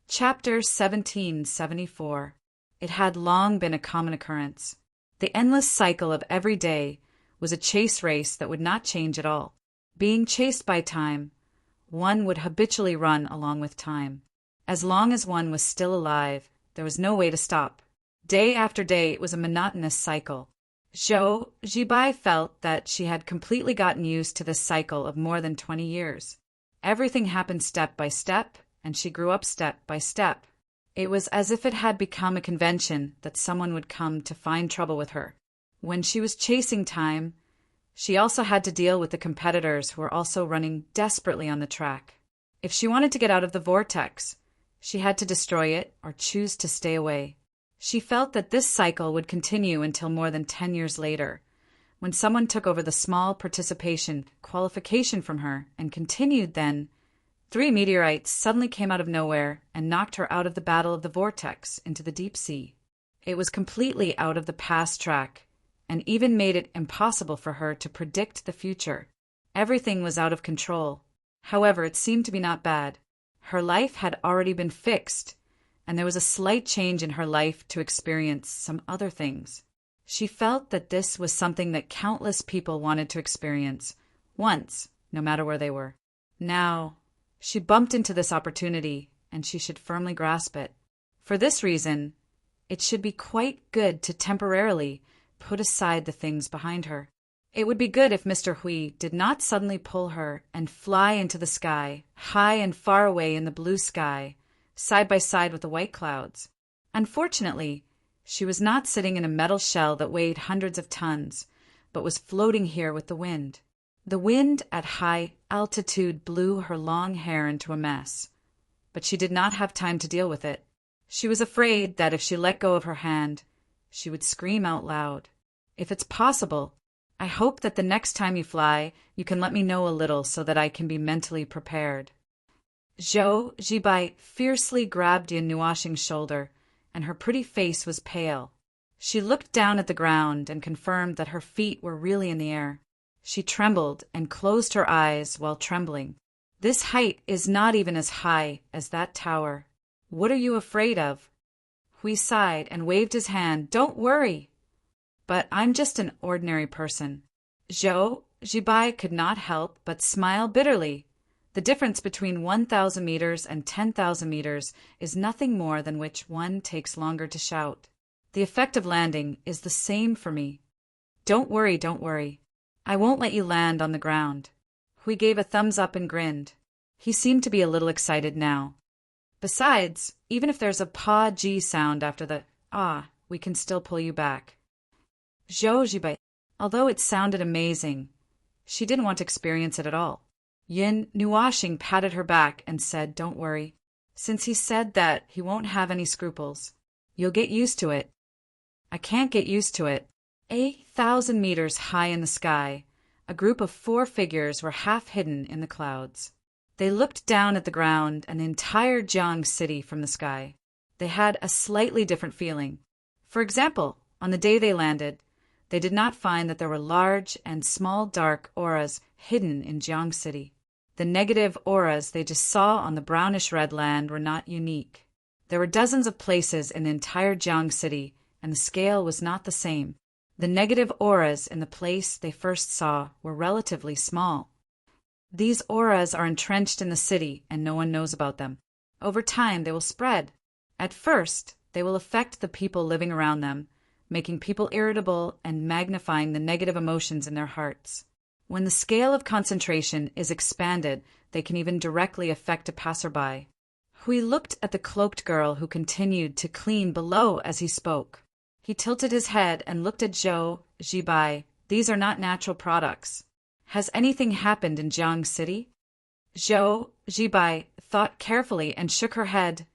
Chapter 1774. It had long been a common occurrence. The endless cycle of every day was a chase race that would not change at all. Being chased by time, one would habitually run along with time. As long as one was still alive, there was no way to stop. Day after day it was a monotonous cycle. Zhou Zibai felt that she had completely gotten used to this cycle of more than 20 years. Everything happened step by step, and she grew up step by step. It was as if it had become a convention that someone would come to find trouble with her. When she was chasing time, she also had to deal with the competitors who were also running desperately on the track. If she wanted to get out of the vortex, she had to destroy it or choose to stay away. She felt that this cycle would continue until more than 10 years later, when someone took over the small participation qualification from her and continued. Then 3 meteorites suddenly came out of nowhere and knocked her out of the battle of the vortex into the deep sea. It was completely out of the past track, and even made it impossible for her to predict the future. Everything was out of control. However, it seemed to be not bad. Her life had already been fixed, and there was a slight change in her life to experience some other things. She felt that this was something that countless people wanted to experience, once, no matter where they were. Now, she bumped into this opportunity, and she should firmly grasp it. For this reason, it should be quite good to temporarily put aside the things behind her. It would be good if Mr. Hui did not suddenly pull her and fly into the sky, high and far away in the blue sky, side by side with the white clouds. Unfortunately, she was not sitting in a metal shell that weighed hundreds of tons, but was floating here with the wind. The wind at high altitude blew her long hair into a mess, but she did not have time to deal with it. She was afraid that if she let go of her hand, she would scream out loud. If it's possible, I hope that the next time you fly, you can let me know a little so that I can be mentally prepared. Zhou Zibai fiercely grabbed Yin Nuoxing's shoulder, and her pretty face was pale. She looked down at the ground and confirmed that her feet were really in the air. She trembled and closed her eyes while trembling. This height is not even as high as that tower. What are you afraid of? Hui sighed and waved his hand. Don't worry. But I'm just an ordinary person. Zhou Zibai could not help but smile bitterly. The difference between 1,000 meters and 10,000 meters is nothing more than which one takes longer to shout. The effect of landing is the same for me. Don't worry, don't worry. I won't let you land on the ground. Hui gave a thumbs up and grinned. He seemed to be a little excited now. Besides, even if there's a pa-G sound after the we can still pull you back. Zhou Zibai, although it sounded amazing, she didn't want to experience it at all. Yin Nuoxing patted her back and said, Don't worry. Since he said that, he won't have any scruples. You'll get used to it. I can't get used to it. 8,000 meters high in the sky, a group of 4 figures were half hidden in the clouds. They looked down at the ground and the entire Jiang city from the sky. They had a slightly different feeling. For example, on the day they landed, they did not find that there were large and small dark auras hidden in Jiang city. The negative auras they just saw on the brownish-red land were not unique. There were dozens of places in the entire Jiang city, and the scale was not the same. The negative auras in the place they first saw were relatively small. These auras are entrenched in the city, and no one knows about them. Over time, they will spread. At first, they will affect the people living around them, making people irritable and magnifying the negative emotions in their hearts. When the scale of concentration is expanded, they can even directly affect a passerby. Hui looked at the cloaked girl who continued to clean below as he spoke. He tilted his head and looked at Zhou Zibai. These are not natural products. Has anything happened in Jiang city? Zhou Zibai thought carefully and shook her head.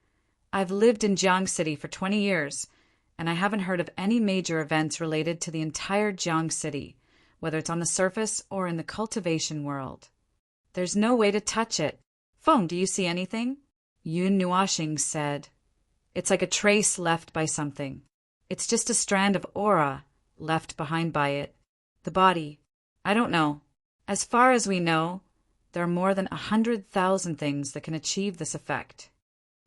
I've lived in Jiang city for 20 years, and I haven't heard of any major events related to the entire Jiang city, whether it's on the surface or in the cultivation world. There's no way to touch it. Feng, do you see anything? Yin Nuoxing said. It's like a trace left by something. It's just a strand of aura left behind by it. The body. I don't know. As far as we know, there are more than 100,000 things that can achieve this effect.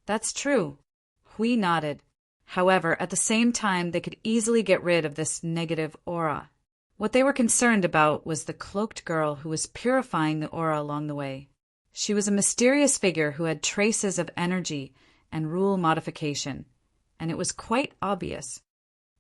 That's true. Hui nodded. However, at the same time, they could easily get rid of this negative aura. What they were concerned about was the cloaked girl who was purifying the aura along the way. She was a mysterious figure who had traces of energy and rule modification, and it was quite obvious.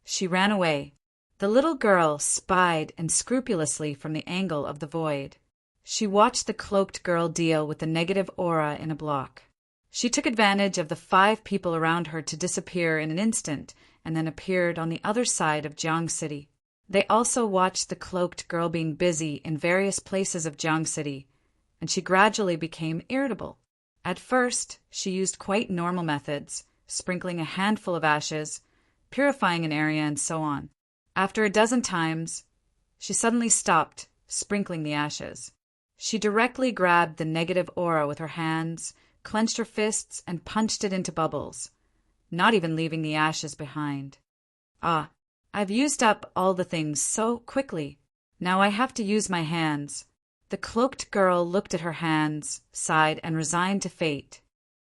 She ran away. The little girl spied unscrupulously from the angle of the void. She watched the cloaked girl deal with the negative aura in a block. She took advantage of the 5 people around her to disappear in an instant and then appeared on the other side of Jiang City. They also watched the cloaked girl being busy in various places of Jiang City, and she gradually became irritable. At first, she used quite normal methods, sprinkling a handful of ashes, purifying an area, and so on. After a dozen times, she suddenly stopped sprinkling the ashes. She directly grabbed the negative aura with her hands, clenched her fists, and punched it into bubbles, not even leaving the ashes behind. Ah, I've used up all the things so quickly. Now I have to use my hands. The cloaked girl looked at her hands, sighed, and resigned to fate.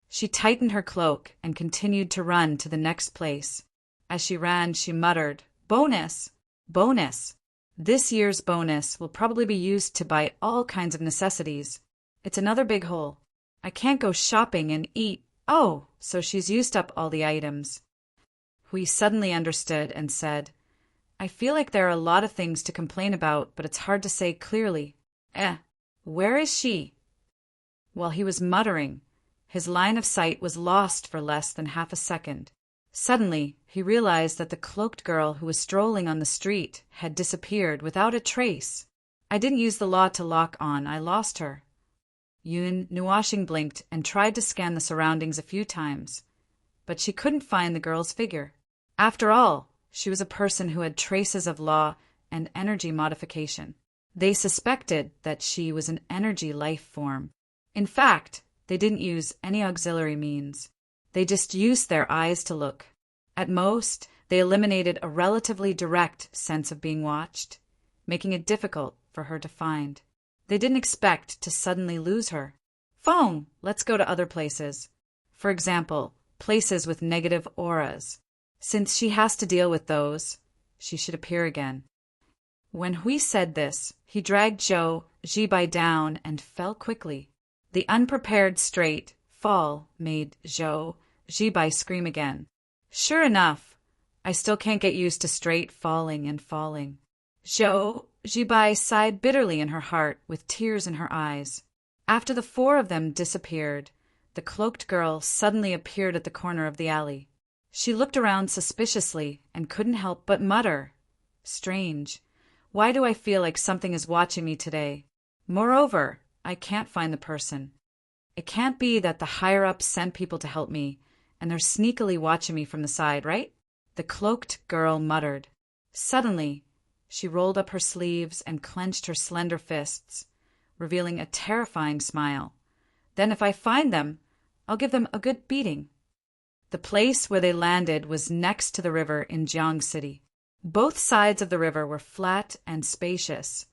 She tightened her cloak and continued to run to the next place. As she ran, she muttered, "Bonus! Bonus! This year's bonus will probably be used to buy all kinds of necessities. It's another big hole. I can't go shopping and eat. Oh, so she's used up all the items." We suddenly understood and said, "I feel like there are a lot of things to complain about, but it's hard to say clearly. Where is she?" While he was muttering, his line of sight was lost for less than half a second. Suddenly, he realized that the cloaked girl who was strolling on the street had disappeared without a trace. "I didn't use the law to lock on. I lost her." Yun Nuashing blinked and tried to scan the surroundings a few times, but she couldn't find the girl's figure. After all, she was a person who had traces of law and energy modification. They suspected that she was an energy life form. In fact, they didn't use any auxiliary means. They just used their eyes to look. At most, they eliminated a relatively direct sense of being watched, making it difficult for her to find. They didn't expect to suddenly lose her. "Fong, let's go to other places. For example, places with negative auras. Since she has to deal with those, she should appear again." When Hui said this, he dragged Zhou Zibai down and fell quickly. The unprepared straight fall made Zhou Zibai scream again. Sure enough, I still can't get used to straight falling and falling. Zhou Zibai sighed bitterly in her heart, with tears in her eyes. After the 4 of them disappeared, the cloaked girl suddenly appeared at the corner of the alley. She looked around suspiciously and couldn't help but mutter, "Strange. Why do I feel like something is watching me today? Moreover, I can't find the person. It can't be that the higher-ups sent people to help me, and they're sneakily watching me from the side, right?" The cloaked girl muttered. Suddenly, she rolled up her sleeves and clenched her slender fists, revealing a terrifying smile. "Then if I find them, I'll give them a good beating." The place where they landed was next to the river in Jiang City. Both sides of the river were flat and spacious,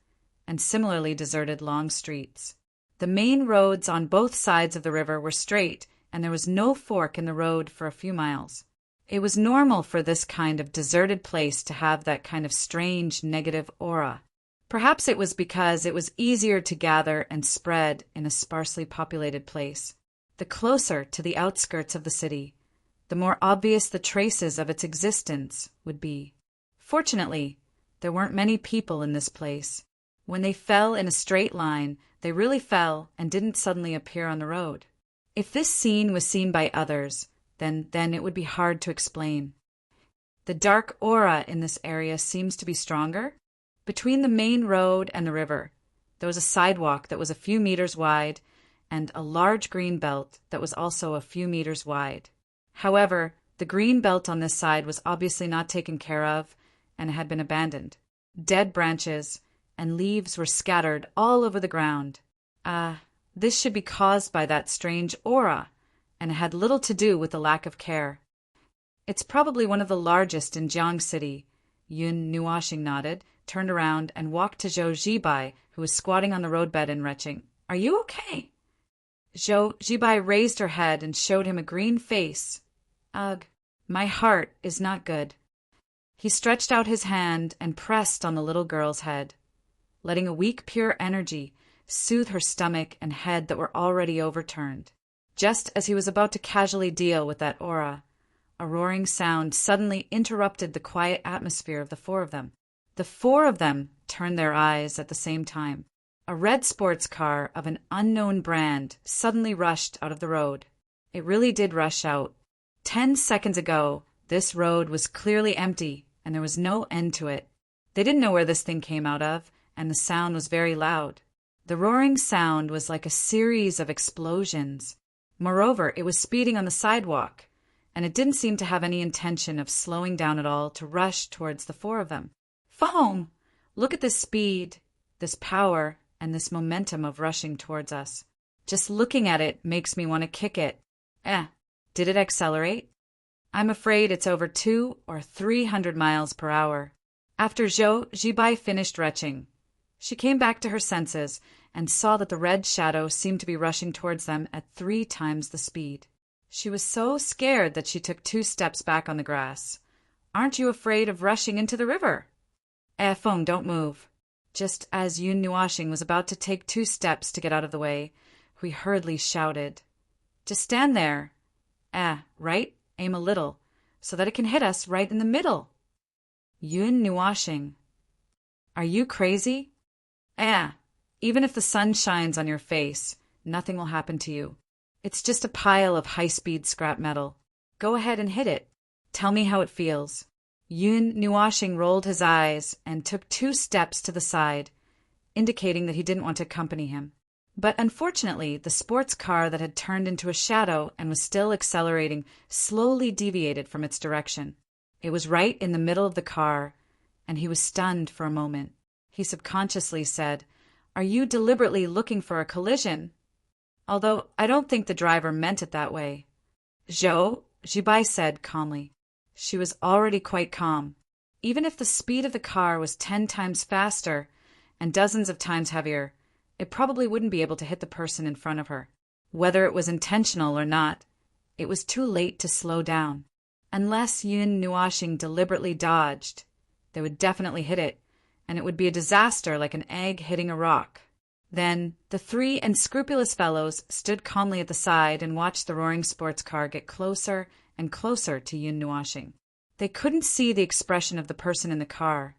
and similarly deserted long streets. The main roads on both sides of the river were straight, and there was no fork in the road for a few miles. It was normal for this kind of deserted place to have that kind of strange negative aura. Perhaps it was because it was easier to gather and spread in a sparsely populated place. The closer to the outskirts of the city, the more obvious the traces of its existence would be. Fortunately, there weren't many people in this place. When they fell in a straight line, they really fell and didn't suddenly appear on the road. If this scene was seen by others, then it would be hard to explain. The dark aura in this area seems to be stronger. Between the main road and the river, there was a sidewalk that was a few meters wide and a large green belt that was also a few meters wide. However, the green belt on this side was obviously not taken care of and had been abandoned. Dead branches and leaves were scattered all over the ground. This should be caused by that strange aura, and it had little to do with the lack of care. "It's probably one of the largest in Jiang City." Yun Nuashing nodded, turned around, and walked to Zhou Zibai, who was squatting on the roadbed and retching. "Are you okay?" Zhou Zibai raised her head and showed him a green face. Ugh, my heart is not good. He stretched out his hand and pressed on the little girl's head, letting a weak pure energy soothe her stomach and head that were already overturned. Just as he was about to casually deal with that aura, a roaring sound suddenly interrupted the quiet atmosphere of the four of them. The four of them turned their eyes at the same time. A red sports car of an unknown brand suddenly rushed out of the road. It really did rush out. 10 seconds ago, this road was clearly empty, and there was no end to it. They didn't know where this thing came out of, and the sound was very loud. The roaring sound was like a series of explosions. Moreover, it was speeding on the sidewalk, and it didn't seem to have any intention of slowing down at all to rush towards the four of them. Foam! Look at this speed, this power, and this momentum of rushing towards us. Just looking at it makes me want to kick it. Did it accelerate? I'm afraid it's over 200 or 300 miles per hour. After Zhou Zibai finished retching, she came back to her senses and saw that the red shadow seemed to be rushing towards them at 3 times the speed. She was so scared that she took 2 steps back on the grass. Aren't you afraid of rushing into the river? Feng, don't move. Just as Yun Nuashing was about to take 2 steps to get out of the way, Hui hurriedly shouted, Just stand there. Right? Aim a little, so that it can hit us right in the middle. Yun Nuashing. Are you crazy? Even if the sun shines on your face, nothing will happen to you. It's just a pile of high-speed scrap metal. Go ahead and hit it. Tell me how it feels. Yun Nuashing rolled his eyes and took 2 steps to the side, indicating that he didn't want to accompany him. But unfortunately, the sports car that had turned into a shadow and was still accelerating slowly deviated from its direction. It was right in the middle of the car, and he was stunned for a moment. He subconsciously said, Are you deliberately looking for a collision? Although I don't think the driver meant it that way. Zhou Zibai said calmly. She was already quite calm. Even if the speed of the car was 10 times faster and dozens of times heavier, it probably wouldn't be able to hit the person in front of her. Whether it was intentional or not, it was too late to slow down. Unless Yun Nuashing deliberately dodged, they would definitely hit it, and it would be a disaster like an egg hitting a rock. Then the 3 unscrupulous fellows stood calmly at the side and watched the roaring sports car get closer and closer to Yun Nuashing. They couldn't see the expression of the person in the car,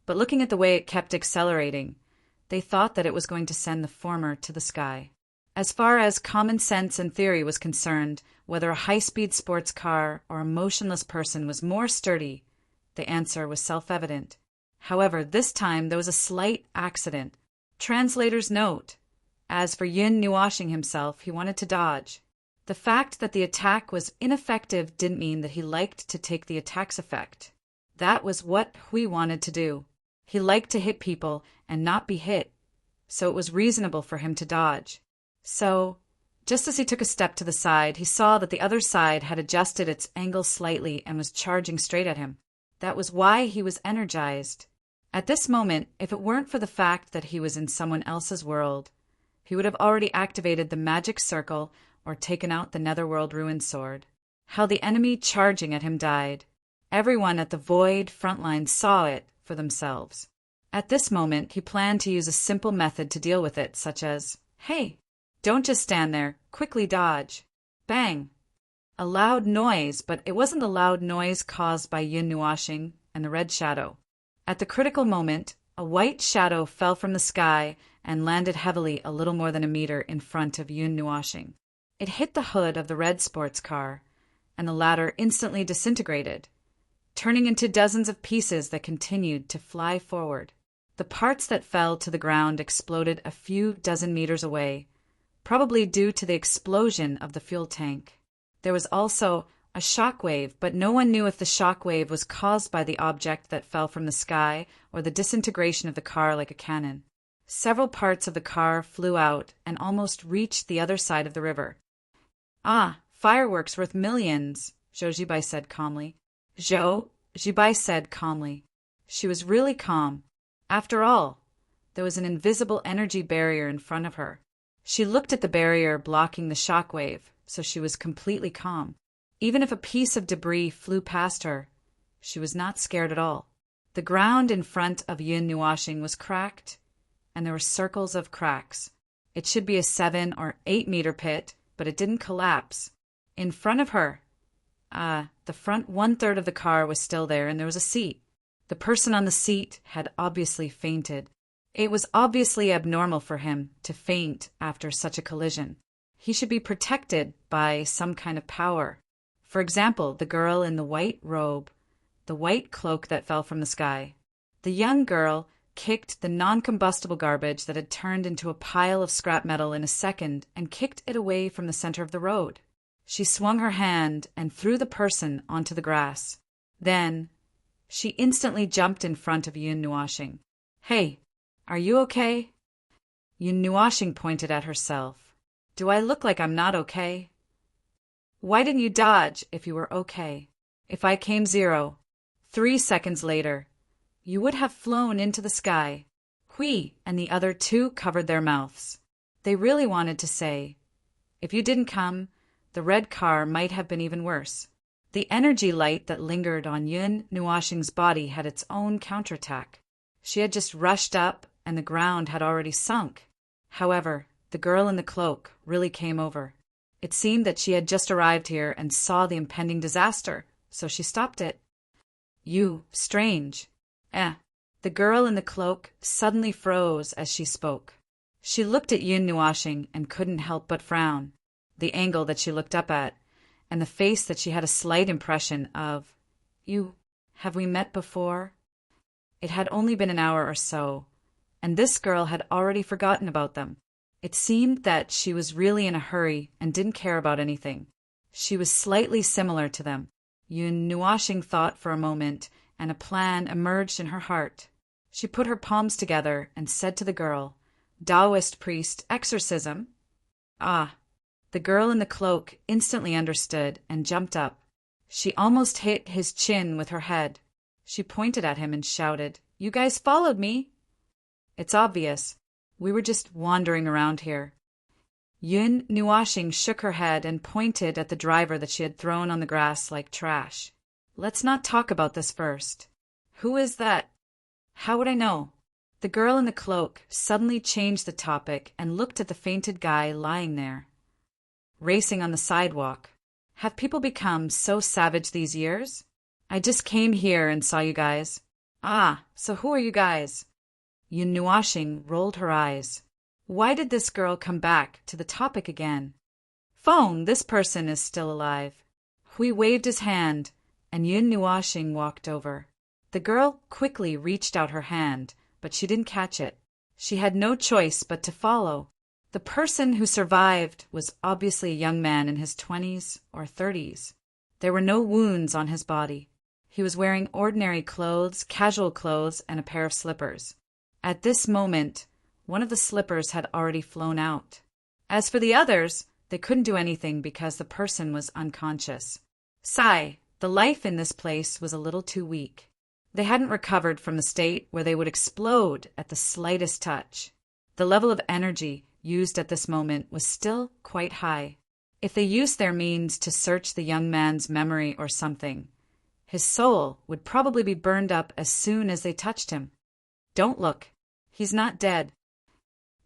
but looking at the way it kept accelerating, they thought that it was going to send the former to the sky. As far as common sense and theory was concerned, whether a high-speed sports car or a motionless person was more sturdy, the answer was self-evident. However, this time there was a slight accident. Translator's note. As for Yun Nuashing himself, he wanted to dodge. The fact that the attack was ineffective didn't mean that he liked to take the attack's effect. That was what Hui wanted to do. He liked to hit people and not be hit, so it was reasonable for him to dodge. So, just as he took a step to the side, he saw that the other side had adjusted its angle slightly and was charging straight at him. That was why he was energized. At this moment, if it weren't for the fact that he was in someone else's world, he would have already activated the magic circle or taken out the Netherworld Ruin Sword. How the enemy charging at him died. Everyone at the Void frontline saw it for themselves. At this moment, he planned to use a simple method to deal with it, such as, Hey, don't just stand there, quickly dodge. Bang! A loud noise, but it wasn't the loud noise caused by Yun Nuashing and the red shadow. At the critical moment, a white shadow fell from the sky and landed heavily a little more than a meter in front of Yun Nuashing. It hit the hood of the red sports car, and the latter instantly disintegrated, turning into dozens of pieces that continued to fly forward. The parts that fell to the ground exploded a few dozen meters away, probably due to the explosion of the fuel tank. There was also a shockwave, but no one knew if the shockwave was caused by the object that fell from the sky or the disintegration of the car like a cannon. Several parts of the car flew out and almost reached the other side of the river. Fireworks worth millions, Zhou Zibai said calmly. Zhou Zibai said calmly. She was really calm. After all, there was an invisible energy barrier in front of her. She looked at the barrier blocking the shockwave, so she was completely calm. Even if a piece of debris flew past her, she was not scared at all. The ground in front of Yun Nuashing was cracked, and there were circles of cracks. It should be a 7 or 8 meter pit, but it didn't collapse. In front of her, the front 1/3 of the car was still there, and there was a seat. The person on the seat had obviously fainted. It was obviously abnormal for him to faint after such a collision. He should be protected by some kind of power. For example, the girl in the white robe, the white cloak that fell from the sky. The young girl kicked the non-combustible garbage that had turned into a pile of scrap metal in a second and kicked it away from the center of the road. She swung her hand and threw the person onto the grass. Then, she instantly jumped in front of Yun Nuashing. "Hey, are you okay?" Yun Nuashing pointed at herself. "Do I look like I'm not okay? Why didn't you dodge if you were okay? If I came 0, 3 seconds later, you would have flown into the sky." Hui and the other two covered their mouths. They really wanted to say, "If you didn't come, the red car might have been even worse." The energy light that lingered on Yun Nuashing's body had its own counterattack. She had just rushed up, and the ground had already sunk. However, the girl in the cloak really came over. It seemed that she had just arrived here and saw the impending disaster, so she stopped it. "You, strange." The girl in the cloak suddenly froze as she spoke. She looked at Yun Nuashing and couldn't help but frown. The angle that she looked up at, and the face that she had a slight impression of. "You, have we met before?" It had only been an hour or so, and this girl had already forgotten about them. It seemed that she was really in a hurry and didn't care about anything. She was slightly similar to them. Yun Nuashing thought for a moment, and a plan emerged in her heart. She put her palms together and said to the girl, "Taoist priest, exorcism." The girl in the cloak instantly understood and jumped up. She almost hit his chin with her head. She pointed at him and shouted, "You guys followed me!" "It's obvious. We were just wandering around here." Yun Nuashing shook her head and pointed at the driver that she had thrown on the grass like trash. "Let's not talk about this first. Who is that?" "How would I know?" The girl in the cloak suddenly changed the topic and looked at the fainted guy lying there, racing on the sidewalk. "Have people become so savage these years? I just came here and saw you guys." So who are you guys?" Yun Nuashing rolled her eyes. Why did this girl come back to the topic again? "Phone, this person is still alive." Hui waved his hand, and Yun Nuashing walked over. The girl quickly reached out her hand, but she didn't catch it. She had no choice but to follow. The person who survived was obviously a young man in his 20s or 30s. There were no wounds on his body. He was wearing ordinary clothes, casual clothes, and a pair of slippers. At this moment, one of the slippers had already flown out. As for the others, they couldn't do anything because the person was unconscious. The life in this place was a little too weak. They hadn't recovered from the state where they would explode at the slightest touch. The level of energy used at this moment was still quite high. If they used their means to search the young man's memory or something, his soul would probably be burned up as soon as they touched him. "Don't look. He's not dead."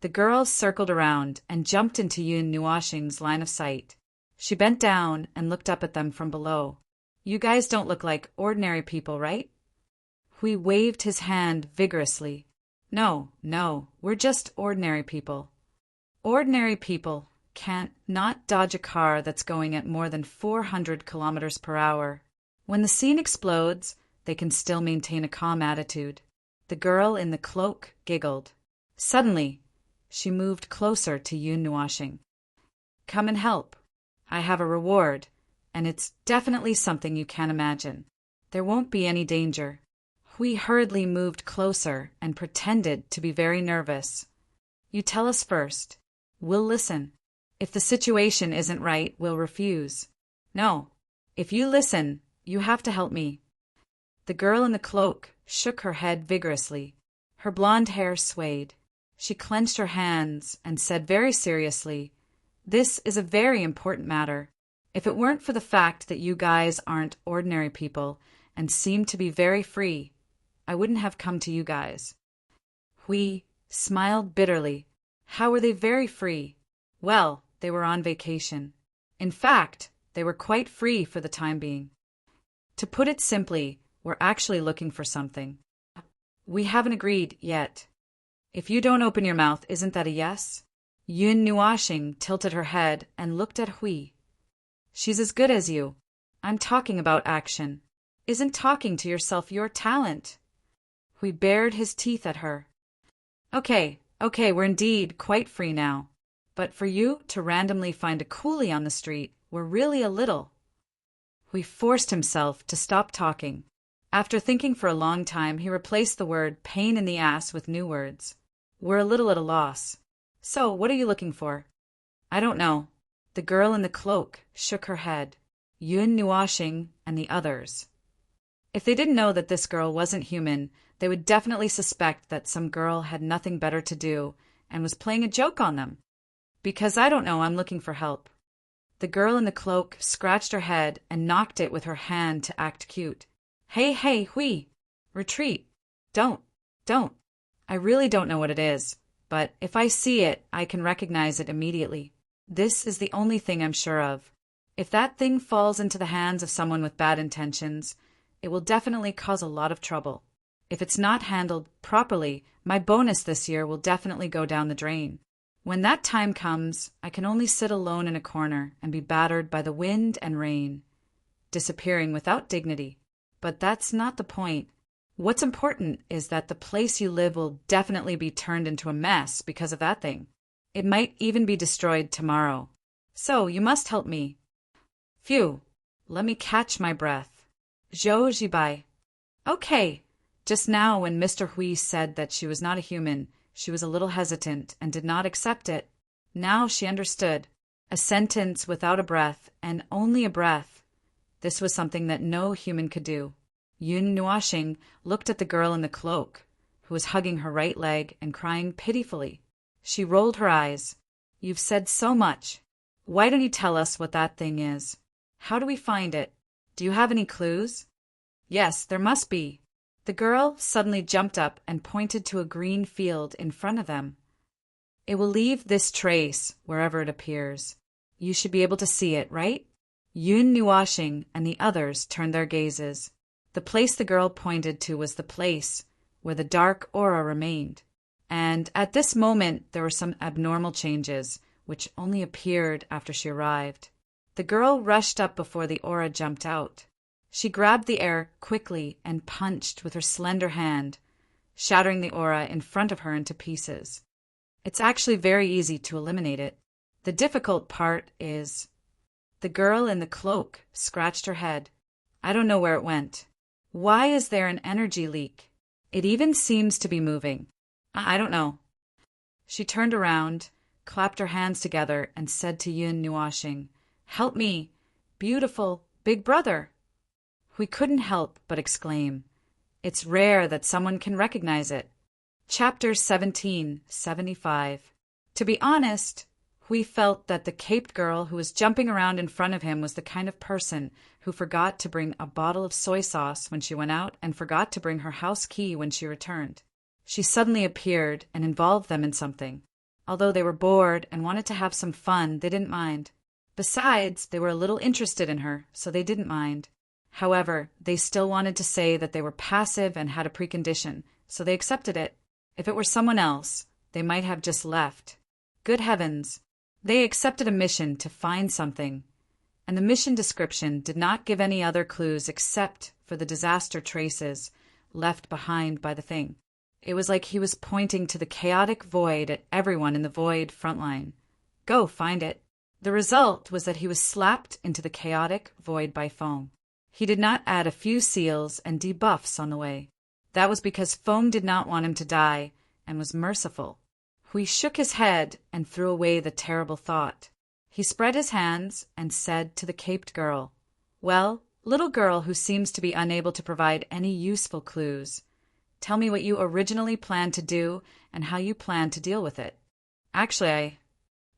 The girl circled around and jumped into Yun Nuashing's line of sight. She bent down and looked up at them from below. "You guys don't look like ordinary people, right?" Hui waved his hand vigorously. No, we're just ordinary people." "Ordinary people can't not dodge a car that's going at more than 400 kilometers per hour. When the scene explodes, they can still maintain a calm attitude." The girl in the cloak giggled. Suddenly, she moved closer to Yun Nuashing. "Come and help. I have a reward, and it's definitely something you can't imagine. There won't be any danger." Hui hurriedly moved closer and pretended to be very nervous. "You tell us first. We'll listen. If the situation isn't right, we'll refuse. No, if you listen, you have to help me." The girl in the cloak shook her head vigorously. Her blonde hair swayed. She clenched her hands and said very seriously, "This is a very important matter. If it weren't for the fact that you guys aren't ordinary people and seem to be very free, I wouldn't have come to you guys." Hui smiled bitterly. How were they very free? Well, they were on vacation. In fact, they were quite free for the time being. To put it simply, we're actually looking for something. We haven't agreed yet. If you don't open your mouth, isn't that a yes? Yun Nuashing tilted her head and looked at Hui. She's as good as you. I'm talking about action. Isn't talking to yourself your talent? Hui bared his teeth at her. Okay, we're indeed quite free now. But for you to randomly find a coolie on the street, we're really a little. Hui forced himself to stop talking. After thinking for a long time, he replaced the word pain in the ass with new words. We're a little at a loss. So, what are you looking for? I don't know. The girl in the cloak shook her head. Yun Nuashing and the others. If they didn't know that this girl wasn't human, they would definitely suspect that some girl had nothing better to do and was playing a joke on them. Because I don't know, I'm looking for help. The girl in the cloak scratched her head and knocked it with her hand to act cute. Hey, Hui! Retreat! Don't! I really don't know what it is, but if I see it, I can recognize it immediately. This is the only thing I'm sure of. If that thing falls into the hands of someone with bad intentions, it will definitely cause a lot of trouble. If it's not handled properly, my bonus this year will definitely go down the drain. When that time comes, I can only sit alone in a corner and be battered by the wind and rain, disappearing without dignity. But that's not the point. What's important is that the place you live will definitely be turned into a mess because of that thing. It might even be destroyed tomorrow. So you must help me. Phew, let me catch my breath. Zhou Jibai. Okay. Just now when Mr. Hui said that she was not a human, she was a little hesitant and did not accept it. Now she understood. A sentence without a breath, and only a breath. This was something that no human could do. Yun Nuashing looked at the girl in the cloak, who was hugging her right leg and crying pitifully. She rolled her eyes. You've said so much. Why don't you tell us what that thing is? How do we find it? Do you have any clues? Yes, there must be. The girl suddenly jumped up and pointed to a green field in front of them. It will leave this trace wherever it appears. You should be able to see it, right? Yun Nuashing and the others turned their gazes. The place the girl pointed to was the place where the dark aura remained. And at this moment there were some abnormal changes, which only appeared after she arrived. The girl rushed up before the aura jumped out. She grabbed the air quickly and punched with her slender hand, shattering the aura in front of her into pieces. It's actually very easy to eliminate it. The difficult part is... The girl in the cloak scratched her head. I don't know where it went. Why is there an energy leak? It even seems to be moving. I don't know. She turned around, clapped her hands together, and said to Yun Nuashing, Help me, beautiful big brother. We couldn't help but exclaim. It's rare that someone can recognize it. Chapter 1775. To be honest, we felt that the caped girl who was jumping around in front of him was the kind of person who forgot to bring a bottle of soy sauce when she went out and forgot to bring her house key when she returned. She suddenly appeared and involved them in something. Although they were bored and wanted to have some fun, they didn't mind. Besides, they were a little interested in her, so they didn't mind. However, they still wanted to say that they were passive and had a precondition, so they accepted it. If it were someone else, they might have just left. Good heavens! They accepted a mission to find something, and the mission description did not give any other clues except for the disaster traces left behind by the thing. It was like he was pointing to the chaotic void at everyone in the void frontline. Go find it. The result was that he was slapped into the chaotic void by Foam. He did not add a few seals and debuffs on the way. That was because Foam did not want him to die and was merciful. He shook his head and threw away the terrible thought. He spread his hands and said to the caped girl, Well, little girl who seems to be unable to provide any useful clues, Tell me what you originally planned to do and how you plan to deal with it. Actually,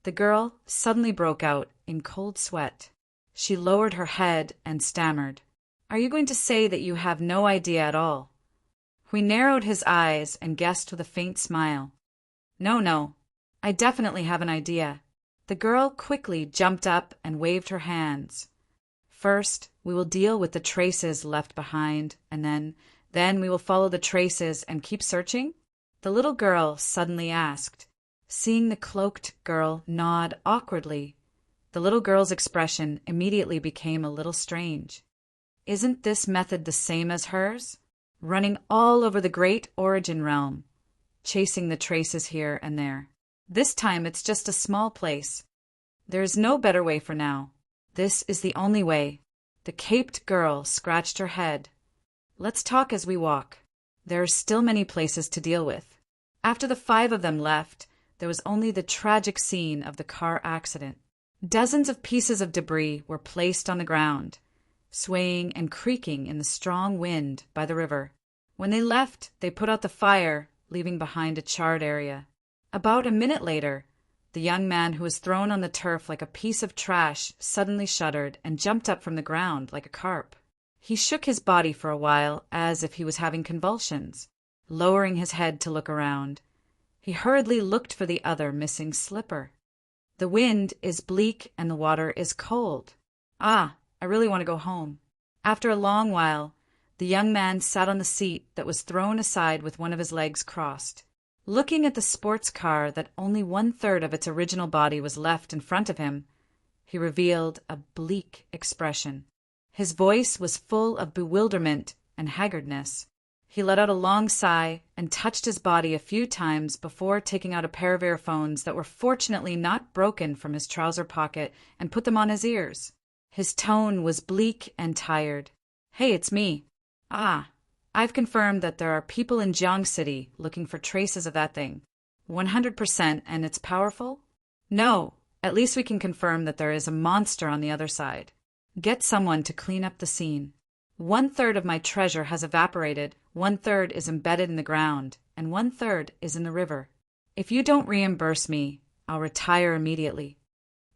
The girl suddenly broke out in cold sweat. She lowered her head and stammered, "Are you going to say that you have no idea at all?" He narrowed his eyes and guessed with a faint smile, No, I definitely have an idea." The girl quickly jumped up and waved her hands. "First, we will deal with the traces left behind, and then we will follow the traces and keep searching?" the little girl suddenly asked, seeing the cloaked girl nod awkwardly. The little girl's expression immediately became a little strange. Isn't this method the same as hers? Running all over the great origin realm, chasing the traces here and there. This time it's just a small place. There is no better way for now. This is the only way. The caped girl scratched her head. Let's talk as we walk. There are still many places to deal with. After the 5 of them left, there was only the tragic scene of the car accident. Dozens of pieces of debris were placed on the ground, swaying and creaking in the strong wind by the river. When they left, they put out the fire, leaving behind a charred area. About a minute later, the young man who was thrown on the turf like a piece of trash suddenly shuddered and jumped up from the ground like a carp. He shook his body for a while as if he was having convulsions, lowering his head to look around. He hurriedly looked for the other missing slipper. The wind is bleak and the water is cold. I really want to go home. After a long while, the young man sat on the seat that was thrown aside with one of his legs crossed. Looking at the sports car that only 1/3 of its original body was left in front of him, he revealed a bleak expression. His voice was full of bewilderment and haggardness. He let out a long sigh and touched his body a few times before taking out a pair of earphones that were fortunately not broken from his trouser pocket and put them on his ears. His tone was bleak and tired. "Hey, it's me. I've confirmed that there are people in Jiang City looking for traces of that thing. 100%, and it's powerful? No, at least we can confirm that there is a monster on the other side. Get someone to clean up the scene. 1/3 of my treasure has evaporated, 1/3 is embedded in the ground, and 1/3 is in the river. If you don't reimburse me, I'll retire immediately."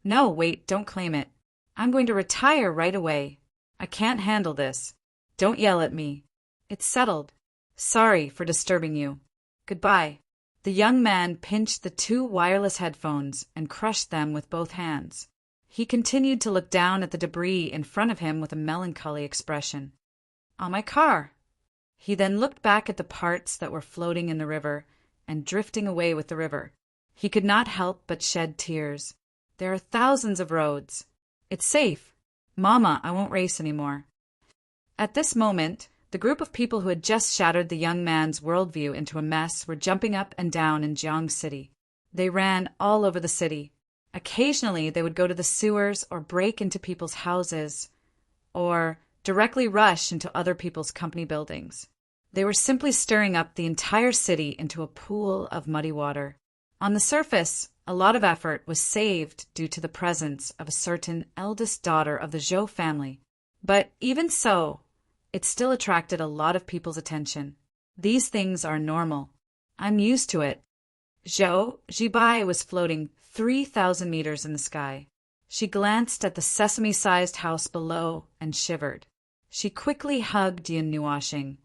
"No, wait, don't claim it. I'm going to retire right away. I can't handle this. Don't yell at me. It's settled. Sorry for disturbing you. Goodbye." The young man pinched the 2 wireless headphones and crushed them with both hands. He continued to look down at the debris in front of him with a melancholy expression. "On my car." He then looked back at the parts that were floating in the river and drifting away with the river. He could not help but shed tears. There are thousands of roads. It's safe. Mama, I won't race anymore. At this moment, the group of people who had just shattered the young man's worldview into a mess were jumping up and down in Jiang City. They ran all over the city. Occasionally, they would go to the sewers or break into people's houses, or directly rush into other people's company buildings. They were simply stirring up the entire city into a pool of muddy water. On the surface, a lot of effort was saved due to the presence of a certain eldest daughter of the Zhou family. But even so, it still attracted a lot of people's attention. These things are normal. I'm used to it. Zhou Jibai was floating 3,000 meters in the sky. She glanced at the sesame-sized house below and shivered. She quickly hugged Yin Nuashing.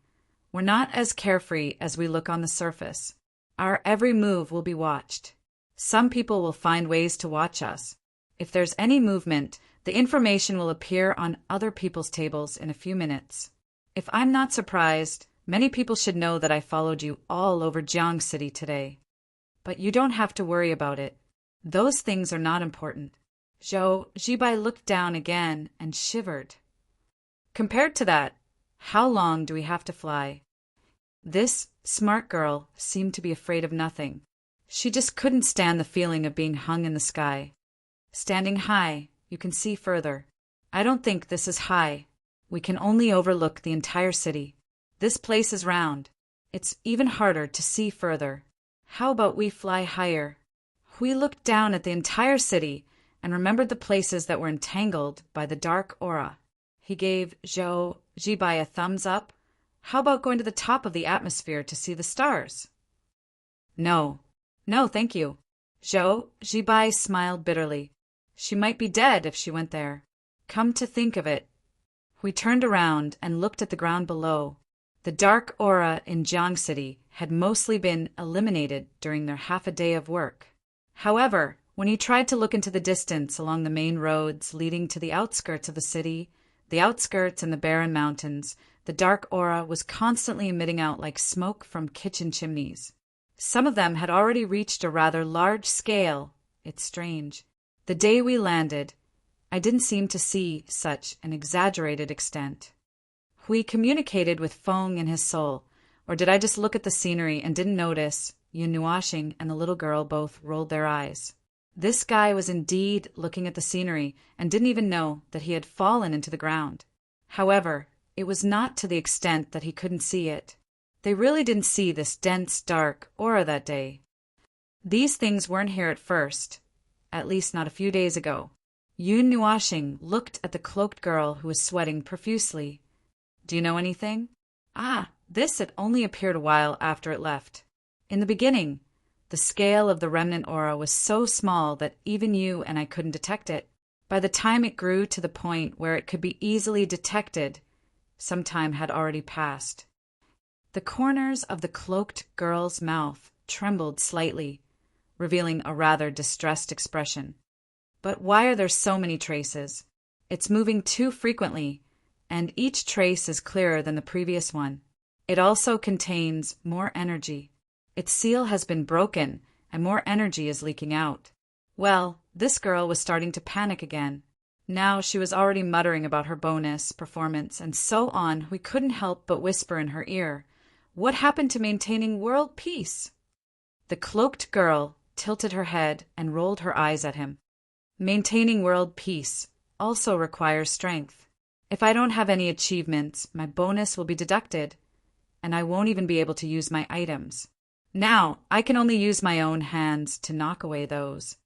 "We're not as carefree as we look on the surface. Our every move will be watched. Some people will find ways to watch us. If there's any movement, the information will appear on other people's tables in a few minutes. If I'm not surprised, many people should know that I followed you all over Jiang City today. But you don't have to worry about it. Those things are not important." Zhou Jibai looked down again and shivered. "Compared to that, how long do we have to fly?" This smart girl seemed to be afraid of nothing. She just couldn't stand the feeling of being hung in the sky. "Standing high, you can see further. I don't think this is high. We can only overlook the entire city. This place is round. It's even harder to see further. How about we fly higher?" Hui looked down at the entire city and remembered the places that were entangled by the dark aura. He gave Zhou Jibai a thumbs up, How about going to the top of the atmosphere to see the stars? No. No, thank you. Zhou Zibai smiled bitterly. She might be dead if she went there. Come to think of it. We turned around and looked at the ground below. The dark aura in Jiang City had mostly been eliminated during their half a day of work. However, when he tried to look into the distance along the main roads leading to the outskirts of the city, the outskirts and the barren mountains, the dark aura was constantly emitting out like smoke from kitchen chimneys. Some of them had already reached a rather large scale. It's strange. The day we landed, I didn't seem to see such an exaggerated extent. We communicated with Feng and his soul, or did I just look at the scenery and didn't notice? Yun Nuashing and the little girl both rolled their eyes. This guy was indeed looking at the scenery and didn't even know that he had fallen into the ground. However, it was not to the extent that he couldn't see it. They really didn't see this dense, dark aura that day. These things weren't here at first, at least not a few days ago. Yun Nuashing looked at the cloaked girl who was sweating profusely. Do you know anything? This had only appeared a while after it left. In the beginning, the scale of the remnant aura was so small that even you and I couldn't detect it. By the time it grew to the point where it could be easily detected, some time had already passed. The corners of the cloaked girl's mouth trembled slightly, revealing a rather distressed expression. But why are there so many traces? It's moving too frequently, and each trace is clearer than the previous one. It also contains more energy. Its seal has been broken, and more energy is leaking out. Well, this girl was starting to panic again. Now she was already muttering about her bonus, performance, and so on. We couldn't help but whisper in her ear, "What happened to maintaining world peace?" The cloaked girl tilted her head and rolled her eyes at him. Maintaining world peace also requires strength. If I don't have any achievements, my bonus will be deducted, and I won't even be able to use my items. Now, I can only use my own hands to knock away those.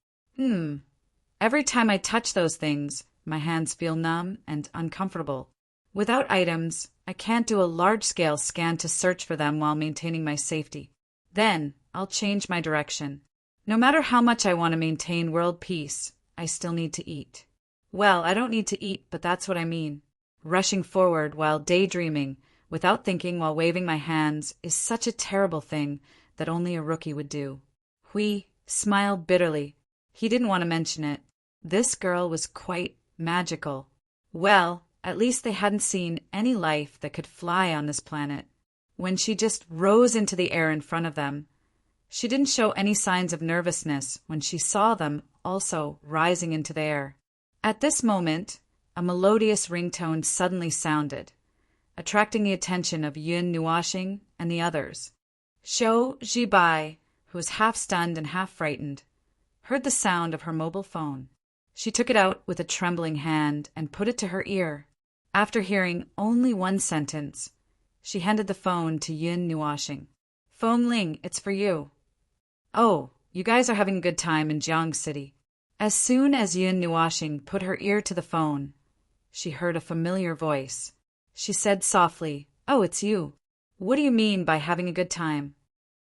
Every time I touch those things, my hands feel numb and uncomfortable. Without items, I can't do a large-scale scan to search for them while maintaining my safety. Then, I'll change my direction. No matter how much I want to maintain world peace, I still need to eat. Well, I don't need to eat, but that's what I mean. Rushing forward while daydreaming, without thinking while waving my hands, is such a terrible thing that only a rookie would do. Hui smiled bitterly. He didn't want to mention it. This girl was quite magical. Well, at least they hadn't seen any life that could fly on this planet. When she just rose into the air in front of them, she didn't show any signs of nervousness when she saw them also rising into the air. At this moment, a melodious ringtone suddenly sounded, attracting the attention of Yun Nuashing and the others. Zhou Zibai, who was half stunned and half frightened, heard the sound of her mobile phone. She took it out with a trembling hand and put it to her ear. After hearing only one sentence, she handed the phone to Yun Nuashing. "Feng Ling, it's for you." "Oh, you guys are having a good time in Jiang City." As soon as Yun Nuashing put her ear to the phone, she heard a familiar voice. She said softly, "Oh, it's you. What do you mean by having a good time?"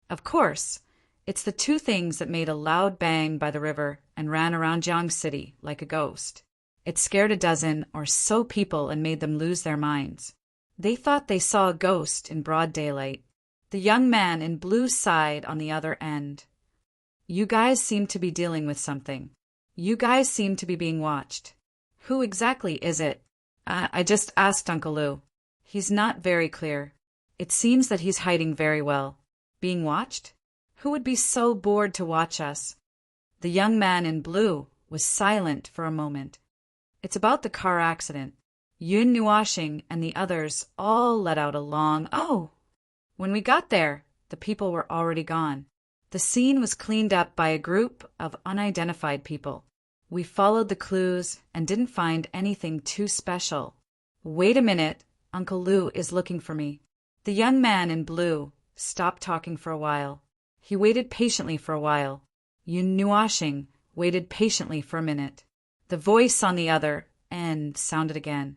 Of course, it's the two things that made a loud bang by the river and ran around Jiang City like a ghost. It scared a dozen or so people and made them lose their minds. They thought they saw a ghost in broad daylight. The young man in blue sighed on the other end. "You guys seem to be dealing with something. You guys seem to be being watched. Who exactly is it?" I just asked Uncle Lou. He's not very clear. It seems that he's hiding very well. Being watched? Who would be so bored to watch us? The young man in blue was silent for a moment. It's about the car accident. Yun Nuashing and the others all let out a long "oh." When we got there, the people were already gone. The scene was cleaned up by a group of unidentified people. We followed the clues and didn't find anything too special. Wait a minute, Uncle Lou is looking for me. The young man in blue stopped talking for a while. He waited patiently for a while. Yun Nuashing waited patiently for a minute. The voice on the other end sounded again.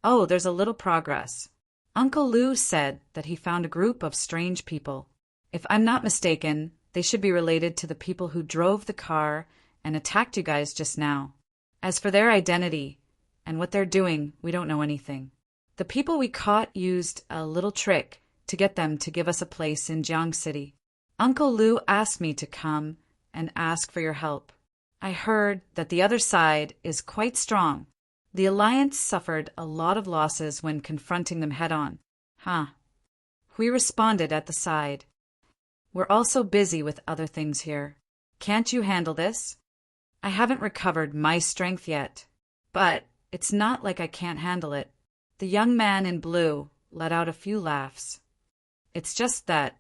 "Oh, there's a little progress. Uncle Lou said that he found a group of strange people. If I'm not mistaken, they should be related to the people who drove the car and attacked you guys just now. As for their identity and what they're doing, we don't know anything. The people we caught used a little trick to get them to give us a place in Jiang City. Uncle Lou asked me to come and ask for your help. I heard that the other side is quite strong. The Alliance suffered a lot of losses when confronting them head-on. We responded at the side. We're also busy with other things here. Can't you handle this? I haven't recovered my strength yet, but it's not like I can't handle it. The young man in blue let out a few laughs. It's just that,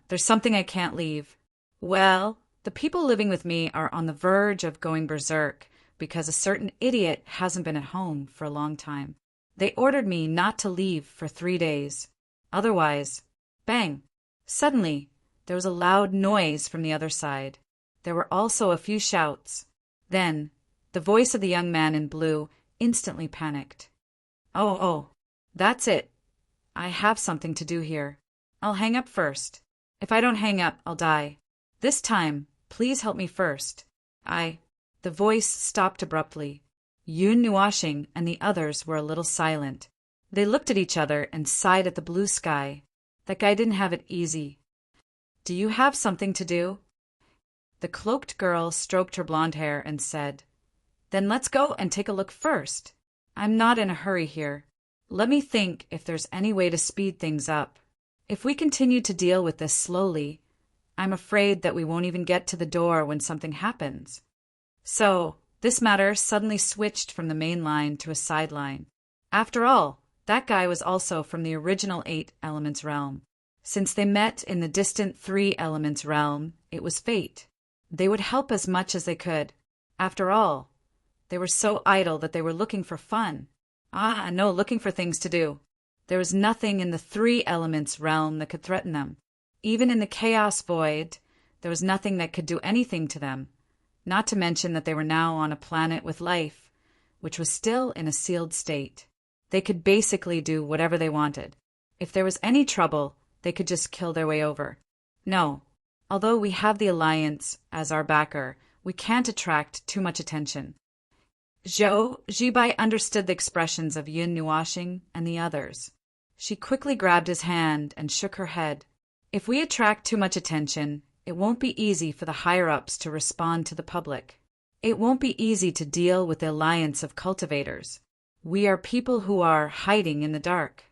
there's something I can't leave. Well, the people living with me are on the verge of going berserk because a certain idiot hasn't been at home for a long time. They ordered me not to leave for 3 days. Otherwise, bang! Suddenly, there was a loud noise from the other side. There were also a few shouts. Then, the voice of the young man in blue instantly panicked. Oh, that's it. I have something to do here. I'll hang up first. If I don't hang up, I'll die. This time, please help me first. The voice stopped abruptly. Yun Nuashing and the others were a little silent. They looked at each other and sighed at the blue sky. That guy didn't have it easy. Do you have something to do? The cloaked girl stroked her blonde hair and said, Then let's go and take a look first. I'm not in a hurry here. Let me think if there's any way to speed things up. If we continue to deal with this slowly, I'm afraid that we won't even get to the door when something happens. So, this matter suddenly switched from the main line to a sideline. After all, that guy was also from the original 8 Elements realm. Since they met in the distant 3 Elements realm, it was fate. They would help as much as they could. After all, they were so idle that they were looking for fun. No, looking for things to do. There was nothing in the 3 Elements realm that could threaten them. Even in the Chaos Void, there was nothing that could do anything to them. Not to mention that they were now on a planet with life, which was still in a sealed state. They could basically do whatever they wanted. If there was any trouble, they could just kill their way over. No, although we have the Alliance as our backer, we can't attract too much attention. Zhou Zibai understood the expressions of Yun Nuashing and the others. She quickly grabbed his hand and shook her head. If we attract too much attention, it won't be easy for the higher-ups to respond to the public. It won't be easy to deal with the alliance of cultivators. We are people who are hiding in the dark.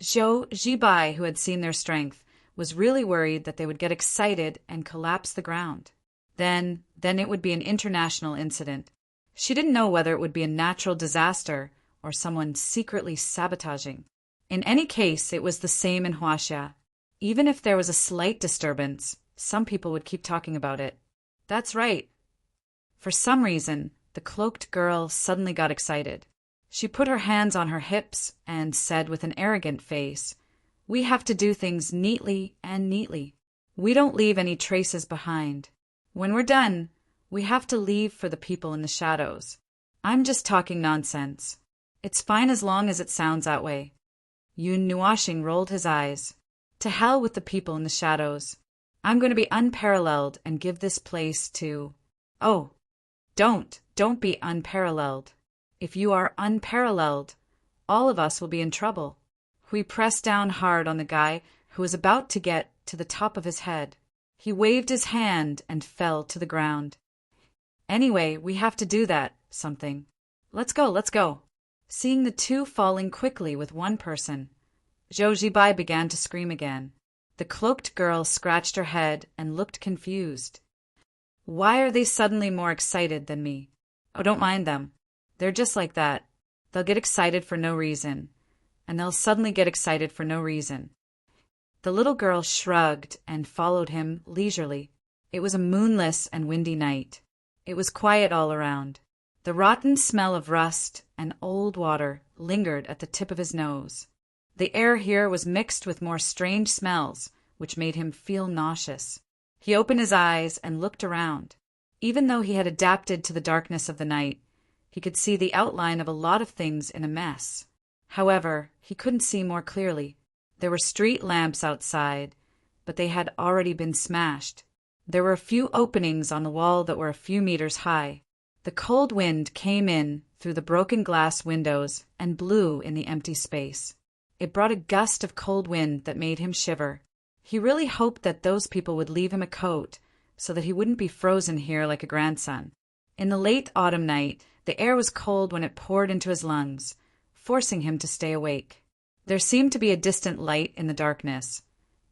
Zhou Zibai, who had seen their strength, was really worried that they would get excited and collapse the ground. Then it would be an international incident. She didn't know whether it would be a natural disaster or someone secretly sabotaging. In any case, it was the same in Huaxia. Even if there was a slight disturbance, some people would keep talking about it. That's right. For some reason, the cloaked girl suddenly got excited. She put her hands on her hips and said with an arrogant face, We have to do things neatly and neatly. We don't leave any traces behind. When we're done, we have to leave for the people in the shadows. I'm just talking nonsense. It's fine as long as it sounds that way. Yun Nuashing rolled his eyes. To hell with the people in the shadows. I'm going to be unparalleled and give this place to... Oh, don't be unparalleled. If you are unparalleled, all of us will be in trouble. We pressed down hard on the guy who was about to get to the top of his head. He waved his hand and fell to the ground. Anyway, we have to do that, something. Let's go. Seeing the two falling quickly with one person, Zhou Zibai began to scream again. The cloaked girl scratched her head and looked confused. Why are they suddenly more excited than me? Oh, don't mind them. They're just like that. They'll get excited for no reason, and they'll suddenly get excited for no reason. The little girl shrugged and followed him leisurely. It was a moonless and windy night. It was quiet all around. The rotten smell of rust and old water lingered at the tip of his nose. The air here was mixed with more strange smells, which made him feel nauseous. He opened his eyes and looked around. Even though he had adapted to the darkness of the night, he could see the outline of a lot of things in a mess. However, he couldn't see more clearly. There were street lamps outside, but they had already been smashed. There were a few openings on the wall that were a few meters high. The cold wind came in through the broken glass windows and blew in the empty space. It brought a gust of cold wind that made him shiver. He really hoped that those people would leave him a coat so that he wouldn't be frozen here like a grandson. In the late autumn night, the air was cold when it poured into his lungs, forcing him to stay awake. There seemed to be a distant light in the darkness,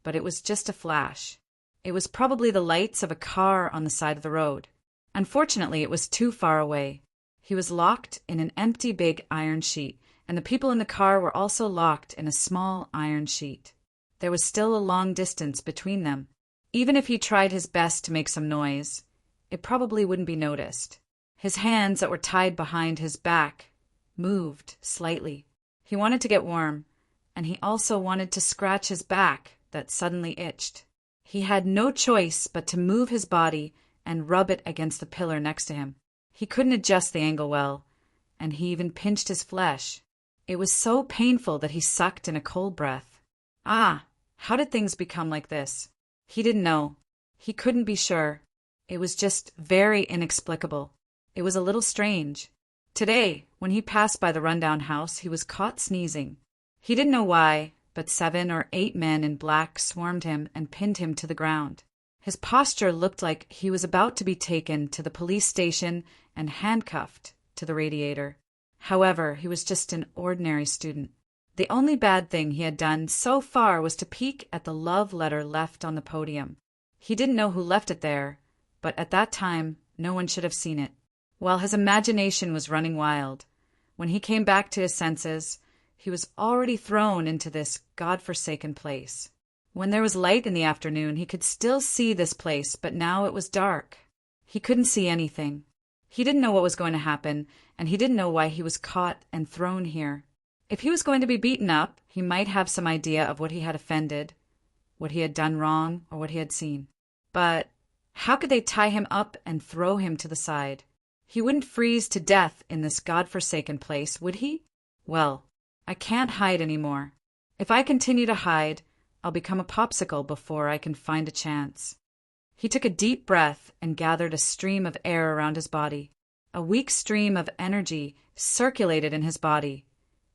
but it was just a flash. It was probably the lights of a car on the side of the road. Unfortunately, it was too far away. He was locked in an empty big iron sheet, and the people in the car were also locked in a small iron sheet. There was still a long distance between them. Even if he tried his best to make some noise, it probably wouldn't be noticed. His hands that were tied behind his back moved slightly. He wanted to get warm, and he also wanted to scratch his back that suddenly itched. He had no choice but to move his body and rub it against the pillar next to him. He couldn't adjust the angle well, and he even pinched his flesh. It was so painful that he sucked in a cold breath. How did things become like this? He didn't know. He couldn't be sure. It was just very inexplicable. It was a little strange. Today, when he passed by the rundown house, he was caught sneezing. He didn't know why, but 7 or 8 men in black swarmed him and pinned him to the ground. His posture looked like he was about to be taken to the police station and handcuffed to the radiator. However, he was just an ordinary student. The only bad thing he had done so far was to peek at the love letter left on the podium. He didn't know who left it there, but at that time, no one should have seen it. While his imagination was running wild, when he came back to his senses, he was already thrown into this God-forsaken place. When there was light in the afternoon, he could still see this place, but now it was dark. He couldn't see anything. He didn't know what was going to happen, and he didn't know why he was caught and thrown here. If he was going to be beaten up, he might have some idea of what he had offended, what he had done wrong, or what he had seen. But how could they tie him up and throw him to the side? He wouldn't freeze to death in this God-forsaken place, would he? Well, I can't hide anymore. If I continue to hide, I'll become a popsicle before I can find a chance. He took a deep breath and gathered a stream of air around his body. A weak stream of energy circulated in his body,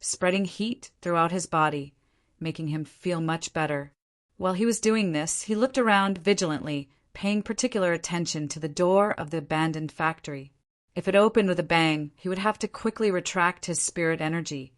spreading heat throughout his body, making him feel much better. While he was doing this, he looked around vigilantly, paying particular attention to the door of the abandoned factory. If it opened with a bang, he would have to quickly retract his spirit energy.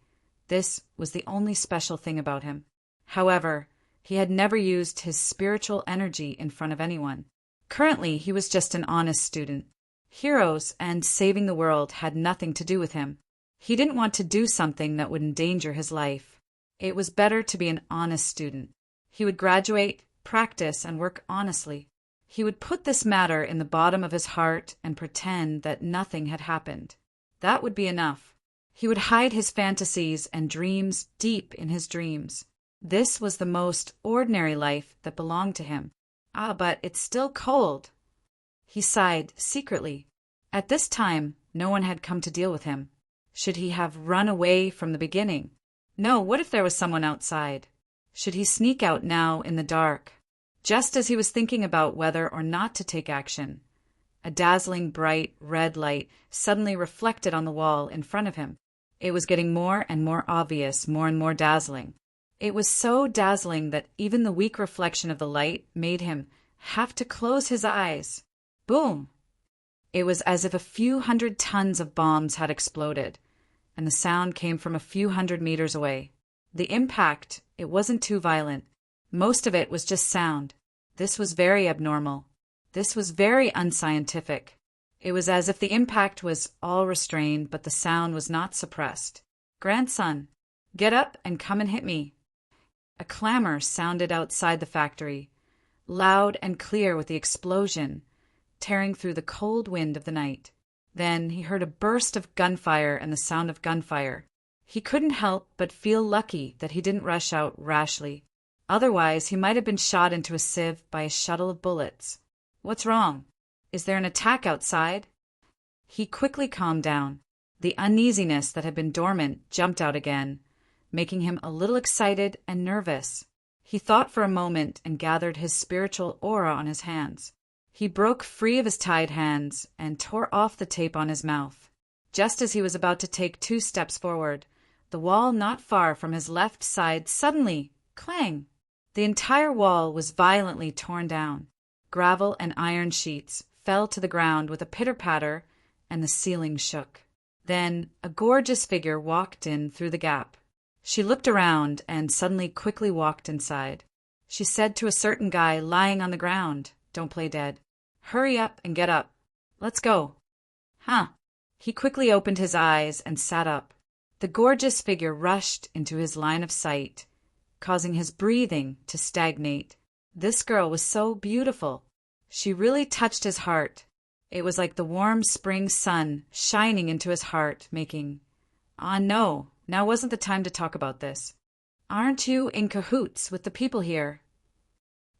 This was the only special thing about him. However, he had never used his spiritual energy in front of anyone. Currently, he was just an honest student. Heroes and saving the world had nothing to do with him. He didn't want to do something that would endanger his life. It was better to be an honest student. He would graduate, practice, and work honestly. He would put this matter in the bottom of his heart and pretend that nothing had happened. That would be enough. He would hide his fantasies and dreams deep in his dreams. This was the most ordinary life that belonged to him. But it's still cold. He sighed secretly. At this time, no one had come to deal with him. Should he have run away from the beginning? No, what if there was someone outside? Should he sneak out now in the dark? Just as he was thinking about whether or not to take action, a dazzling bright red light suddenly reflected on the wall in front of him. It was getting more and more obvious, more and more dazzling. It was so dazzling that even the weak reflection of the light made him have to close his eyes. Boom! It was as if a few hundred tons of bombs had exploded, and the sound came from a few hundred meters away. The impact, it wasn't too violent. Most of it was just sound. This was very abnormal. This was very unscientific. It was as if the impact was all restrained, but the sound was not suppressed. "Grandson, get up and come and hit me." A clamor sounded outside the factory, loud and clear with the explosion, tearing through the cold wind of the night. Then he heard a burst of gunfire and the sound of gunfire. He couldn't help but feel lucky that he didn't rush out rashly. Otherwise, he might have been shot into a sieve by a shuttle of bullets. What's wrong? Is there an attack outside? He quickly calmed down. The uneasiness that had been dormant jumped out again, making him a little excited and nervous. He thought for a moment and gathered his spiritual aura on his hands. He broke free of his tied hands and tore off the tape on his mouth. Just as he was about to take 2 steps forward, the wall not far from his left side suddenly, clang! The entire wall was violently torn down. Gravel and iron sheets fell to the ground with a pitter-patter, and the ceiling shook. Then a gorgeous figure walked in through the gap. She looked around and suddenly quickly walked inside. She said to a certain guy lying on the ground, "Don't play dead. Hurry up and get up. Let's go." Huh. He quickly opened his eyes and sat up. The gorgeous figure rushed into his line of sight, causing his breathing to stagnate. This girl was so beautiful. She really touched his heart. It was like the warm spring sun shining into his heart, making, "Ah, no, now wasn't the time to talk about this. Aren't you in cahoots with the people here?"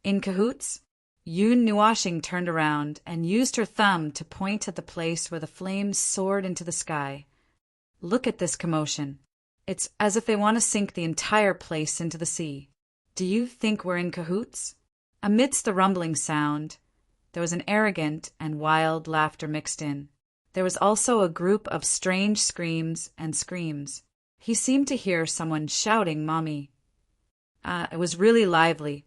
In cahoots? Yoon Nuashing turned around and used her thumb to point at the place where the flames soared into the sky. "Look at this commotion. It's as if they want to sink the entire place into the sea. Do you think we're in cahoots?" Amidst the rumbling sound, there was an arrogant and wild laughter mixed in. There was also a group of strange screams and screams. He seemed to hear someone shouting, "Mommy." It was really lively.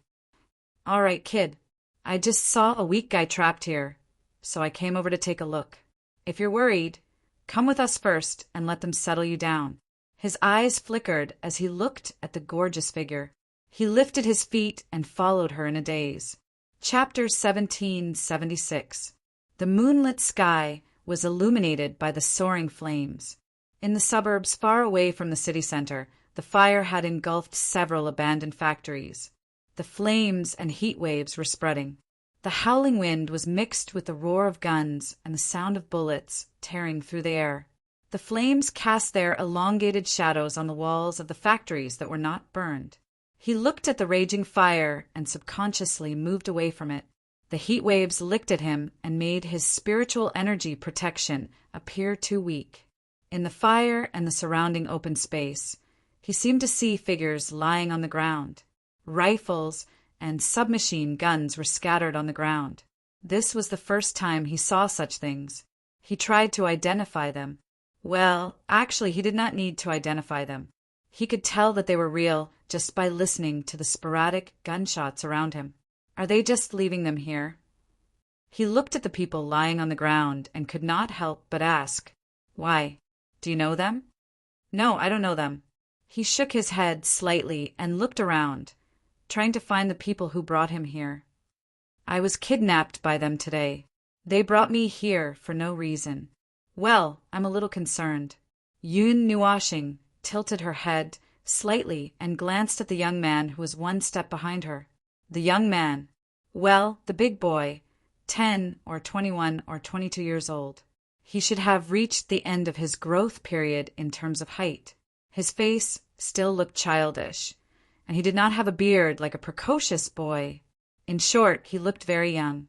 "All right, kid. I just saw a weak guy trapped here, so I came over to take a look. If you're worried, come with us first and let them settle you down." His eyes flickered as he looked at the gorgeous figure. He lifted his feet and followed her in a daze. Chapter 1776. The moonlit sky was illuminated by the soaring flames. In the suburbs far away from the city center, the fire had engulfed several abandoned factories. The flames and heat waves were spreading. The howling wind was mixed with the roar of guns and the sound of bullets tearing through the air. The flames cast their elongated shadows on the walls of the factories that were not burned. He looked at the raging fire and subconsciously moved away from it. The heat waves licked at him and made his spiritual energy protection appear too weak. In the fire and the surrounding open space, he seemed to see figures lying on the ground. Rifles and submachine guns were scattered on the ground. This was the first time he saw such things. He tried to identify them. Well, actually, he did not need to identify them. He could tell that they were real just by listening to the sporadic gunshots around him. Are they just leaving them here? He looked at the people lying on the ground and could not help but ask, "Why? Do you know them?" "No, I don't know them." He shook his head slightly and looked around, trying to find the people who brought him here. "I was kidnapped by them today. They brought me here for no reason." "Well, I'm a little concerned." Yoon Nuashing tilted her head slightly and glanced at the young man who was one step behind her. The young man. Well, the big boy, 10 or 21 or 22 years old. He should have reached the end of his growth period in terms of height. His face still looked childish, and he did not have a beard like a precocious boy. In short, he looked very young.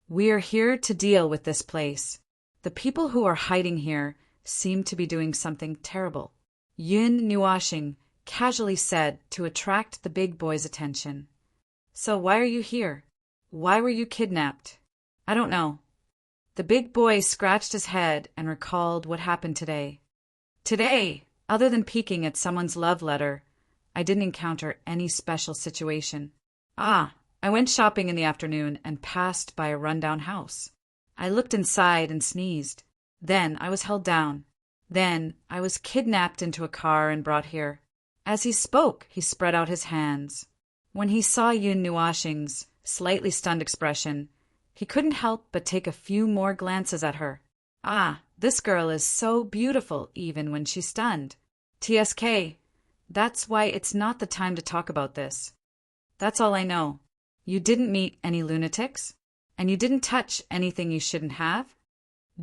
"We are here to deal with this place. The people who are hiding here seem to be doing something terrible," Yoon Nuashing casually said to attract the big boy's attention. "So why are you here? Why were you kidnapped?" "I don't know." The big boy scratched his head and recalled what happened today. "Today, other than peeking at someone's love letter, I didn't encounter any special situation. I went shopping in the afternoon and passed by a rundown house. I looked inside and sneezed. Then I was held down. Then I was kidnapped into a car and brought here." As he spoke, he spread out his hands. When he saw Yoon Nuashing's slightly stunned expression, he couldn't help but take a few more glances at her. This girl is so beautiful even when she's stunned. TSK, that's why it's not the time to talk about this. That's all I know. You didn't meet any lunatics? And you didn't touch anything you shouldn't have?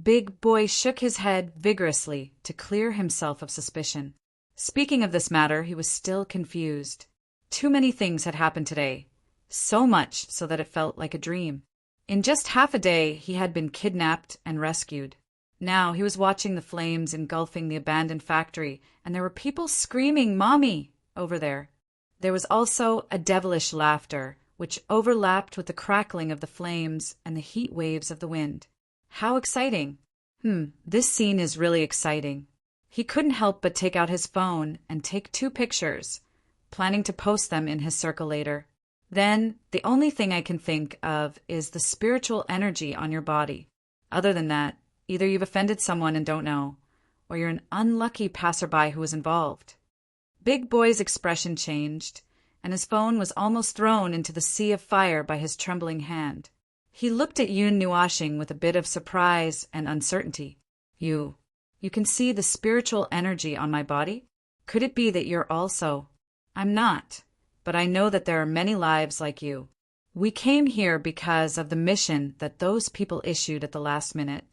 Big Boy shook his head vigorously to clear himself of suspicion. Speaking of this matter, he was still confused. Too many things had happened today, so much so that it felt like a dream. In just half a day, he had been kidnapped and rescued. Now he was watching the flames engulfing the abandoned factory, and there were people screaming, "Mommy!" over there. There was also a devilish laughter, which overlapped with the crackling of the flames and the heat waves of the wind. How exciting! This scene is really exciting. He couldn't help but take out his phone and take 2 pictures, planning to post them in his circle later. Then, the only thing I can think of is the spiritual energy on your body. Other than that, either you've offended someone and don't know, or you're an unlucky passerby who was involved. Big Boy's expression changed, and his phone was almost thrown into the sea of fire by his trembling hand. He looked at Yun Nuashing with a bit of surprise and uncertainty. You can see the spiritual energy on my body? Could it be that you're also? I'm not, but I know that there are many lives like you. We came here because of the mission that those people issued at the last minute.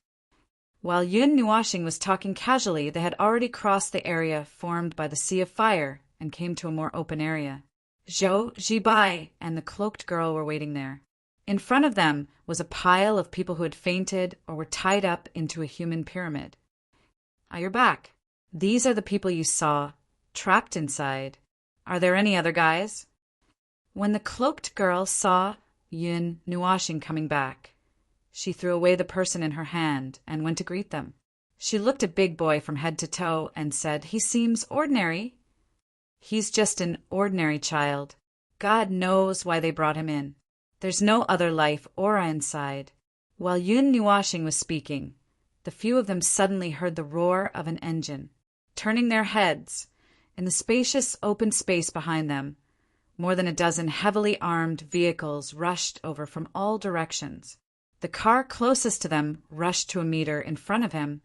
While Yun Nuashing was talking casually, they had already crossed the area formed by the sea of fire and came to a more open area. Zhou, Jibai, and the cloaked girl were waiting there. In front of them was a pile of people who had fainted or were tied up into a human pyramid. You're back. These are the people you saw, trapped inside. Are there any other guys? When the cloaked girl saw Yun Nuashing coming back, she threw away the person in her hand and went to greet them. She looked at Big Boy from head to toe and said, "He seems ordinary." "He's just an ordinary child. God knows why they brought him in. There's no other life aura inside." While Yun Nuashing was speaking, the few of them suddenly heard the roar of an engine. Turning their heads, in the spacious open space behind them, more than a dozen heavily armed vehicles rushed over from all directions. The car closest to them rushed to a meter in front of him,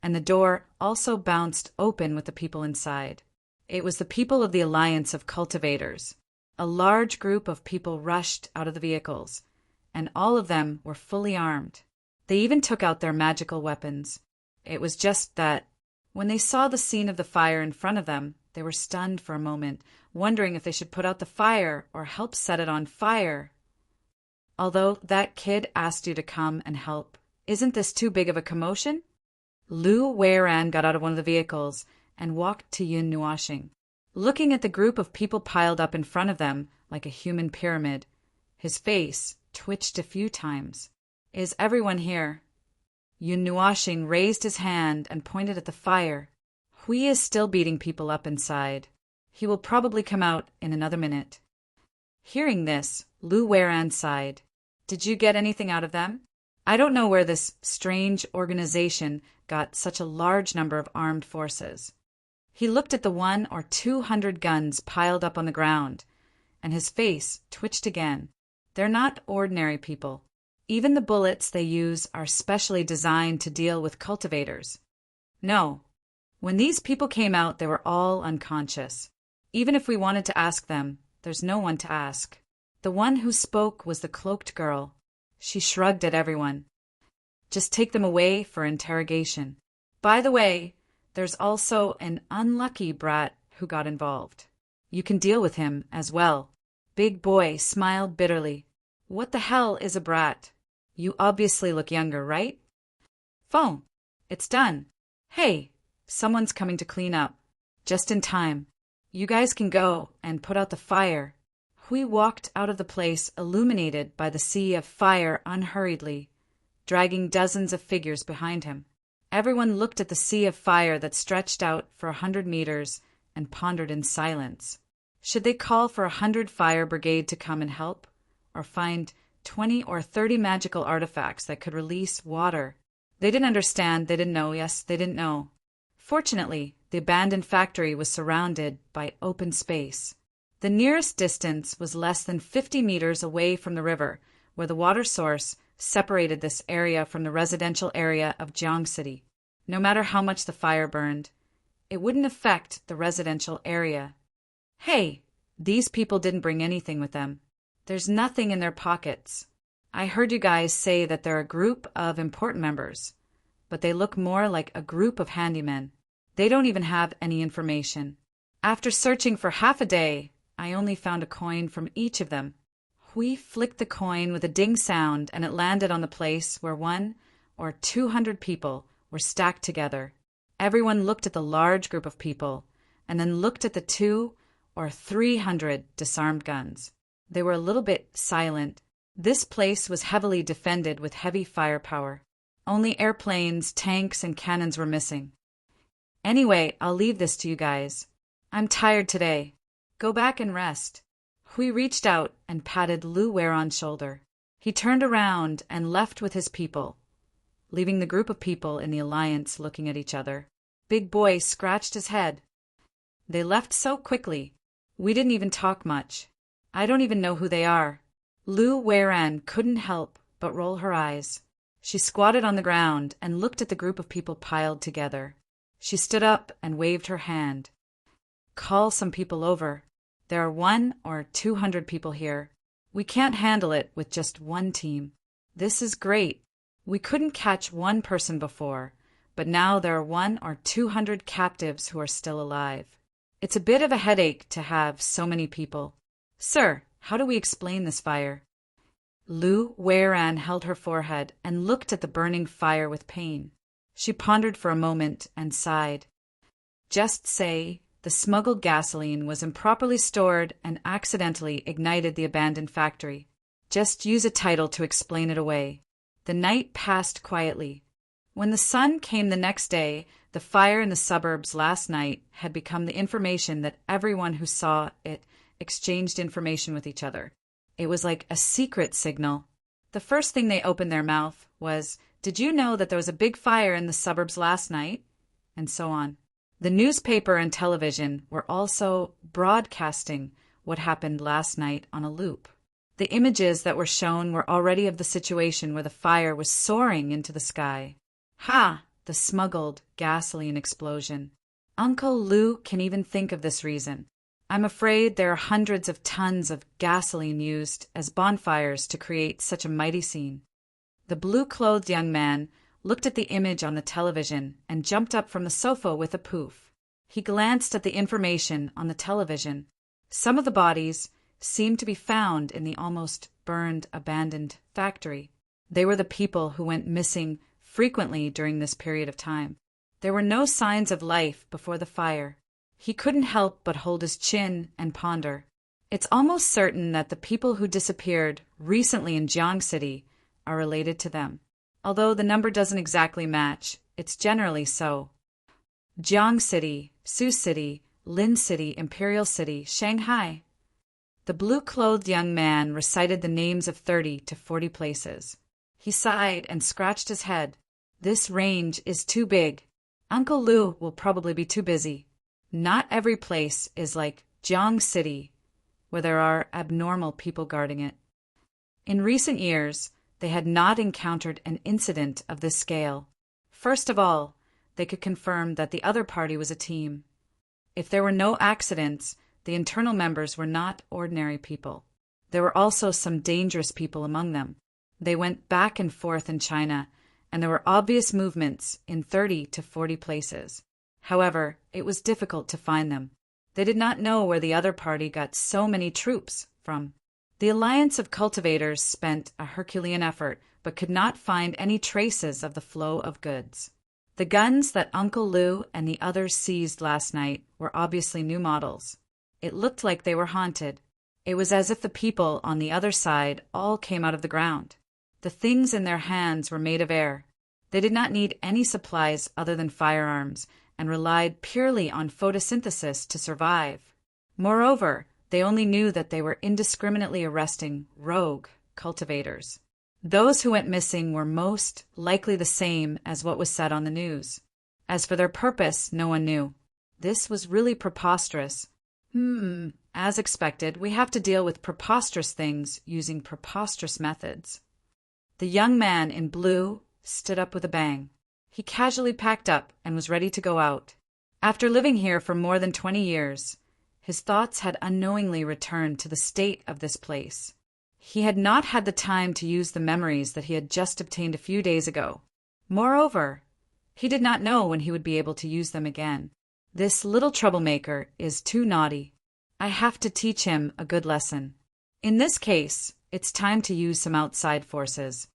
and the door also bounced open with the people inside. It was the people of the Alliance of Cultivators. A large group of people rushed out of the vehicles, and all of them were fully armed. They even took out their magical weapons. It was just that, when they saw the scene of the fire in front of them, they were stunned for a moment, wondering if they should put out the fire or help set it on fire. "Although that kid asked you to come and help, isn't this too big of a commotion?" Lu Weiran got out of one of the vehicles and walked to Yun Nuashing. Looking at the group of people piled up in front of them like a human pyramid, his face twitched a few times. "Is everyone here?" Yun Nuashing raised his hand and pointed at the fire. "Hui is still beating people up inside. He will probably come out in another minute." Hearing this, Lu Weiran sighed. "Did you get anything out of them? I don't know where this strange organization got such a large number of armed forces." He looked at the 100 or 200 guns piled up on the ground, and his face twitched again. They're not ordinary people. Even the bullets they use are specially designed to deal with cultivators. No. When these people came out, they were all unconscious. Even if we wanted to ask them, there's no one to ask. The one who spoke was the cloaked girl. She shrugged at everyone. "Just take them away for interrogation. By the way, there's also an unlucky brat who got involved. You can deal with him as well." Big Boy smiled bitterly. "What the hell is a brat? You obviously look younger, right?" "Phone. It's done. Hey, someone's coming to clean up. Just in time. You guys can go and put out the fire." Hui walked out of the place illuminated by the sea of fire unhurriedly, dragging dozens of figures behind him. Everyone looked at the sea of fire that stretched out for 100 meters and pondered in silence. Should they call for 100 fire brigade to come and help, or find 20 or 30 magical artifacts that could release water? They didn't understand, they didn't know, yes, they didn't know. Fortunately, the abandoned factory was surrounded by open space. The nearest distance was less than 50 meters away from the river, where the water source separated this area from the residential area of Jiang City. No matter how much the fire burned, it wouldn't affect the residential area. Hey, these people didn't bring anything with them. There's nothing in their pockets. I heard you guys say that they're a group of important members, but they look more like a group of handymen. They don't even have any information. After searching for half a day, I only found a coin from each of them. Hui flicked the coin with a ding sound, and it landed on the place where 100 or 200 people were stacked together. Everyone looked at the large group of people, and then looked at the 200 or 300 disarmed guns. They were a little bit silent. This place was heavily defended with heavy firepower. Only airplanes, tanks, and cannons were missing. Anyway, I'll leave this to you guys. I'm tired today. Go back and rest. Hui reached out and patted Lu Weiron's shoulder. He turned around and left with his people, leaving the group of people in the alliance looking at each other. Big Boy scratched his head. They left so quickly. We didn't even talk much. I don't even know who they are. Lu Weiran couldn't help but roll her eyes. She squatted on the ground and looked at the group of people piled together. She stood up and waved her hand. Call some people over. There are 100 or 200 people here. We can't handle it with just one team. This is great. We couldn't catch one person before, but now there are 100 or 200 captives who are still alive. It's a bit of a headache to have so many people. Sir, how do we explain this fire? Lu Weiran held her forehead and looked at the burning fire with pain. She pondered for a moment and sighed. Just say the smuggled gasoline was improperly stored and accidentally ignited the abandoned factory. Just use a title to explain it away. The night passed quietly. When the sun came the next day, the fire in the suburbs last night had become the information that everyone who saw it exchanged information with each other. It was like a secret signal. The first thing they opened their mouth was, "Did you know that there was a big fire in the suburbs last night?" And so on. The newspaper and television were also broadcasting what happened last night on a loop. The images that were shown were already of the situation where the fire was soaring into the sky. Ha! The smuggled gasoline explosion. Uncle Lu can even think of this reason. I'm afraid there are hundreds of tons of gasoline used as bonfires to create such a mighty scene. The blue-clothed young man looked at the image on the television and jumped up from the sofa with a poof. He glanced at the information on the television. Some of the bodies seemed to be found in the almost burned, abandoned factory. They were the people who went missing frequently during this period of time. There were no signs of life before the fire. He couldn't help but hold his chin and ponder. It's almost certain that the people who disappeared recently in Jiang City are related to them. Although the number doesn't exactly match, it's generally so. Jiang City, Sioux City, Lin City, Imperial City, Shanghai. The blue-clothed young man recited the names of 30 to 40 places. He sighed and scratched his head. This range is too big. Uncle Lu will probably be too busy. Not every place is like Jiang City, where there are abnormal people guarding it. In recent years, they had not encountered an incident of this scale. First of all, they could confirm that the other party was a team. If there were no accidents, the internal members were not ordinary people. There were also some dangerous people among them. They went back and forth in China, and there were obvious movements in 30 to 40 places. However, it was difficult to find them. They did not know where the other party got so many troops from. The alliance of cultivators spent a Herculean effort, but could not find any traces of the flow of goods. The guns that Uncle Lu and the others seized last night were obviously new models. It looked like they were haunted. It was as if the people on the other side all came out of the ground. The things in their hands were made of air. They did not need any supplies other than firearms, and relied purely on photosynthesis to survive. Moreover, they only knew that they were indiscriminately arresting rogue cultivators. Those who went missing were most likely the same as what was said on the news. As for their purpose, no one knew. This was really preposterous. As expected, we have to deal with preposterous things using preposterous methods. The young man in blue stood up with a bang. He casually packed up and was ready to go out. After living here for more than 20 years, his thoughts had unknowingly returned to the state of this place. He had not had the time to use the memories that he had just obtained a few days ago. Moreover, he did not know when he would be able to use them again. This little troublemaker is too naughty. I have to teach him a good lesson. In this case, it's time to use some outside forces.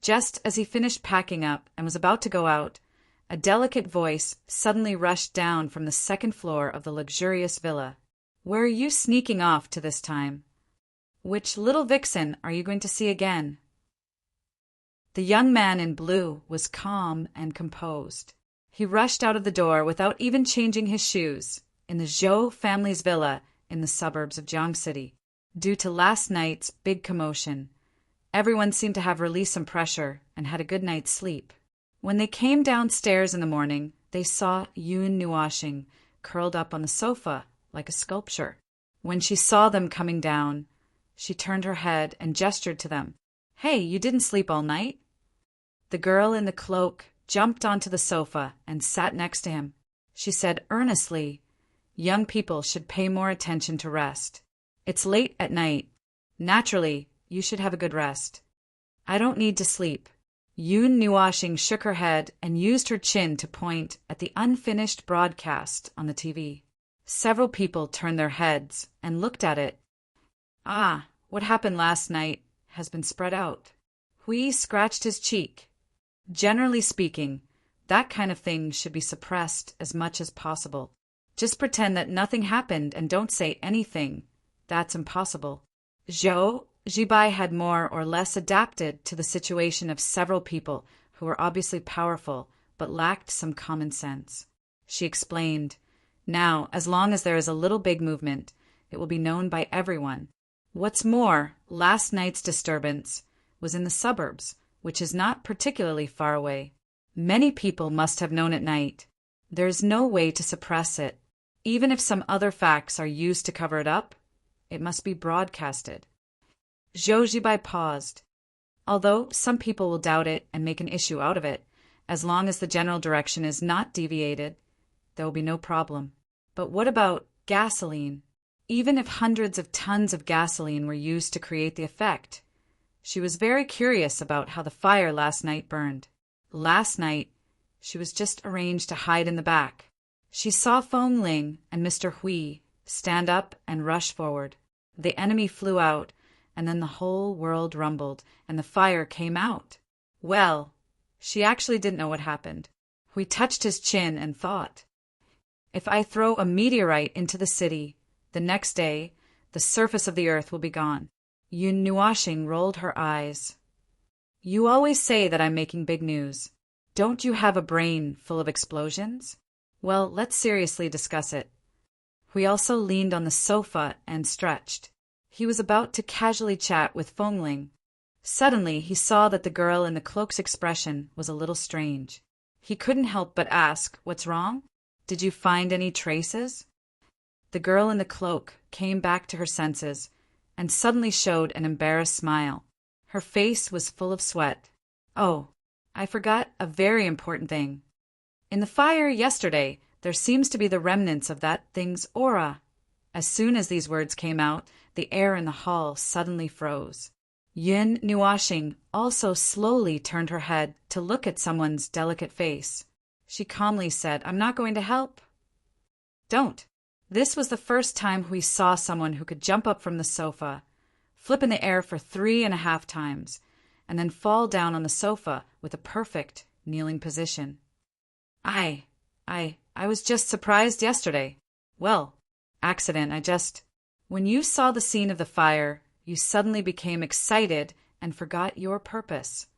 Just as he finished packing up and was about to go out, A delicate voice suddenly rushed down from the second floor of the luxurious villa. "Where are you sneaking off to this time? Which little vixen are you going to see again?" The young man in blue was calm and composed. He rushed out of the door without even changing his shoes, in the Zhou family's villa in the suburbs of Jiang City. Due to last night's big commotion, everyone seemed to have released some pressure and had a good night's sleep. When they came downstairs in the morning, they saw Yun Nuashing curled up on the sofa like a sculpture. When she saw them coming down, she turned her head and gestured to them. "Hey, you didn't sleep all night?" The girl in the cloak jumped onto the sofa and sat next to him. She said earnestly, "Young people should pay more attention to rest. It's late at night. Naturally, you should have a good rest." "I don't need to sleep." Yun Nuashing shook her head and used her chin to point at the unfinished broadcast on the TV. Several people turned their heads and looked at it. "Ah, what happened last night has been spread out." Hui scratched his cheek. "Generally speaking, that kind of thing should be suppressed as much as possible. Just pretend that nothing happened and don't say anything. That's impossible." Zhou Zibai had more or less adapted to the situation of several people who were obviously powerful but lacked some common sense. She explained, "Now, as long as there is a little big movement, it will be known by everyone. What's more, last night's disturbance was in the suburbs, which is not particularly far away. Many people must have known at night. There is no way to suppress it. Even if some other facts are used to cover it up, it must be broadcasted." Zhou Zibai paused. "Although some people will doubt it and make an issue out of it, as long as the general direction is not deviated, there will be no problem. But what about gasoline? Even if hundreds of tons of gasoline were used to create the effect?" She was very curious about how the fire last night burned. Last night, she was just arranged to hide in the back. She saw Feng Ling and Mr. Hui stand up and rush forward. The enemy flew out, and then the whole world rumbled, and the fire came out. Well, she actually didn't know what happened. Hui touched his chin and thought, "If I throw a meteorite into the city, the next day, the surface of the earth will be gone." Yun Nuashing rolled her eyes. "You always say that I'm making big news. Don't you have a brain full of explosions? Well, let's seriously discuss it." Hui also leaned on the sofa and stretched. He was about to casually chat with Feng Ling. Suddenly, he saw that the girl in the cloak's expression was a little strange. He couldn't help but ask, "What's wrong? Did you find any traces?" The girl in the cloak came back to her senses and suddenly showed an embarrassed smile. Her face was full of sweat. "Oh, I forgot a very important thing. In the fire yesterday, there seems to be the remnants of that thing's aura." As soon as these words came out, the air in the hall suddenly froze. Yun Nuashing also slowly turned her head to look at someone's delicate face. She calmly said, "I'm not going to help." "Don't." This was the first time we saw someone who could jump up from the sofa, flip in the air for 3.5 times, and then fall down on the sofa with a perfect kneeling position. I was just surprised yesterday. Well, accident, When you saw the scene of the fire, you suddenly became excited and forgot your purpose."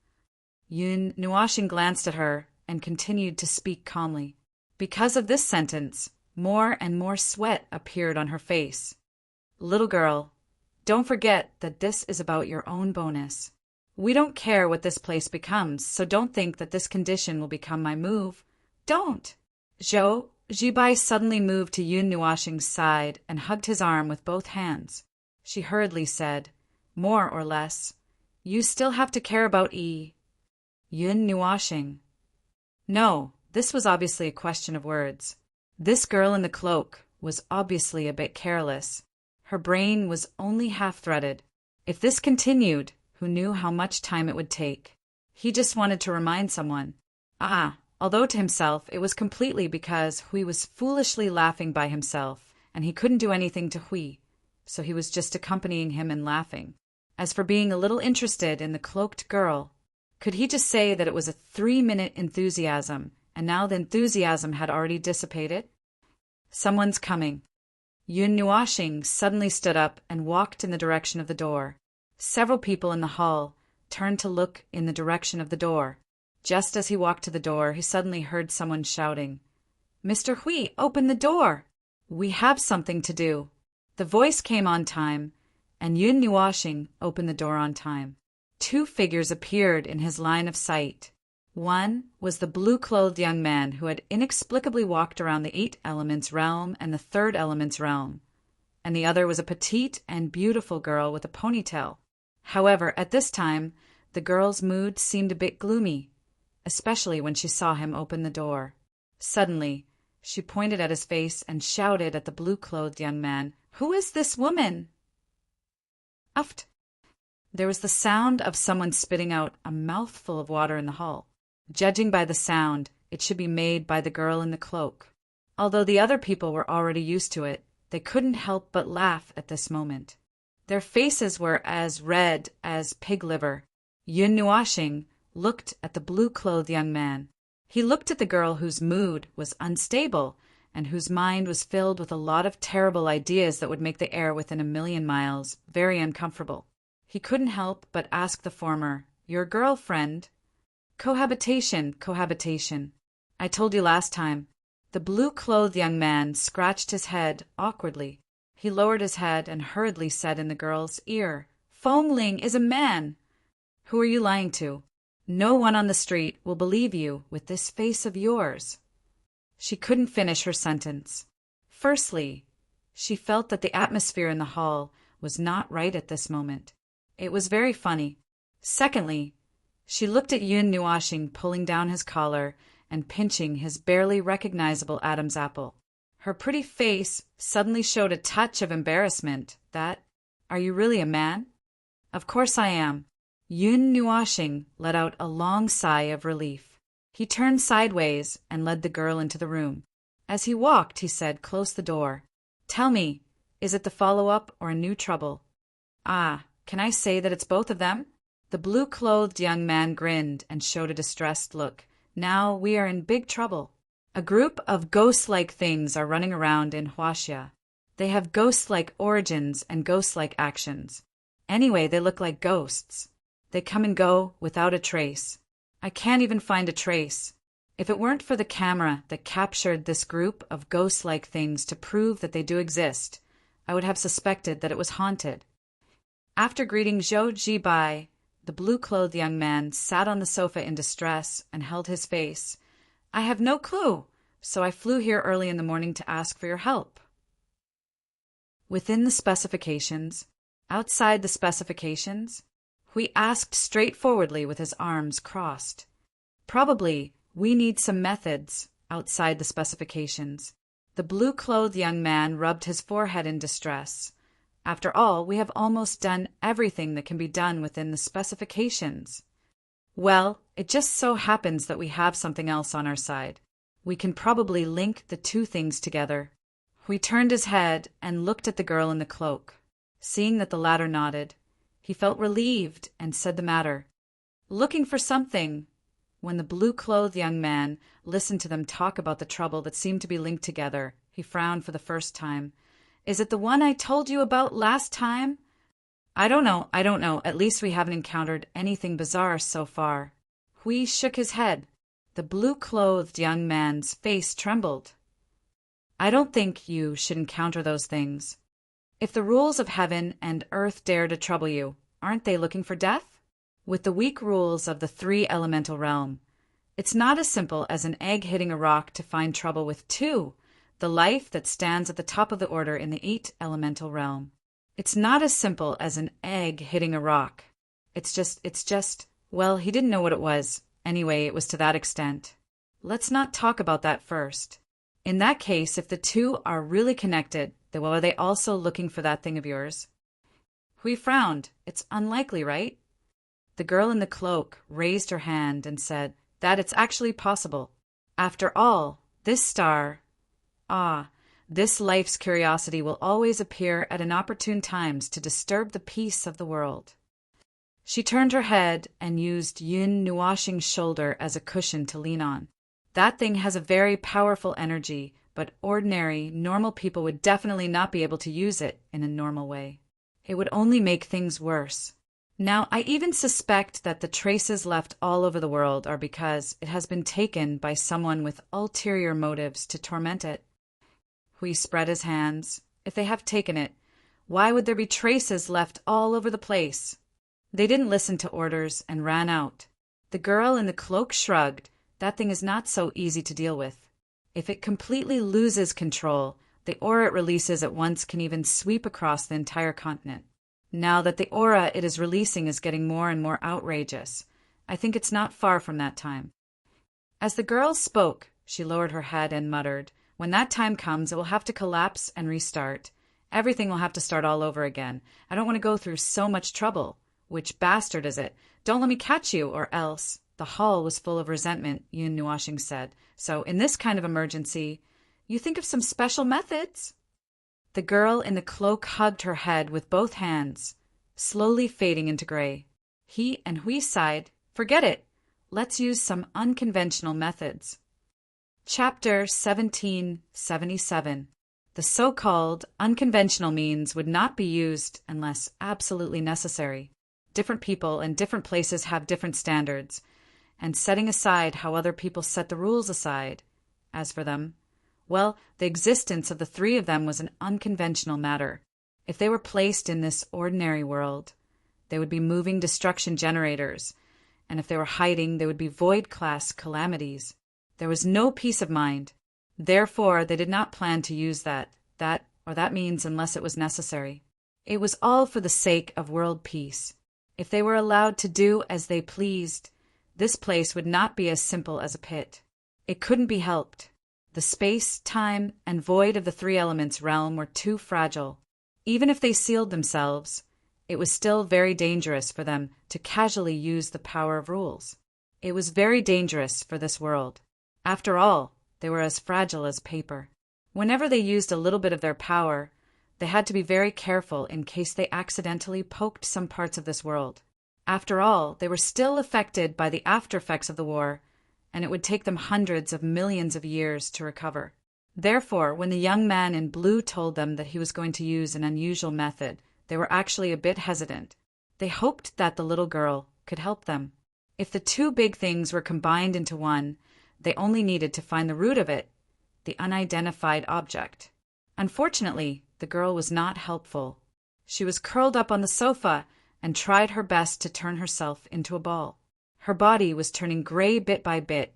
Yun Nuashing glanced at her and continued to speak calmly. Because of this sentence, more and more sweat appeared on her face. "Little girl, don't forget that this is about your own bonus. We don't care what this place becomes, so don't think that this condition will become my move. Don't!" Zhou Zibai suddenly moved to Yun Nuashing's side and hugged his arm with both hands. She hurriedly said, "More or less, you still have to care about Yi." Yun Nuashing. No, this was obviously a question of words. This girl in the cloak was obviously a bit careless. Her brain was only half-threaded. If this continued, who knew how much time it would take? He just wanted to remind someone. Although to himself it was completely because Hui was foolishly laughing by himself, and he couldn't do anything to Hui, so he was just accompanying him and laughing. As for being a little interested in the cloaked girl, could he just say that it was a 3-minute enthusiasm and now the enthusiasm had already dissipated. Someone's coming. Yun Nuashing suddenly stood up and walked in the direction of the door. Several people in the hall turned to look in the direction of the door. Just as he walked to the door, he suddenly heard someone shouting, "Mr. Hui, open the door! We have something to do." The voice came on time, and Yun Nuashing opened the door on time. Two figures appeared in his line of sight. One was the blue-clothed young man who had inexplicably walked around the 8 elements realm and the 3rd element's realm, and the other was a petite and beautiful girl with a ponytail. However, at this time, the girl's mood seemed a bit gloomy, especially when she saw him open the door. Suddenly, she pointed at his face and shouted at the blue-clothed young man, "Who is this woman?" Uft! There was the sound of someone spitting out a mouthful of water in the hall. Judging by the sound, it should be made by the girl in the cloak. Although the other people were already used to it, they couldn't help but laugh at this moment. Their faces were as red as pig liver. Yun Nuashing looked at the blue-clothed young man. He looked at the girl whose mood was unstable and whose mind was filled with a lot of terrible ideas that would make the air within a million miles very uncomfortable. He couldn't help but ask the former, "Your girlfriend?" "Cohabitation, cohabitation. I told you last time." The blue-clothed young man scratched his head awkwardly. He lowered his head and hurriedly said in the girl's ear, "Fongling is a man." "Who are you lying to? No one on the street will believe you with this face of yours." She couldn't finish her sentence. Firstly, she felt that the atmosphere in the hall was not right at this moment. It was very funny. Secondly, she looked at Yun Nuashing pulling down his collar and pinching his barely recognizable Adam's apple. Her pretty face suddenly showed a touch of embarrassment. "Are you really a man?" "Of course I am." Yun Nuashing let out a long sigh of relief. He turned sideways and led the girl into the room. As he walked, he said, "Close the door. Tell me, is it the follow-up or a new trouble?" "Ah, can I say that it's both of them?" The blue-clothed young man grinned and showed a distressed look. "Now we are in big trouble. A group of ghost-like things are running around in Huaxia. They have ghost-like origins and ghost-like actions. Anyway, they look like ghosts. They come and go without a trace. I can't even find a trace. If it weren't for the camera that captured this group of ghost-like things to prove that they do exist, I would have suspected that it was haunted." After greeting Zhou Ji bye, the blue-clothed young man sat on the sofa in distress and held his face. "I have no clue, so I flew here early in the morning to ask for your help." Within the specifications, outside the specifications, Hui asked straightforwardly with his arms crossed. "Probably we need some methods outside the specifications." The blue-clothed young man rubbed his forehead in distress. "After all, we have almost done everything that can be done within the specifications." "Well, it just so happens that we have something else on our side. We can probably link the two things together." Hui turned his head and looked at the girl in the cloak. Seeing that the latter nodded, he felt relieved and said the matter. "Looking for something." When the blue-clothed young man listened to them talk about the trouble that seemed to be linked together, he frowned for the first time. "Is it the one I told you about last time?" I don't know. At least we haven't encountered anything bizarre so far." Hui shook his head. The blue-clothed young man's face trembled. "I don't think you should encounter those things. If the rules of heaven and earth dare to trouble you, aren't they looking for death? With the weak rules of the 3 elemental realm, it's not as simple as an egg hitting a rock to find trouble with 2, the life that stands at the top of the order in the 8 elemental realm. It's not as simple as an egg hitting a rock. It's just, well, he didn't know what it was. Anyway, it was to that extent. Let's not talk about that first. In that case, if the two are really connected, then are they also looking for that thing of yours?" Hui frowned. "It's unlikely, right?" The girl in the cloak raised her hand and said that it's actually possible. After all, this star, this life's curiosity will always appear at inopportune times to disturb the peace of the world. She turned her head and used Yun Nuashing's shoulder as a cushion to lean on. That thing has a very powerful energy, but ordinary, normal people would definitely not be able to use it in a normal way. It would only make things worse. Now, I even suspect that the traces left all over the world are because it has been taken by someone with ulterior motives to torment it. Hui spread his hands. If they have taken it, why would there be traces left all over the place? They didn't listen to orders and ran out. The girl in the cloak shrugged. That thing is not so easy to deal with. If it completely loses control, the aura it releases at once can even sweep across the entire continent. Now that the aura it is releasing is getting more and more outrageous, I think it's not far from that time. As the girl spoke, she lowered her head and muttered, "When that time comes, it will have to collapse and restart. Everything will have to start all over again. I don't want to go through so much trouble. Which bastard is it? Don't let me catch you, or else." The hall was full of resentment, Yun Nuashing said. "So, in this kind of emergency, you think of some special methods?" The girl in the cloak hugged her head with both hands, slowly fading into gray. He and Hui sighed. "Forget it. Let's use some unconventional methods." Chapter 1777. The so-called unconventional means would not be used unless absolutely necessary. Different people and different places have different standards, and setting aside how other people set the rules aside. As for them, well, the existence of the three of them was an unconventional matter. If they were placed in this ordinary world, they would be moving destruction generators, and if they were hiding, they would be void-class calamities. There was no peace of mind. Therefore, they did not plan to use that means unless it was necessary. It was all for the sake of world peace. If they were allowed to do as they pleased, this place would not be as simple as a pit. It couldn't be helped. The space, time, and void of the three elements realm were too fragile. Even if they sealed themselves, it was still very dangerous for them to casually use the power of rules. It was very dangerous for this world. After all, they were as fragile as paper. Whenever they used a little bit of their power, they had to be very careful in case they accidentally poked some parts of this world. After all, they were still affected by the aftereffects of the war, and it would take them hundreds of millions of years to recover. Therefore, when the young man in blue told them that he was going to use an unusual method, they were actually a bit hesitant. They hoped that the little girl could help them. If the two big things were combined into one, they only needed to find the root of it, the unidentified object. Unfortunately, the girl was not helpful. She was curled up on the sofa and tried her best to turn herself into a ball. Her body was turning gray bit by bit,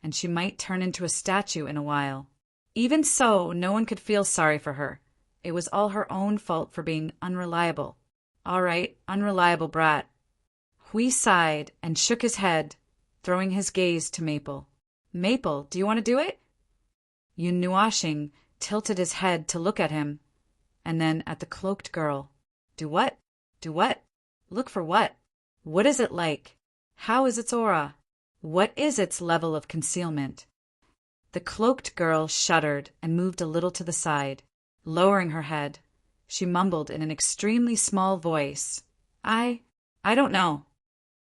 and she might turn into a statue in a while. Even so, no one could feel sorry for her. It was all her own fault for being unreliable. All right, unreliable brat. Hui sighed and shook his head, throwing his gaze to Maple. "Maple, do you want to do it?" Yun Nuashing tilted his head to look at him, and then at the cloaked girl. "Do what? Do what? Look for what? What is it like? How is its aura? What is its level of concealment?" The cloaked girl shuddered and moved a little to the side. Lowering her head, she mumbled in an extremely small voice, I don't know."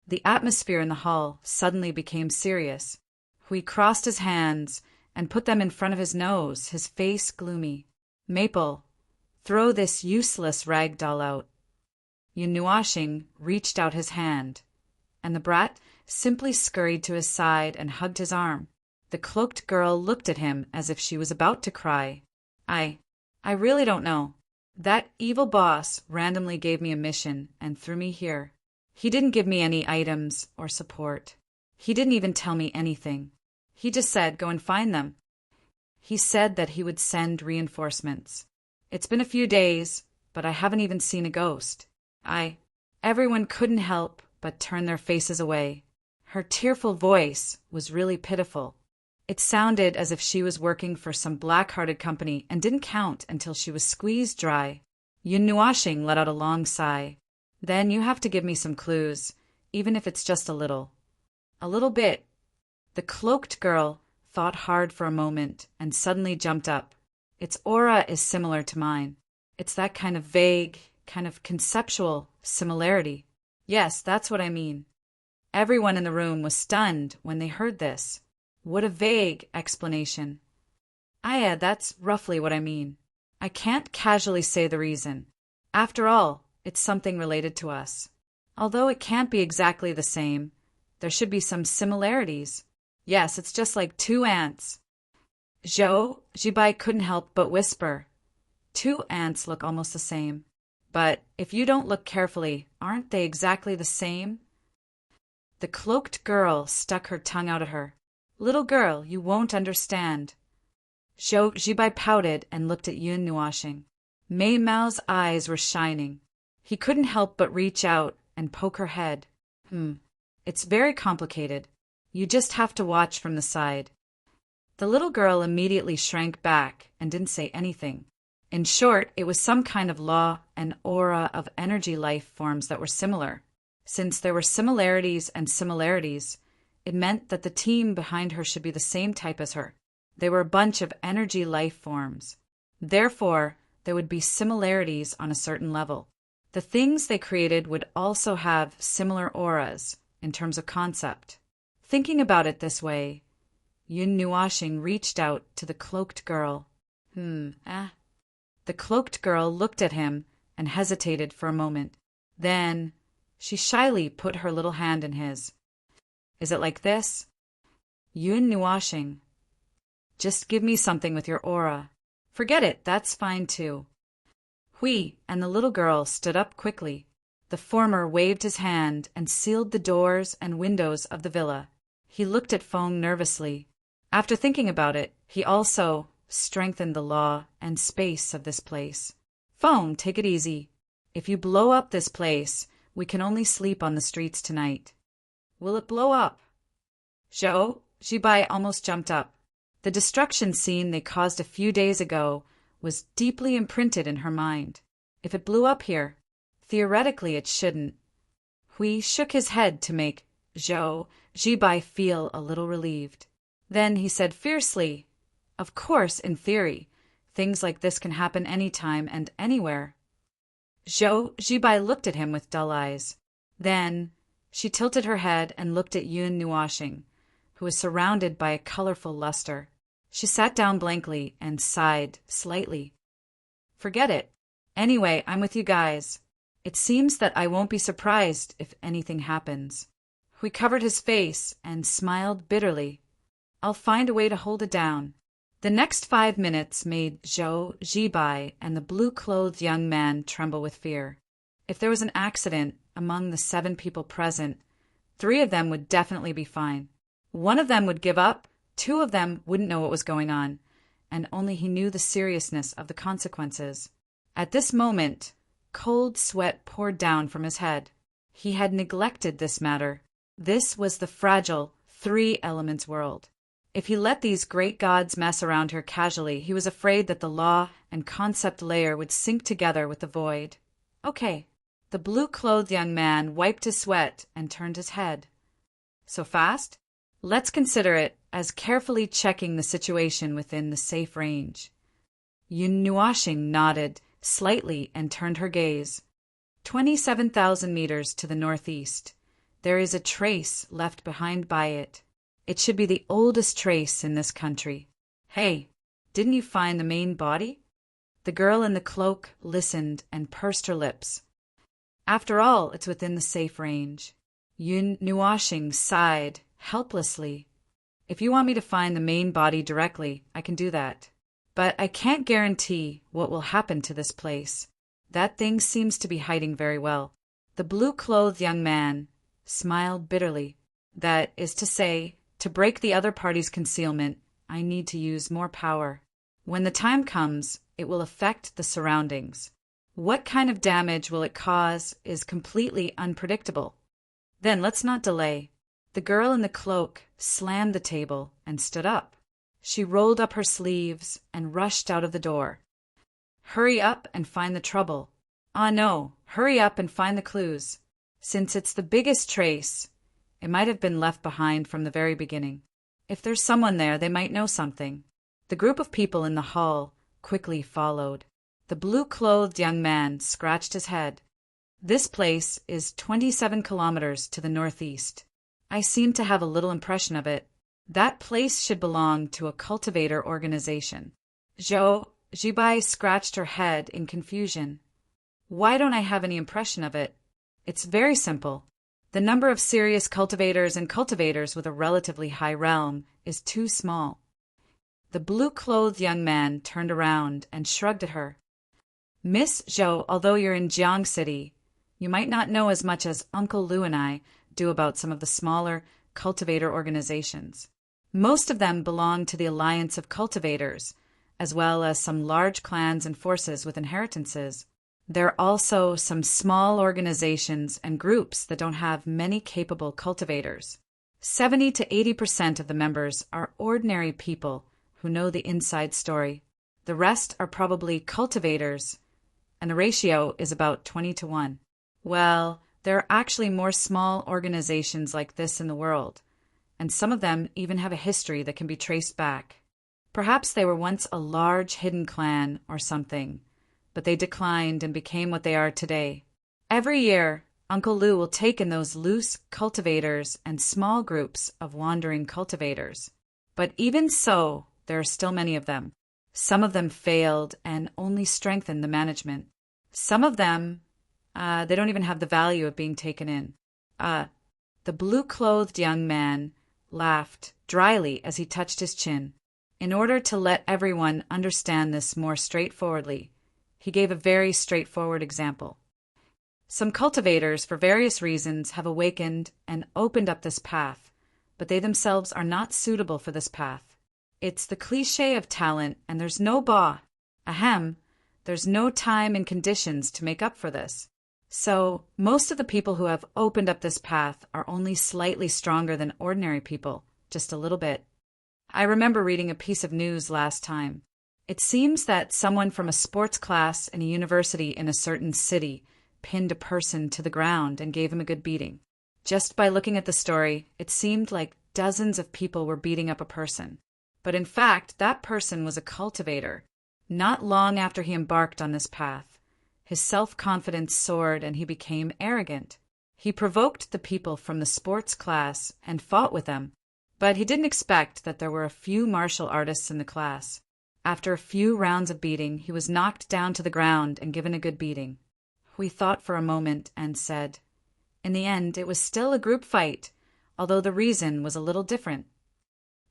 The atmosphere in the hall suddenly became serious. Hui crossed his hands and put them in front of his nose, his face gloomy. "Maple, throw this useless rag doll out." Yun Nuashing reached out his hand, and the brat simply scurried to his side and hugged his arm. The cloaked girl looked at him as if she was about to cry. I really don't know. That evil boss randomly gave me a mission and threw me here. He didn't give me any items or support. He didn't even tell me anything. He just said, go and find them. He said that he would send reinforcements. It's been a few days, but I haven't even seen a ghost. Everyone couldn't help but turn their faces away. Her tearful voice was really pitiful. It sounded as if she was working for some black-hearted company and didn't count until she was squeezed dry. Yun Nuashing let out a long sigh. "Then you have to give me some clues, even if it's just a little." "A little bit." The cloaked girl thought hard for a moment and suddenly jumped up. "Its aura is similar to mine. It's that kind of vague, kind of conceptual similarity." "Yes, that's what I mean." Everyone in the room was stunned when they heard this. What a vague explanation. Yeah, that's roughly what I mean. I can't casually say the reason. After all, it's something related to us. Although it can't be exactly the same, there should be some similarities. Yes, it's just like two ants. Jibai couldn't help but whisper. Two ants look almost the same. But if you don't look carefully, aren't they exactly the same? The cloaked girl stuck her tongue out at her. Little girl, you won't understand. Jibai pouted and looked at Yun Nuashing. Mei Mao's eyes were shining. He couldn't help but reach out and poke her head. It's very complicated. You just have to watch from the side. The little girl immediately shrank back and didn't say anything. In short, it was some kind of law and aura of energy life forms that were similar. Since there were similarities and similarities, it meant that the team behind her should be the same type as her. They were a bunch of energy life forms. Therefore, there would be similarities on a certain level. The things they created would also have similar auras in terms of concept. Thinking about it this way, Yun Nuashing reached out to the cloaked girl. The cloaked girl looked at him and hesitated for a moment. Then she shyly put her little hand in his. Is it like this? Yun Nuashing. Just give me something with your aura. Forget it, that's fine too. Hui and the little girl stood up quickly. The former waved his hand and sealed the doors and windows of the villa. He looked at Feng nervously. After thinking about it, he also strengthened the law and space of this place. Feng, take it easy. If you blow up this place, we can only sleep on the streets tonight. Will it blow up? Jibai almost jumped up. The destruction scene they caused a few days ago was deeply imprinted in her mind. If it blew up here, theoretically it shouldn't. Hui shook his head to make Jibai feel a little relieved. Then he said fiercely, of course, in theory, things like this can happen anytime and anywhere. Jibai looked at him with dull eyes. Then she tilted her head and looked at Yun Nuashing, who was surrounded by a colorful luster. She sat down blankly and sighed slightly. Forget it. Anyway, I'm with you guys. It seems that I won't be surprised if anything happens. Hui covered his face and smiled bitterly. I'll find a way to hold it down. The next 5 minutes made Jibai and the blue-clothed young man tremble with fear. If there was an accident among the 7 people present, 3 of them would definitely be fine. 1 of them would give up, 2 of them wouldn't know what was going on, and only he knew the seriousness of the consequences. At this moment, cold sweat poured down from his head. He had neglected this matter. This was the fragile 3 elements world. If he let these great gods mess around her casually, he was afraid that the law and concept layer would sink together with the void. Okay. The blue-clothed young man wiped his sweat and turned his head. So fast? Let's consider it as carefully checking the situation within the safe range. Yun Nuashing nodded slightly and turned her gaze. 27,000 meters to the northeast. There is a trace left behind by it. It should be the oldest trace in this country. Hey, didn't you find the main body? The girl in the cloak listened and pursed her lips. After all, it's within the safe range. Yun Nuashing sighed helplessly. If you want me to find the main body directly, I can do that. But I can't guarantee what will happen to this place. That thing seems to be hiding very well. The blue-clothed young man smiled bitterly. That is to say, to break the other party's concealment, I need to use more power. When the time comes, it will affect the surroundings. What kind of damage will it cause is completely unpredictable. Then let's not delay. The girl in the cloak slammed the table and stood up. She rolled up her sleeves and rushed out of the door. Hurry up and find the trouble. Ah, no, hurry up and find the clues. Since it's the biggest trace, it might have been left behind from the very beginning. If there's someone there, they might know something. The group of people in the hall quickly followed. The blue-clothed young man scratched his head. This place is 27 kilometers to the northeast. I seem to have a little impression of it. That place should belong to a cultivator organization. Jibai scratched her head in confusion. Why don't I have any impression of it? It's very simple. The number of serious cultivators and cultivators with a relatively high realm is too small. The blue-clothed young man turned around and shrugged at her. Miss Zhou, although you're in Jiang City, you might not know as much as Uncle Lu and I do about some of the smaller cultivator organizations. Most of them belong to the Alliance of Cultivators, as well as some large clans and forces with inheritances. There are also some small organizations and groups that don't have many capable cultivators. 70 to 80% of the members are ordinary people who know the inside story. The rest are probably cultivators, and the ratio is about 20 to 1. Well, there are actually more small organizations like this in the world, and some of them even have a history that can be traced back. Perhaps they were once a large hidden clan or something, but they declined and became what they are today. Every year, Uncle Lu will take in those loose cultivators and small groups of wandering cultivators. But even so, there are still many of them. Some of them failed and only strengthened the management. Some of them, they don't even have the value of being taken in. The blue-clothed young man laughed dryly as he touched his chin. In order to let everyone understand this more straightforwardly, he gave a very straightforward example. Some cultivators, for various reasons, have awakened and opened up this path, but they themselves are not suitable for this path. It's the cliché of talent, and there's no there's no time and conditions to make up for this. So, most of the people who have opened up this path are only slightly stronger than ordinary people, just a little bit. I remember reading a piece of news last time. It seems that someone from a sports class in a university in a certain city pinned a person to the ground and gave him a good beating. Just by looking at the story, it seemed like dozens of people were beating up a person. But in fact, that person was a cultivator. Not long after he embarked on this path, his self-confidence soared and he became arrogant. He provoked the people from the sports class and fought with them, but he didn't expect that there were a few martial artists in the class. After a few rounds of beating, he was knocked down to the ground and given a good beating. We thought for a moment and said, in the end, it was still a group fight, although the reason was a little different.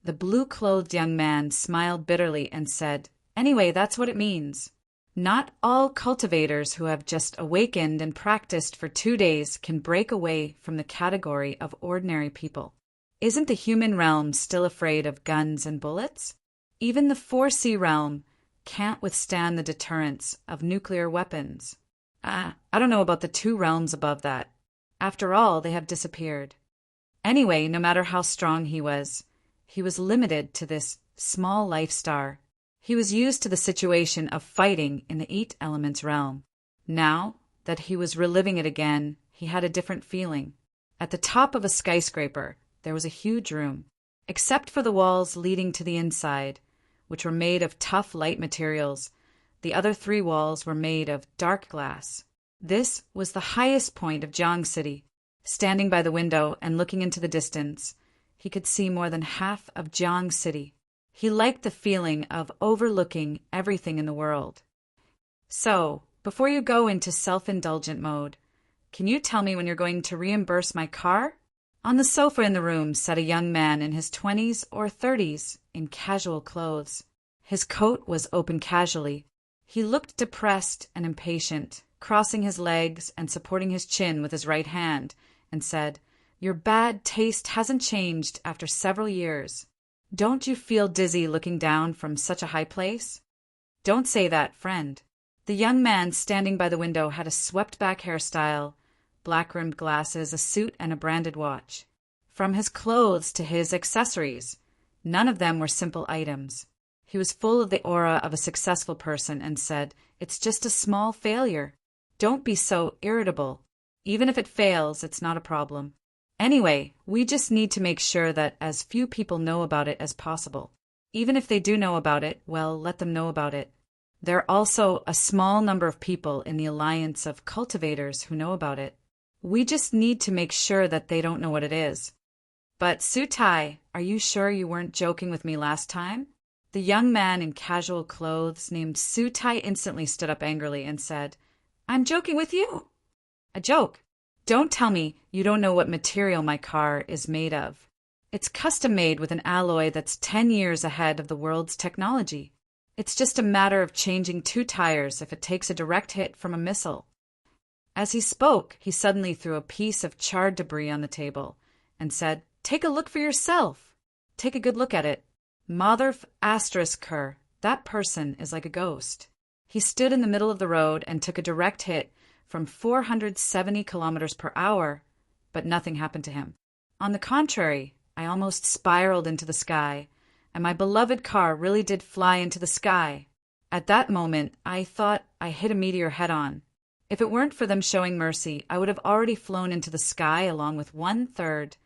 The blue-clothed young man smiled bitterly and said, anyway, that's what it means. Not all cultivators who have just awakened and practiced for 2 days can break away from the category of ordinary people. Isn't the human realm still afraid of guns and bullets? Even the 4C realm can't withstand the deterrence of nuclear weapons. I don't know about the 2 realms above that. After all, they have disappeared. Anyway, no matter how strong he was limited to this small life star. He was used to the situation of fighting in the 8 elements realm. Now that he was reliving it again, he had a different feeling. At the top of a skyscraper, there was a huge room. Except for the walls leading to the inside, which were made of tough light materials, the other 3 walls were made of dark glass. This was the highest point of Jiang City. Standing by the window and looking into the distance, he could see more than half of Jiang City. He liked the feeling of overlooking everything in the world. So, before you go into self-indulgent mode, can you tell me when you're going to reimburse my car? On the sofa in the room sat a young man in his 20s or 30s in casual clothes. His coat was open casually. He looked depressed and impatient, crossing his legs and supporting his chin with his right hand, and said, "Your bad taste hasn't changed after several years. Don't you feel dizzy looking down from such a high place?" "Don't say that, friend." The young man standing by the window had a swept-back hairstyle, black-rimmed glasses, a suit, and a branded watch. From his clothes to his accessories, none of them were simple items. He was full of the aura of a successful person and said, "It's just a small failure. Don't be so irritable. Even if it fails, it's not a problem. Anyway, we just need to make sure that as few people know about it as possible. Even if they do know about it, well, let them know about it. There are also a small number of people in the Alliance of Cultivators who know about it. We just need to make sure that they don't know what it is." But Sutai, are you sure you weren't joking with me last time? The young man in casual clothes named Sutai instantly stood up angrily and said, I'm joking with you. A joke? Don't tell me you don't know what material my car is made of. It's custom made with an alloy that's 10 years ahead of the world's technology. It's just a matter of changing 2 tires if it takes a direct hit from a missile. As he spoke, he suddenly threw a piece of charred debris on the table and said, Take a look for yourself. Take a good look at it. Motherf asterisk her. That person is like a ghost. He stood in the middle of the road and took a direct hit from 470 kilometers per hour, but nothing happened to him. On the contrary, I almost spiraled into the sky, and my beloved car really did fly into the sky. At that moment, I thought I hit a meteor head-on. If it weren't for them showing mercy, I would have already flown into the sky along with 1/3,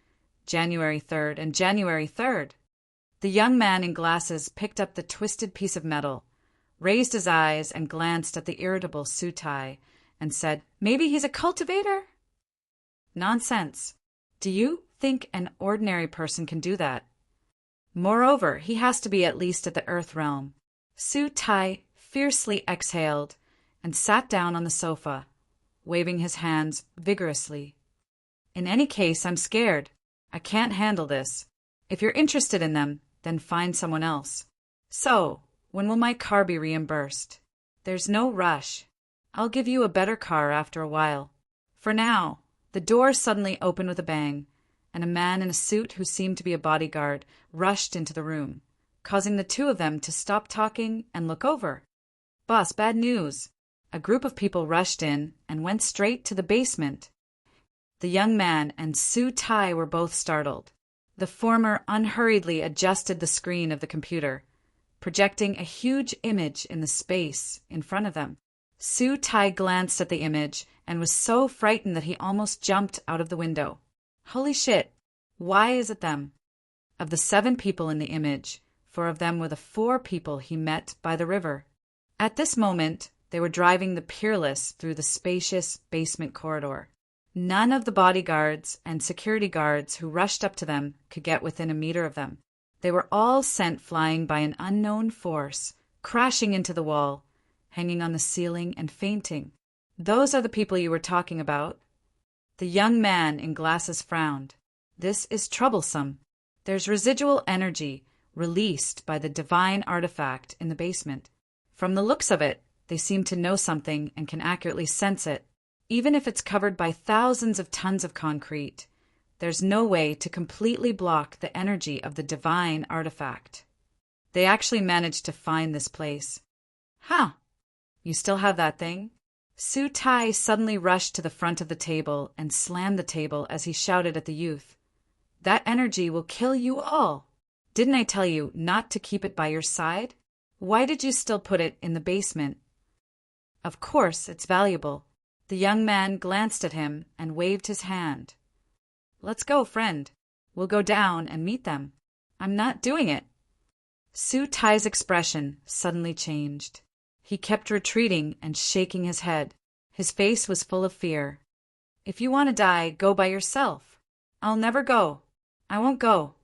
January 3rd, and January 3rd. The young man in glasses picked up the twisted piece of metal, raised his eyes and glanced at the irritable Sutai, and said, Maybe he's a cultivator? Nonsense. Do you think an ordinary person can do that? Moreover, he has to be at least at the Earth realm. Sutai fiercely exhaled and sat down on the sofa, waving his hands vigorously. In any case, I'm scared. I can't handle this. If you're interested in them, then find someone else. So, when will my car be reimbursed? There's no rush. I'll give you a better car after a while. For now, the door suddenly opened with a bang, and a man in a suit who seemed to be a bodyguard rushed into the room, causing the 2 of them to stop talking and look over. Boss, bad news. A group of people rushed in and went straight to the basement. The young man and Sutai were both startled. The former unhurriedly adjusted the screen of the computer, projecting a huge image in the space in front of them. Sutai glanced at the image and was so frightened that he almost jumped out of the window. Holy shit! Why is it them? Of the 7 people in the image, 4 of them were the 4 people he met by the river. At this moment, they were driving the Peerless through the spacious basement corridor. None of the bodyguards and security guards who rushed up to them could get within a meter of them. They were all sent flying by an unknown force, crashing into the wall, hanging on the ceiling and fainting. Those are the people you were talking about. The young man in glasses frowned. This is troublesome. There's residual energy released by the divine artifact in the basement. From the looks of it, they seem to know something and can accurately sense it. Even if it's covered by thousands of tons of concrete, there's no way to completely block the energy of the divine artifact. They actually managed to find this place. Huh. You still have that thing? Sutai suddenly rushed to the front of the table and slammed the table as he shouted at the youth. That energy will kill you all. Didn't I tell you not to keep it by your side? Why did you still put it in the basement? Of course, it's valuable. The young man glanced at him and waved his hand. Let's go, friend. We'll go down and meet them. I'm not doing it. Sutai's expression suddenly changed. He kept retreating and shaking his head. His face was full of fear. If you want to die, go by yourself. I'll never go. I won't go.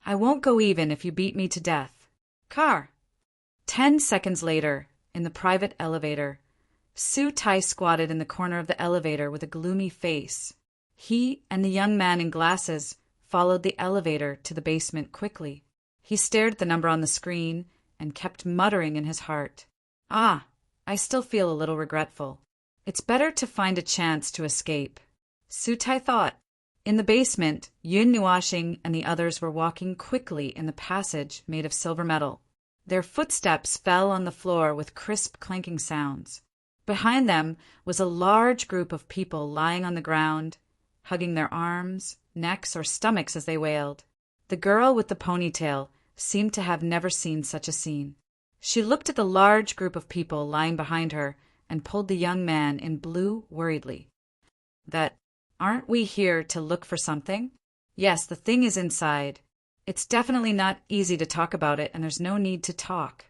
I won't go even if you beat me to death. Car. 10 seconds later, in the private elevator, Sutai squatted in the corner of the elevator with a gloomy face. He and the young man in glasses followed the elevator to the basement quickly. He stared at the number on the screen and kept muttering in his heart. Ah, I still feel a little regretful. It's better to find a chance to escape. Sutai thought. In the basement, Yun Nuashing and the others were walking quickly in the passage made of silver metal. Their footsteps fell on the floor with crisp clanking sounds. Behind them was a large group of people lying on the ground, hugging their arms, necks, or stomachs as they wailed. The girl with the ponytail seemed to have never seen such a scene. She looked at the large group of people lying behind her and pulled the young man in blue worriedly. Aren't we here to look for something? Yes, the thing is inside. It's definitely not easy to talk about it, and there's no need to talk.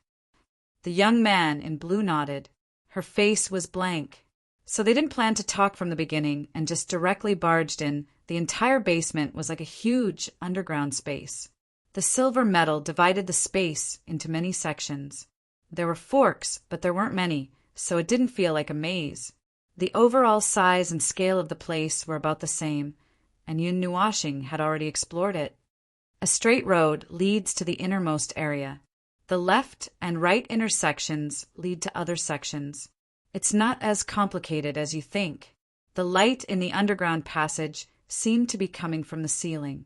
The young man in blue nodded. Her face was blank. So they didn't plan to talk from the beginning and just directly barged in. The entire basement was like a huge underground space. The silver metal divided the space into many sections. There were forks, but there weren't many, so it didn't feel like a maze. The overall size and scale of the place were about the same, and Yun Nuashing had already explored it. A straight road leads to the innermost area. The left and right intersections lead to other sections. It's not as complicated as you think. The light in the underground passage seemed to be coming from the ceiling.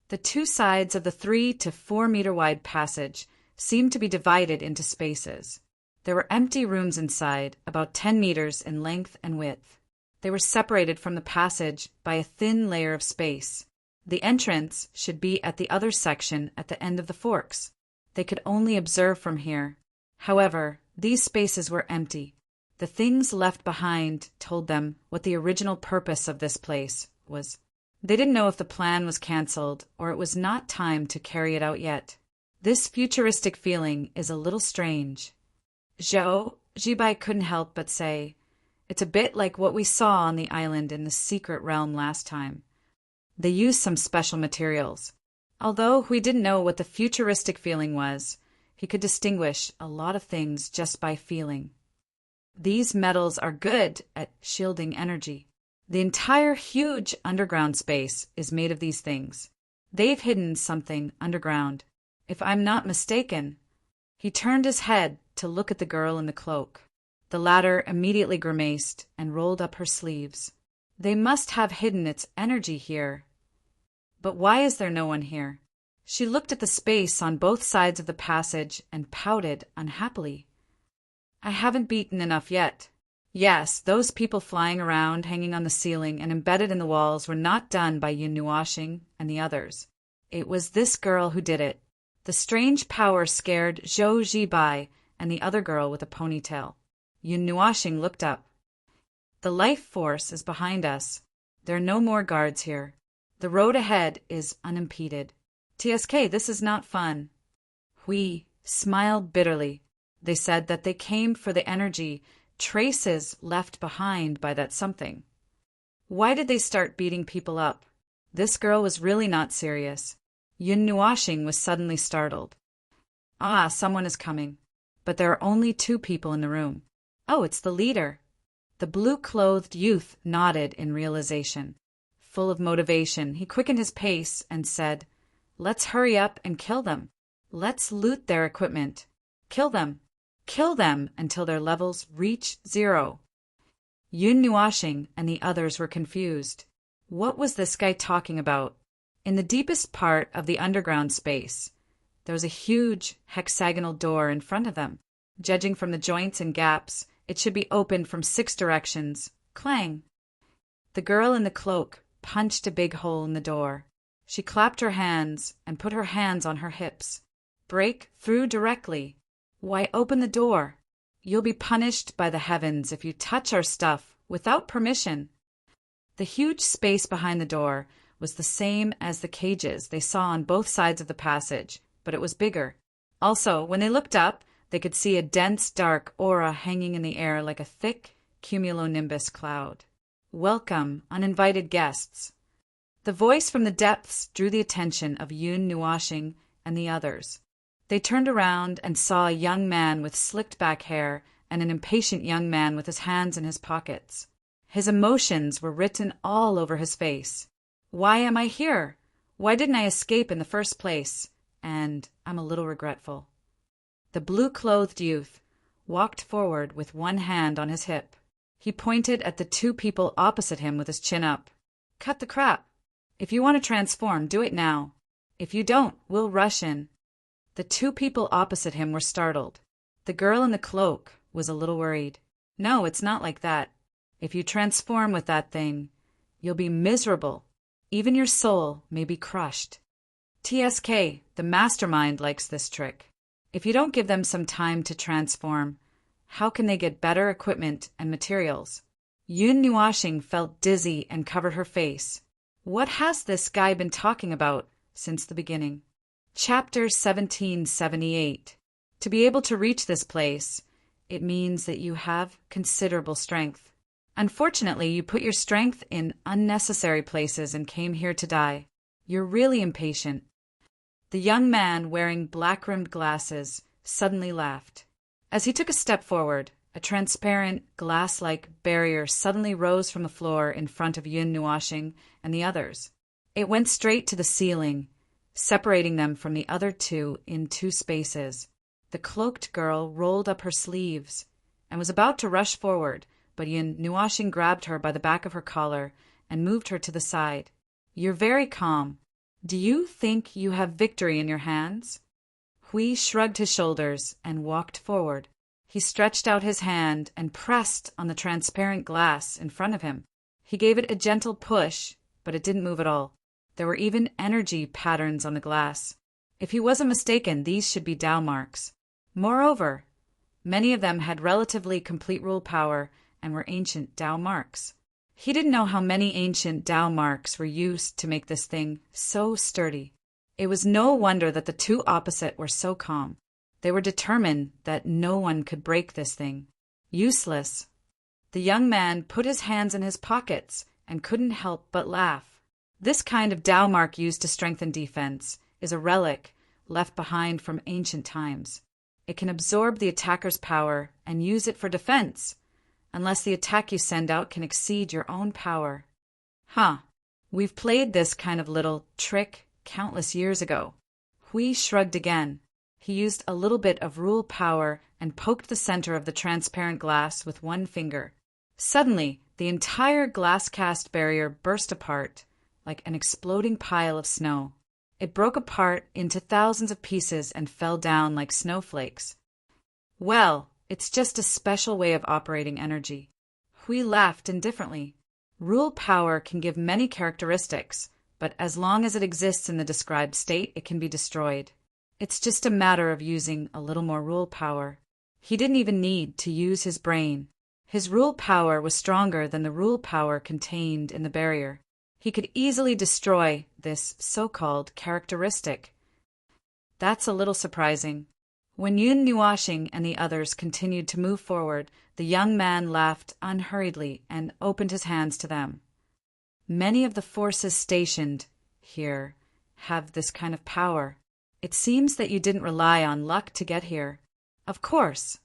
The two sides of the 3 to 4 meter wide passage seemed to be divided into spaces. There were empty rooms inside, about 10 meters in length and width. They were separated from the passage by a thin layer of space. The entrance should be at the other section at the end of the forks. They could only observe from here. However, these spaces were empty. The things left behind told them what the original purpose of this place was. They didn't know if the plan was cancelled or it was not time to carry it out yet. This futuristic feeling is a little strange. Zhou Jibai couldn't help but say, "It's a bit like what we saw on the island in the secret realm last time. They used some special materials." Although we didn't know what the futuristic feeling was, he could distinguish a lot of things just by feeling. These metals are good at shielding energy. The entire huge underground space is made of these things. They've hidden something underground. If I'm not mistaken. He turned his head to look at the girl in the cloak. The latter immediately grimaced and rolled up her sleeves. They must have hidden its energy here. But why is there no one here? She looked at the space on both sides of the passage and pouted unhappily. I haven't beaten enough yet. Yes, those people flying around, hanging on the ceiling, and embedded in the walls were not done by Yun Nuashing and the others. It was this girl who did it. The strange power scared Zhou Jibai and the other girl with a ponytail. Yun Nuashing looked up. The life force is behind us. There are no more guards here. The road ahead is unimpeded. TSK, this is not fun. Hui smiled bitterly. They said that they came for the energy, traces left behind by that something. Why did they start beating people up? This girl was really not serious. Yun Nuashing was suddenly startled. Ah, someone is coming. But there are only 2 people in the room. Oh, it's the leader. The blue-clothed youth nodded in realization. Full of motivation, he quickened his pace and said, "Let's hurry up and kill them. Let's loot their equipment. Kill them. Kill them until their levels reach 0. Yun Nuashing and the others were confused. What was this guy talking about? In the deepest part of the underground space, there was a huge hexagonal door in front of them. Judging from the joints and gaps, it should be opened from 6 directions. Clang! The girl in the cloak punched a big hole in the door. She clapped her hands and put her hands on her hips. Break through directly. Why open the door? You'll be punished by the heavens if you touch our stuff without permission. The huge space behind the door was the same as the cages they saw on both sides of the passage, but it was bigger. Also, when they looked up, they could see a dense, dark aura hanging in the air like a thick cumulonimbus cloud. Welcome, uninvited guests. The voice from the depths drew the attention of Yun Nuashing and the others. They turned around and saw a young man with slicked back hair and an impatient young man with his hands in his pockets. His emotions were written all over his face. Why am I here? Why didn't I escape in the first place? And I'm a little regretful. The blue-clothed youth walked forward with one hand on his hip. He pointed at the 2 people opposite him with his chin up. Cut the crap. If you want to transform, do it now. If you don't, we'll rush in. The 2 people opposite him were startled. The girl in the cloak was a little worried. No, it's not like that. If you transform with that thing, you'll be miserable. Even your soul may be crushed. TSK, the mastermind, likes this trick. If you don't give them some time to transform, how can they get better equipment and materials? Yun Nuashing felt dizzy and covered her face. What has this guy been talking about since the beginning? Chapter 1778. To be able to reach this place, it means that you have considerable strength. Unfortunately, you put your strength in unnecessary places and came here to die. You're really impatient." The young man, wearing black-rimmed glasses, suddenly laughed. As he took a step forward, a transparent, glass-like barrier suddenly rose from the floor in front of Yun Nuashing and the others. It went straight to the ceiling, separating them from the other two in two spaces. The cloaked girl rolled up her sleeves and was about to rush forward, but Yun Nuashing grabbed her by the back of her collar and moved her to the side. "You're very calm. Do you think you have victory in your hands?" Hui shrugged his shoulders and walked forward. He stretched out his hand and pressed on the transparent glass in front of him. He gave it a gentle push, but it didn't move at all. There were even energy patterns on the glass. If he wasn't mistaken, these should be Tao marks. Moreover, many of them had relatively complete rule power and were ancient Tao marks. He didn't know how many ancient Tao marks were used to make this thing so sturdy. It was no wonder that the two opposite were so calm. They were determined that no one could break this thing. Useless. The young man put his hands in his pockets and couldn't help but laugh. This kind of Tao mark used to strengthen defense is a relic left behind from ancient times. It can absorb the attacker's power and use it for defense, unless the attack you send out can exceed your own power. We've played this kind of little trick countless years ago. Hui shrugged again. He used a little bit of rule power and poked the center of the transparent glass with one finger. Suddenly, the entire glass-cast barrier burst apart like an exploding pile of snow. It broke apart into thousands of pieces and fell down like snowflakes. "Well, it's just a special way of operating energy." Hui laughed indifferently. Rule power can give many characteristics, but as long as it exists in the described state, it can be destroyed. It's just a matter of using a little more rule power. He didn't even need to use his brain. His rule power was stronger than the rule power contained in the barrier. He could easily destroy this so-called characteristic. That's a little surprising. When Yun Nuashing and the others continued to move forward, the young man laughed unhurriedly and opened his hands to them. Many of the forces stationed here have this kind of power. It seems that you didn't rely on luck to get here. Of course.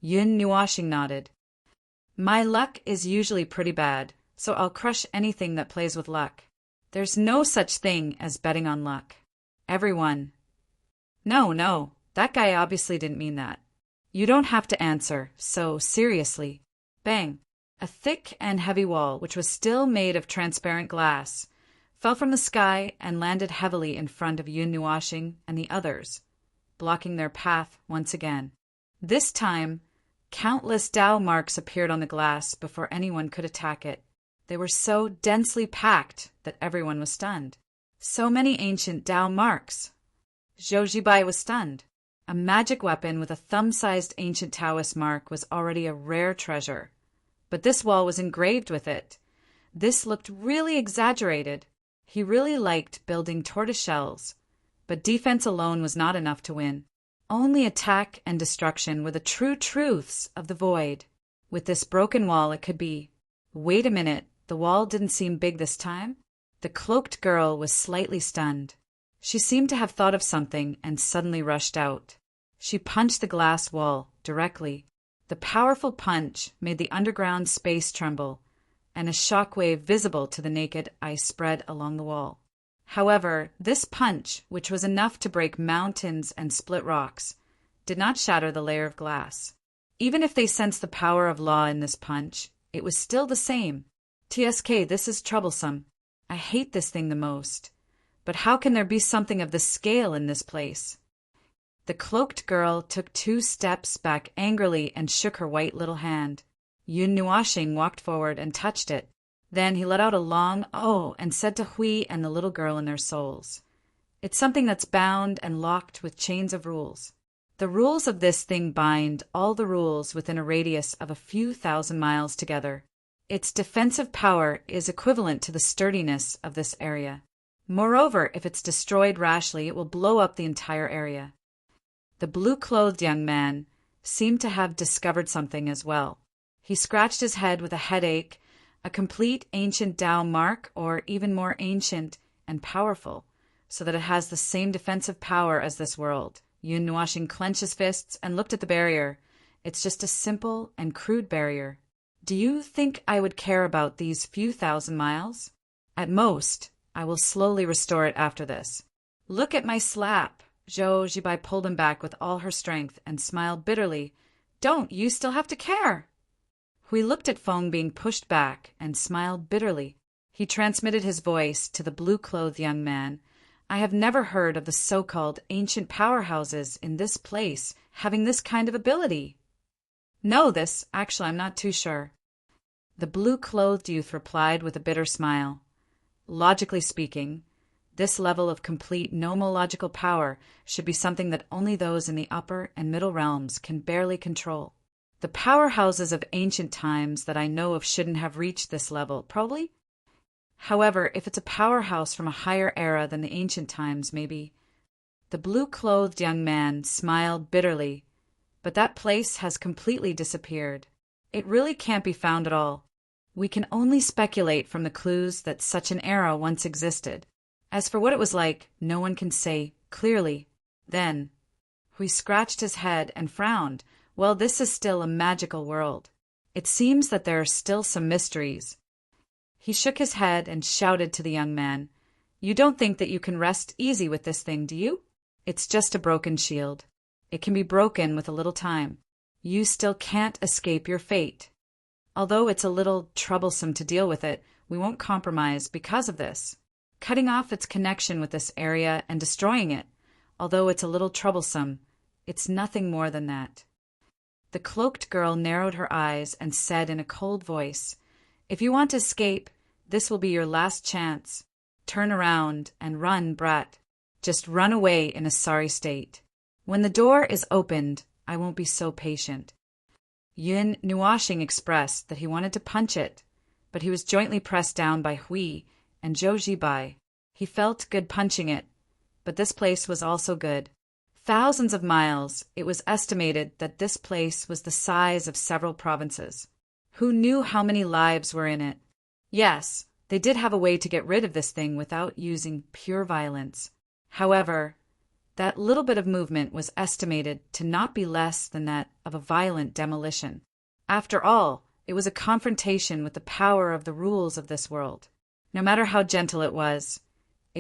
Yun Nuashing nodded. My luck is usually pretty bad, so I'll crush anything that plays with luck. There's no such thing as betting on luck. Everyone. No, that guy obviously didn't mean that. You don't have to answer so seriously. Bang. A thick and heavy wall, which was still made of transparent glass, fell from the sky and landed heavily in front of Yun Nuashing and the others, blocking their path once again. This time, countless Tao marks appeared on the glass before anyone could attack it. They were so densely packed that everyone was stunned. So many ancient Tao marks. Zhou Zibai was stunned. A magic weapon with a thumb-sized ancient Taoist mark was already a rare treasure. But this wall was engraved with it. This looked really exaggerated. He really liked building tortoiseshells, but defense alone was not enough to win. Only attack and destruction were the true truths of the void. With this broken wall, it could be. Wait a minute, the wall didn't seem big this time? The cloaked girl was slightly stunned. She seemed to have thought of something and suddenly rushed out. She punched the glass wall directly. The powerful punch made the underground space tremble, and a shockwave visible to the naked eye spread along the wall. However, this punch, which was enough to break mountains and split rocks, did not shatter the layer of glass. Even if they sensed the power of law in this punch, it was still the same. TSK, this is troublesome. I hate this thing the most. But how can there be something of this scale in this place? The cloaked girl took 2 steps back angrily and shook her white little hand. Yun Nuashing walked forward and touched it. Then he let out a long "oh" and said to Hui and the little girl in their souls, "It's something that's bound and locked with chains of rules. The rules of this thing bind all the rules within a radius of a few thousand miles together. Its defensive power is equivalent to the sturdiness of this area. Moreover, if it's destroyed rashly, it will blow up the entire area." The blue-clothed young man seemed to have discovered something as well. He scratched his head with a headache. A complete ancient Tao mark, or even more ancient and powerful, so that it has the same defensive power as this world. Yun Nuashing clenched his fists and looked at the barrier. It's just a simple and crude barrier. Do you think I would care about these few thousand miles? At most, I will slowly restore it after this. Look at my slap. Zhou Zhibai pulled him back with all her strength and smiled bitterly. Don't you still have to care? Hui looked at Feng being pushed back and smiled bitterly. He transmitted his voice to the blue-clothed young man. I have never heard of the so-called ancient powerhouses in this place having this kind of ability. Actually, I'm not too sure. The blue-clothed youth replied with a bitter smile. Logically speaking, this level of complete nomological power should be something that only those in the upper and middle realms can barely control. The powerhouses of ancient times that I know of shouldn't have reached this level, probably. However, if it's a powerhouse from a higher era than the ancient times, maybe. The blue-clothed young man smiled bitterly, but that place has completely disappeared. It really can't be found at all. We can only speculate from the clues that such an era once existed. As for what it was like, no one can say clearly. Then, Hui scratched his head and frowned. Well, this is still a magical world. It seems that there are still some mysteries. He shook his head and shouted to the young man, You don't think that you can rest easy with this thing, do you? It's just a broken shield. It can be broken with a little time. You still can't escape your fate. Although it's a little troublesome to deal with it, we won't compromise because of this. Cutting off its connection with this area and destroying it, although it's a little troublesome, it's nothing more than that. The cloaked girl narrowed her eyes and said in a cold voice, If you want to escape, this will be your last chance. Turn around and run, brat. Just run away in a sorry state. When the door is opened, I won't be so patient. Yun Nuashing expressed that he wanted to punch it, but he was jointly pressed down by Hui and Zhou Zhibai. He felt good punching it, but this place was also good. Thousands of miles, it was estimated that this place was the size of several provinces. Who knew how many lives were in it? Yes, they did have a way to get rid of this thing without using pure violence. However, that little bit of movement was estimated to not be less than that of a violent demolition. After all, it was a confrontation with the power of the rules of this world. No matter how gentle it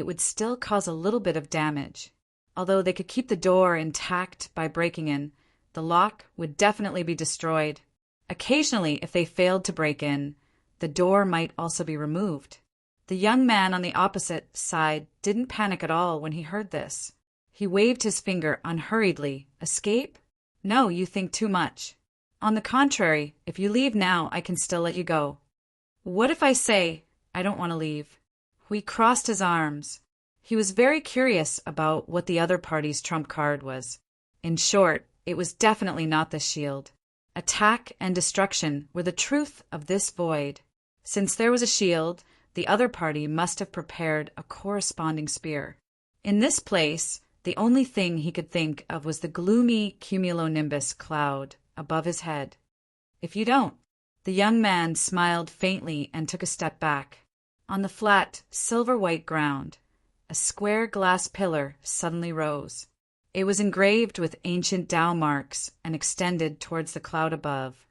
would still cause a little bit of damage. Although they could keep the door intact by breaking in, the lock would definitely be destroyed. Occasionally, if they failed to break in, the door might also be removed. The young man on the opposite side didn't panic at all when he heard this. He waved his finger unhurriedly. Escape? No, you think too much. On the contrary, if you leave now, I can still let you go. What if I say, I don't want to leave? Hui crossed his arms. He was very curious about what the other party's trump card was. In short, it was definitely not the shield. Attack and destruction were the truth of this void. Since there was a shield, the other party must have prepared a corresponding spear. In this place, the only thing he could think of was the gloomy cumulonimbus cloud above his head. If you don't. The young man smiled faintly and took a step back. On the flat, silver-white ground, a square glass pillar suddenly rose. It was engraved with ancient Tao marks and extended towards the cloud above.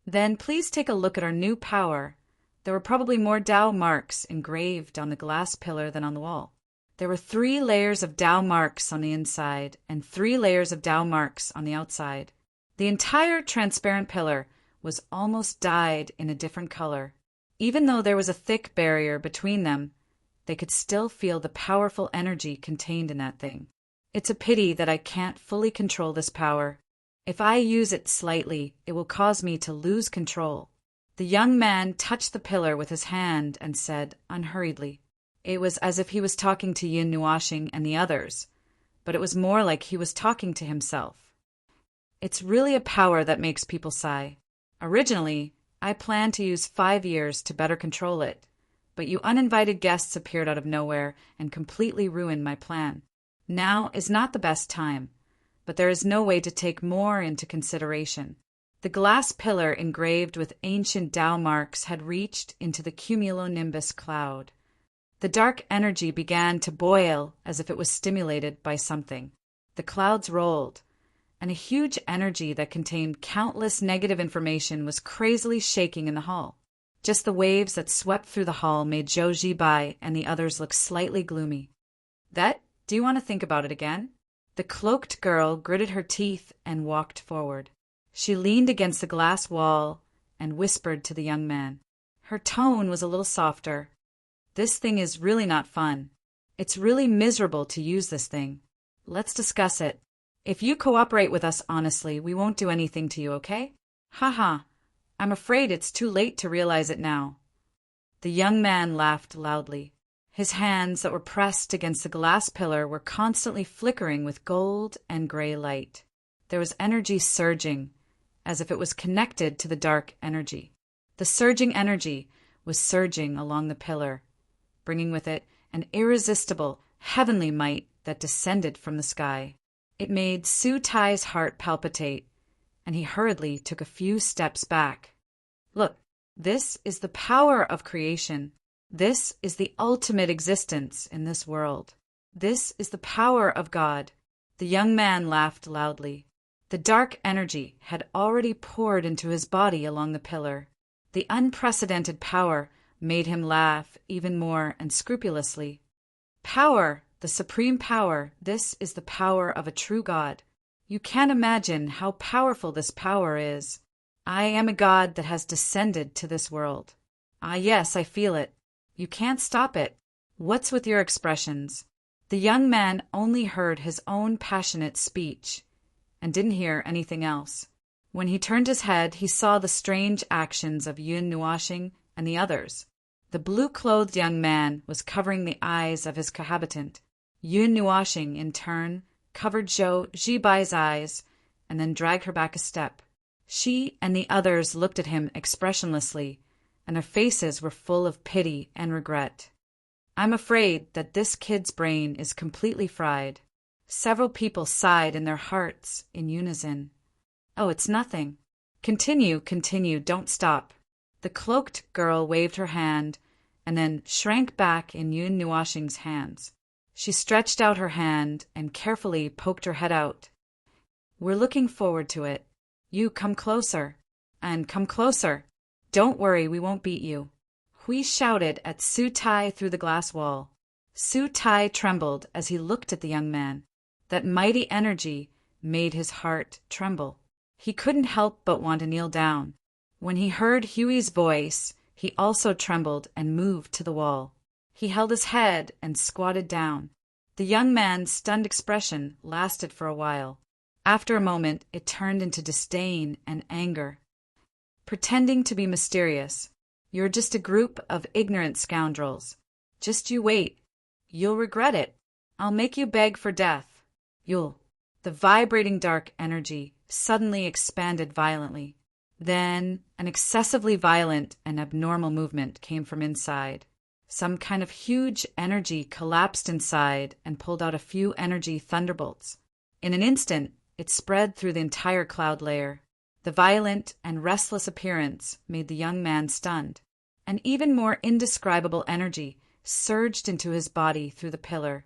Then please take a look at our new power. There were probably more Tao marks engraved on the glass pillar than on the wall. There were 3 layers of Tao marks on the inside and 3 layers of Tao marks on the outside. The entire transparent pillar was almost dyed in a different color. Even though there was a thick barrier between them, they could still feel the powerful energy contained in that thing. It's a pity that I can't fully control this power. If I use it slightly, it will cause me to lose control. The young man touched the pillar with his hand and said unhurriedly. It was as if he was talking to Yin Nuashing and the others, but it was more like he was talking to himself. It's really a power that makes people sigh. Originally, I planned to use 5 years to better control it, but you uninvited guests appeared out of nowhere and completely ruined my plan. Now is not the best time, but there is no way to take more into consideration. The glass pillar engraved with ancient Tao marks had reached into the cumulonimbus cloud. The dark energy began to boil as if it was stimulated by something. The clouds rolled, and a huge energy that contained countless negative information was crazily shaking in the hall. Just the waves that swept through the hall made Zhou Zibai and the others look slightly gloomy. Do you want to think about it again? The cloaked girl gritted her teeth and walked forward. She leaned against the glass wall and whispered to the young man. Her tone was a little softer. This thing is really not fun. It's really miserable to use this thing. Let's discuss it. If you cooperate with us honestly, we won't do anything to you, okay? Haha, I'm afraid it's too late to realize it now. The young man laughed loudly. His hands that were pressed against the glass pillar were constantly flickering with gold and gray light. There was energy surging, as if it was connected to the dark energy. The surging energy was surging along the pillar, bringing with it an irresistible, heavenly might that descended from the sky. It made Su Tai's heart palpitate, and he hurriedly took a few steps back. Look, this is the power of creation. This is the ultimate existence in this world. This is the power of God. The young man laughed loudly. The dark energy had already poured into his body along the pillar. The unprecedented power made him laugh even more unscrupulously. Power, the supreme power, this is the power of a true God. You can't imagine how powerful this power is. I am a God that has descended to this world. Ah, yes, I feel it. You can't stop it. What's with your expressions? The young man only heard his own passionate speech and didn't hear anything else. When he turned his head, he saw the strange actions of Yun Nuoxing and the others. The blue-clothed young man was covering the eyes of his cohabitant. Yun Nuoxing, in turn, covered Zhou Zibai's eyes and then dragged her back a step. She and the others looked at him expressionlessly, and their faces were full of pity and regret. I'm afraid that this kid's brain is completely fried. Several people sighed in their hearts in unison. Oh, it's nothing. Continue, don't stop. The cloaked girl waved her hand and then shrank back in Yun Nuoxing's hands. She stretched out her hand and carefully poked her head out. We're looking forward to it. You come closer. And come closer. Don't worry, we won't beat you. Hui shouted at Su Tai through the glass wall. Su Tai trembled as he looked at the young man. That mighty energy made his heart tremble. He couldn't help but want to kneel down. When he heard Huey's voice, he also trembled and moved to the wall. He held his head and squatted down. The young man's stunned expression lasted for a while. After a moment, it turned into disdain and anger. Pretending to be mysterious. You're just a group of ignorant scoundrels. Just you wait. You'll regret it. I'll make you beg for death. You'll. The vibrating dark energy suddenly expanded violently. Then an excessively violent and abnormal movement came from inside. Some kind of huge energy collapsed inside and pulled out a few energy thunderbolts. In an instant, it spread through the entire cloud layer. The violent and restless appearance made the young man stunned. An even more indescribable energy surged into his body through the pillar,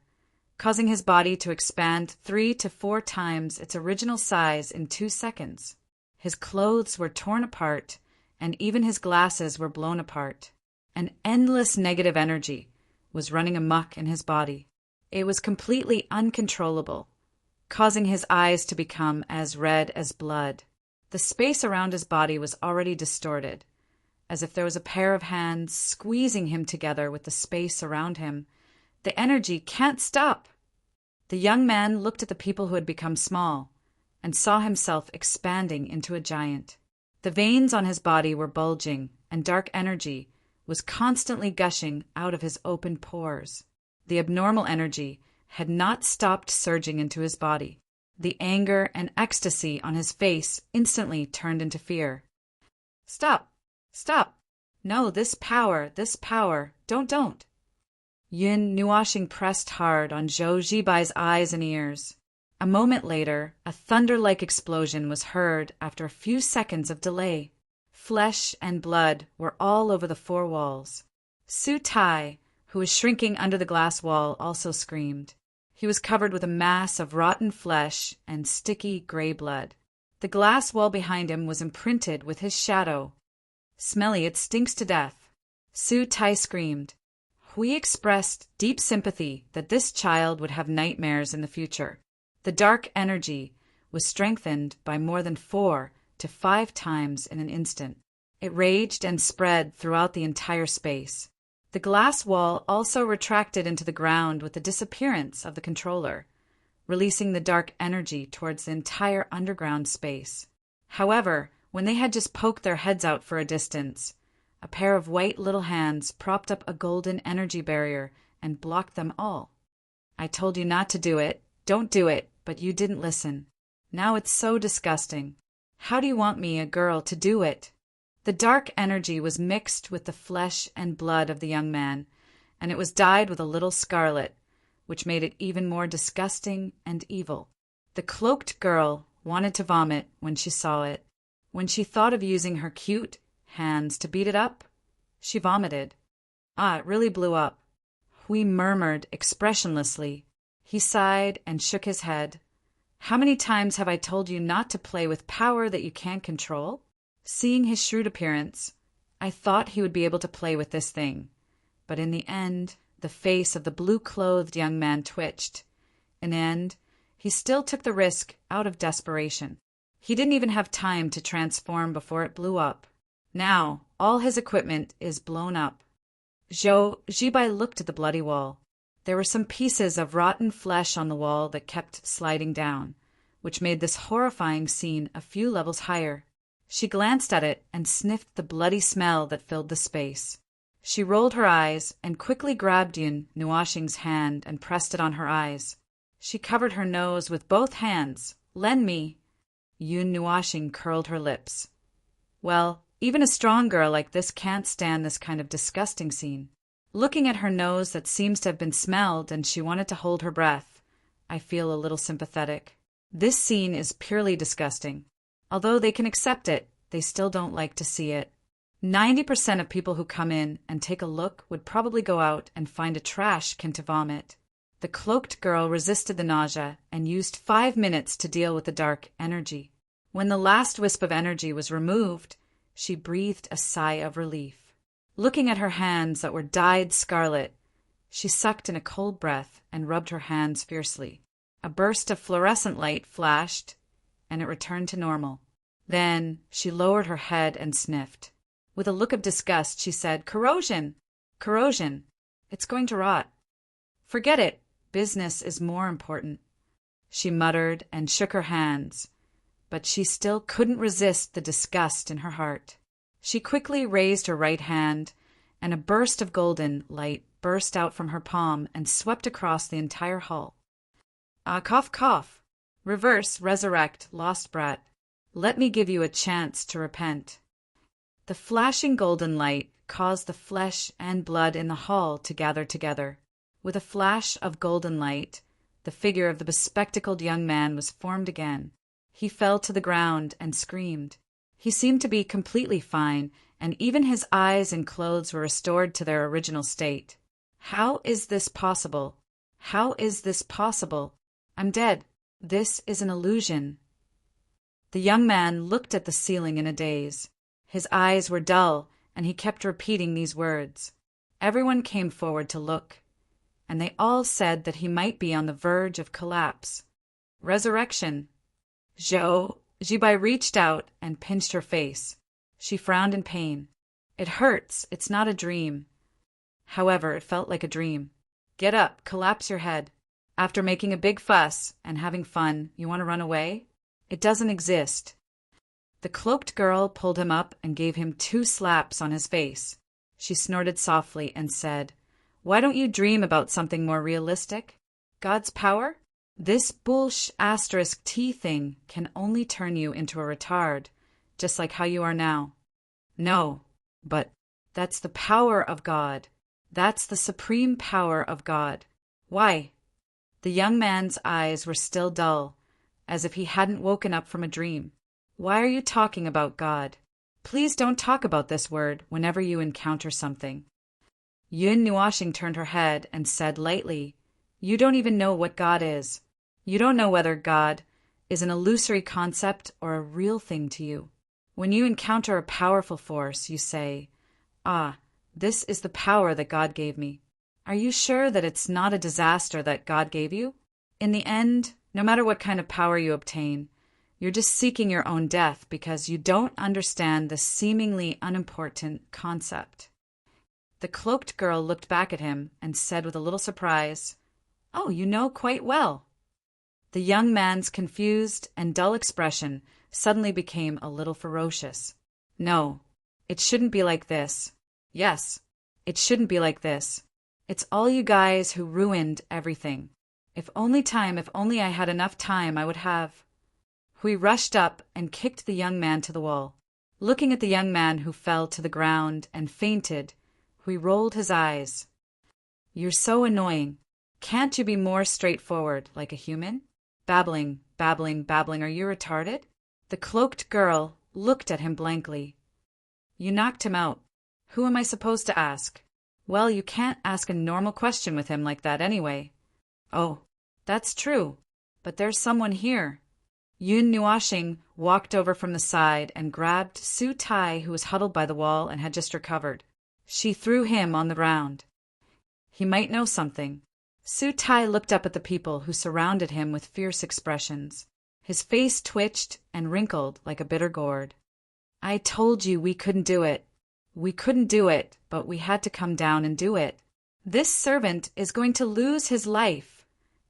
causing his body to expand 3 to 4 times its original size in 2 seconds. His clothes were torn apart, and even his glasses were blown apart. An endless negative energy was running amok in his body. It was completely uncontrollable, causing his eyes to become as red as blood. The space around his body was already distorted, as if there was a pair of hands squeezing him together with the space around him. The energy can't stop. The young man looked at the people who had become small and saw himself expanding into a giant. The veins on his body were bulging, and dark energy was constantly gushing out of his open pores. The abnormal energy had not stopped surging into his body. The anger and ecstasy on his face instantly turned into fear. Stop! Stop! No, this power, don't. Yun Nuoxing pressed hard on Zhou Zibai's eyes and ears. A moment later, a thunder-like explosion was heard after a few seconds of delay. Flesh and blood were all over the four walls. Su Tai, who was shrinking under the glass wall, also screamed. He was covered with a mass of rotten flesh and sticky gray blood. The glass wall behind him was imprinted with his shadow. "Smelly, it stinks to death." Su Tai screamed. We expressed deep sympathy that this child would have nightmares in the future. The dark energy was strengthened by more than 4 to 5 times in an instant. It raged and spread throughout the entire space. The glass wall also retracted into the ground with the disappearance of the controller, releasing the dark energy towards the entire underground space. However, when they had just poked their heads out for a distance, a pair of white little hands propped up a golden energy barrier and blocked them all. "I told you not to do it. Don't do it, but you didn't listen. Now it's so disgusting. How do you want me, a girl, to do it?" The dark energy was mixed with the flesh and blood of the young man, and it was dyed with a little scarlet, which made it even more disgusting and evil. The cloaked girl wanted to vomit when she saw it. When she thought of using her cute hands to beat it up, she vomited. It really blew up. Hui murmured expressionlessly. He sighed and shook his head. "How many times have I told you not to play with power that you can't control?" Seeing his shrewd appearance, I thought he would be able to play with this thing. But in the end, the face of the blue-clothed young man twitched. In the end, he still took the risk out of desperation. He didn't even have time to transform before it blew up. Now, all his equipment is blown up. Jibai looked at the bloody wall. There were some pieces of rotten flesh on the wall that kept sliding down, which made this horrifying scene a few levels higher. She glanced at it and sniffed the bloody smell that filled the space. She rolled her eyes and quickly grabbed Yun Nuashing's hand and pressed it on her eyes. She covered her nose with both hands. "Lend me." Yun Nuashing curled her lips. Well, even a strong girl like this can't stand this kind of disgusting scene. Looking at her nose that seems to have been smelled and she wanted to hold her breath, I feel a little sympathetic. This scene is purely disgusting. Although they can accept it, they still don't like to see it. 90% of people who come in and take a look would probably go out and find a trash can to vomit. The cloaked girl resisted the nausea and used 5 minutes to deal with the dark energy. When the last wisp of energy was removed, she breathed a sigh of relief. Looking at her hands that were dyed scarlet, she sucked in a cold breath and rubbed her hands fiercely. A burst of fluorescent light flashed, and it returned to normal. Then she lowered her head and sniffed. With a look of disgust, she said, "Corrosion! Corrosion! It's going to rot. Forget it. Business is more important." She muttered and shook her hands, but she still couldn't resist the disgust in her heart. She quickly raised her right hand, and a burst of golden light burst out from her palm and swept across the entire hall. Cough, cough. Reverse, resurrect, lost brat. Let me give you a chance to repent. The flashing golden light caused the flesh and blood in the hall to gather together. With a flash of golden light, the figure of the bespectacled young man was formed again. He fell to the ground and screamed. He seemed to be completely fine, and even his eyes and clothes were restored to their original state. How is this possible? How is this possible? I'm dead. This is an illusion. The young man looked at the ceiling in a daze. His eyes were dull, and he kept repeating these words. Everyone came forward to look, and they all said that he might be on the verge of collapse. Resurrection. Jibai reached out and pinched her face. She frowned in pain. "It hurts. It's not a dream." However, it felt like a dream. "Get up. Collapse your head. After making a big fuss and having fun, you want to run away? It doesn't exist." The cloaked girl pulled him up and gave him 2 slaps on his face. She snorted softly and said, "Why don't you dream about something more realistic? God's power? This **T thing can only turn you into a retard, just like how you are now." "No, but that's the power of God. That's the supreme power of God. Why?" The young man's eyes were still dull, as if he hadn't woken up from a dream. Why are you talking about God? Please don't talk about this word whenever you encounter something. Yun Nuashing turned her head and said lightly, You don't even know what God is. You don't know whether God is an illusory concept or a real thing to you. When you encounter a powerful force, you say, this is the power that God gave me. Are you sure that it's not a disaster that God gave you? In the end, no matter what kind of power you obtain, you're just seeking your own death because you don't understand the seemingly unimportant concept. The cloaked girl looked back at him and said with a little surprise, Oh, you know quite well. The young man's confused and dull expression suddenly became a little ferocious. No, it shouldn't be like this. Yes, it shouldn't be like this. It's all you guys who ruined everything. If only I had enough time, I would have. Hui rushed up and kicked the young man to the wall. Looking at the young man who fell to the ground and fainted, Hui rolled his eyes. You're so annoying. Can't you be more straightforward, like a human? Babbling, are you retarded? The cloaked girl looked at him blankly. You knocked him out. Who am I supposed to ask? Well, you can't ask a normal question with him like that anyway. Oh, that's true. But there's someone here. Yun Nuashing walked over from the side and grabbed Su Tai, who was huddled by the wall and had just recovered. She threw him on the ground. He might know something. Su Tai looked up at the people who surrounded him with fierce expressions. His face twitched and wrinkled like a bitter gourd. I told you we couldn't do it. We couldn't do it, but we had to come down and do it. This servant is going to lose his life.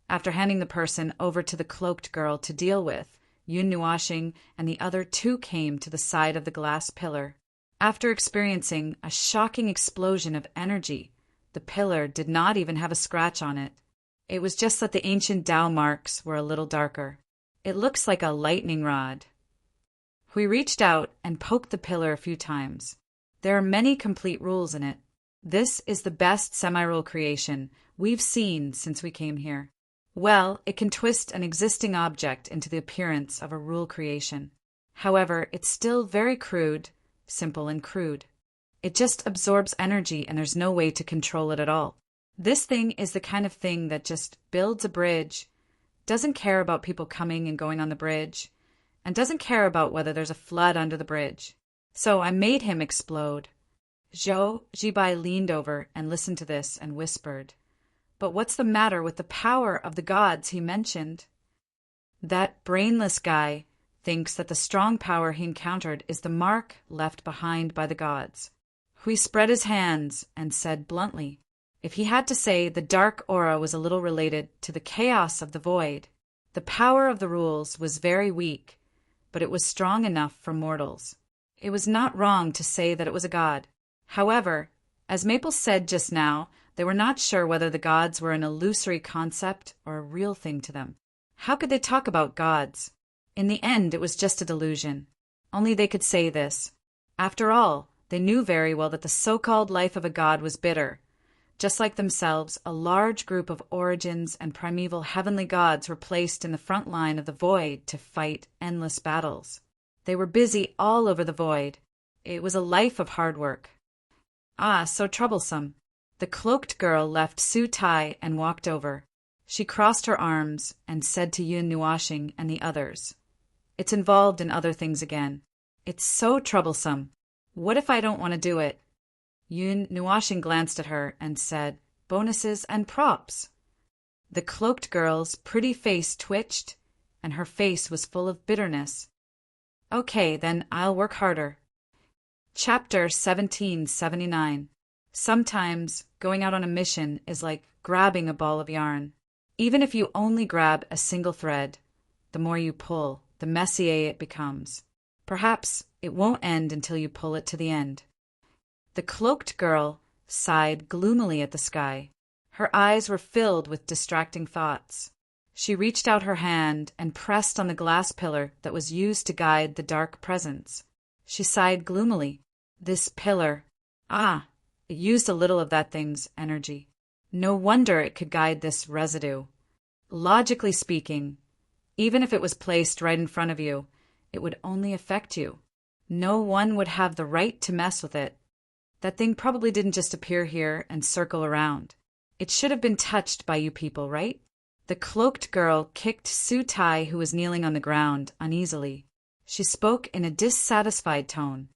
After handing the person over to the cloaked girl to deal with, Yun Nuashing and the other two came to the side of the glass pillar. After experiencing a shocking explosion of energy, the pillar did not even have a scratch on it. It was just that the ancient Tao marks were a little darker. It looks like a lightning rod. We reached out and poked the pillar a few times. There are many complete rules in it. This is the best semi-rule creation we've seen since we came here. Well, it can twist an existing object into the appearance of a rule creation. However, it's still very crude, simple and crude. It just absorbs energy and there's no way to control it at all. This thing is the kind of thing that just builds a bridge, doesn't care about people coming and going on the bridge, and doesn't care about whether there's a flood under the bridge. So I made him explode. Zhou Jibai leaned over and listened to this and whispered, But what's the matter with the power of the gods he mentioned? That brainless guy thinks that the strong power he encountered is the mark left behind by the gods. Hui spread his hands and said bluntly, If he had to say the dark aura was a little related to the chaos of the void, the power of the rules was very weak, but it was strong enough for mortals. It was not wrong to say that it was a god. However, as Maple said just now, they were not sure whether the gods were an illusory concept or a real thing to them. How could they talk about gods? In the end, it was just a delusion. Only they could say this. After all, they knew very well that the so-called life of a god was bitter. Just like themselves, a large group of origins and primeval heavenly gods were placed in the front line of the void to fight endless battles. They were busy all over the void. It was a life of hard work. So troublesome. The cloaked girl left Su Tai and walked over. She crossed her arms and said to Yun Nuashing and the others, It's involved in other things again. It's so troublesome. What if I don't want to do it? Yun Nuashing glanced at her and said, Bonuses and props. The cloaked girl's pretty face twitched, and her face was full of bitterness. Okay, then I'll work harder. Chapter 1779. Sometimes going out on a mission is like grabbing a ball of yarn. Even if you only grab a single thread, the more you pull, the messier it becomes. Perhaps it won't end until you pull it to the end. The cloaked girl sighed gloomily at the sky. Her eyes were filled with distracting thoughts. She reached out her hand and pressed on the glass pillar that was used to guide the dark presence. She sighed gloomily. This pillar. It used a little of that thing's energy. No wonder it could guide this residue. Logically speaking, even if it was placed right in front of you, it would only affect you. No one would have the right to mess with it. That thing probably didn't just appear here and circle around. It should have been touched by you people, right? The cloaked girl kicked Su Tai, who was kneeling on the ground, uneasily. She spoke in a dissatisfied tone.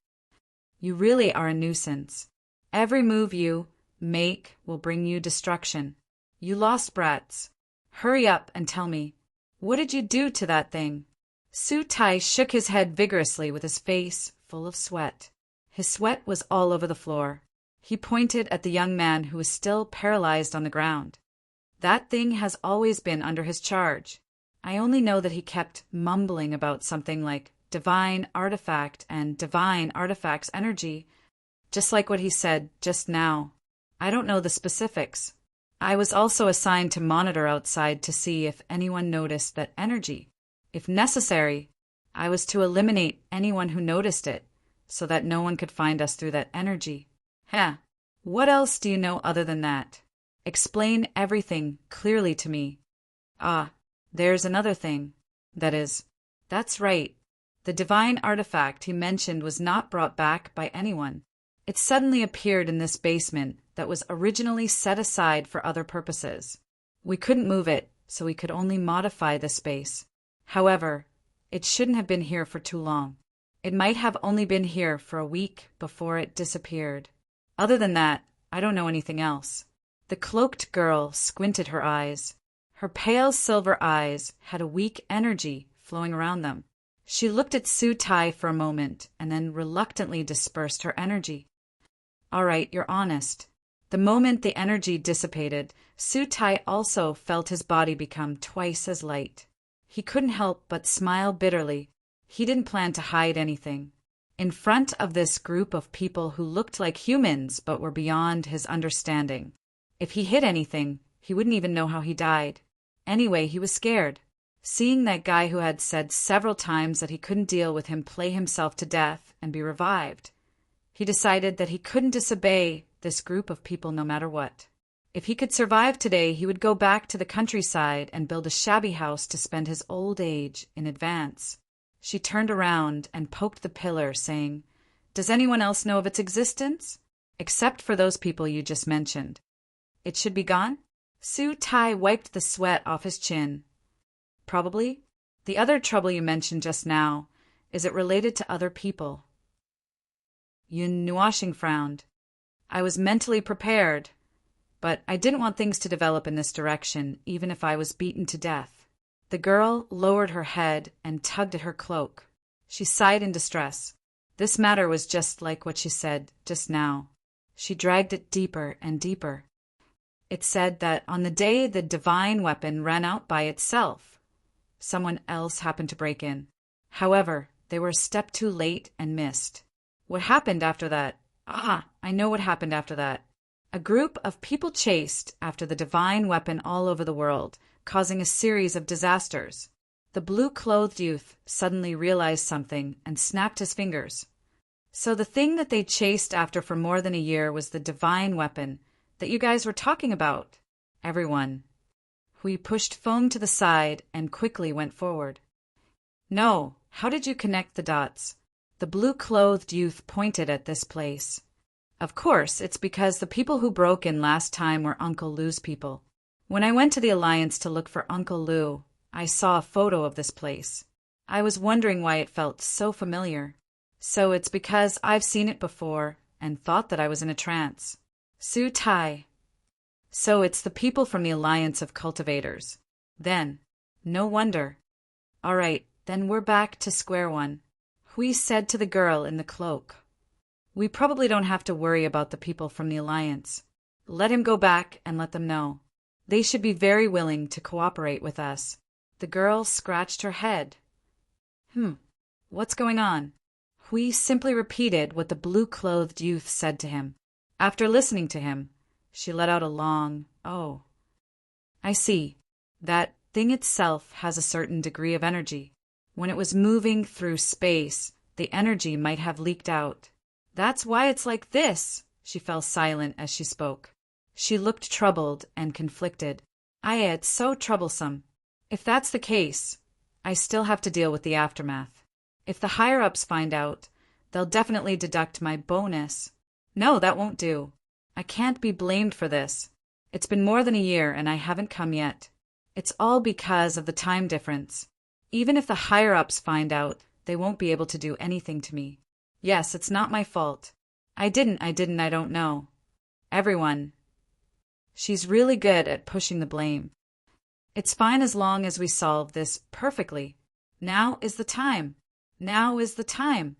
You really are a nuisance. Every move you make will bring you destruction. You lost brats. Hurry up and tell me, what did you do to that thing? Su Tai shook his head vigorously with his face full of sweat. His sweat was all over the floor. He pointed at the young man who was still paralyzed on the ground. That thing has always been under his charge. I only know that he kept mumbling about something like divine artifact and divine artifact's energy, just like what he said just now. I don't know the specifics. I was also assigned to monitor outside to see if anyone noticed that energy. If necessary, I was to eliminate anyone who noticed it, so that no one could find us through that energy. What else do you know other than that? Explain everything clearly to me. There's another thing. That's right. The divine artifact he mentioned was not brought back by anyone. It suddenly appeared in this basement that was originally set aside for other purposes. We couldn't move it, so we could only modify the space. However, it shouldn't have been here for too long. It might have only been here for a week before it disappeared. Other than that, I don't know anything else. The cloaked girl squinted her eyes. Her pale silver eyes had a weak energy flowing around them. She looked at Su Tai for a moment and then reluctantly dispersed her energy. All right, you're honest. The moment the energy dissipated, Su Tai also felt his body become twice as light. He couldn't help but smile bitterly. He didn't plan to hide anything. In front of this group of people who looked like humans but were beyond his understanding. If he hid anything, he wouldn't even know how he died. Anyway, he was scared. Seeing that guy who had said several times that he couldn't deal with him play himself to death and be revived, he decided that he couldn't disobey this group of people no matter what. If he could survive today, he would go back to the countryside and build a shabby house to spend his old age in advance. She turned around and poked the pillar, saying, Does anyone else know of its existence? Except for those people you just mentioned. It should be gone? Su Tai wiped the sweat off his chin. Probably. The other trouble you mentioned just now, is it related to other people? Yun Nuashing frowned. I was mentally prepared, but I didn't want things to develop in this direction, even if I was beaten to death. The girl lowered her head and tugged at her cloak. She sighed in distress. This matter was just like what she said just now. She dragged it deeper and deeper. It said that on the day the divine weapon ran out by itself, someone else happened to break in. However, they were a step too late and missed. What happened after that? I know what happened after that. A group of people chased after the divine weapon all over the world, causing a series of disasters. The blue-clothed youth suddenly realized something and snapped his fingers. So the thing that they chased after for more than a year was the divine weapon that you guys were talking about. Everyone. We pushed foam to the side and quickly went forward. No, how did you connect the dots? The blue-clothed youth pointed at this place. Of course, it's because the people who broke in last time were Uncle Lu's people. When I went to the Alliance to look for Uncle Lu, I saw a photo of this place. I was wondering why it felt so familiar. So it's because I've seen it before and thought that I was in a trance. Su Tai. So it's the people from the Alliance of Cultivators. Then, no wonder. All right, then we're back to square one. Hui said to the girl in the cloak. We probably don't have to worry about the people from the Alliance. Let him go back and let them know. They should be very willing to cooperate with us. The girl scratched her head. What's going on? Hui simply repeated what the blue-clothed youth said to him. After listening to him, she let out a long, "Oh." I see. That thing itself has a certain degree of energy. When it was moving through space, the energy might have leaked out. That's why it's like this. She fell silent as she spoke. She looked troubled and conflicted. It's so troublesome. If that's the case, I still have to deal with the aftermath. If the higher-ups find out, they'll definitely deduct my bonus. No, that won't do. I can't be blamed for this. It's been more than a year and I haven't come yet. It's all because of the time difference. Even if the higher-ups find out, they won't be able to do anything to me. Yes, it's not my fault. I don't know. Everyone. She's really good at pushing the blame. It's fine as long as we solve this perfectly. Now is the time. Now is the time.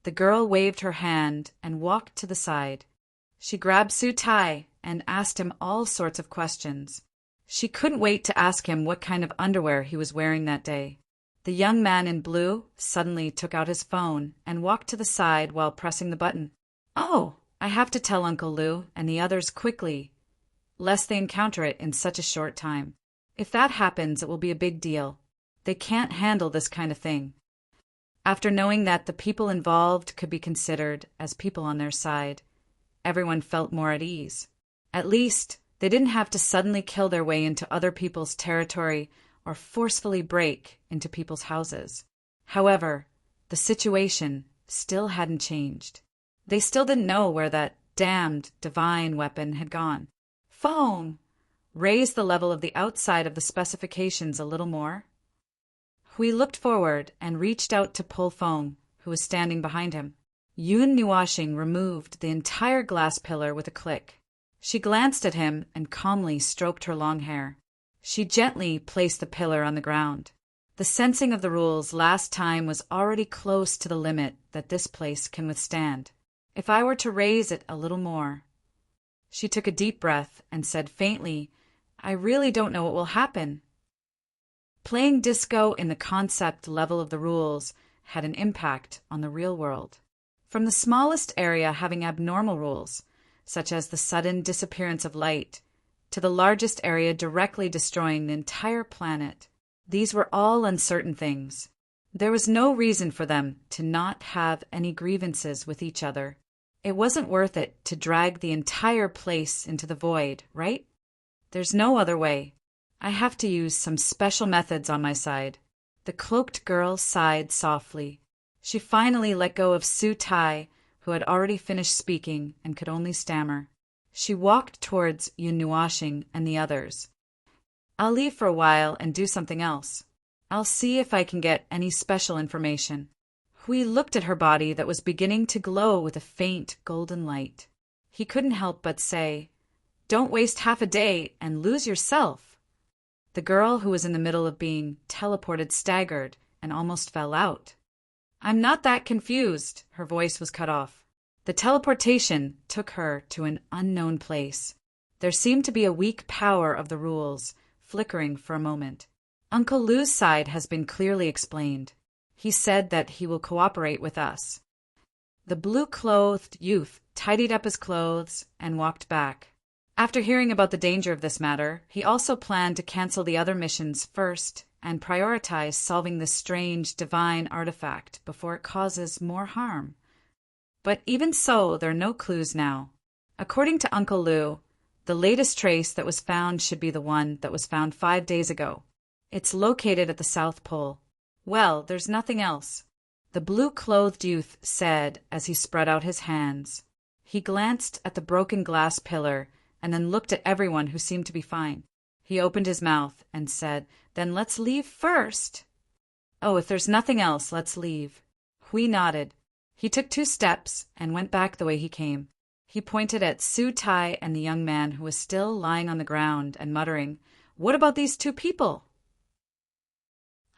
The girl waved her hand and walked to the side. She grabbed Su Tai and asked him all sorts of questions. She couldn't wait to ask him what kind of underwear he was wearing that day. The young man in blue suddenly took out his phone and walked to the side while pressing the button. Oh, I have to tell Uncle Lou and the others quickly, lest they encounter it in such a short time. If that happens, it will be a big deal. They can't handle this kind of thing. After knowing that the people involved could be considered as people on their side, everyone felt more at ease. At least, they didn't have to suddenly kill their way into other people's territory or forcefully break into people's houses. However, the situation still hadn't changed. They still didn't know where that damned divine weapon had gone. Phone! Raise the level of the outside of the specifications a little more. Hui looked forward and reached out to pull Feng, who was standing behind him. Yun Nuashing removed the entire glass pillar with a click. She glanced at him and calmly stroked her long hair. She gently placed the pillar on the ground. The sensing of the rules last time was already close to the limit that this place can withstand. If I were to raise it a little more. She took a deep breath and said faintly, I really don't know what will happen. Playing disco in the concept level of the rules had an impact on the real world. From the smallest area having abnormal rules, such as the sudden disappearance of light, to the largest area directly destroying the entire planet. These were all uncertain things. There was no reason for them to not have any grievances with each other. It wasn't worth it to drag the entire place into the void, right? There's no other way. I have to use some special methods on my side. The cloaked girl sighed softly. She finally let go of Su Tai, who had already finished speaking and could only stammer. She walked towards Yun Nuashing and the others. I'll leave for a while and do something else. I'll see if I can get any special information. Hui looked at her body that was beginning to glow with a faint golden light. He couldn't help but say, Don't waste half a day and lose yourself. The girl who was in the middle of being teleported staggered and almost fell out. I'm not that confused, her voice was cut off. The teleportation took her to an unknown place. There seemed to be a weak power of the rules, flickering for a moment. Uncle Lu's side has been clearly explained. He said that he will cooperate with us. The blue-clothed youth tidied up his clothes and walked back. After hearing about the danger of this matter, he also planned to cancel the other missions first and prioritize solving this strange divine artifact before it causes more harm. But even so, there are no clues now. According to Uncle Lu, the latest trace that was found should be the one that was found 5 days ago. It's located at the South Pole. Well, there's nothing else, the blue-clothed youth said as he spread out his hands. He glanced at the broken glass pillar and then looked at everyone who seemed to be fine. He opened his mouth and said, Then let's leave first. Oh, if there's nothing else, let's leave. Hui nodded. He took 2 steps and went back the way he came. He pointed at Su Tai and the young man who was still lying on the ground and muttering, What about these 2 people?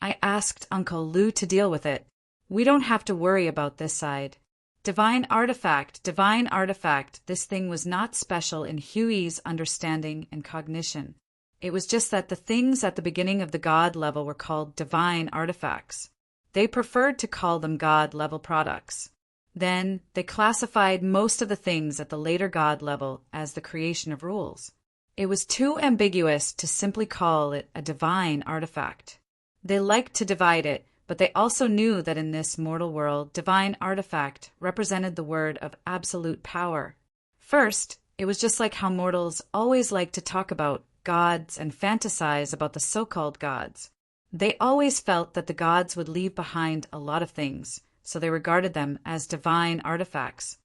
I asked Uncle Lu to deal with it. We don't have to worry about this side. Divine artifact, this thing was not special in Huey's understanding and cognition. It was just that the things at the beginning of the God level were called divine artifacts. They preferred to call them God level products. Then they classified most of the things at the later God level as the creation of rules. It was too ambiguous to simply call it a divine artifact. They liked to divide it, but they also knew that in this mortal world, divine artifact represented the word of absolute power. First, it was just like how mortals always like to talk about gods and fantasize about the so-called gods. They always felt that the gods would leave behind a lot of things, so they regarded them as divine artifacts.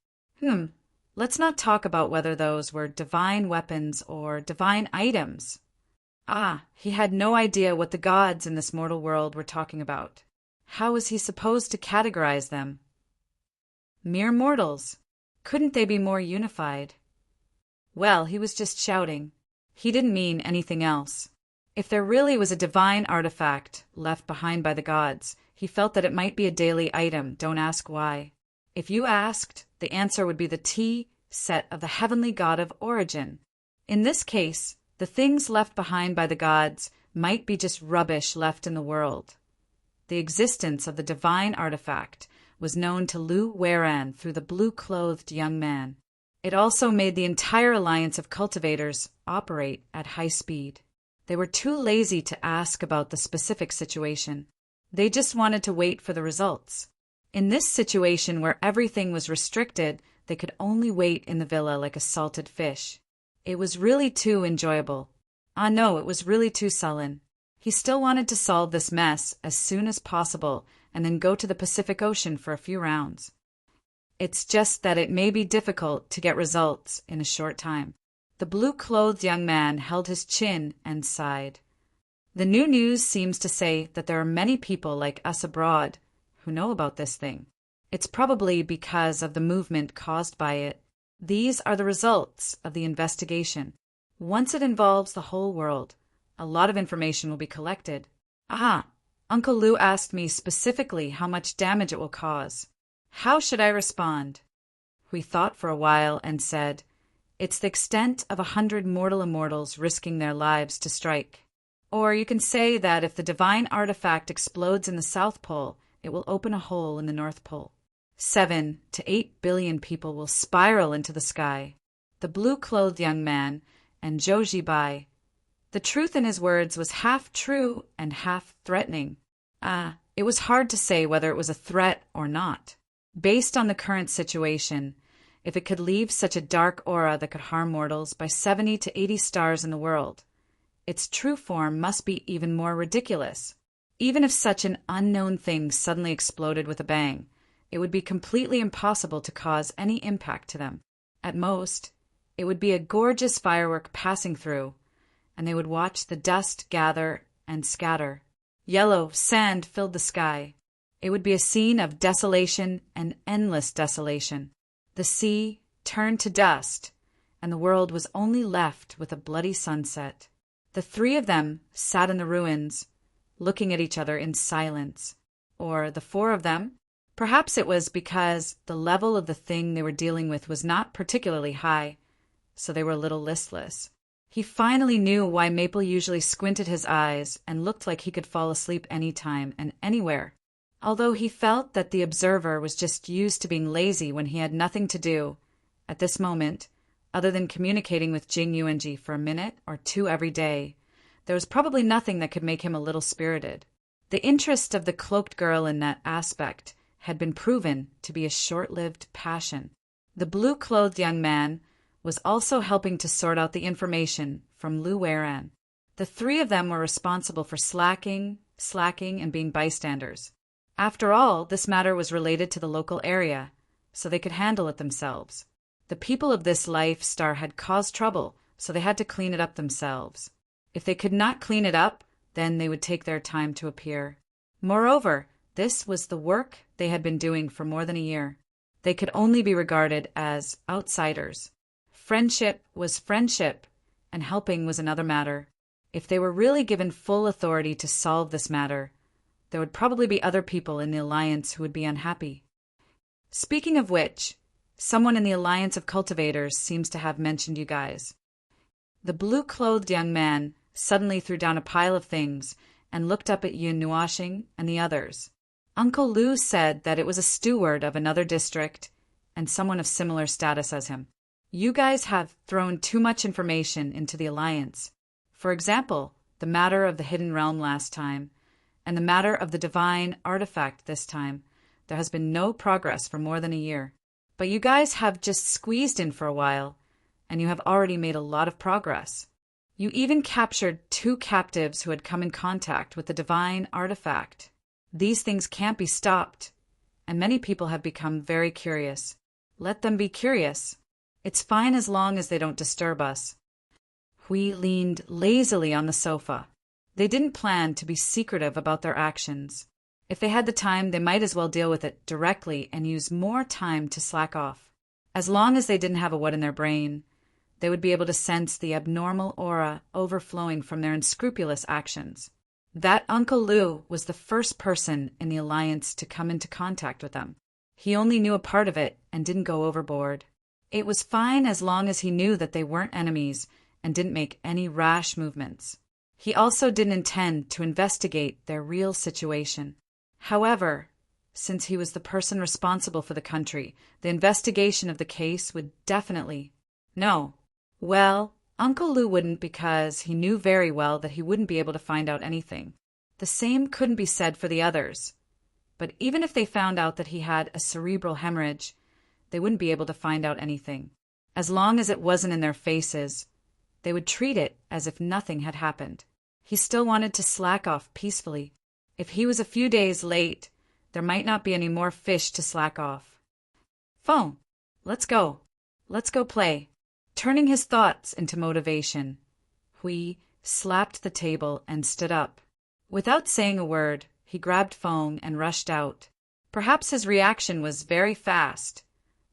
Let's not talk about whether those were divine weapons or divine items. He had no idea what the gods in this mortal world were talking about. How was he supposed to categorize them? Mere mortals. Couldn't they be more unified? Well, he was just shouting. He didn't mean anything else. If there really was a divine artifact left behind by the gods, he felt that it might be a daily item. Don't ask why. If you asked, the answer would be the tea set of the heavenly god of origin. In this case, the things left behind by the gods might be just rubbish left in the world. The existence of the divine artifact was known to Lu Weiran through the blue-clothed young man. It also made the entire alliance of cultivators operate at high speed. They were too lazy to ask about the specific situation. They just wanted to wait for the results. In this situation where everything was restricted, they could only wait in the villa like a salted fish. It was really too enjoyable. No, it was really too sullen. He still wanted to solve this mess as soon as possible and then go to the Pacific Ocean for a few rounds. It's just that it may be difficult to get results in a short time. The blue-clothed young man held his chin and sighed. The new news seems to say that there are many people like us abroad who know about this thing. It's probably because of the movement caused by it. These are the results of the investigation. Once it involves the whole world, a lot of information will be collected. Uncle Lou asked me specifically how much damage it will cause. How should I respond? We thought for a while and said, it's the extent of 100 mortal immortals risking their lives to strike. Or you can say that if the divine artifact explodes in the South Pole, it will open a hole in the North Pole. 7 to 8 billion people will spiral into the sky. The blue-clothed young man and Joji Bai. The truth in his words was half true and half threatening. It was hard to say whether it was a threat or not. Based on the current situation, if it could leave such a dark aura that could harm mortals by 70 to 80 stars in the world, its true form must be even more ridiculous. Even if such an unknown thing suddenly exploded with a bang, it would be completely impossible to cause any impact to them. At most, it would be a gorgeous firework passing through, and they would watch the dust gather and scatter. Yellow sand filled the sky. It would be a scene of desolation and endless desolation. The sea turned to dust, and the world was only left with a bloody sunset. The three of them sat in the ruins, looking at each other in silence. Or the four of them. Perhaps it was because the level of the thing they were dealing with was not particularly high, so they were a little listless. He finally knew why Maple usually squinted his eyes and looked like he could fall asleep any time and anywhere. Although he felt that the observer was just used to being lazy when he had nothing to do, at this moment, other than communicating with Jing Yuanji for a minute or two every day, there was probably nothing that could make him a little spirited. The interest of the cloaked girl in that aspect had been proven to be a short-lived passion. The blue-clothed young man was also helping to sort out the information from Lu Weiran. The three of them were responsible for slacking, and being bystanders. After all, this matter was related to the local area, so they could handle it themselves. The people of this life star had caused trouble, so they had to clean it up themselves. If they could not clean it up, then they would take their time to appear. Moreover, this was the work they had been doing for more than a year. They could only be regarded as outsiders. Friendship was friendship, and helping was another matter. If they were really given full authority to solve this matter, there would probably be other people in the Alliance who would be unhappy. Speaking of which, someone in the Alliance of Cultivators seems to have mentioned you guys. The blue-clothed young man suddenly threw down a pile of things and looked up at Yun Nuashing and the others. Uncle Lu said that it was a steward of another district and someone of similar status as him. You guys have thrown too much information into the Alliance. For example, the matter of the Hidden Realm last time, and the matter of the divine artifact this time. There has been no progress for more than a year. But you guys have just squeezed in for a while, and you have already made a lot of progress. You even captured 2 captives who had come in contact with the divine artifact. These things can't be stopped, and many people have become very curious. Let them be curious. It's fine as long as they don't disturb us. Hui leaned lazily on the sofa. They didn't plan to be secretive about their actions. If they had the time, they might as well deal with it directly and use more time to slack off. As long as they didn't have a what in their brain, they would be able to sense the abnormal aura overflowing from their unscrupulous actions. That Uncle Lou was the first person in the alliance to come into contact with them. He only knew a part of it and didn't go overboard. It was fine as long as he knew that they weren't enemies and didn't make any rash movements. He also didn't intend to investigate their real situation. However, since he was the person responsible for the country, the investigation of the case would definitely... No. Well, Uncle Lou wouldn't, because he knew very well that he wouldn't be able to find out anything. The same couldn't be said for the others. But even if they found out that he had a cerebral hemorrhage, they wouldn't be able to find out anything. As long as it wasn't in their faces, they would treat it as if nothing had happened. He still wanted to slack off peacefully. If he was a few days late, there might not be any more fish to slack off. Phone. Let's go. Let's go play. Turning his thoughts into motivation, Hui slapped the table and stood up. Without saying a word, he grabbed Feng and rushed out. Perhaps his reaction was very fast,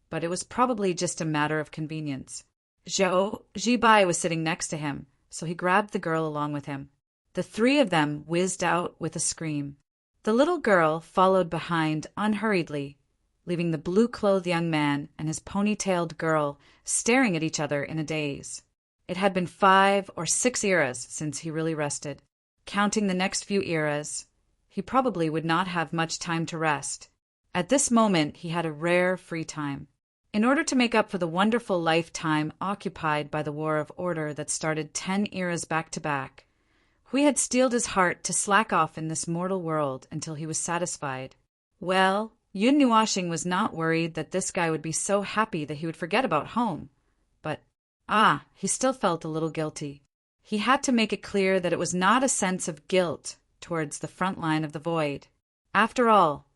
but it was probably just a matter of convenience. Zhou Zibai was sitting next to him, so he grabbed the girl along with him. The 3 of them whizzed out with a scream. The little girl followed behind unhurriedly, leaving the blue-clothed young man and his ponytailed girl staring at each other in a daze. It had been 5 or 6 eras since he really rested. Counting the next few eras, he probably would not have much time to rest. At this moment, he had a rare free time. In order to make up for the wonderful lifetime occupied by the War of Order that started 10 eras back to back, Hui had steeled his heart to slack off in this mortal world until he was satisfied. Well, Yun Nuashing was not worried that this guy would be so happy that he would forget about home. But, he still felt a little guilty. He had to make it clear that it was not a sense of guilt towards the front line of the void. After all,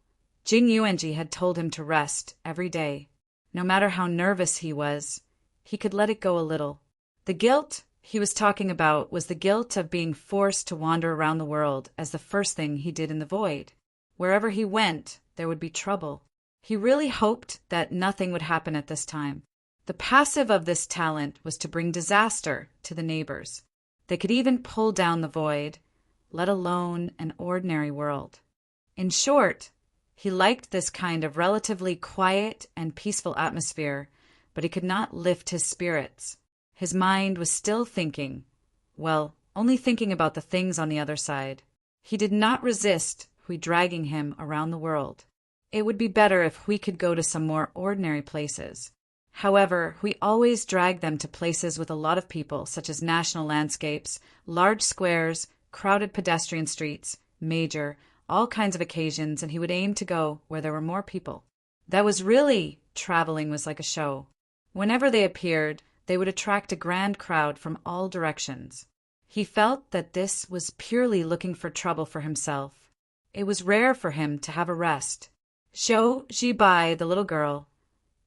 Jing Yuanji had told him to rest every day. No matter how nervous he was, he could let it go a little. The guilt he was talking about was the guilt of being forced to wander around the world as the first thing he did in the void. Wherever he went, there would be trouble. He really hoped that nothing would happen at this time. The passive of this talent was to bring disaster to the neighbors. They could even pull down the void, let alone an ordinary world. In short, he liked this kind of relatively quiet and peaceful atmosphere, but he could not lift his spirits. His mind was still thinking, only thinking about the things on the other side. He did not resist Hui dragging him around the world. It would be better if Hui could go to some more ordinary places. However, Hui always dragged them to places with a lot of people, such as national landscapes, large squares, crowded pedestrian streets, major, all kinds of occasions, and he would aim to go where there were more people. That was really traveling was like a show. Whenever they appeared, they would attract a grand crowd from all directions. He felt that this was purely looking for trouble for himself. It was rare for him to have a rest. Zhou Zibai, the little girl,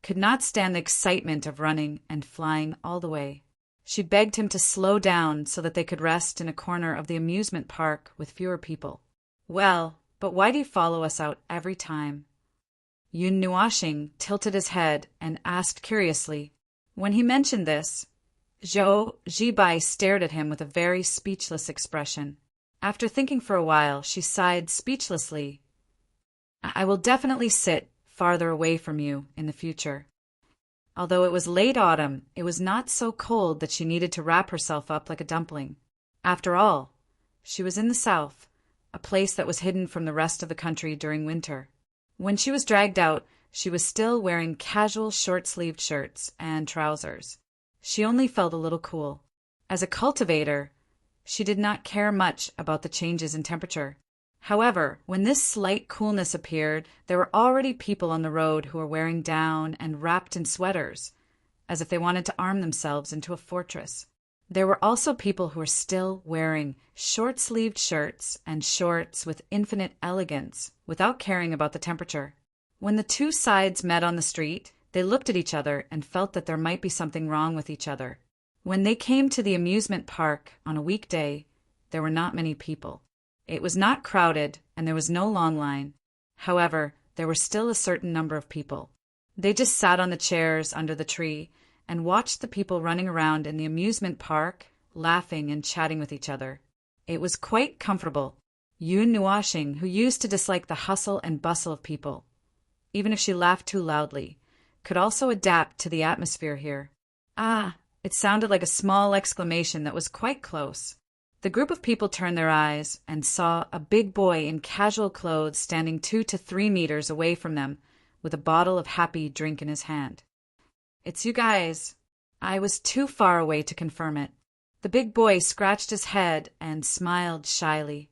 could not stand the excitement of running and flying all the way. She begged him to slow down so that they could rest in a corner of the amusement park with fewer people. Well, but why do you follow us out every time? Yun Nuashing tilted his head and asked curiously. When he mentioned this, Zhou Zibai stared at him with a very speechless expression. After thinking for a while, she sighed speechlessly. I will definitely sit farther away from you in the future. Although it was late autumn, it was not so cold that she needed to wrap herself up like a dumpling. After all, she was in the south, a place that was hidden from the rest of the country during winter. When she was dragged out, she was still wearing casual short-sleeved shirts and trousers. She only felt a little cool. As a cultivator, she did not care much about the changes in temperature. However, when this slight coolness appeared, there were already people on the road who were wearing down and wrapped in sweaters, as if they wanted to arm themselves into a fortress. There were also people who were still wearing short-sleeved shirts and shorts with infinite elegance, without caring about the temperature. When the two sides met on the street, they looked at each other and felt that there might be something wrong with each other. When they came to the amusement park on a weekday, there were not many people. It was not crowded, and there was no long line. However, there were still a certain number of people. They just sat on the chairs under the tree and watched the people running around in the amusement park, laughing and chatting with each other. It was quite comfortable. Yun Nuashing, who used to dislike the hustle and bustle of people, even if she laughed too loudly, could also adapt to the atmosphere here. Ah! It sounded like a small exclamation that was quite close. The group of people turned their eyes and saw a big boy in casual clothes standing 2 to 3 meters away from them with a bottle of happy drink in his hand. "It's you guys." I was too far away to confirm it. The big boy scratched his head and smiled shyly.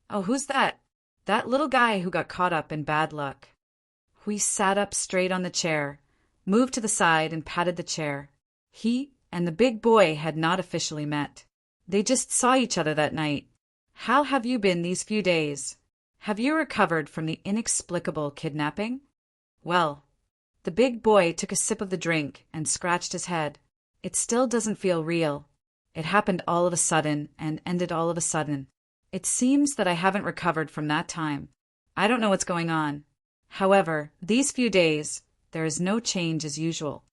"Oh, who's that?" "That little guy who got caught up in bad luck." We sat up straight on the chair, moved to the side and patted the chair. He and the big boy had not officially met. They just saw each other that night. "How have you been these few days? Have you recovered from the inexplicable kidnapping?" "Well," the big boy took a sip of the drink and scratched his head. "It still doesn't feel real. It happened all of a sudden and ended all of a sudden. It seems that I haven't recovered from that time. I don't know what's going on. However, these few days, there is no change as usual.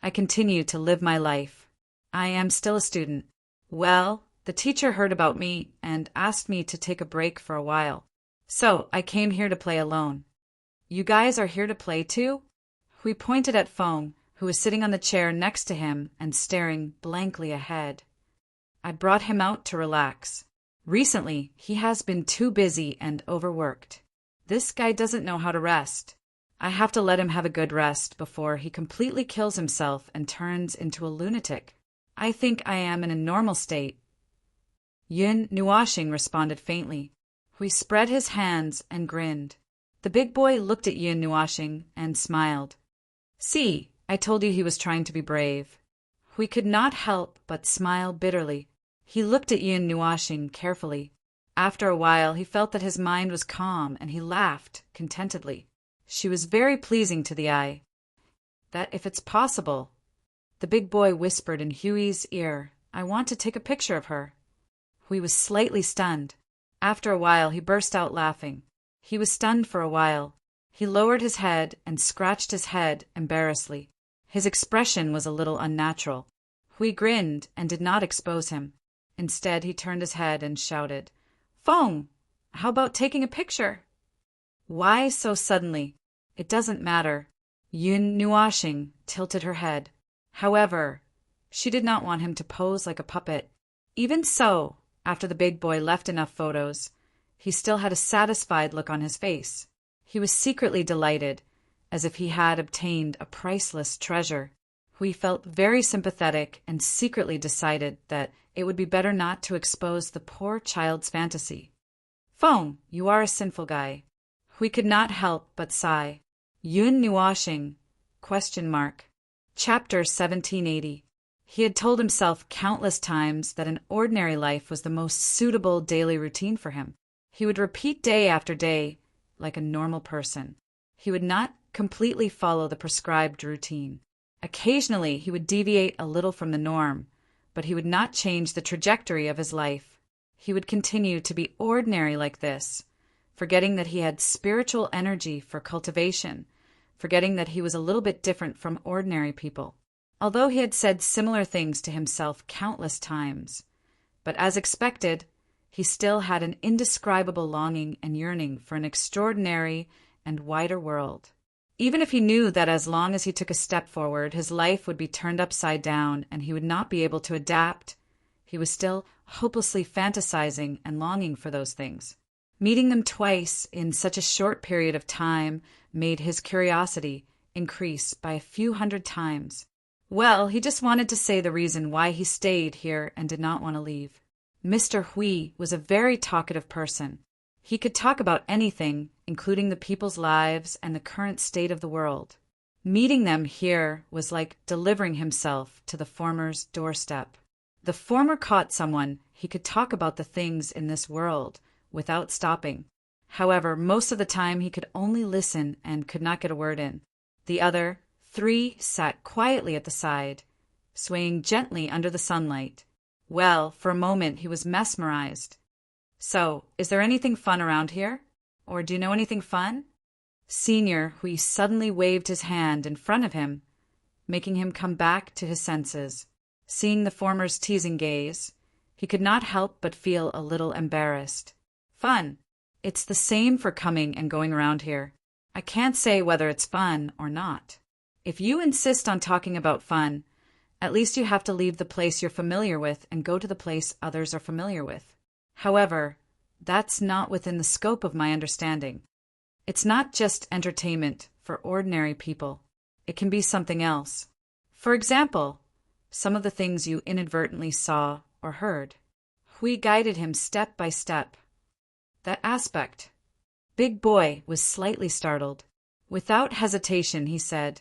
I continue to live my life. I am still a student. Well, the teacher heard about me and asked me to take a break for a while. So I came here to play alone." "You guys are here to play too?" We pointed at Feng, who was sitting on the chair next to him and staring blankly ahead. "I brought him out to relax. Recently, he has been too busy and overworked. This guy doesn't know how to rest. I have to let him have a good rest before he completely kills himself and turns into a lunatic. I think I am in a normal state." Yun Nuashing responded faintly. Hui spread his hands and grinned. The big boy looked at Yun Nuashing and smiled. "See, I told you he was trying to be brave." Hui could not help but smile bitterly. He looked at Yun Nuashing carefully. After a while, he felt that his mind was calm and he laughed contentedly. She was very pleasing to the eye. "That if it's possible," the big boy whispered in Huey's ear, "I want to take a picture of her." Huey was slightly stunned. After a while, he burst out laughing. He was stunned for a while. He lowered his head and scratched his head embarrassedly. His expression was a little unnatural. Huey grinned and did not expose him. Instead, he turned his head and shouted, "Feng, how about taking a picture?" "Why so suddenly?" "It doesn't matter." Yun Nuashing tilted her head. However, she did not want him to pose like a puppet. Even so, after the big boy left enough photos, he still had a satisfied look on his face. He was secretly delighted, as if he had obtained a priceless treasure. He felt very sympathetic and secretly decided that it would be better not to expose the poor child's fantasy. "Feng, you are a sinful guy." We could not help but sigh. Yun Nuashing? ? Chapter 1780. He had told himself countless times that an ordinary life was the most suitable daily routine for him. He would repeat day after day, like a normal person. He would not completely follow the prescribed routine. Occasionally, he would deviate a little from the norm, but he would not change the trajectory of his life. He would continue to be ordinary like this, forgetting that he had spiritual energy for cultivation, forgetting that he was a little bit different from ordinary people. Although he had said similar things to himself countless times, but as expected, he still had an indescribable longing and yearning for an extraordinary and wider world. Even if he knew that as long as he took a step forward, his life would be turned upside down and he would not be able to adapt, he was still hopelessly fantasizing and longing for those things. Meeting them twice in such a short period of time made his curiosity increase by a few hundred times. Well, he just wanted to say the reason why he stayed here and did not want to leave. Mr. Hui was a very talkative person. He could talk about anything, including the people's lives and the current state of the world. Meeting them here was like delivering himself to the former's doorstep. The former caught someone he could talk about the things in this world without stopping. However, most of the time he could only listen and could not get a word in. The other 3 sat quietly at the side, swaying gently under the sunlight. Well, for a moment he was mesmerized. So, is there anything fun around here? Or do you know anything fun? Senior Hui suddenly waved his hand in front of him, making him come back to his senses. Seeing the former's teasing gaze, he could not help but feel a little embarrassed. Fun. It's the same for coming and going around here. I can't say whether it's fun or not. If you insist on talking about fun, at least you have to leave the place you're familiar with and go to the place others are familiar with. However, that's not within the scope of my understanding. It's not just entertainment for ordinary people. It can be something else. For example, some of the things you inadvertently saw or heard. Hui guided him step by step. That aspect. Big Boy was slightly startled. Without hesitation, he said,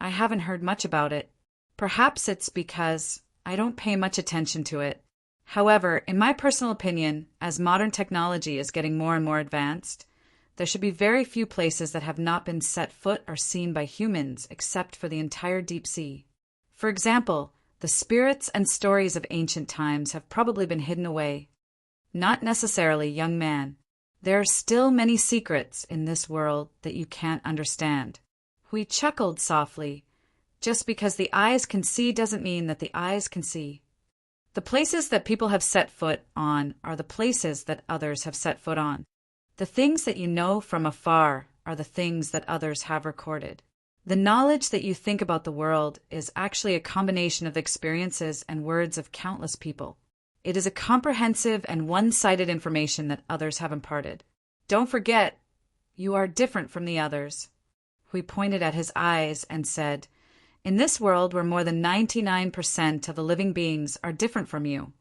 I haven't heard much about it. Perhaps it's because I don't pay much attention to it. However, in my personal opinion, as modern technology is getting more and more advanced, there should be very few places that have not been set foot or seen by humans except for the entire deep sea. For example, the spirits and stories of ancient times have probably been hidden away. Not necessarily, young man. There are still many secrets in this world that you can't understand. Hui chuckled softly. Just because the eyes can see doesn't mean that the eyes can see. The places that people have set foot on are the places that others have set foot on. The things that you know from afar are the things that others have recorded. The knowledge that you think about the world is actually a combination of the experiences and words of countless people. It is a comprehensive and one-sided information that others have imparted. Don't forget, you are different from the others. Hui pointed at his eyes and said, in this world where more than 99% of the living beings are different from you,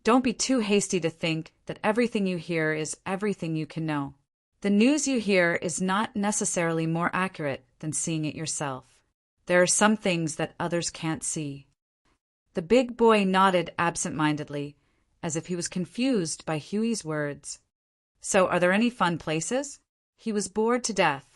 don't be too hasty to think that everything you hear is everything you can know. The news you hear is not necessarily more accurate than seeing it yourself. There are some things that others can't see. The big boy nodded absent-mindedly, as if he was confused by Huey's words. So, are there any fun places? He was bored to death.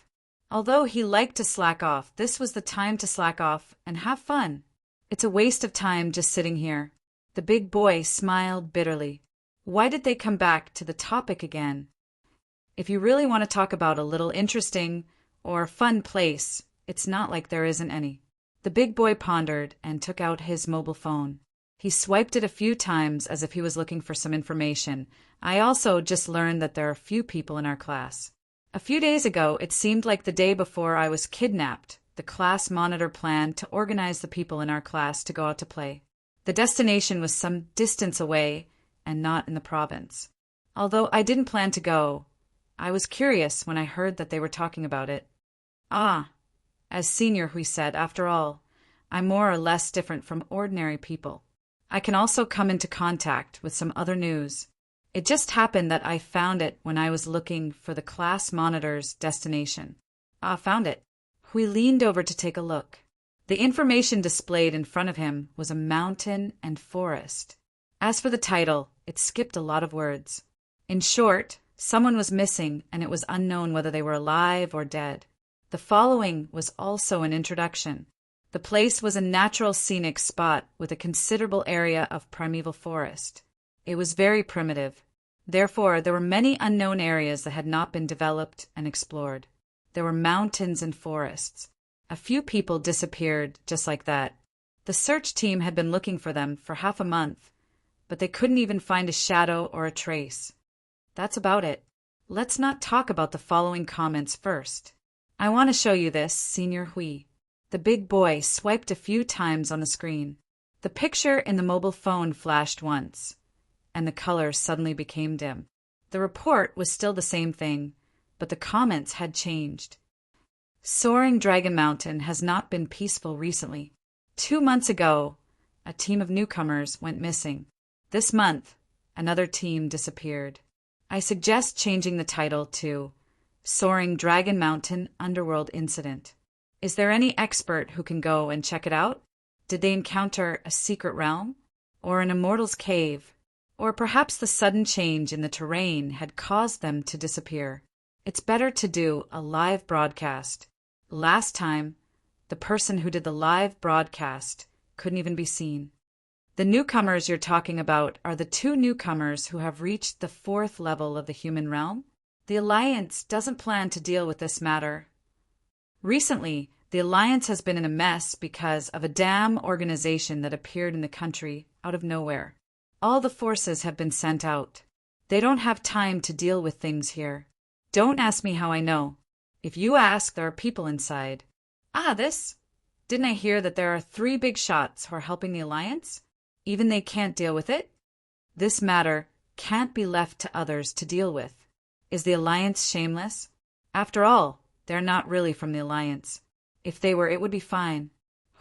Although he liked to slack off, this was the time to slack off and have fun. It's a waste of time just sitting here. The big boy smiled bitterly. Why did they come back to the topic again? If you really want to talk about a little interesting or fun place, it's not like there isn't any. The big boy pondered and took out his mobile phone. He swiped it a few times as if he was looking for some information. I also just learned that there are few people in our class. A few days ago, it seemed like the day before I was kidnapped, the class monitor planned to organize the people in our class to go out to play. The destination was some distance away and not in the province. Although I didn't plan to go, I was curious when I heard that they were talking about it. Ah, as Senior Hui said, after all, I'm more or less different from ordinary people. I can also come into contact with some other news. It just happened that I found it when I was looking for the class monitor's destination. Ah, found it. Hui leaned over to take a look. The information displayed in front of him was a mountain and forest. As for the title, it skipped a lot of words. In short, someone was missing and it was unknown whether they were alive or dead. The following was also an introduction. The place was a natural scenic spot with a considerable area of primeval forest. It was very primitive. Therefore, there were many unknown areas that had not been developed and explored. There were mountains and forests. A few people disappeared just like that. The search team had been looking for them for half a month, but they couldn't even find a shadow or a trace. That's about it. Let's not talk about the following comments first. I want to show you this, Senior Hui. The big boy swiped a few times on the screen. The picture in the mobile phone flashed once, and the color suddenly became dim. The report was still the same thing, but the comments had changed. Soaring Dragon Mountain has not been peaceful recently. 2 months ago, a team of newcomers went missing. This month, another team disappeared. I suggest changing the title to Soaring Dragon Mountain Underworld Incident. Is there any expert who can go and check it out? Did they encounter a secret realm? or an immortal's cave, or perhaps the sudden change in the terrain had caused them to disappear. It's better to do a live broadcast. Last time, the person who did the live broadcast couldn't even be seen. The newcomers you're talking about are the two newcomers who have reached the 4th level of the human realm. The Alliance doesn't plan to deal with this matter. Recently, the Alliance has been in a mess because of a damn organization that appeared in the country out of nowhere. All the forces have been sent out. They don't have time to deal with things here. Don't ask me how I know. If you ask, there are people inside. Didn't I hear that there are 3 big shots who are helping the Alliance? Even they can't deal with it? This matter can't be left to others to deal with. Is the Alliance shameless? After all, they're not really from the Alliance. If they were, it would be fine.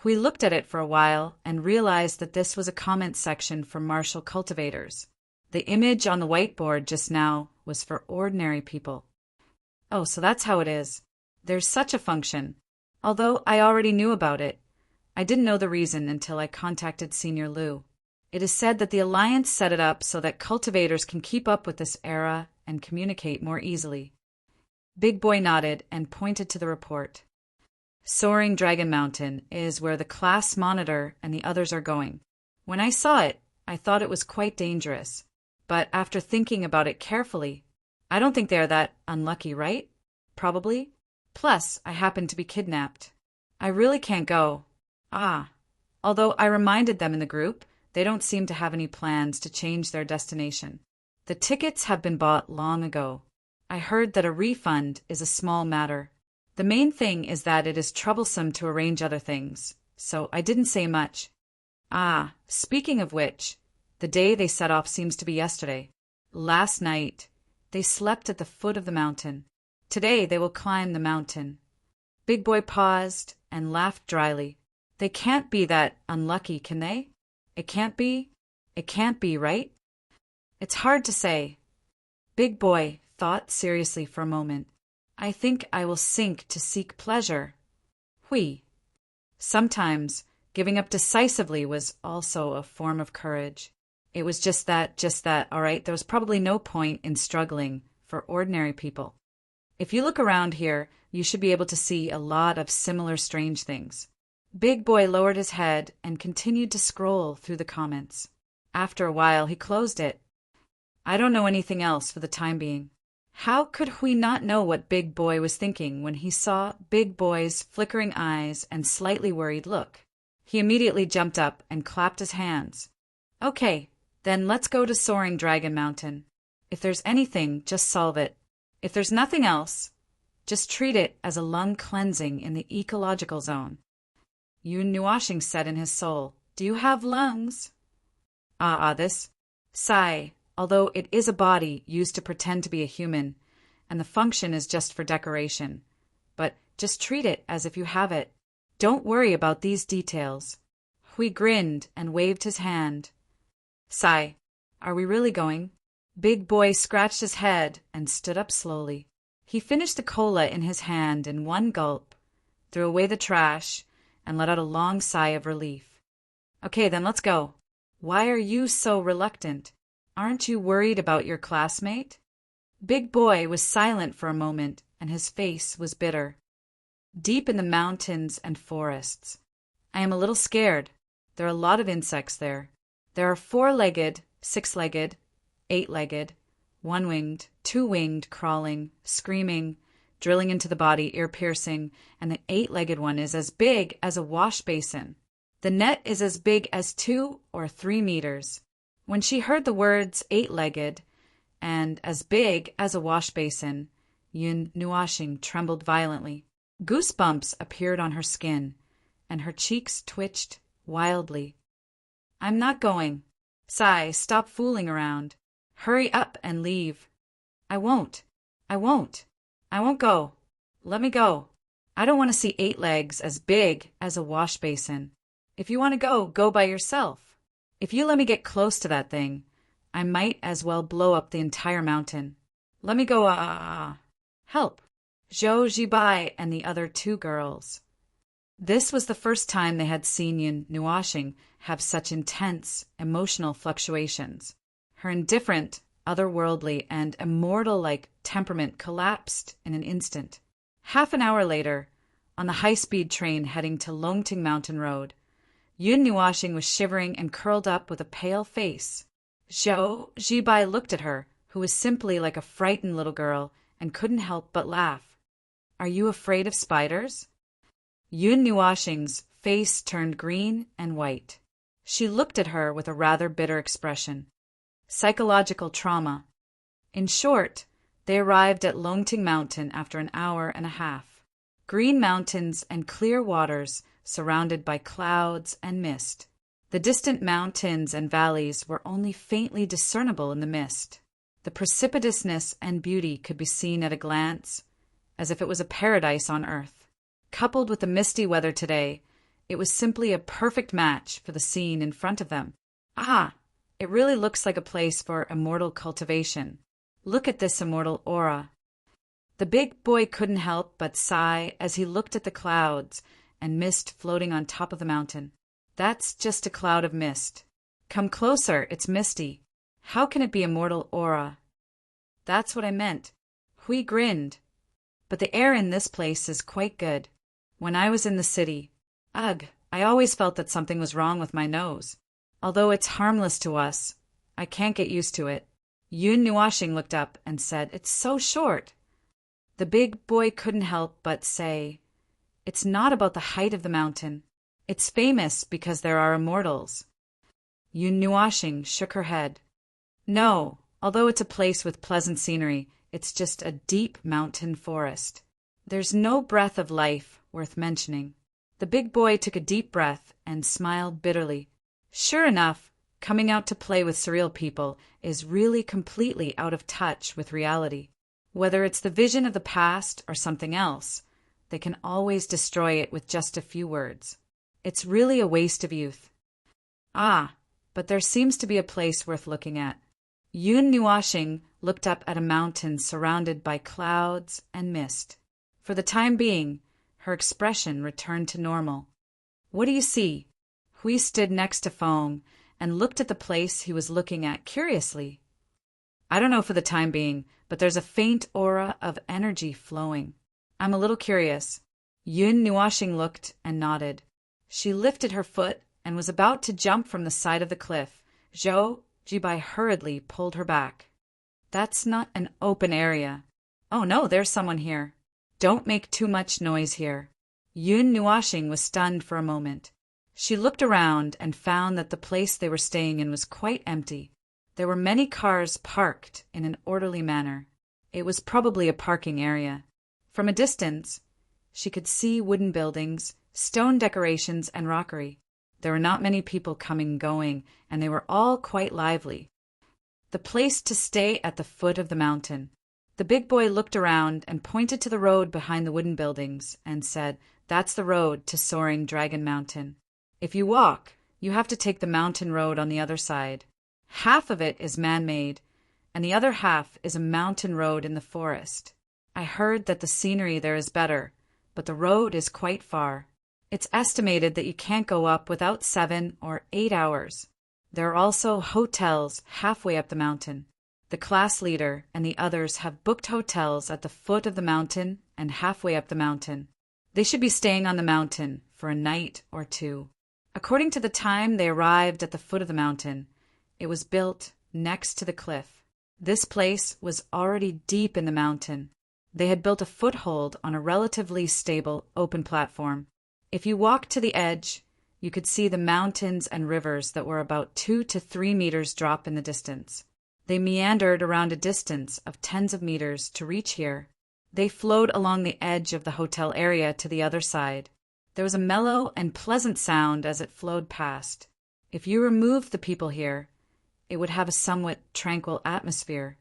We looked at it for a while and realized that this was a comment section for martial cultivators. The image on the whiteboard just now was for ordinary people. Oh, so that's how it is. There's such a function. Although I already knew about it, I didn't know the reason until I contacted Senior Lou. It is said that the Alliance set it up so that cultivators can keep up with this era and communicate more easily. Big Boy nodded and pointed to the report. Soaring Dragon Mountain is where the class monitor and the others are going. When I saw it, I thought it was quite dangerous. But after thinking about it carefully, I don't think they're that unlucky, right? Probably. Plus, I happen to be kidnapped. I really can't go. Although I reminded them in the group, they don't seem to have any plans to change their destination. The tickets have been bought long ago. I heard that a refund is a small matter. The main thing is that it is troublesome to arrange other things, so I didn't say much. Speaking of which, the day they set off seems to be yesterday. Last night, they slept at the foot of the mountain. Today they will climb the mountain. Big Boy paused and laughed dryly. They can't be that unlucky, can they? It can't be? It can't be, right? It's hard to say. Big Boy thought seriously for a moment. I think I will sink to seek pleasure. Sometimes giving up decisively was also a form of courage. It was just that, all right? There was probably no point in struggling for ordinary people. If you look around here, you should be able to see a lot of similar strange things. Big Boy lowered his head and continued to scroll through the comments. After a while, he closed it. I don't know anything else for the time being. How could we not know what Big Boy was thinking when he saw Big Boy's flickering eyes and slightly worried look? He immediately jumped up and clapped his hands. Okay, then let's go to Soaring Dragon Mountain. If there's anything, just solve it. If there's nothing else, just treat it as a lung cleansing in the ecological zone. Yun Nuashing said in his soul, Do you have lungs? This. Sigh, although it is a body used to pretend to be a human, and the function is just for decoration. But just treat it as if you have it. Don't worry about these details. Hui grinned and waved his hand. Sigh, are we really going? Big Boy scratched his head and stood up slowly. He finished the cola in his hand in one gulp, threw away the trash, and let out a long sigh of relief. Okay, then let's go. Why are you so reluctant? Aren't you worried about your classmate? Big Boy was silent for a moment, and his face was bitter. Deep in the mountains and forests. I am a little scared. There are a lot of insects there. There are 4-legged, 6-legged, 8-legged, 1-winged, 2-winged, crawling, screaming, drilling into the body, ear-piercing, and the 8-legged one is as big as a wash basin. The net is as big as 2 or 3 meters. When she heard the words 8-legged and as big as a wash basin, Yun Nuashing trembled violently. Goosebumps appeared on her skin, and her cheeks twitched wildly. I'm not going. Sai, stop fooling around. Hurry up and leave. I won't go. Let me go. I don't want to see 8 legs as big as a wash basin. If you want to go, go by yourself. If you let me get close to that thing, I might as well blow up the entire mountain. Let me go, Help. Zhou Jibai and the other 2 girls. This was the first time they had seen Yun Nuashing have such intense emotional fluctuations. Her indifferent, otherworldly, and immortal-like temperament collapsed in an instant. Half an hour later, on the high-speed train heading to Longting Mountain Road, Yun Nuashing was shivering and curled up with a pale face. Zhou Jibai looked at her, who was simply like a frightened little girl, and couldn't help but laugh. "Are you afraid of spiders?" Yun Nuashing's face turned green and white. She looked at her with a rather bitter expression. Psychological trauma. In short, they arrived at Longting Mountain after an hour and a half. Green mountains and clear waters surrounded by clouds and mist. The distant mountains and valleys were only faintly discernible in the mist. The precipitousness and beauty could be seen at a glance, as if it was a paradise on earth. Coupled with the misty weather today, it was simply a perfect match for the scene in front of them. Ah, it really looks like a place for immortal cultivation. Look at this immortal aura. The big boy couldn't help but sigh as he looked at the clouds and mist floating on top of the mountain. That's just a cloud of mist. Come closer, it's misty. How can it be immortal aura? That's what I meant. Hui grinned. But the air in this place is quite good. When I was in the city, ugh, I always felt that something was wrong with my nose. Although it's harmless to us, I can't get used to it. Yun Nuashing looked up and said, "It's so short." The big boy couldn't help but say, "It's not about the height of the mountain. It's famous because there are immortals." Yun Nuashing shook her head. "No, although it's a place with pleasant scenery, it's just a deep mountain forest. There's no breath of life worth mentioning." The big boy took a deep breath and smiled bitterly. Sure enough, coming out to play with surreal people is really completely out of touch with reality. Whether it's the vision of the past or something else, they can always destroy it with just a few words. It's really a waste of youth. Ah, but there seems to be a place worth looking at. Yun Nuashing looked up at a mountain surrounded by clouds and mist. For the time being, her expression returned to normal. "What do you see?" Hui stood next to Fong and looked at the place he was looking at curiously. "I don't know for the time being, but there's a faint aura of energy flowing. I'm a little curious." Yun Nuashing looked and nodded. She lifted her foot and was about to jump from the side of the cliff. Zhou Jibai hurriedly pulled her back. "That's not an open area." "Oh no, there's someone here." "Don't make too much noise here." Yun Nuashing was stunned for a moment. She looked around and found that the place they were staying in was quite empty. There were many cars parked in an orderly manner. It was probably a parking area. From a distance, she could see wooden buildings, stone decorations, and rockery. There were not many people coming and going, and they were all quite lively. The place to stay at the foot of the mountain. The big boy looked around and pointed to the road behind the wooden buildings and said, "That's the road to Soaring Dragon Mountain. If you walk, you have to take the mountain road on the other side. Half of it is man-made, and the other half is a mountain road in the forest. I heard that the scenery there is better, but the road is quite far. It's estimated that you can't go up without 7 or 8 hours. There are also hotels halfway up the mountain. The class leader and the others have booked hotels at the foot of the mountain and halfway up the mountain. They should be staying on the mountain for a night or two." According to the time they arrived at the foot of the mountain, it was built next to the cliff. This place was already deep in the mountain. They had built a foothold on a relatively stable, open platform. If you walked to the edge, you could see the mountains and rivers that were about 2 to 3 meters drop in the distance. They meandered around a distance of tens of meters to reach here. They flowed along the edge of the hotel area to the other side. There was a mellow and pleasant sound as it flowed past. If you removed the people here, it would have a somewhat tranquil atmosphere.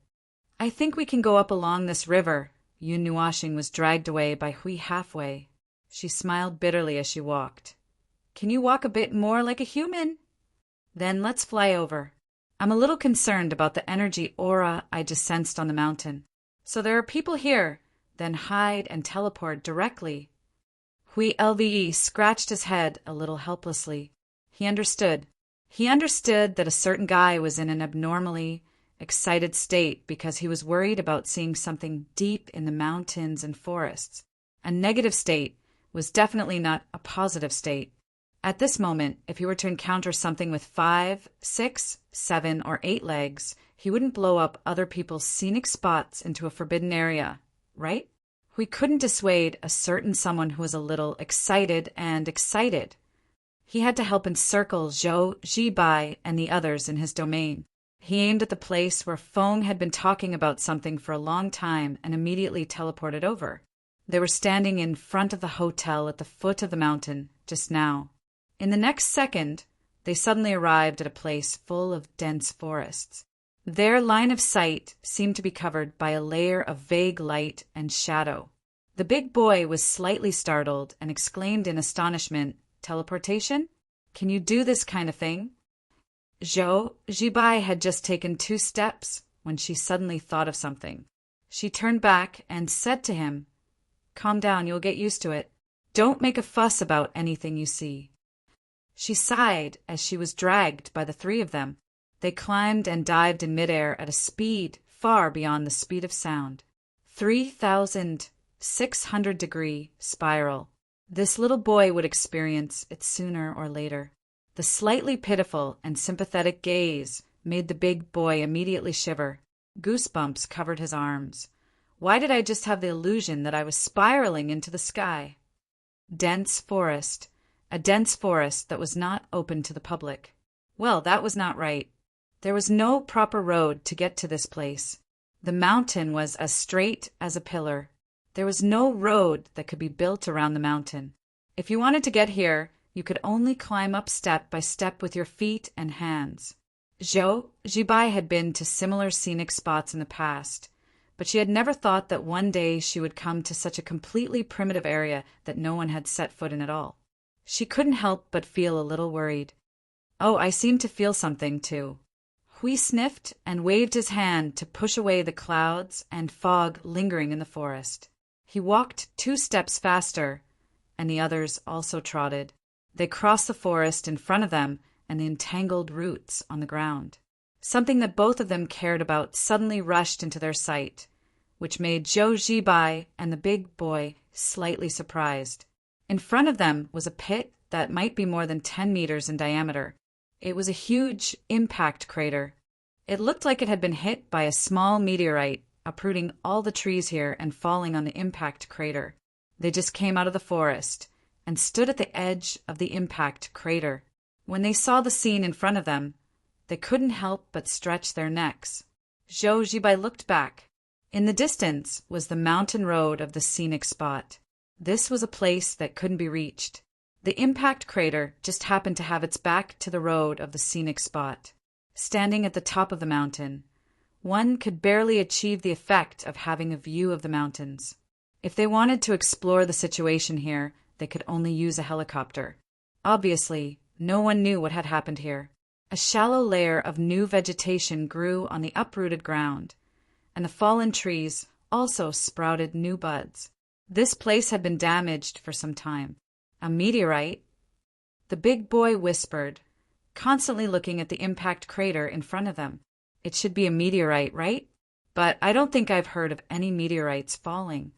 "I think we can go up along this river." Yun Nuashing was dragged away by Hui halfway. She smiled bitterly as she walked. "Can you walk a bit more like a human?" "Then let's fly over. I'm a little concerned about the energy aura I just sensed on the mountain. So there are people here, then hide and teleport directly." Hui Lve scratched his head a little helplessly. He understood. He understood that a certain guy was in an abnormally excited state because he was worried about seeing something deep in the mountains and forests. A negative state was definitely not a positive state. At this moment, if he were to encounter something with 5, 6, 7, or 8 legs, he wouldn't blow up other people's scenic spots into a forbidden area, right? We couldn't dissuade a certain someone who was a little excited and excited. He had to help encircle Zhou Zibai and the others in his domain. He aimed at the place where Feng had been talking about something for a long time and immediately teleported over. They were standing in front of the hotel at the foot of the mountain just now. In the next second, they suddenly arrived at a place full of dense forests. Their line of sight seemed to be covered by a layer of vague light and shadow. The big boy was slightly startled and exclaimed in astonishment, "Teleportation? Can you do this kind of thing?" Zhou Zibai had just taken 2 steps when she suddenly thought of something. She turned back and said to him, "Calm down, you'll get used to it. Don't make a fuss about anything you see." She sighed as she was dragged by the 3 of them. They climbed and dived in midair at a speed far beyond the speed of sound. 3,600-degree spiral. This little boy would experience it sooner or later. The slightly pitiful and sympathetic gaze made the big boy immediately shiver. Goosebumps covered his arms. Why did I just have the illusion that I was spiraling into the sky? Dense forest. A dense forest that was not open to the public. Well, that was not right. There was no proper road to get to this place. The mountain was as straight as a pillar. There was no road that could be built around the mountain. If you wanted to get here, you could only climb up step by step with your feet and hands. Zhou Zibai had been to similar scenic spots in the past, but she had never thought that one day she would come to such a completely primitive area that no one had set foot in at all. She couldn't help but feel a little worried. Oh, I seem to feel something, too. Hui sniffed and waved his hand to push away the clouds and fog lingering in the forest. He walked 2 steps faster, and the others also trotted. They crossed the forest in front of them and the entangled roots on the ground. Something that both of them cared about suddenly rushed into their sight, which made Zhou Zibai and the big boy slightly surprised. In front of them was a pit that might be more than 10 meters in diameter. It was a huge impact crater. It looked like it had been hit by a small meteorite, uprooting all the trees here and falling on the impact crater. They just came out of the forest and stood at the edge of the impact crater. When they saw the scene in front of them, they couldn't help but stretch their necks. Zhou Zibai looked back. In the distance was the mountain road of the scenic spot. This was a place that couldn't be reached. The impact crater just happened to have its back to the road of the scenic spot. Standing at the top of the mountain, one could barely achieve the effect of having a view of the mountains. If they wanted to explore the situation here, they could only use a helicopter. Obviously, no one knew what had happened here. A shallow layer of new vegetation grew on the uprooted ground, and the fallen trees also sprouted new buds. This place had been damaged for some time. A meteorite? The big boy whispered, constantly looking at the impact crater in front of them. It should be a meteorite, right? But I don't think I've heard of any meteorites falling.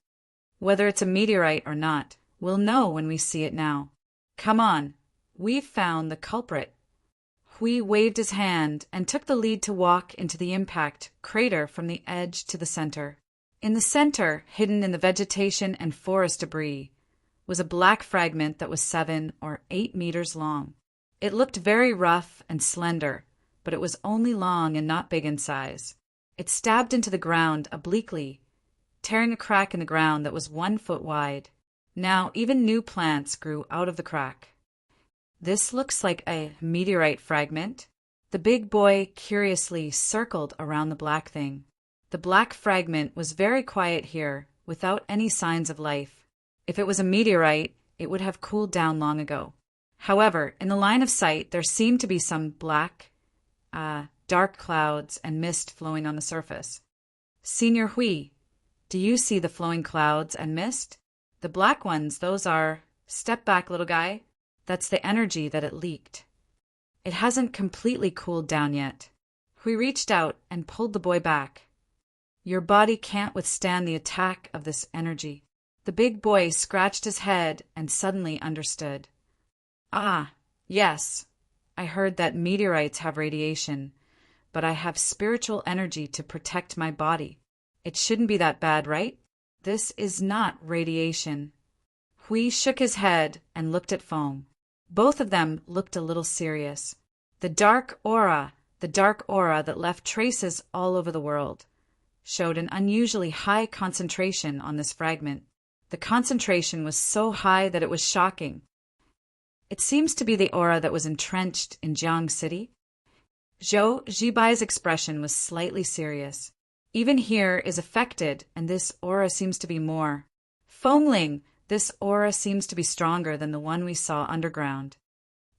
Whether it's a meteorite or not, we'll know when we see it now. Come on, we've found the culprit. Hui waved his hand and took the lead to walk into the impact crater from the edge to the center. In the center, hidden in the vegetation and forest debris, was a black fragment that was 7 or 8 meters long. It looked very rough and slender, but it was only long and not big in size. It stabbed into the ground obliquely, tearing a crack in the ground that was 1 foot wide. Now even new plants grew out of the crack. This looks like a meteorite fragment. The big boy curiously circled around the black thing. The black fragment was very quiet here, without any signs of life. If it was a meteorite, it would have cooled down long ago. However, in the line of sight, there seemed to be some black, dark clouds and mist flowing on the surface. Senior Hui, do you see the flowing clouds and mist? The black ones, those are Step back, little guy. That's the energy that it leaked. It hasn't completely cooled down yet. Hui reached out and pulled the boy back. Your body can't withstand the attack of this energy. The big boy scratched his head and suddenly understood. Ah, yes. I heard that meteorites have radiation, but I have spiritual energy to protect my body. It shouldn't be that bad, right? This is not radiation. Hui shook his head and looked at Foam. Both of them looked a little serious. The dark aura that left traces all over the world, showed an unusually high concentration on this fragment. The concentration was so high that it was shocking. It seems to be the aura that was entrenched in Jiang City. Zhou Zhibai's expression was slightly serious. Even here is affected, and this aura seems to be more. Foamling, this aura seems to be stronger than the one we saw underground.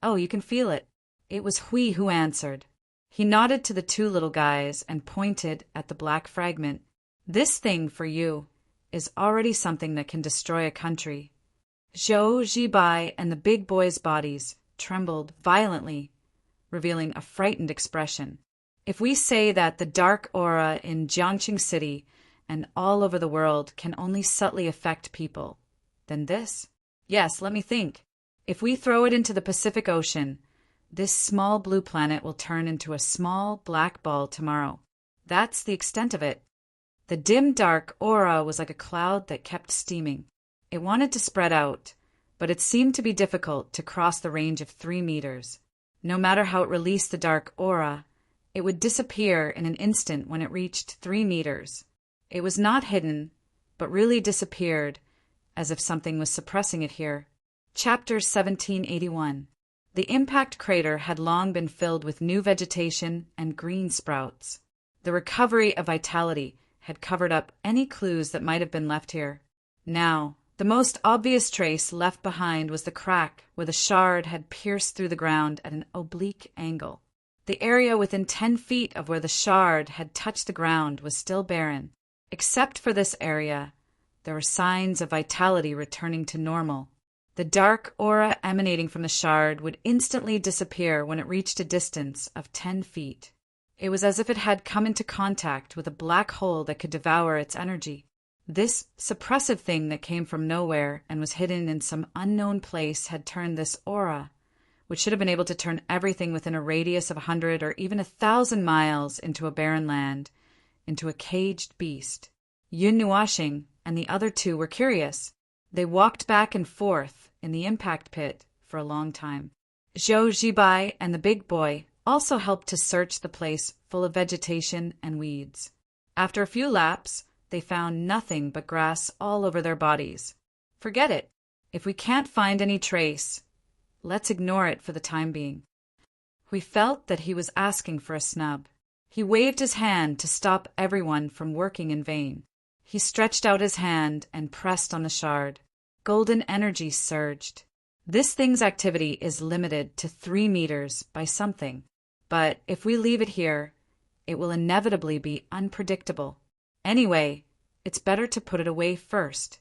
Oh, you can feel it. It was Hui who answered. He nodded to the two little guys and pointed at the black fragment. This thing, for you, is already something that can destroy a country. Zhou Zhibai and the big boy's bodies trembled violently, revealing a frightened expression. If we say that the dark aura in Jiangxing City and all over the world can only subtly affect people, then this? Yes, let me think. If we throw it into the Pacific Ocean, this small blue planet will turn into a small black ball tomorrow. That's the extent of it. The dim dark aura was like a cloud that kept steaming. It wanted to spread out, but it seemed to be difficult to cross the range of 3 meters. No matter how it released the dark aura, it would disappear in an instant when it reached 3 meters. It was not hidden, but really disappeared, as if something was suppressing it here. Chapter 1781. The impact crater had long been filled with new vegetation and green sprouts. The recovery of vitality had covered up any clues that might have been left here. Now, the most obvious trace left behind was the crack where the shard had pierced through the ground at an oblique angle. The area within 10 feet of where the shard had touched the ground was still barren. Except for this area, there were signs of vitality returning to normal. The dark aura emanating from the shard would instantly disappear when it reached a distance of 10 feet. It was as if it had come into contact with a black hole that could devour its energy. This suppressive thing that came from nowhere and was hidden in some unknown place had turned this aura, which should have been able to turn everything within a radius of 100 or even 1,000 miles into a barren land, into a caged beast. Yun Nuashing and the other two were curious. They walked back and forth in the impact pit for a long time. Zhou Zhibai and the big boy also helped to search the place full of vegetation and weeds. After a few laps, they found nothing but grass all over their bodies. Forget it. If we can't find any trace, let's ignore it for the time being. We felt that he was asking for a snub. He waved his hand to stop everyone from working in vain. He stretched out his hand and pressed on the shard. Golden energy surged. This thing's activity is limited to 3 meters by something, but if we leave it here, it will inevitably be unpredictable. Anyway, it's better to put it away first.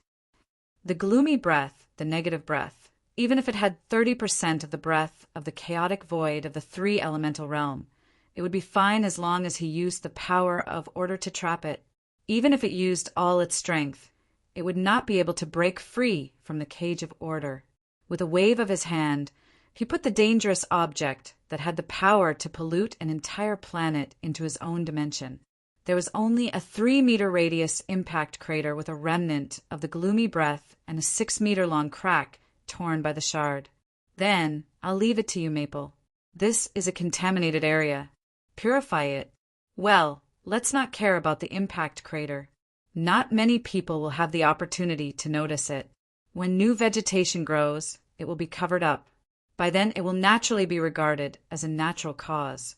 The gloomy breath, the negative breath, even if it had 30% of the breath of the chaotic void of the 3 elemental realm, it would be fine as long as he used the power of order to trap it. Even if it used all its strength, it would not be able to break free from the cage of order. With a wave of his hand, he put the dangerous object that had the power to pollute an entire planet into his own dimension. There was only a 3-meter radius impact crater with a remnant of the gloomy breath and a 6-meter-long crack torn by the shard. Then, I'll leave it to you, Maple. This is a contaminated area. Purify it. Well, let's not care about the impact crater. Not many people will have the opportunity to notice it. When new vegetation grows, it will be covered up. By then, it will naturally be regarded as a natural cause.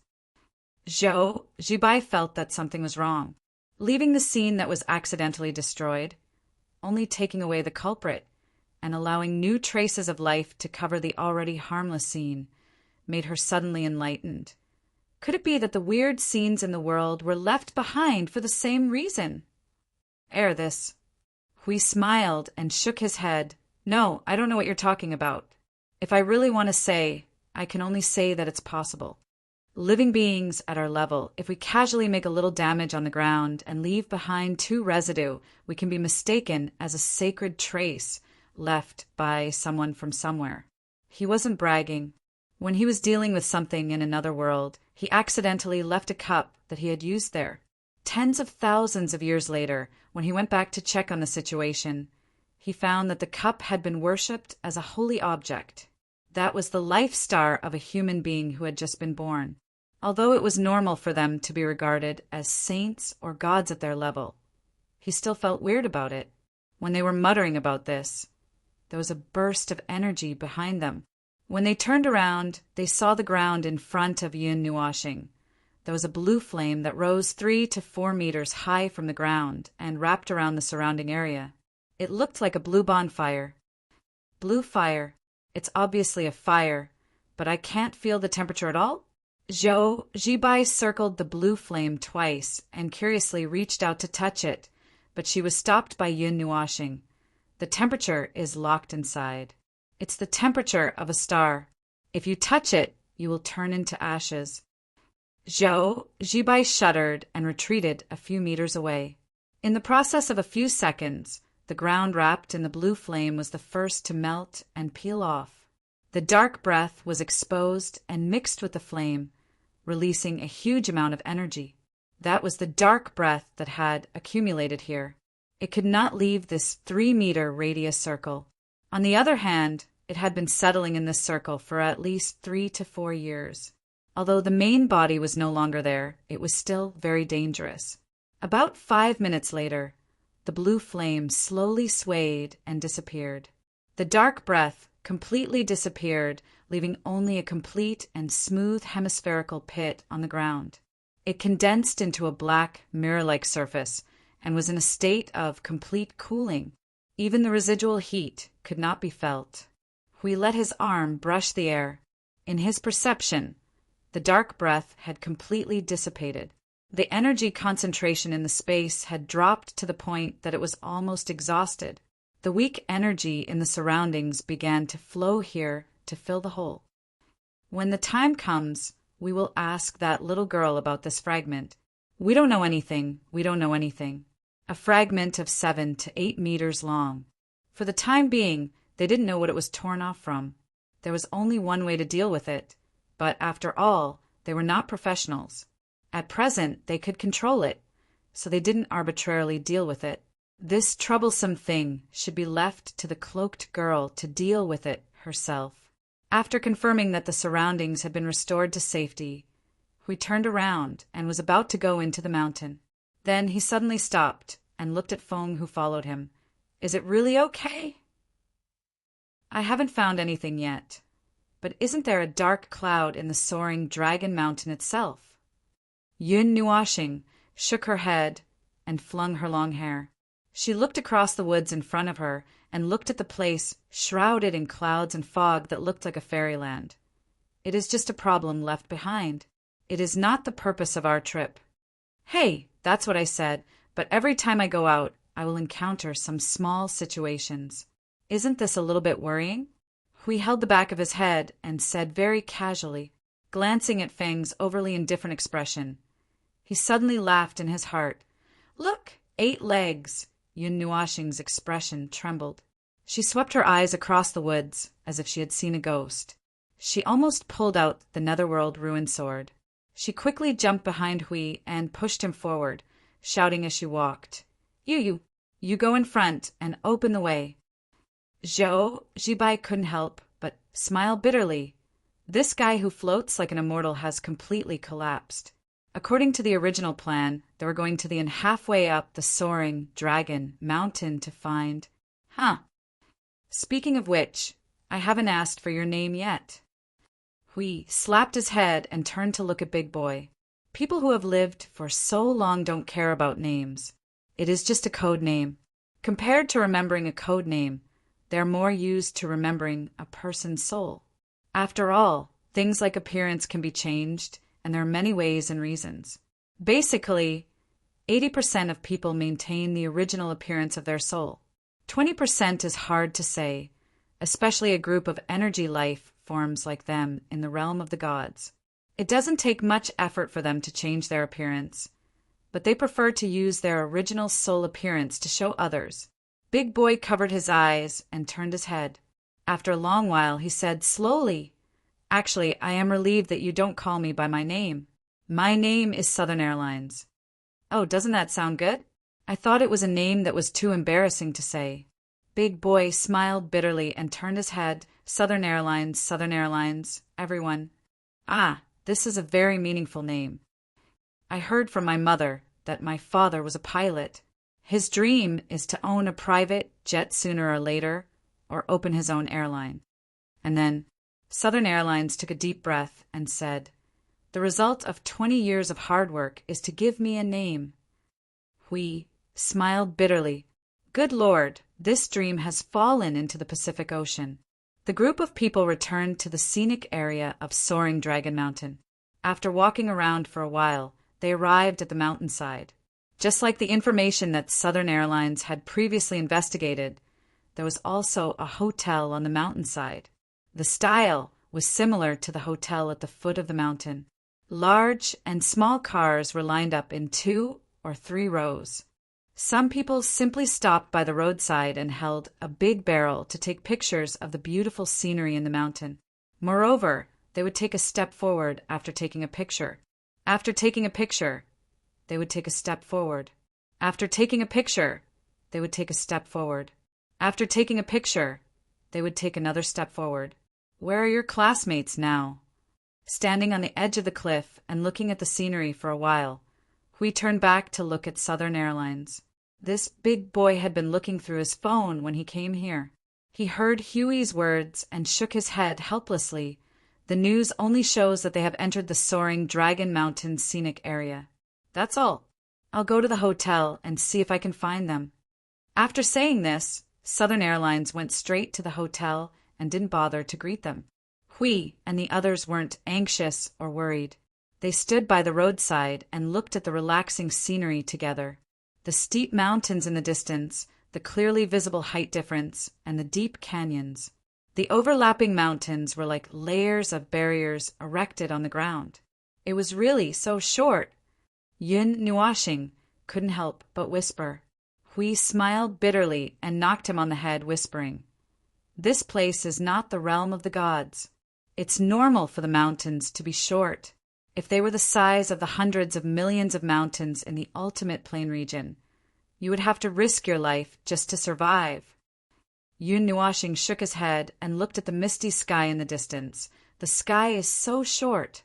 Zhou Zhibai felt that something was wrong. Leaving the scene that was accidentally destroyed, only taking away the culprit, and allowing new traces of life to cover the already harmless scene, made her suddenly enlightened. Could it be that the weird scenes in the world were left behind for the same reason? Ere this. Hui smiled and shook his head, No, I don't know what you're talking about. If I really want to say, I can only say that it's possible. Living beings at our level, if we casually make a little damage on the ground and leave behind two residue, we can be mistaken as a sacred trace left by someone from somewhere. He wasn't bragging. When he was dealing with something in another world, he accidentally left a cup that he had used there. Tens of thousands of years later, when he went back to check on the situation, he found that the cup had been worshipped as a holy object. That was the life star of a human being who had just been born. Although it was normal for them to be regarded as saints or gods at their level, he still felt weird about it. When they were muttering about this, there was a burst of energy behind them. When they turned around, they saw the ground in front of Yun Nuashing. There was a blue flame that rose 3 to 4 meters high from the ground and wrapped around the surrounding area. It looked like a blue bonfire. Blue fire. It's obviously a fire, but I can't feel the temperature at all? Zhou Jibai circled the blue flame twice and curiously reached out to touch it, but she was stopped by Yun Nuashing. The temperature is locked inside. It's the temperature of a star. If you touch it, you will turn into ashes. Zhou Jibai shuddered and retreated a few meters away. In the process of a few seconds, the ground wrapped in the blue flame was the first to melt and peel off. The dark breath was exposed and mixed with the flame, releasing a huge amount of energy. That was the dark breath that had accumulated here. It could not leave this 3-meter radius circle. On the other hand, it had been settling in this circle for at least 3 to 4 years. Although the main body was no longer there, it was still very dangerous. About 5 minutes later, the blue flame slowly swayed and disappeared. The dark breath completely disappeared, leaving only a complete and smooth hemispherical pit on the ground. It condensed into a black, mirror-like surface and was in a state of complete cooling. Even the residual heat could not be felt. Hui let his arm brush the air. In his perception, the dark breath had completely dissipated. The energy concentration in the space had dropped to the point that it was almost exhausted. The weak energy in the surroundings began to flow here to fill the hole. When the time comes, we will ask that little girl about this fragment. We don't know anything. We don't know anything. A fragment of 7 to 8 meters long. For the time being, they didn't know what it was torn off from. There was only one way to deal with it. But after all, they were not professionals. At present, they could control it, so they didn't arbitrarily deal with it. This troublesome thing should be left to the cloaked girl to deal with it herself. After confirming that the surroundings had been restored to safety, Hui turned around and was about to go into the mountain. Then he suddenly stopped and looked at Feng, who followed him. Is it really okay? I haven't found anything yet. But isn't there a dark cloud in the soaring dragon mountain itself? Yun Nuashing shook her head and flung her long hair. She looked across the woods in front of her and looked at the place shrouded in clouds and fog that looked like a fairyland. It is just a problem left behind. It is not the purpose of our trip. Hey, that's what I said, but every time I go out, I will encounter some small situations. Isn't this a little bit worrying? Hui held the back of his head and said very casually, glancing at Feng's overly indifferent expression. He suddenly laughed in his heart. Look, 8 legs. Yun Nuashing's expression trembled. She swept her eyes across the woods as if she had seen a ghost. She almost pulled out the netherworld ruin sword. She quickly jumped behind Hui and pushed him forward, shouting as she walked, You go in front and open the way. Zhou Jibai couldn't help but smile bitterly. This guy who floats like an immortal has completely collapsed. According to the original plan, they were going to the halfway up the soaring dragon mountain to find... Speaking of which, I haven't asked for your name yet. Hui slapped his head and turned to look at Big Boy. People who have lived for so long don't care about names. It is just a code name. Compared to remembering a code name, they are more used to remembering a person's soul. After all, things like appearance can be changed, and there are many ways and reasons. Basically, 80% of people maintain the original appearance of their soul. 20% is hard to say, especially a group of energy life forms like them in the realm of the gods. It doesn't take much effort for them to change their appearance, but they prefer to use their original soul appearance to show others. Big Boy covered his eyes and turned his head. After a long while, he said slowly, "Actually, I am relieved that you don't call me by my name. My name is Southern Airlines." "Oh, doesn't that sound good?" "I thought it was a name that was too embarrassing to say." Big Boy smiled bitterly and turned his head. Southern Airlines, everyone. "Ah, this is a very meaningful name. I heard from my mother that my father was a pilot. His dream is to own a private jet sooner or later, or open his own airline." And then Southern Airlines took a deep breath and said, "The result of 20 years of hard work is to give me a name." Hui smiled bitterly. "Good Lord, this dream has fallen into the Pacific Ocean." The group of people returned to the scenic area of Soaring Dragon Mountain. After walking around for a while, they arrived at the mountainside. Just like the information that Southern Airlines had previously investigated, there was also a hotel on the mountainside. The style was similar to the hotel at the foot of the mountain. Large and small cars were lined up in 2 or 3 rows. Some people simply stopped by the roadside and held a big barrel to take pictures of the beautiful scenery in the mountain. Moreover, they would take a step forward after taking a picture. After taking a picture, they would take a step forward. After taking a picture, they would take a step forward. After taking a picture, they would take another step forward. Where are your classmates now? Standing on the edge of the cliff and looking at the scenery for a while, we turned back to look at Southern Airlines. This Big Boy had been looking through his phone when he came here. He heard Huey's words and shook his head helplessly. The news only shows that they have entered the Soaring Dragon Mountain scenic area. That's all. I'll go to the hotel and see if I can find them. After saying this, Southern Airlines went straight to the hotel and didn't bother to greet them. Hui and the others weren't anxious or worried. They stood by the roadside and looked at the relaxing scenery together. The steep mountains in the distance, the clearly visible height difference, and the deep canyons. The overlapping mountains were like layers of barriers erected on the ground. It was really so short. Yun Nuashing couldn't help but whisper. Hui smiled bitterly and knocked him on the head, whispering, "This place is not the realm of the gods. It's normal for the mountains to be short. If they were the size of the hundreds of millions of mountains in the ultimate plain region, you would have to risk your life just to survive." Yun Nuashing shook his head and looked at the misty sky in the distance. The sky is so short.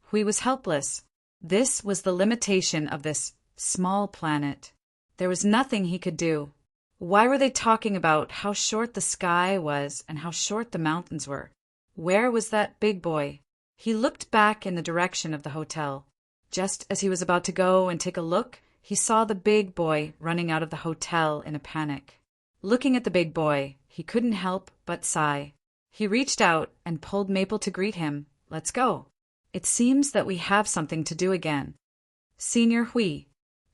Hui was helpless. This was the limitation of this small planet. There was nothing he could do. Why were they talking about how short the sky was and how short the mountains were? Where was that Big Boy? He looked back in the direction of the hotel. Just as he was about to go and take a look, he saw the Big Boy running out of the hotel in a panic. Looking at the Big Boy, he couldn't help but sigh. He reached out and pulled Maple to greet him. "Let's go. It seems that we have something to do again." "Senior Hui."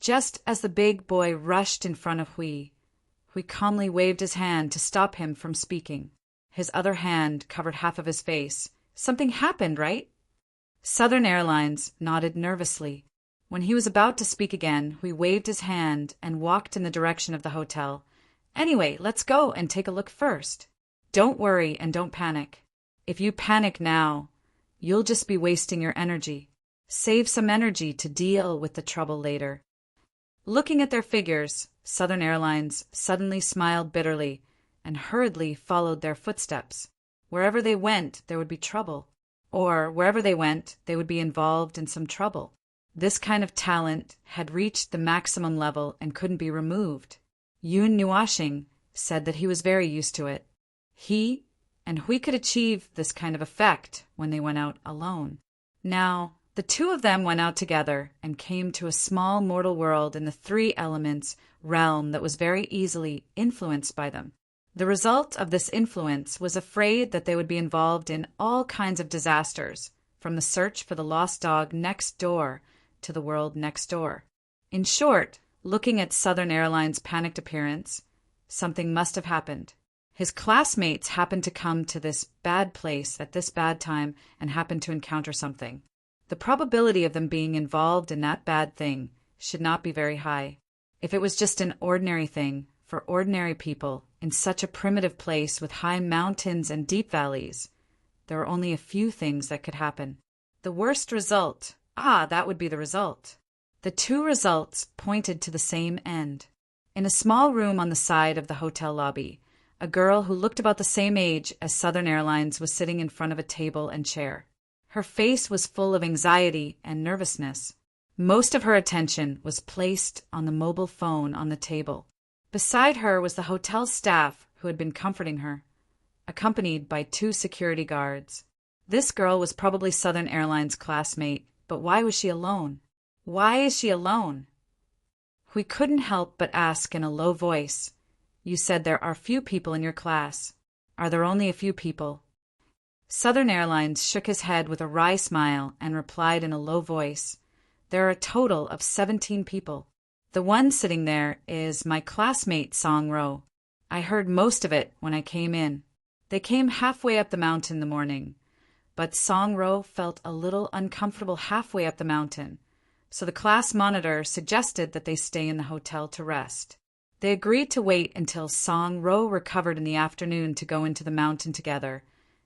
Just as the Big Boy rushed in front of Hui calmly waved his hand to stop him from speaking. His other hand covered half of his face. "Something happened, right?" Southern Airlines nodded nervously. When he was about to speak again, Hui waved his hand and walked in the direction of the hotel. "Anyway, let's go and take a look first. Don't worry and don't panic. If you panic now, you'll just be wasting your energy. Save some energy to deal with the trouble later." Looking at their figures, Southern Airlines suddenly smiled bitterly and hurriedly followed their footsteps. Wherever they went, there would be trouble. Or wherever they went, they would be involved in some trouble. This kind of talent had reached the maximum level and couldn't be removed. Yun Nuashing said that he was very used to it. He and Hui could achieve this kind of effect when they went out alone. Now, the two of them went out together and came to a small mortal world in the 3 elements realm that was very easily influenced by them. The result of this influence was afraid that they would be involved in all kinds of disasters, from the search for the lost dog next door to the world next door. In short, looking at Southern Airlines' panicked appearance, Something must have happened. His classmates happened to come to this bad place at this bad time and happened to encounter something. The probability of them being involved in that bad thing should not be very high. If it was just an ordinary thing for ordinary people in such a primitive place with high mountains and deep valleys, there are only a few things that could happen. The worst result, that would be the result. The two results pointed to the same end. In a small room on the side of the hotel lobby, a girl who looked about the same age as Southern Airlines was sitting in front of a table and chair. Her face was full of anxiety and nervousness. Most of her attention was placed on the mobile phone on the table. Beside her was the hotel staff who had been comforting her, accompanied by 2 security guards. This girl was probably Southern Airlines' classmate, but why was she alone? Why is she alone? We couldn't help but ask in a low voice, "You said there are few people in your class. Are there only a few people?" Southern Airlines shook his head with a wry smile and replied in a low voice, "There are a total of 17 people. The one sitting there is my classmate Song Ro. I heard most of it when I came in. They came halfway up the mountain in the morning, but Song Ro felt a little uncomfortable halfway up the mountain, so the class monitor suggested that they stay in the hotel to rest. They agreed to wait until Song Ro recovered in the afternoon to go into the mountain together,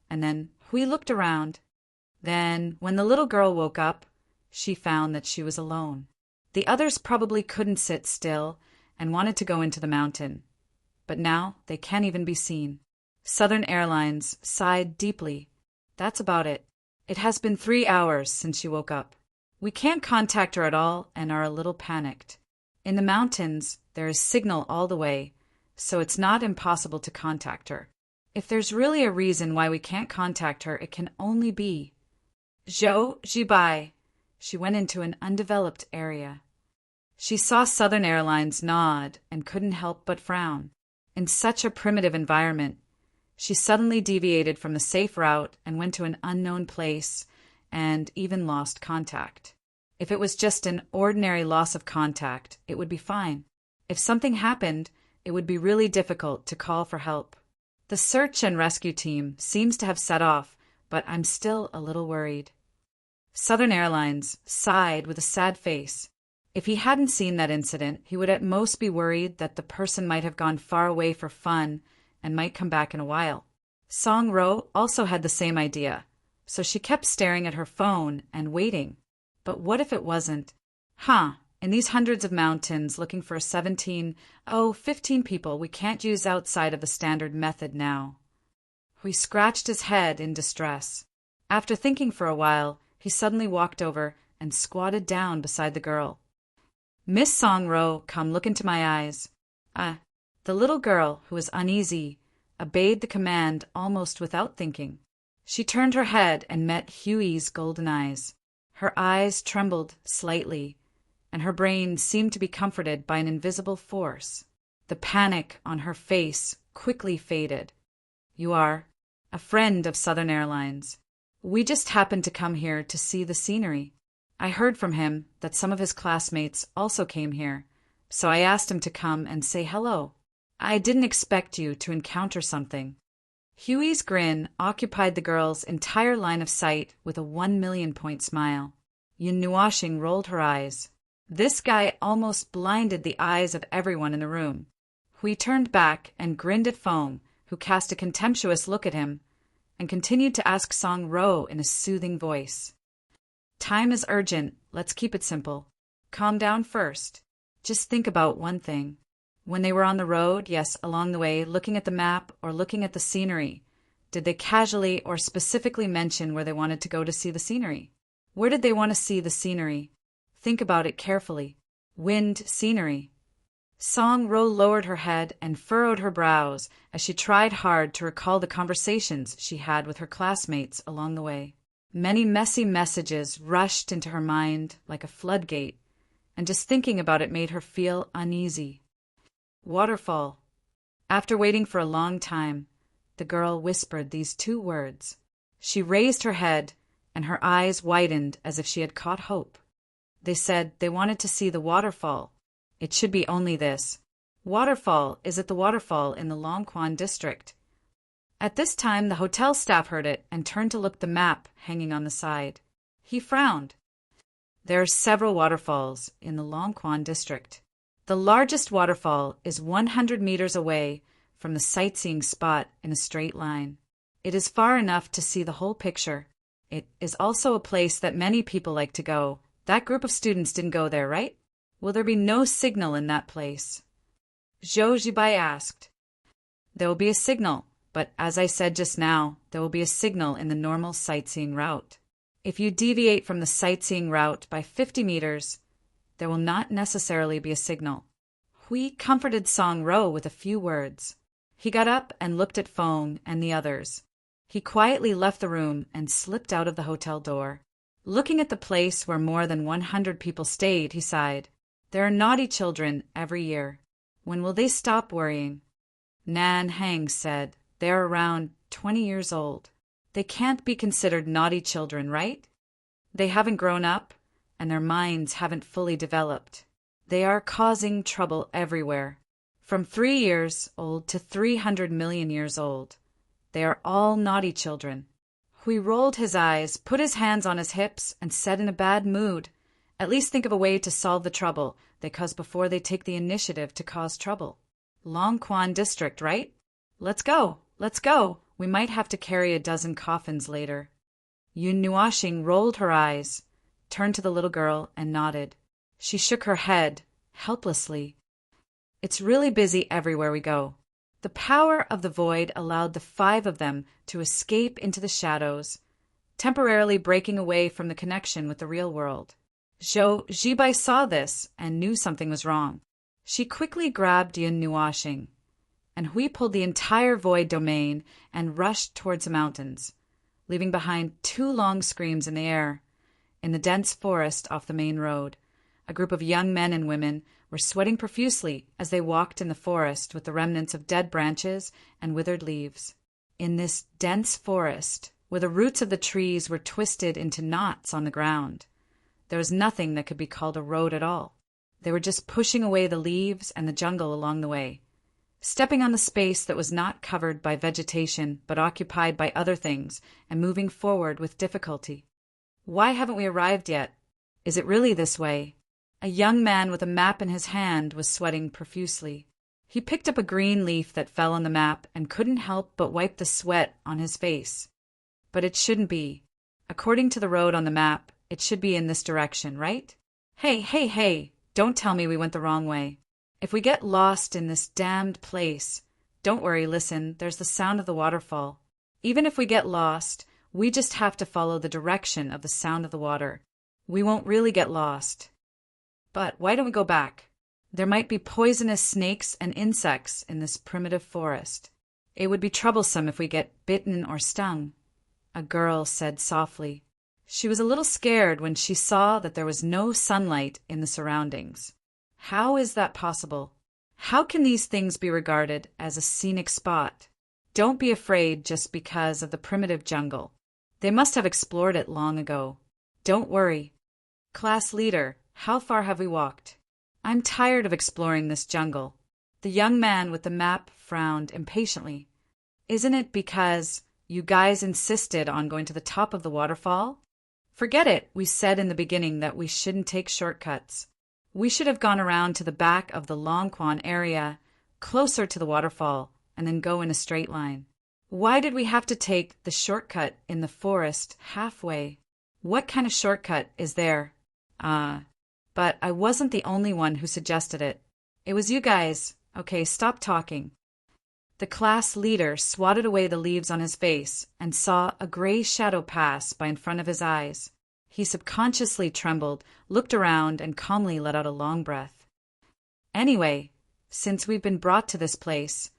and then we looked around. Then, when the little girl woke up, she found that she was alone. The others probably couldn't sit still and wanted to go into the mountain, but now they can't even be seen." Southern Airlines sighed deeply. "That's about it. It has been 3 hours since she woke up. We can't contact her at all and are a little panicked. In the mountains, there is signal all the way, so it's not impossible to contact her. If there's really a reason why we can't contact her, it can only be Zhou Jibai." She went into an undeveloped area. She saw Southern Airlines nod and couldn't help but frown. In such a primitive environment, she suddenly deviated from the safe route and went to an unknown place and even lost contact. If it was just an ordinary loss of contact, it would be fine. If something happened, it would be really difficult to call for help. The search and rescue team seems to have set off, but I'm still a little worried. Southern Airlines sighed with a sad face. If he hadn't seen that incident, he would at most be worried that the person might have gone far away for fun and might come back in a while. Song Ro also had the same idea, so she kept staring at her phone and waiting. But what if it wasn't? In these hundreds of mountains looking for 15 people we can't use outside of the standard method now. He scratched his head in distress. After thinking for a while, he suddenly walked over and squatted down beside the girl. "Miss Song Ro, come look into my eyes." The little girl, who was uneasy, obeyed the command almost without thinking. She turned her head and met Huey's golden eyes. Her eyes trembled slightly, and her brain seemed to be comforted by an invisible force. The panic on her face quickly faded. "You are a friend of Southern Airlines. We just happened to come here to see the scenery. I heard from him that some of his classmates also came here, so I asked him to come and say hello. I didn't expect you to encounter something." Huey's grin occupied the girl's entire line of sight with a 1,000,000-point smile. Yun Nuashing rolled her eyes. This guy almost blinded the eyes of everyone in the room. Hui turned back and grinned at Foam, who cast a contemptuous look at him, and continued to ask Song Ro in a soothing voice. "Time is urgent. Let's keep it simple. Calm down first. Just think about one thing. When they were on the road, yes, along the way, looking at the map or looking at the scenery, did they casually or specifically mention where they wanted to go to see the scenery? Where did they want to see the scenery? Think about it carefully. Wind scenery." Song Ro lowered her head and furrowed her brows as she tried hard to recall the conversations she had with her classmates along the way. Many messy messages rushed into her mind like a floodgate, and just thinking about it made her feel uneasy. Waterfall. After waiting for a long time, the girl whispered these 2 words. She raised her head, and her eyes widened as if she had caught hope. They said they wanted to see the waterfall. It should be only this. Waterfall is at the waterfall in the Longquan district. At this time, the hotel staff heard it and turned to look at the map hanging on the side. He frowned. There are several waterfalls in the Longquan district. The largest waterfall is 100 meters away from the sightseeing spot in a straight line. It is far enough to see the whole picture. It is also a place that many people like to go. That group of students didn't go there, right? Will there be no signal in that place? Zhou Zibai asked. There will be a signal, but as I said just now, there will be a signal in the normal sightseeing route. If you deviate from the sightseeing route by 50 meters, there will not necessarily be a signal. Hui comforted Song Ro with a few words. He got up and looked at Feng and the others. He quietly left the room and slipped out of the hotel door. Looking at the place where more than 100 people stayed, he sighed. There are naughty children every year. When will they stop worrying? Nan Hang said, they are around 20 years old. They can't be considered naughty children, right? They haven't grown up, and their minds haven't fully developed. They are causing trouble everywhere, from 3 years old to 300 million years old. They are all naughty children. Hui rolled his eyes, put his hands on his hips, and said in a bad mood, at least think of a way to solve the trouble they cause before they take the initiative to cause trouble. Longquan district, right? Let's go, let's go. We might have to carry a dozen coffins later. Yun Nuashing rolled her eyes, turned to the little girl, and nodded. She shook her head, helplessly. It's really busy everywhere we go. The power of the void allowed the 5 of them to escape into the shadows, temporarily breaking away from the connection with the real world. Zhou Zibai saw this and knew something was wrong. She quickly grabbed Yun Nuashing, and Hui pulled the entire void domain and rushed towards the mountains, leaving behind 2 long screams in the air. In the dense forest off the main road, a group of young men and women were sweating profusely as they walked in the forest with the remnants of dead branches and withered leaves. In this dense forest, where the roots of the trees were twisted into knots on the ground, there was nothing that could be called a road at all. They were just pushing away the leaves and the jungle along the way, stepping on the space that was not covered by vegetation but occupied by other things, and moving forward with difficulty. Why haven't we arrived yet? Is it really this way? A young man with a map in his hand was sweating profusely. He picked up a green leaf that fell on the map and couldn't help but wipe the sweat on his face. But it shouldn't be. According to the road on the map, it should be in this direction, right? Hey, don't tell me we went the wrong way. If we get lost in this damned place, don't worry, listen, there's the sound of the waterfall. Even if we get lost, we just have to follow the direction of the sound of the water. We won't really get lost. But why don't we go back? There might be poisonous snakes and insects in this primitive forest. It would be troublesome if we get bitten or stung, a girl said softly. She was a little scared when she saw that there was no sunlight in the surroundings. How is that possible? How can these things be regarded as a scenic spot? Don't be afraid just because of the primitive jungle. They must have explored it long ago. Don't worry. Class leader, how far have we walked? I'm tired of exploring this jungle. The young man with the map frowned impatiently. Isn't it because you guys insisted on going to the top of the waterfall? Forget it. We said in the beginning that we shouldn't take shortcuts. We should have gone around to the back of the Longquan area, closer to the waterfall, and then go in a straight line. Why did we have to take the shortcut in the forest halfway? What kind of shortcut is there? But I wasn't the only one who suggested it. It was you guys. Okay, stop talking. The class leader swatted away the leaves on his face and saw a gray shadow pass by in front of his eyes. He subconsciously trembled, looked around, and calmly let out a long breath. Anyway, since we've been brought to this place,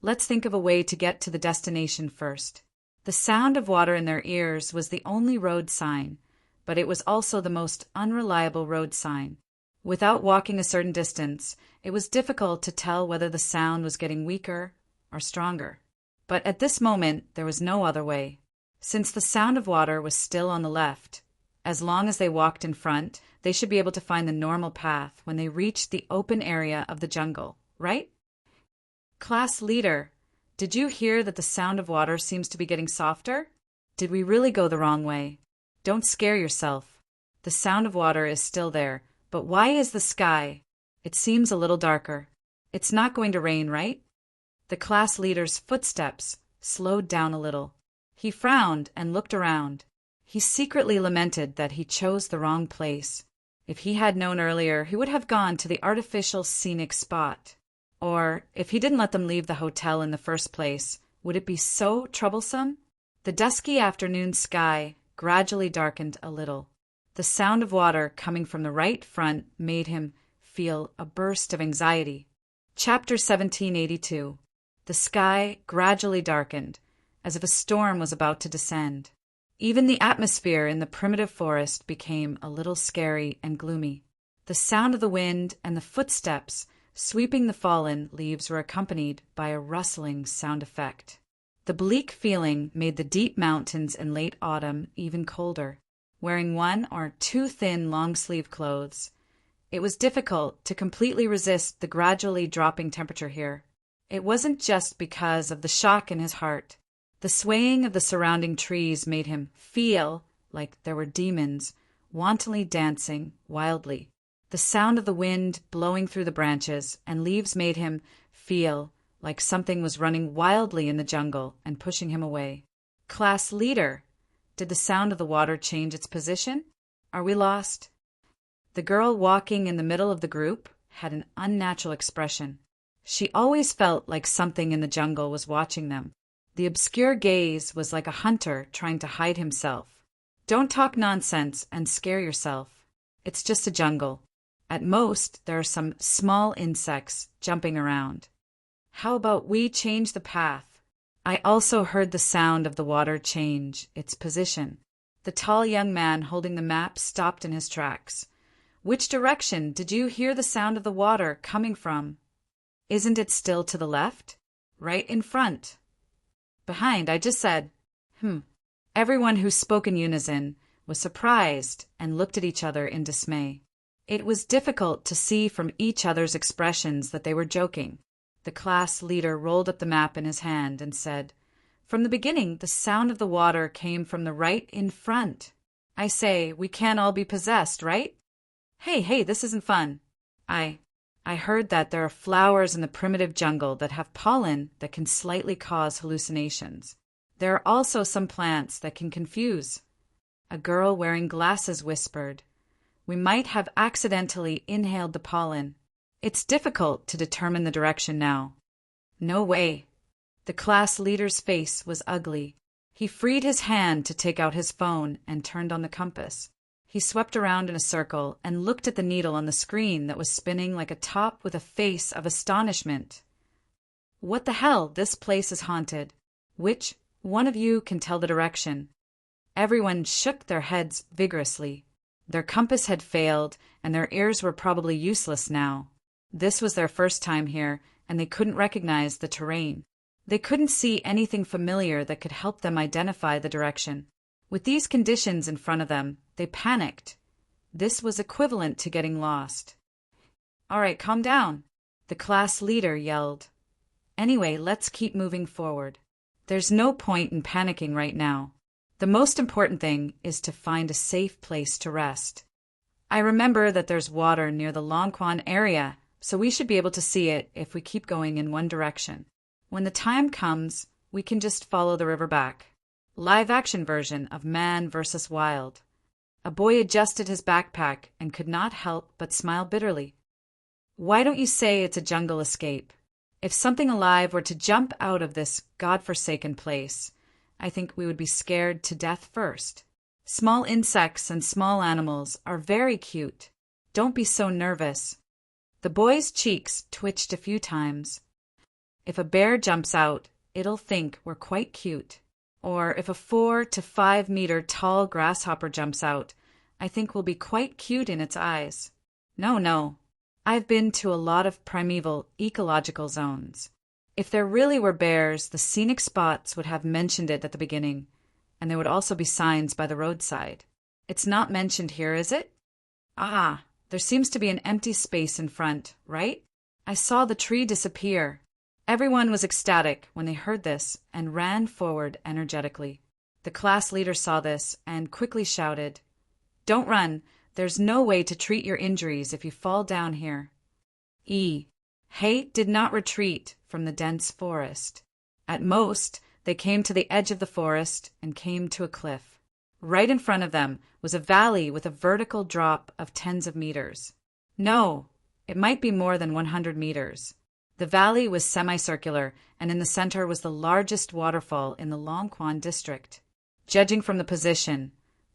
let's think of a way to get to the destination first. The sound of water in their ears was the only road sign, but it was also the most unreliable road sign. Without walking a certain distance, it was difficult to tell whether the sound was getting weaker or stronger. But at this moment, there was no other way. Since the sound of water was still on the left, as long as they walked in front, they should be able to find the normal path when they reached the open area of the jungle, right? Class leader, did you hear that the sound of water seems to be getting softer? Did we really go the wrong way? Don't scare yourself. The sound of water is still there, but why is the sky? It seems a little darker. It's not going to rain, right? The class leader's footsteps slowed down a little. He frowned and looked around. He secretly lamented that he chose the wrong place. If he had known earlier, he would have gone to the artificial scenic spot. Or, if he didn't let them leave the hotel in the first place, would it be so troublesome? The dusky afternoon sky gradually darkened a little. The sound of water coming from the right front made him feel a burst of anxiety. Chapter 1782. The sky gradually darkened, as if a storm was about to descend. Even the atmosphere in the primitive forest became a little scary and gloomy. The sound of the wind and the footsteps sweeping the fallen leaves were accompanied by a rustling sound effect. The bleak feeling made the deep mountains in late autumn even colder. Wearing one or two thin long-sleeve clothes, it was difficult to completely resist the gradually dropping temperature here. It wasn't just because of the shock in his heart. The swaying of the surrounding trees made him feel like there were demons wantonly dancing wildly. The sound of the wind blowing through the branches and leaves made him feel like something was running wildly in the jungle and pushing him away. Class leader, did the sound of the water change its position? Are we lost? The girl walking in the middle of the group had an unnatural expression. She always felt like something in the jungle was watching them. The obscure gaze was like a hunter trying to hide himself. Don't talk nonsense and scare yourself. It's just a jungle. At most, there are some small insects jumping around. How about we change the path? I also heard the sound of the water change its position. The tall young man holding the map stopped in his tracks. Which direction did you hear the sound of the water coming from? Isn't it still to the left? Right in front. Behind, I just said. Everyone who spoke in unison was surprised and looked at each other in dismay. It was difficult to see from each other's expressions that they were joking. The class leader rolled up the map in his hand and said, "From the beginning, the sound of the water came from the right in front. I say, we can't all be possessed, right? Hey, this isn't fun. I heard that there are flowers in the primitive jungle that have pollen that can slightly cause hallucinations. There are also some plants that can confuse." A girl wearing glasses whispered, "We might have accidentally inhaled the pollen. It's difficult to determine the direction now." No way. The class leader's face was ugly. He freed his hand to take out his phone and turned on the compass. He swept around in a circle and looked at the needle on the screen that was spinning like a top with a face of astonishment. "What the hell? This place is haunted. Which one of you can tell the direction?" Everyone shook their heads vigorously. Their compass had failed, and their ears were probably useless now. This was their first time here, and they couldn't recognize the terrain. They couldn't see anything familiar that could help them identify the direction. With these conditions in front of them, they panicked. This was equivalent to getting lost. "All right, calm down," the class leader yelled. "Anyway, let's keep moving forward. There's no point in panicking right now. The most important thing is to find a safe place to rest. I remember that there's water near the Longquan area, so we should be able to see it if we keep going in one direction. When the time comes, we can just follow the river back." Live-action version of Man vs. Wild. A boy adjusted his backpack and could not help but smile bitterly. Why don't you say it's a jungle escape? If something alive were to jump out of this godforsaken place, I think we would be scared to death first. Small insects and small animals are very cute. Don't be so nervous. The boy's cheeks twitched a few times. If a bear jumps out, it'll think we're quite cute. Or if a 4 to 5 meter tall grasshopper jumps out, I think we'll be quite cute in its eyes. No. I've been to a lot of primeval ecological zones. If there really were bears, the scenic spots would have mentioned it at the beginning, and there would also be signs by the roadside. It's not mentioned here, is it? There seems to be an empty space in front, right? I saw the tree disappear. Everyone was ecstatic when they heard this and ran forward energetically. The class leader saw this and quickly shouted, "Don't run. There's no way to treat your injuries if you fall down here." Hate did not retreat from the dense forest. At most, they came to the edge of the forest and came to a cliff. Right in front of them was a valley with a vertical drop of tens of meters. No, it might be more than 100 meters. The valley was semicircular, and in the center was the largest waterfall in the Longquan district. Judging from the position,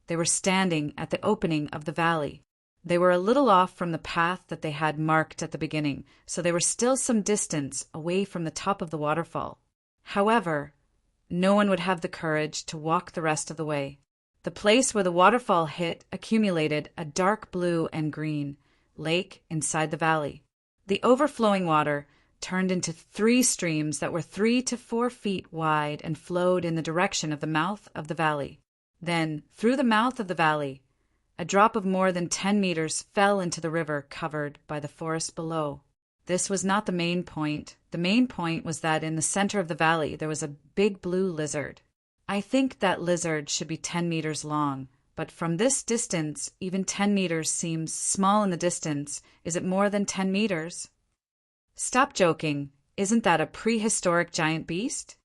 they were standing at the opening of the valley. They were a little off from the path that they had marked at the beginning, so they were still some distance away from the top of the waterfall. However, no one would have the courage to walk the rest of the way. The place where the waterfall hit accumulated a dark blue and green lake inside the valley. The overflowing water turned into 3 streams that were 3 to 4 feet wide and flowed in the direction of the mouth of the valley. Then, through the mouth of the valley, a drop of more than 10 meters fell into the river covered by the forest below. This was not the main point. The main point was that in the center of the valley there was a big blue lizard. I think that lizard should be 10 meters long, but from this distance, even 10 meters seems small in the distance. Is it more than 10 meters? Stop joking. Isn't that a prehistoric giant beast?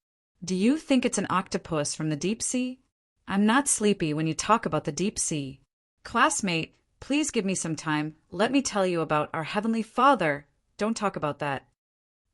Do you think it's an octopus from the deep sea? I'm not sleepy when you talk about the deep sea. Classmate, please give me some time. Let me tell you about our Heavenly Father. Don't talk about that.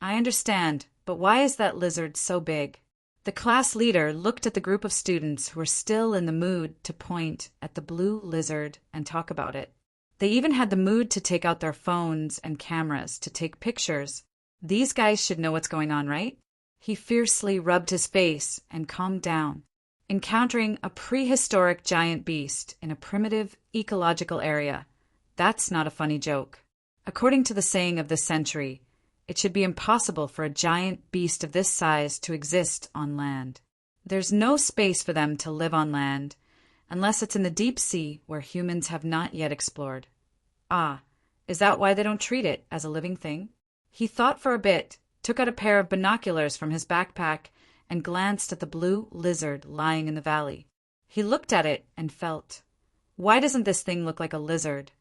I understand, but why is that lizard so big? The class leader looked at the group of students who were still in the mood to point at the blue lizard and talk about it. They even had the mood to take out their phones and cameras to take pictures. These guys should know what's going on, right? He fiercely rubbed his face and calmed down. Encountering a prehistoric giant beast in a primitive ecological area, that's not a funny joke. According to the saying of this century, it should be impossible for a giant beast of this size to exist on land. There's no space for them to live on land, unless it's in the deep sea where humans have not yet explored. Ah, is that why they don't treat it as a living thing? He thought for a bit, took out a pair of binoculars from his backpack, and glanced at the blue lizard lying in the valley. He looked at it and felt, why doesn't this thing look like a lizard?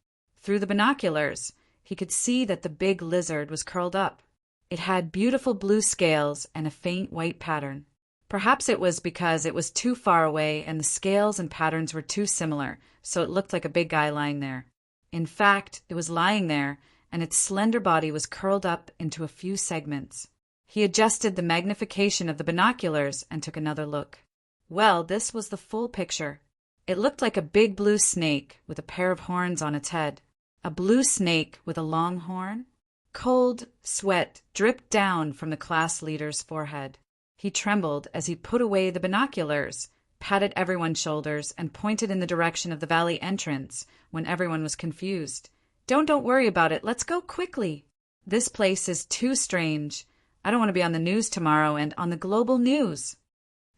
Through the binoculars, he could see that the big lizard was curled up. It had beautiful blue scales and a faint white pattern. Perhaps it was because it was too far away and the scales and patterns were too similar, so it looked like a big guy lying there. In fact, it was lying there, and its slender body was curled up into a few segments. He adjusted the magnification of the binoculars and took another look. Well, this was the full picture. It looked like a big blue snake with a pair of horns on its head. A blue snake with a long horn? Cold sweat dripped down from the class leader's forehead. He trembled as he put away the binoculars, patted everyone's shoulders, and pointed in the direction of the valley entrance when everyone was confused. Don't worry about it. Let's go quickly. This place is too strange. I don't want to be on the news tomorrow and on the global news.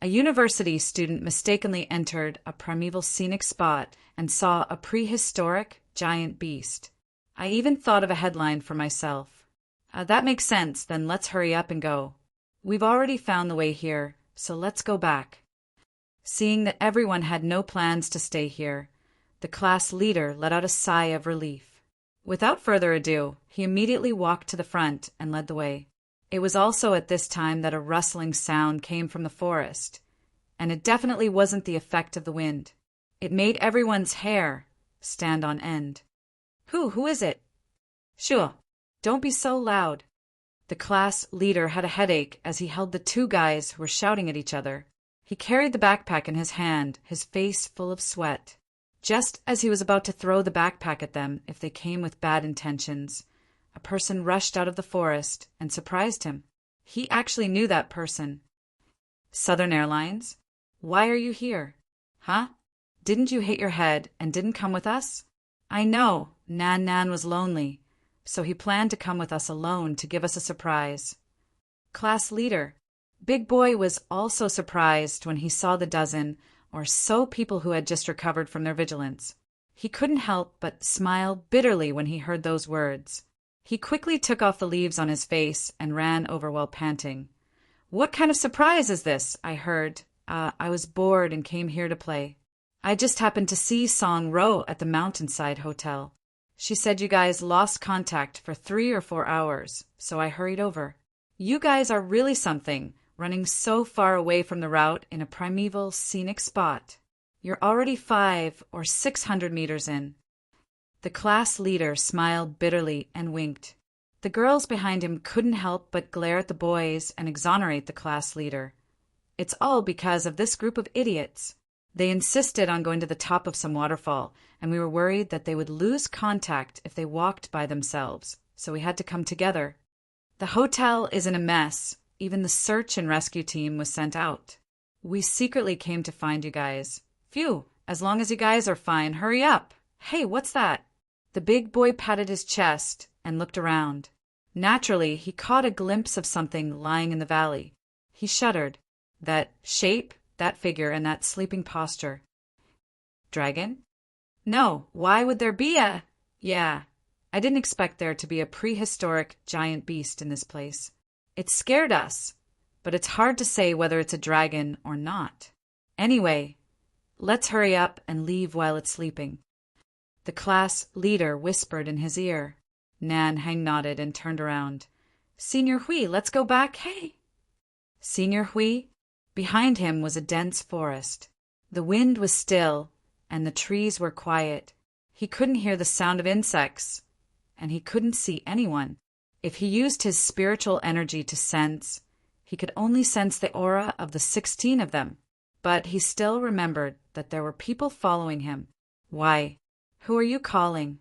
A university student mistakenly entered a primeval scenic spot and saw a prehistoric giant beast. I even thought of a headline for myself. That makes sense, then let's hurry up and go. We've already found the way here, so let's go back. Seeing that everyone had no plans to stay here, the class leader let out a sigh of relief. Without further ado, he immediately walked to the front and led the way. It was also at this time that a rustling sound came from the forest, and it definitely wasn't the effect of the wind. It made everyone's hair stand on end. Who is it? Sure, don't be so loud. The class leader had a headache as he held the 2 guys who were shouting at each other. He carried the backpack in his hand, his face full of sweat. Just as he was about to throw the backpack at them if they came with bad intentions, a person rushed out of the forest and surprised him. He actually knew that person. Southern Airlines? Why are you here? Huh? Didn't you hit your head and didn't come with us? I know, Nan was lonely, so he planned to come with us alone to give us a surprise. Class leader. Big Boy was also surprised when he saw the dozen or so people who had just recovered from their vigilance. He couldn't help but smile bitterly when he heard those words. He quickly took off the leaves on his face and ran over while panting. "What kind of surprise is this?" I heard. I was bored and came here to play. I just happened to see Song Ro at the Mountainside Hotel. She said you guys lost contact for 3 or 4 hours, so I hurried over. You guys are really something, running so far away from the route in a primeval, scenic spot. You're already 500 or 600 meters in." The class leader smiled bitterly and winked. The girls behind him couldn't help but glare at the boys and exonerate the class leader. "It's all because of this group of idiots. They insisted on going to the top of some waterfall, and we were worried that they would lose contact if they walked by themselves, so we had to come together. The hotel is in a mess. Even the search and rescue team was sent out. We secretly came to find you guys. Phew, as long as you guys are fine, hurry up. Hey, what's that?" The big boy patted his chest and looked around. Naturally, he caught a glimpse of something lying in the valley. He shuddered. That shape, that figure, and that sleeping posture. Dragon? No, why would there be a... Yeah, I didn't expect there to be a prehistoric giant beast in this place. It scared us, but it's hard to say whether it's a dragon or not. Anyway, let's hurry up and leave while it's sleeping. The class leader whispered in his ear. Nan Hang nodded and turned around. "Senior Hui, let's go back, hey!" Senior Hui? Behind him was a dense forest. The wind was still, and the trees were quiet. He couldn't hear the sound of insects, and he couldn't see anyone. If he used his spiritual energy to sense, he could only sense the aura of the 16 of them. But he still remembered that there were people following him. Why? Who are you calling?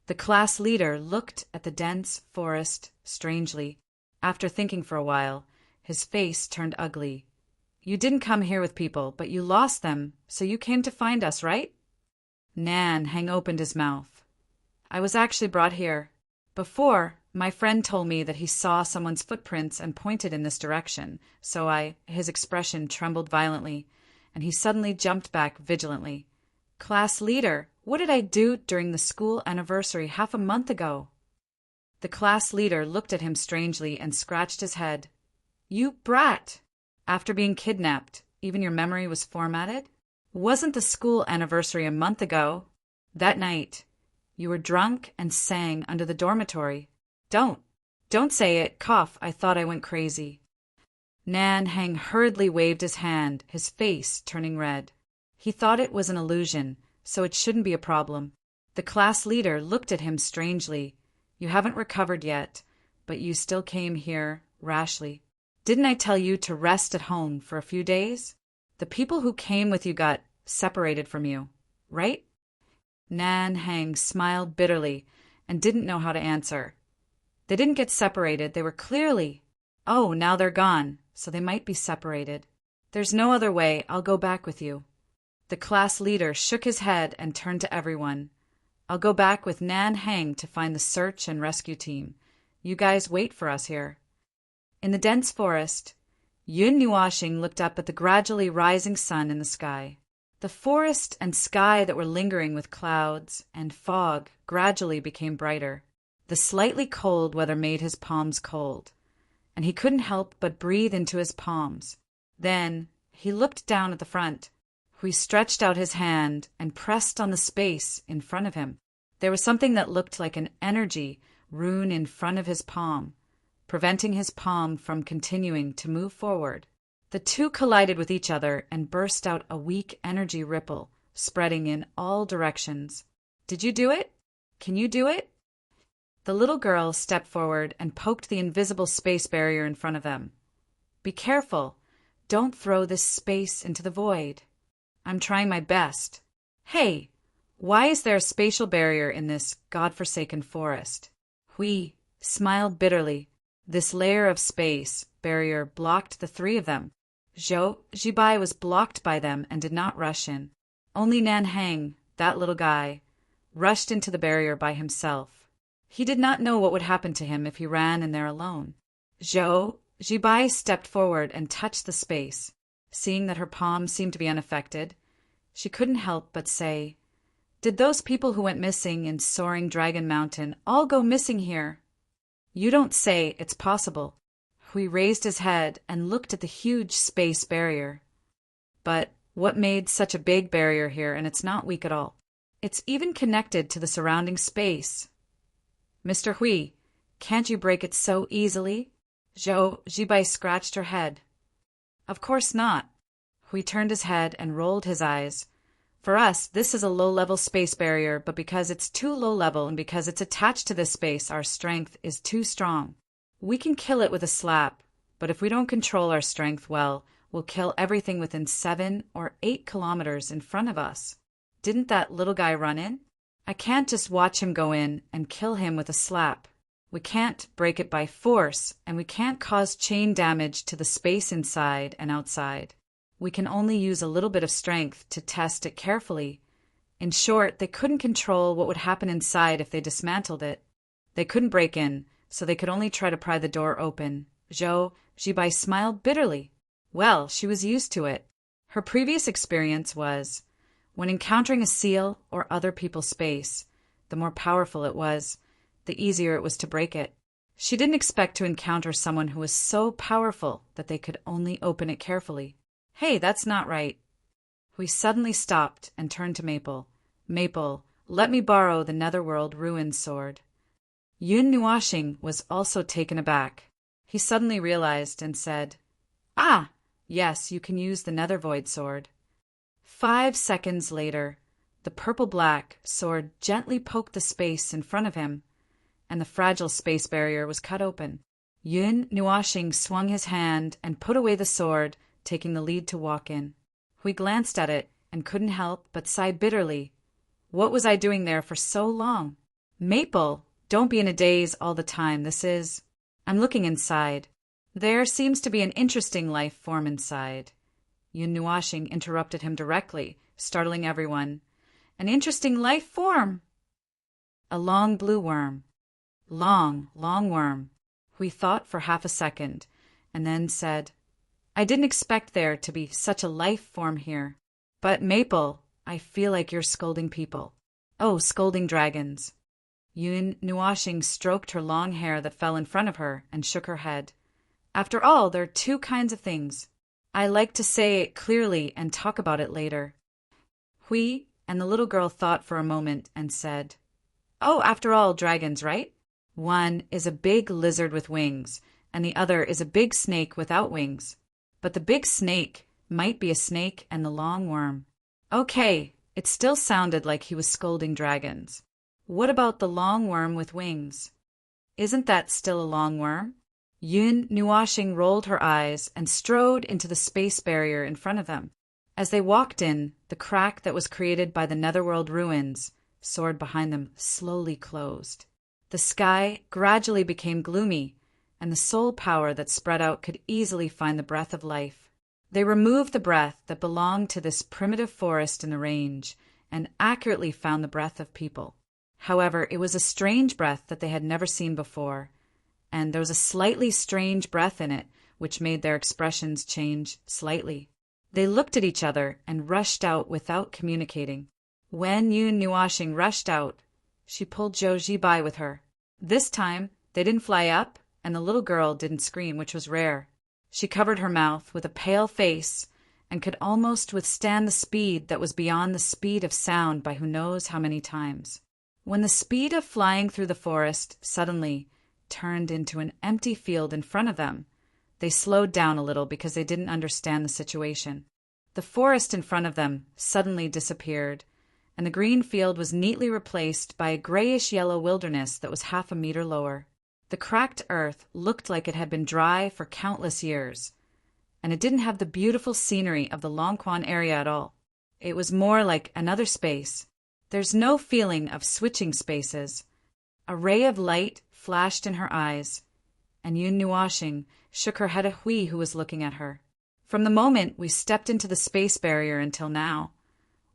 The class leader looked at the dense forest strangely. After thinking for a while, his face turned ugly. "You didn't come here with people, but you lost them, so you came to find us, right?" Nan Hang opened his mouth. "I was actually brought here. Before, my friend told me that he saw someone's footprints and pointed in this direction, so his expression trembled violently, and he suddenly jumped back vigilantly. Class leader, what did I do during the school anniversary half a month ago?" The class leader looked at him strangely and scratched his head. "You brat! After being kidnapped, even your memory was formatted? Wasn't the school anniversary a month ago? That night, you were drunk and sang under the dormitory. Don't say it. Cough, I thought I went crazy." Nan Hang hurriedly waved his hand, his face turning red. He thought it was an illusion, so it shouldn't be a problem. The class leader looked at him strangely. "You haven't recovered yet, but you still came here rashly. Didn't I tell you to rest at home for a few days? The people who came with you got separated from you, right?" Nan Hang smiled bitterly and didn't know how to answer. They didn't get separated. They were clearly... Oh, now they're gone, so they might be separated. There's no other way. I'll go back with you. The class leader shook his head and turned to everyone. "I'll go back with Nan Hang to find the search and rescue team. You guys wait for us here." In the dense forest, Yun Nuashing looked up at the gradually rising sun in the sky. The forest and sky that were lingering with clouds and fog gradually became brighter. The slightly cold weather made his palms cold, and he couldn't help but breathe into his palms. Then he looked down at the front. He stretched out his hand and pressed on the space in front of him. There was something that looked like an energy rune in front of his palm, preventing his palm from continuing to move forward. The two collided with each other and burst out a weak energy ripple, spreading in all directions. "Did you do it? Can you do it?" The little girl stepped forward and poked the invisible space barrier in front of them. "Be careful. Don't throw this space into the void." "I'm trying my best." "Hey, why is there a spatial barrier in this godforsaken forest?" Hui smiled bitterly. This layer of space barrier blocked the three of them. Zhou Zibai was blocked by them and did not rush in. Only Nan Hang, that little guy, rushed into the barrier by himself. He did not know what would happen to him if he ran in there alone. Zhou Zibai stepped forward and touched the space. Seeing that her palm seemed to be unaffected, she couldn't help but say, "Did those people who went missing in Soaring Dragon Mountain all go missing here You don't say it's possible. Hui raised his head and looked at the huge space barrier. But what made such a big barrier here, and it's not weak at all. It's even connected to the surrounding space. Mr. Hui, can't you break it so easily? Zhou Zibai scratched her head. Of course not. Hui turned his head and rolled his eyes. For us, this is a low-level space barrier, but because it's too low-level and because it's attached to this space, our strength is too strong. We can kill it with a slap, but if we don't control our strength well, we'll kill everything within 7 or 8 kilometers in front of us. Didn't that little guy run in? I can't just watch him go in and kill him with a slap. We can't break it by force, and we can't cause chain damage to the space inside and outside. We can only use a little bit of strength to test it carefully. In short, they couldn't control what would happen inside if they dismantled it. They couldn't break in, so they could only try to pry the door open. Zhou Zibai smiled bitterly. Well, she was used to it. Her previous experience was, when encountering a seal or other people's space, the more powerful it was, the easier it was to break it. She didn't expect to encounter someone who was so powerful that they could only open it carefully. Hey, that's not right. We suddenly stopped and turned to Maple. Maple, let me borrow the Netherworld Ruin sword. Yun Nuashing was also taken aback. He suddenly realized and said, Ah, yes, you can use the Nethervoid sword. 5 seconds later, the purple-black sword gently poked the space in front of him, and the fragile space barrier was cut open. Yun Nuashing swung his hand and put away the sword, taking the lead to walk in. We glanced at it and couldn't help but sigh bitterly. What was I doing there for so long? Maple, don't be in a daze all the time. I'm looking inside. There seems to be an interesting life form inside. Yun Nuashing interrupted him directly, startling everyone. An interesting life form! A long blue worm. Long worm. We thought for half a second, and then said, I didn't expect there to be such a life form here. But Maple, I feel like you're scolding people. Oh, scolding dragons. Yun Nuashing stroked her long hair that fell in front of her and shook her head. After all, there are 2 kinds of things. I like to say it clearly and talk about it later. Hui and the little girl thought for a moment and said, Oh, after all, dragons, right? One is a big lizard with wings, and the other is a big snake without wings. But the big snake might be a snake and the long worm. Okay, it still sounded like he was scolding dragons. What about the long worm with wings? Isn't that still a long worm? Yun Nuashing rolled her eyes and strode into the space barrier in front of them. As they walked in, the crack that was created by the Netherworld ruins soared behind them slowly closed. The sky gradually became gloomy, and the soul power that spread out could easily find the breath of life. They removed the breath that belonged to this primitive forest in the range and accurately found the breath of people. However, it was a strange breath that they had never seen before, and there was a slightly strange breath in it, which made their expressions change slightly. They looked at each other and rushed out without communicating. When Yun Nuashing rushed out, she pulled Zhou Zibai with her. This time, they didn't fly up, and the little girl didn't scream, which was rare. She covered her mouth with a pale face and could almost withstand the speed that was beyond the speed of sound by who knows how many times. When the speed of flying through the forest suddenly turned into an empty field in front of them, they slowed down a little because they didn't understand the situation. The forest in front of them suddenly disappeared, and the green field was neatly replaced by a grayish-yellow wilderness that was half a meter lower. The cracked earth looked like it had been dry for countless years, and it didn't have the beautiful scenery of the Longquan area at all. It was more like another space. There's no feeling of switching spaces. A ray of light flashed in her eyes, and Yun Nuashing shook her head at Hui, who was looking at her. From the moment we stepped into the space barrier until now,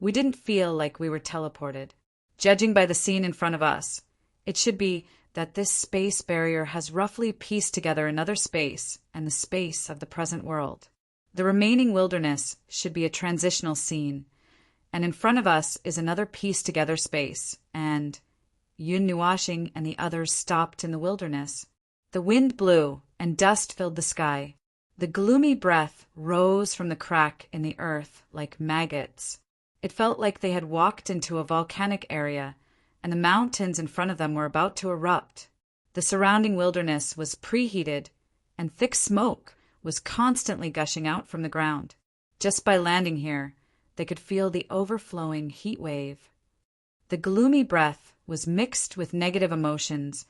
we didn't feel like we were teleported. Judging by the scene in front of us, it should be that this space barrier has roughly pieced together another space and the space of the present world. The remaining wilderness should be a transitional scene, and in front of us is another pieced together space, and Yun Nuashing and the others stopped in the wilderness. The wind blew, and dust filled the sky. The gloomy breath rose from the crack in the earth like maggots. It felt like they had walked into a volcanic area, and the mountains in front of them were about to erupt. The surrounding wilderness was preheated, and thick smoke was constantly gushing out from the ground. Just by landing here, they could feel the overflowing heat wave. The gloomy breath was mixed with negative emotions,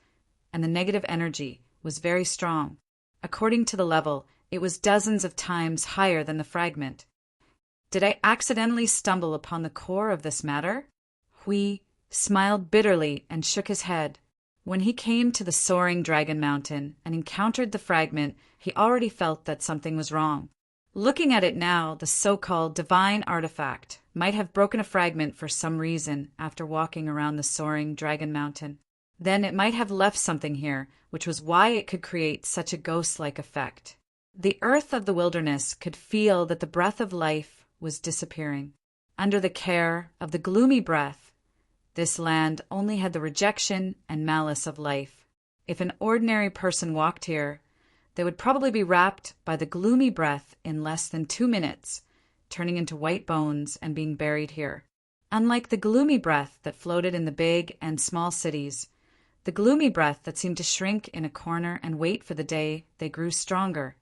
and the negative energy was very strong. According to the level, it was dozens of times higher than the fragment. Did I accidentally stumble upon the core of this matter? Hui smiled bitterly and shook his head. When he came to the soaring dragon mountain and encountered the fragment, he already felt that something was wrong. Looking at it now, the so-called divine artifact might have broken a fragment for some reason after walking around the soaring dragon mountain. Then it might have left something here, which was why it could create such a ghost-like effect. The earth of the wilderness could feel that the breath of life was disappearing. Under the care of the gloomy breath, this land only had the rejection and malice of life. If an ordinary person walked here, they would probably be wrapped by the gloomy breath in less than 2 minutes, turning into white bones and being buried here. Unlike the gloomy breath that floated in the big and small cities, the gloomy breath that seemed to shrink in a corner and wait for the day they grew stronger,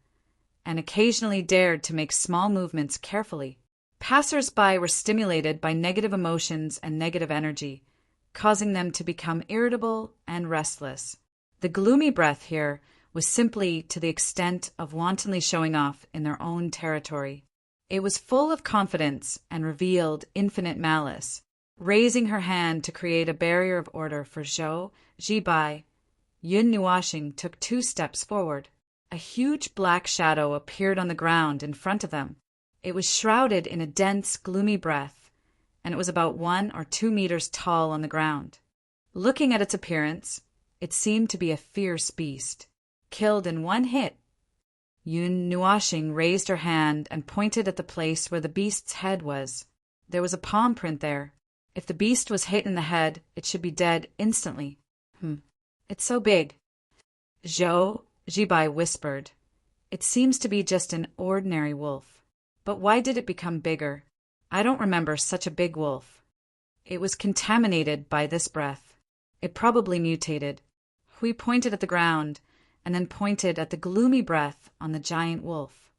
and occasionally dared to make small movements carefully. Passers-by were stimulated by negative emotions and negative energy, causing them to become irritable and restless. The gloomy breath here was simply to the extent of wantonly showing off in their own territory. It was full of confidence and revealed infinite malice. Raising her hand to create a barrier of order for Zhou Zibai, Yun Nuoxing took 2 steps forward. A huge black shadow appeared on the ground in front of them. It was shrouded in a dense, gloomy breath, and it was about 1 or 2 meters tall on the ground. Looking at its appearance, it seemed to be a fierce beast, killed in one hit. Yun Nuoxing raised her hand and pointed at the place where the beast's head was. There was a palm print there. If the beast was hit in the head, it should be dead instantly. It's so big. Zhou Zibai whispered. It seems to be just an ordinary wolf. But why did it become bigger? I don't remember such a big wolf. It was contaminated by this breath. It probably mutated. Hui pointed at the ground, and then pointed at the gloomy breath on the giant wolf.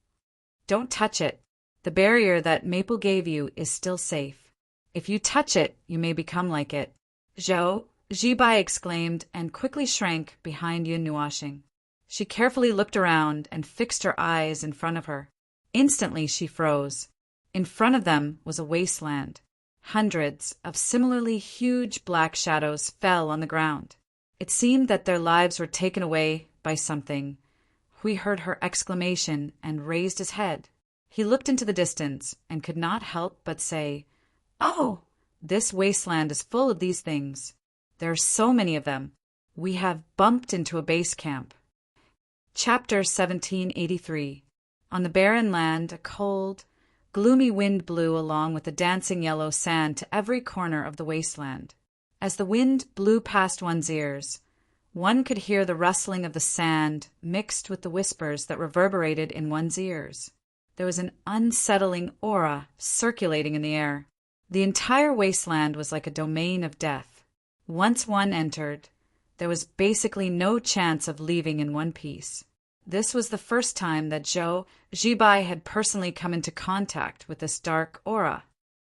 Don't touch it. The barrier that Maple gave you is still safe. If you touch it, you may become like it. Zhou Zibai exclaimed and quickly shrank behind Yun Nuoxing. She carefully looked around and fixed her eyes in front of her. Instantly she froze. In front of them was a wasteland. Hundreds of similarly huge black shadows fell on the ground. It seemed that their lives were taken away by something. Hui heard her exclamation and raised his head. He looked into the distance and could not help but say, "Oh, this wasteland is full of these things. There are so many of them. We have bumped into a base camp." Chapter 1783. On the barren land, a cold, gloomy wind blew along with the dancing yellow sand to every corner of the wasteland. As the wind blew past one's ears, one could hear the rustling of the sand mixed with the whispers that reverberated in one's ears. There was an unsettling aura circulating in the air. The entire wasteland was like a domain of death. Once one entered, there was basically no chance of leaving in one piece. This was the first time that Zhou Zibai had personally come into contact with this dark aura.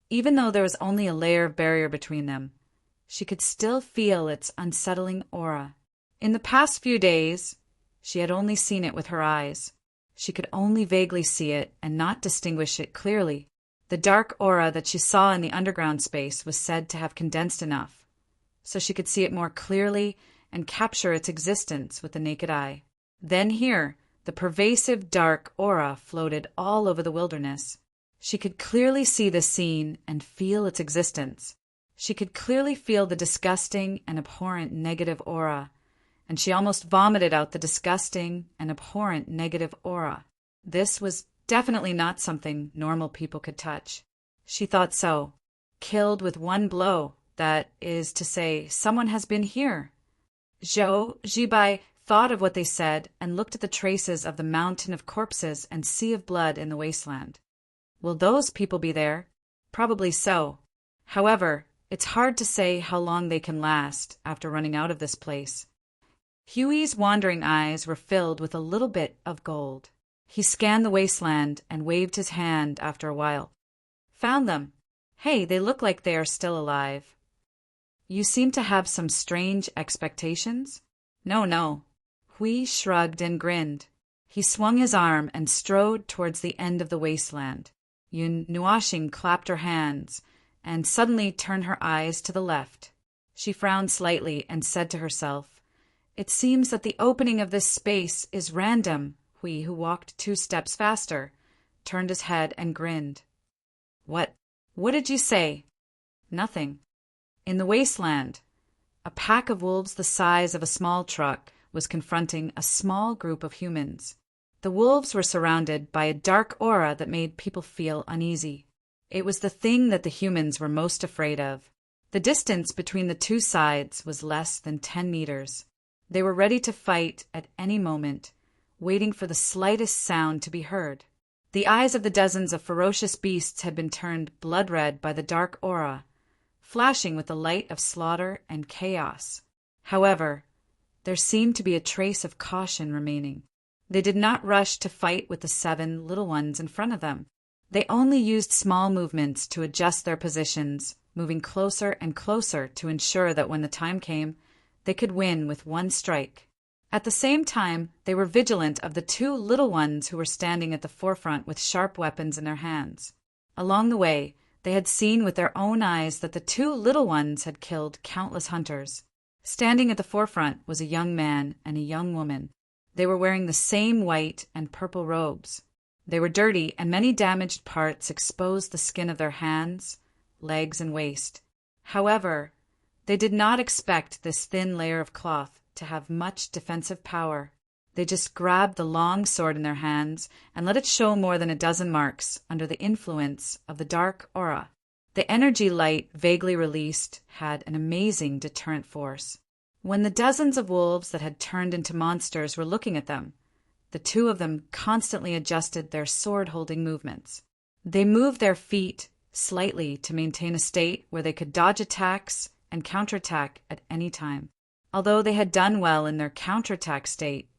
Even though there was only a layer of barrier between them, she could still feel its unsettling aura. In the past few days, she had only seen it with her eyes. She could only vaguely see it and not distinguish it clearly. The dark aura that she saw in the underground space was said to have condensed enough, so she could see it more clearly and capture its existence with the naked eye. Then here, the pervasive dark aura floated all over the wilderness. She could clearly see the scene and feel its existence. She could clearly feel the disgusting and abhorrent negative aura, and she almost vomited out the disgusting and abhorrent negative aura. This was definitely not something normal people could touch. She thought so. Killed with one blow, that is to say, someone has been here. Zhou Zibai thought of what they said, and looked at the traces of the mountain of corpses and sea of blood in the wasteland. Will those people be there? Probably so. However, it's hard to say how long they can last after running out of this place. Huey's wandering eyes were filled with a little bit of gold. He scanned the wasteland and waved his hand after a while. Found them. Hey, they look like they are still alive. You seem to have some strange expectations? No. Hui shrugged and grinned. He swung his arm and strode towards the end of the wasteland. Yun Nuashing clapped her hands and suddenly turned her eyes to the left. She frowned slightly and said to herself, "It seems that the opening of this space is random." Hui, who walked 2 steps faster, turned his head and grinned. What did you say?" "Nothing." In the wasteland, a pack of wolves the size of a small truck was confronting a small group of humans. The wolves were surrounded by a dark aura that made people feel uneasy. It was the thing that the humans were most afraid of. The distance between the 2 sides was less than 10 meters. They were ready to fight at any moment, waiting for the slightest sound to be heard. The eyes of the dozens of ferocious beasts had been turned blood-red by the dark aura, flashing with the light of slaughter and chaos. However, there seemed to be a trace of caution remaining. They did not rush to fight with the 7 little ones in front of them. They only used small movements to adjust their positions, moving closer and closer to ensure that when the time came, they could win with 1 strike. At the same time, they were vigilant of the 2 little ones who were standing at the forefront with sharp weapons in their hands. Along the way, they had seen with their own eyes that the 2 little ones had killed countless hunters. Standing at the forefront was a young man and a young woman. They were wearing the same white and purple robes. They were dirty, and many damaged parts exposed the skin of their hands, legs, and waist. However, they did not expect this thin layer of cloth to have much defensive power. They just grabbed the long sword in their hands and let it show more than a dozen marks under the influence of the dark aura. The energy light vaguely released had an amazing deterrent force. When the dozens of wolves that had turned into monsters were looking at them, the 2 of them constantly adjusted their sword-holding movements. They moved their feet slightly to maintain a state where they could dodge attacks and counterattack at any time. Although they had done well in their counterattack state,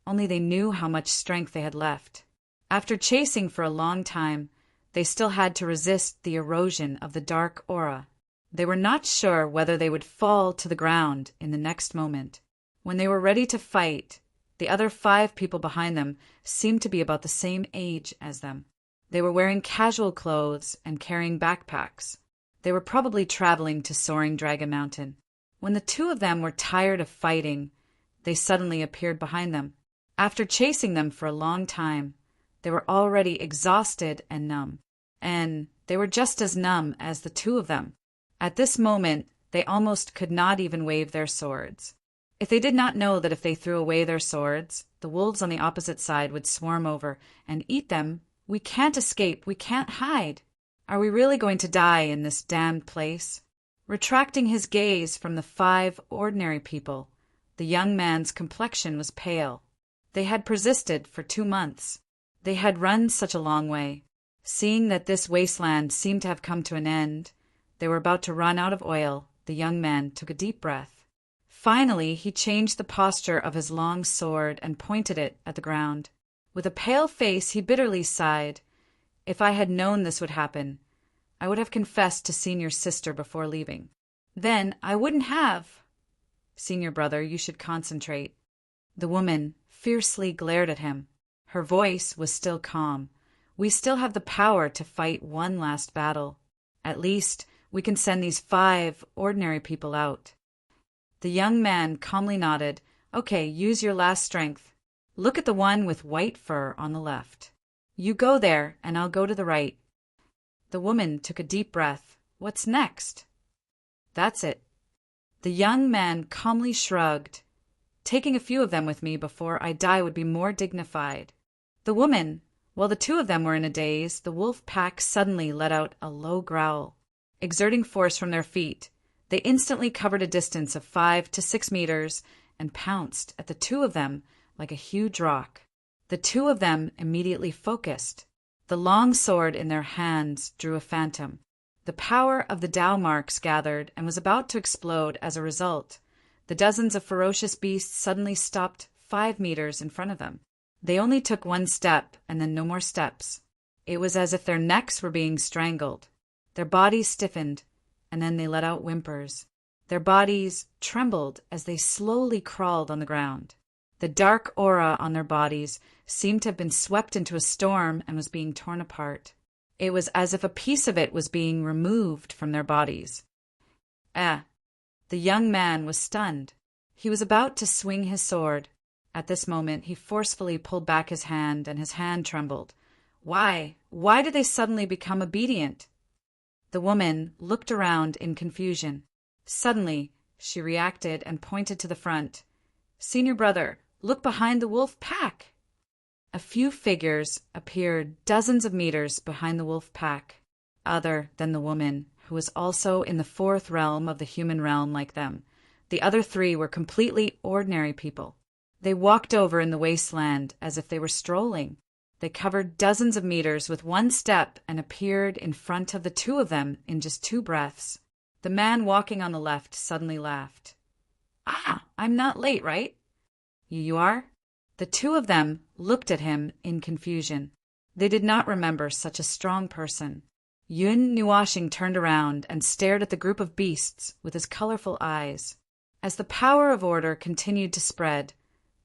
only they knew how much strength they had left. After chasing for a long time, they still had to resist the erosion of the dark aura. They were not sure whether they would fall to the ground in the next moment. When they were ready to fight, the other 5 people behind them seemed to be about the same age as them. They were wearing casual clothes and carrying backpacks. They were probably traveling to Soaring Dragon Mountain. When the 2 of them were tired of fighting, they suddenly appeared behind them. After chasing them for a long time, they were already exhausted and numb. And they were just as numb as the 2 of them. At this moment, they almost could not even wave their swords. If they did not know that if they threw away their swords, the wolves on the opposite side would swarm over and eat them, we can't escape, we can't hide. Are we really going to die in this damned place? Retracting his gaze from the 5 ordinary people, the young man's complexion was pale. They had persisted for 2 months. They had run such a long way. Seeing that this wasteland seemed to have come to an end, they were about to run out of oil. The young man took a deep breath. Finally, he changed the posture of his long sword and pointed it at the ground. With a pale face, he bitterly sighed. "If I had known this would happen, I would have confessed to Senior Sister before leaving. Then I wouldn't have." "Senior brother, you should concentrate." The woman fiercely glared at him. Her voice was still calm. "We still have the power to fight one last battle. At least, we can send these 5 ordinary people out." The young man calmly nodded. "Okay, use your last strength. Look at the one with white fur on the left. You go there, and I'll go to the right." The woman took a deep breath. "What's next?" "That's it." The young man calmly shrugged. "Taking a few of them with me before I die would be more dignified." The woman, while the 2 of them were in a daze, the wolf pack suddenly let out a low growl. Exerting force from their feet, they instantly covered a distance of 5 to 6 meters and pounced at the two of them like a huge rock. The two of them immediately focused. The long sword in their hands drew a phantom. The power of the Tao marks gathered and was about to explode as a result. The dozens of ferocious beasts suddenly stopped 5 meters in front of them. They only took one step and then no more steps. It was as if their necks were being strangled. Their bodies stiffened, and then they let out whimpers. Their bodies trembled as they slowly crawled on the ground. The dark aura on their bodies seemed to have been swept into a storm and was being torn apart. It was as if a piece of it was being removed from their bodies. The young man was stunned. He was about to swing his sword. At this moment, he forcefully pulled back his hand, and his hand trembled. Why? Why did they suddenly become obedient? The woman looked around in confusion. Suddenly, she reacted and pointed to the front. "Senior brother, look behind the wolf pack!" A few figures appeared dozens of meters behind the wolf pack, other than the woman, who was also in the fourth realm of the human realm like them. The other three were completely ordinary people. They walked over in the wasteland as if they were strolling. They covered dozens of meters with one step and appeared in front of the two of them in just 2 breaths. The man walking on the left suddenly laughed. I'm not late, right?" You are?" The two of them looked at him in confusion. They did not remember such a strong person. Yun Nuashing turned around and stared at the group of beasts with his colorful eyes. As the power of order continued to spread,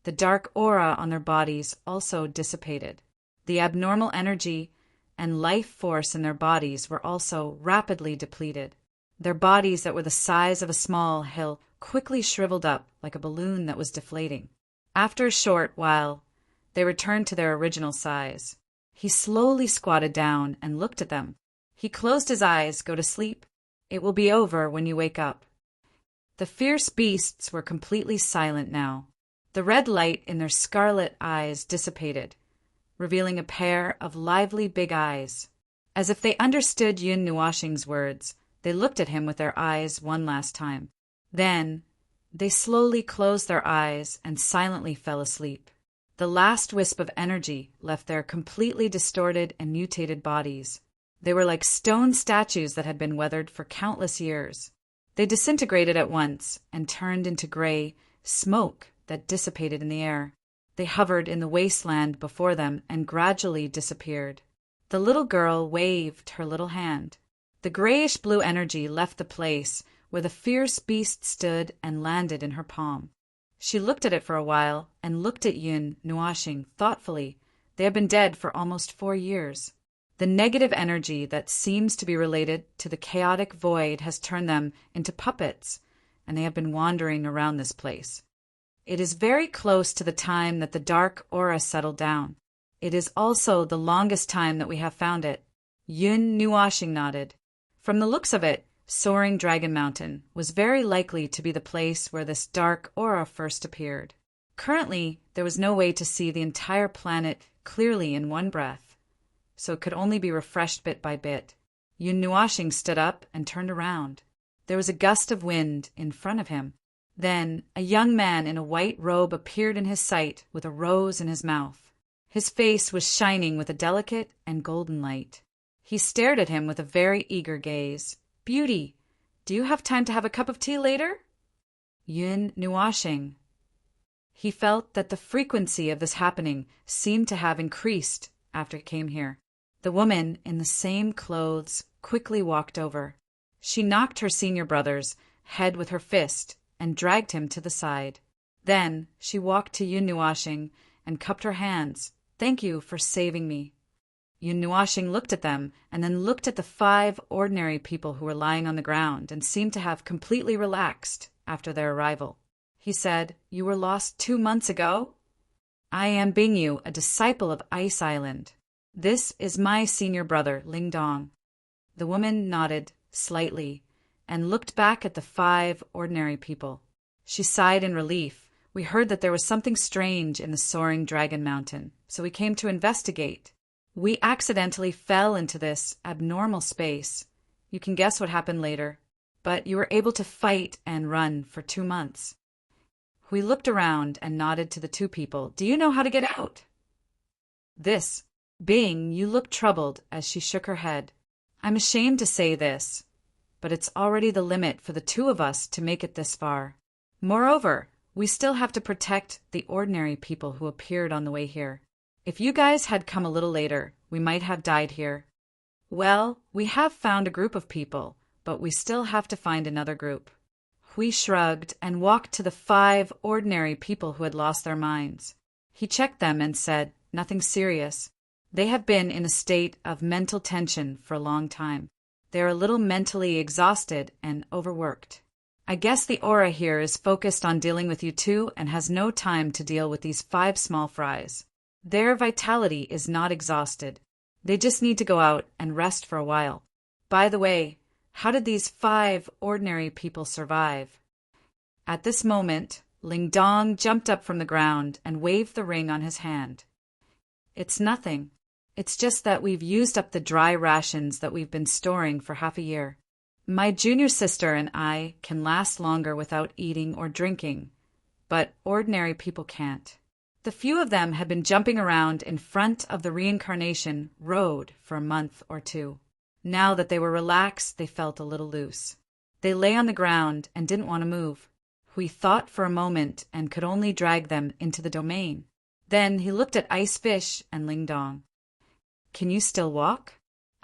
the dark aura on their bodies also dissipated. The abnormal energy and life force in their bodies were also rapidly depleted. Their bodies that were the size of a small hill quickly shriveled up like a balloon that was deflating. After a short while, they returned to their original size. He slowly squatted down and looked at them. He closed his eyes. "Go to sleep. It will be over when you wake up." The fierce beasts were completely silent now. The red light in their scarlet eyes dissipated, revealing a pair of lively big eyes. As if they understood Yun Nuashing's words, they looked at him with their eyes one last time. Then they slowly closed their eyes and silently fell asleep. The last wisp of energy left their completely distorted and mutated bodies. They were like stone statues that had been weathered for countless years. They disintegrated at once and turned into gray smoke that dissipated in the air. They hovered in the wasteland before them and gradually disappeared. The little girl waved her little hand. The grayish-blue energy left the place where the fierce beast stood and landed in her palm. She looked at it for a while and looked at Yun Nuashing thoughtfully. They had been dead for almost 4 years. The negative energy that seems to be related to the chaotic void has turned them into puppets, and they have been wandering around this place. It is very close to the time that the dark aura settled down. It is also the longest time that we have found it. Yun Nuashing nodded. From the looks of it, Soaring Dragon Mountain was very likely to be the place where this dark aura first appeared. Currently, there was no way to see the entire planet clearly in one breath, so it could only be refreshed bit by bit. Yun Nuashing stood up and turned around. There was a gust of wind in front of him. Then a young man in a white robe appeared in his sight with a rose in his mouth. His face was shining with a delicate and golden light. He stared at him with a very eager gaze. "Beauty, do you have time to have a cup of tea later?" Yun Nuashing. He felt that the frequency of this happening seemed to have increased after he came here. The woman in the same clothes quickly walked over. She knocked her senior brother's head with her fist and dragged him to the side. Then she walked to Yun Nuashing and cupped her hands. "Thank you for saving me." Yun Nuashing looked at them and then looked at the 5 ordinary people who were lying on the ground and seemed to have completely relaxed after their arrival. He said, "You were lost 2 months ago? I am Bingyu, a disciple of Ice Island. This is my senior brother, Ling Dong." The woman nodded slightly and looked back at the 5 ordinary people. She sighed in relief. "We heard that there was something strange in the Soaring Dragon Mountain, so we came to investigate. We accidentally fell into this abnormal space. You can guess what happened later, but you were able to fight and run for 2 months. Hui looked around and nodded to the two people. Do you know how to get out? This. Bing, you looked troubled as she shook her head. I'm ashamed to say this, but it's already the limit for the two of us to make it this far. Moreover, we still have to protect the ordinary people who appeared on the way here. If you guys had come a little later, we might have died here. Well, we have found a group of people, but we still have to find another group. Hui shrugged and walked to the 5 ordinary people who had lost their minds. He checked them and said, nothing serious. They have been in a state of mental tension for a long time. They are a little mentally exhausted and overworked. I guess the aura here is focused on dealing with you two and has no time to deal with these 5 small fries. Their vitality is not exhausted. They just need to go out and rest for a while. By the way, how did these 5 ordinary people survive? At this moment, Ling Dong jumped up from the ground and waved the ring on his hand. It's nothing. It's just that we've used up the dry rations that we've been storing for half a year. My junior sister and I can last longer without eating or drinking, but ordinary people can't. The few of them had been jumping around in front of the reincarnation road for a month or 2. Now that they were relaxed, they felt a little loose. They lay on the ground and didn't want to move. Hui thought for a moment and could only drag them into the domain. Then he looked at Ice Fish and Ling Dong. Can you still walk?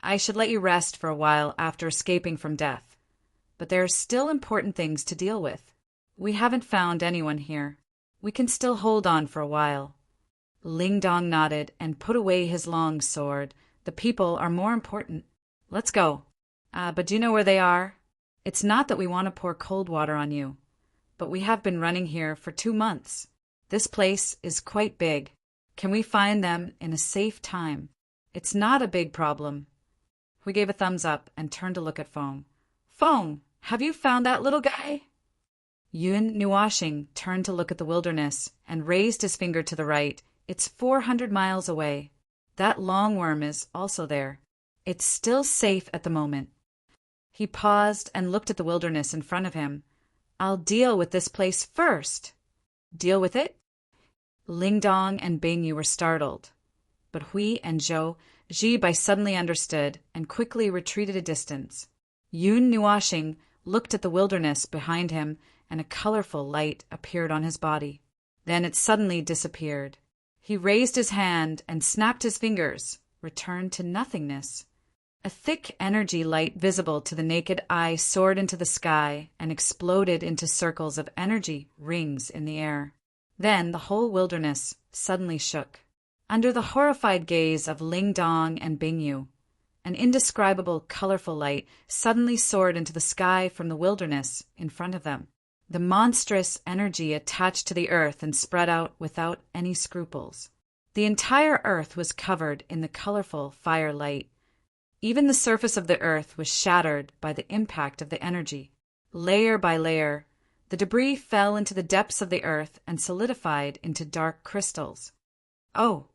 I should let you rest for a while after escaping from death. But there are still important things to deal with. We haven't found anyone here. We can still hold on for a while. Ling Dong nodded and put away his long sword. The people are more important. Let's go. But do you know where they are? It's not that we want to pour cold water on you, but we have been running here for 2 months. This place is quite big. Can we find them in a safe time? It's not a big problem. We gave a thumbs up and turned to look at Fong. Fong, have you found that little guy? Yun Nuashing turned to look at the wilderness and raised his finger to the right. It's 400 miles away. That longworm is also there. It's still safe at the moment. He paused and looked at the wilderness in front of him. I'll deal with this place first. Deal with it? Ling Dong and Bing Yu were startled, but Hui and Zhou Ji suddenly understood and quickly retreated a distance. Yun Nuashing looked at the wilderness behind him and a colorful light appeared on his body. Then it suddenly disappeared. He raised his hand and snapped his fingers, returned to nothingness. A thick energy light visible to the naked eye soared into the sky and exploded into circles of energy rings in the air. Then the whole wilderness suddenly shook. Under the horrified gaze of Ling Dong and Bing Yu, an indescribable colorful light suddenly soared into the sky from the wilderness in front of them. The monstrous energy attached to the earth and spread out without any scruples. The entire earth was covered in the colorful fire light. Even the surface of the earth was shattered by the impact of the energy. Layer by layer, the debris fell into the depths of the earth and solidified into dark crystals. Oh!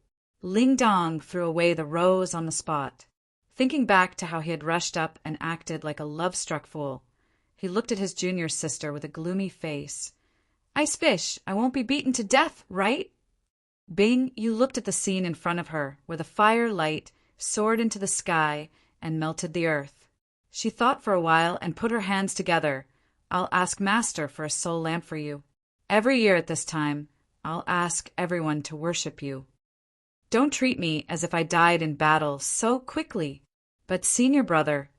Ling Dong threw away the rose on the spot. Thinking back to how he had rushed up and acted like a love-struck fool, he looked at his junior sister with a gloomy face. Ice Fish, I won't be beaten to death, right? Bing, you looked at the scene in front of her, where the fire light soared into the sky and melted the earth. She thought for a while and put her hands together. I'll ask Master for a soul lamp for you. Every year at this time, I'll ask everyone to worship you. Don't treat me as if I died in battle so quickly. But senior brother,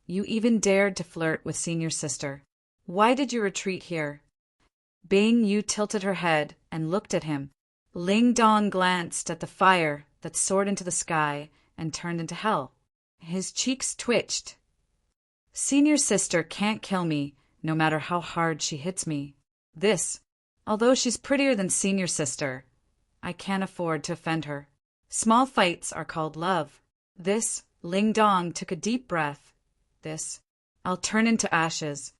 you even dared to flirt with senior sister. Why did you retreat here? Bing Yu tilted her head and looked at him. Ling Dong glanced at the fire that soared into the sky and turned into hell. His cheeks twitched. Senior sister can't kill me, no matter how hard she hits me. This, although she's prettier than senior sister, I can't afford to offend her. Small fights are called love. This, Ling Dong took a deep breath. This, I'll turn into ashes.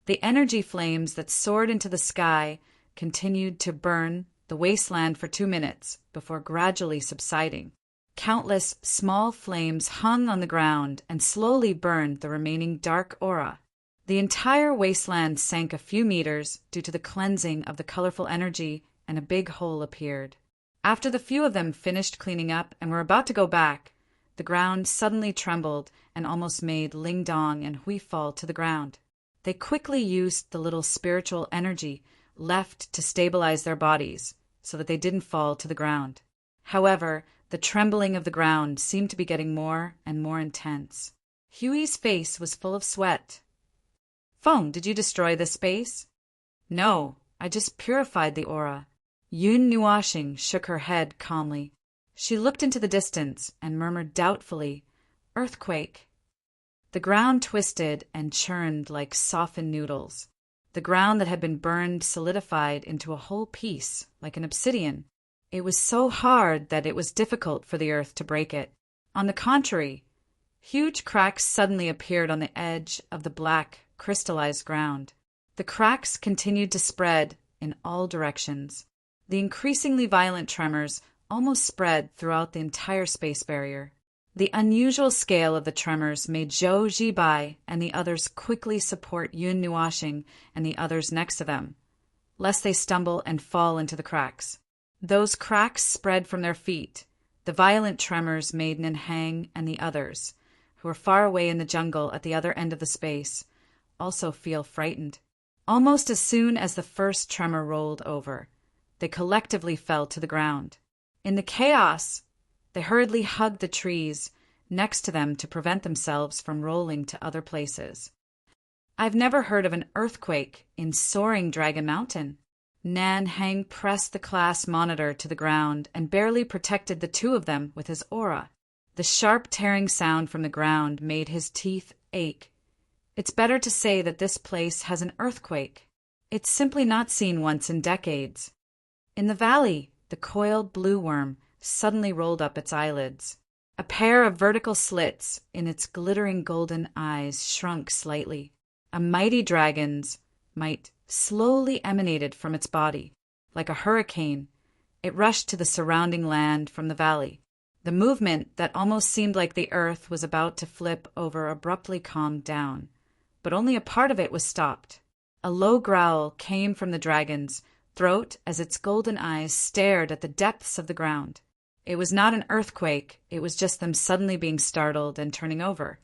The energy flames that soared into the sky continued to burn the wasteland for 2 minutes before gradually subsiding. Countless small flames hung on the ground and slowly burned the remaining dark aura. The entire wasteland sank a few meters due to the cleansing of the colorful energy, and a big hole appeared. After the few of them finished cleaning up and were about to go back, the ground suddenly trembled and almost made Ling Dong and Hui fall to the ground. They quickly used the little spiritual energy left to stabilize their bodies so that they didn't fall to the ground. However, the trembling of the ground seemed to be getting more and more intense. Huey's face was full of sweat. "Feng, did you destroy this space?" "No, I just purified the aura." Yun Nuashing shook her head calmly. She looked into the distance and murmured doubtfully, "Earthquake." The ground twisted and churned like softened noodles. The ground that had been burned solidified into a whole piece, like an obsidian. It was so hard that it was difficult for the earth to break it. On the contrary, huge cracks suddenly appeared on the edge of the black, crystallized ground. The cracks continued to spread in all directions. The increasingly violent tremors almost spread throughout the entire space barrier. The unusual scale of the tremors made Zhou Zibai and the others quickly support Yun Nuashing and the others next to them, lest they stumble and fall into the cracks. Those cracks spread from their feet. The violent tremors made Nanhang and the others, who were far away in the jungle at the other end of the space, also feel frightened. Almost as soon as the first tremor rolled over, they collectively fell to the ground. In the chaos, they hurriedly hugged the trees next to them to prevent themselves from rolling to other places. "I've never heard of an earthquake in Soaring Dragon Mountain." Nanhang pressed the class monitor to the ground and barely protected the two of them with his aura. The sharp tearing sound from the ground made his teeth ache. It's better to say that this place has an earthquake. It's simply not seen once in decades. In the valley, the coiled blue worm suddenly rolled up its eyelids. A pair of vertical slits in its glittering golden eyes shrunk slightly. A mighty dragon's might slowly emanated from its body. Like a hurricane, it rushed to the surrounding land from the valley. The movement that almost seemed like the earth was about to flip over abruptly calmed down, but only a part of it was stopped. A low growl came from the dragon's throat as its golden eyes stared at the depths of the ground. It was not an earthquake, it was just them suddenly being startled and turning over.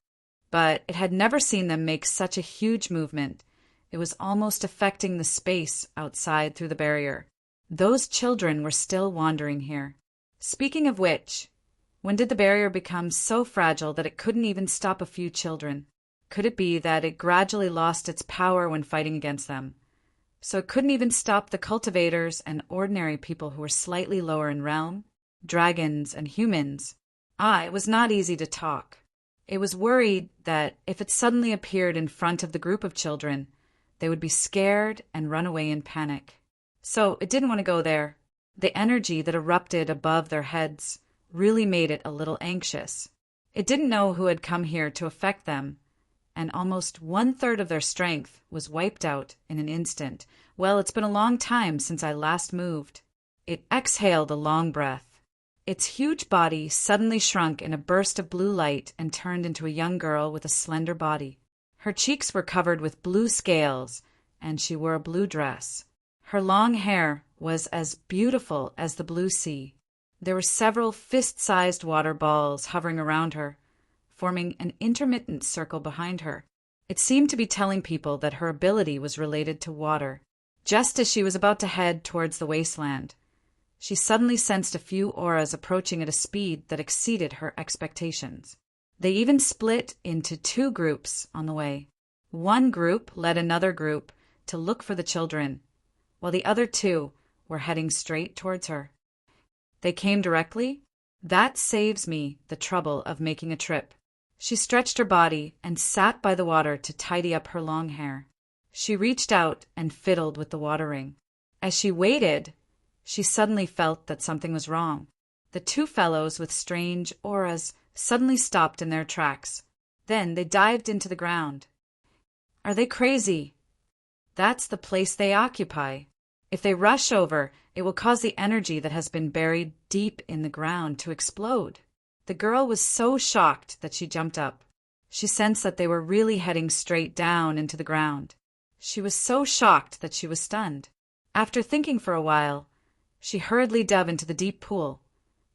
But it had never seen them make such a huge movement. It was almost affecting the space outside through the barrier. Those children were still wandering here. Speaking of which, when did the barrier become so fragile that it couldn't even stop a few children? Could it be that it gradually lost its power when fighting against them? So it couldn't even stop the cultivators and ordinary people who were slightly lower in realm? Dragons and humans. It was not easy to talk. It was worried that if it suddenly appeared in front of the group of children, they would be scared and run away in panic. So it didn't want to go there. The energy that erupted above their heads really made it a little anxious. It didn't know who had come here to affect them, and almost 1/3 of their strength was wiped out in an instant. Well, it's been a long time since I last moved. It exhaled a long breath. Its huge body suddenly shrunk in a burst of blue light and turned into a young girl with a slender body. Her cheeks were covered with blue scales, and she wore a blue dress. Her long hair was as beautiful as the blue sea. There were several fist-sized water balls hovering around her, forming an intermittent circle behind her. It seemed to be telling people that her ability was related to water. Just as she was about to head towards the wasteland, she suddenly sensed a few auras approaching at a speed that exceeded her expectations. They even split into 2 groups on the way. One group led another group to look for the children, while the other 2 were heading straight towards her. They came directly? That saves me the trouble of making a trip. She stretched her body and sat by the water to tidy up her long hair. She reached out and fiddled with the water ring. As she waited, she suddenly felt that something was wrong. The 2 fellows with strange auras suddenly stopped in their tracks. Then they dived into the ground. Are they crazy? That's the place they occupy. If they rush over, it will cause the energy that has been buried deep in the ground to explode. The girl was so shocked that she jumped up. She sensed that they were really heading straight down into the ground. She was so shocked that she was stunned. After thinking for a while, she hurriedly dove into the deep pool,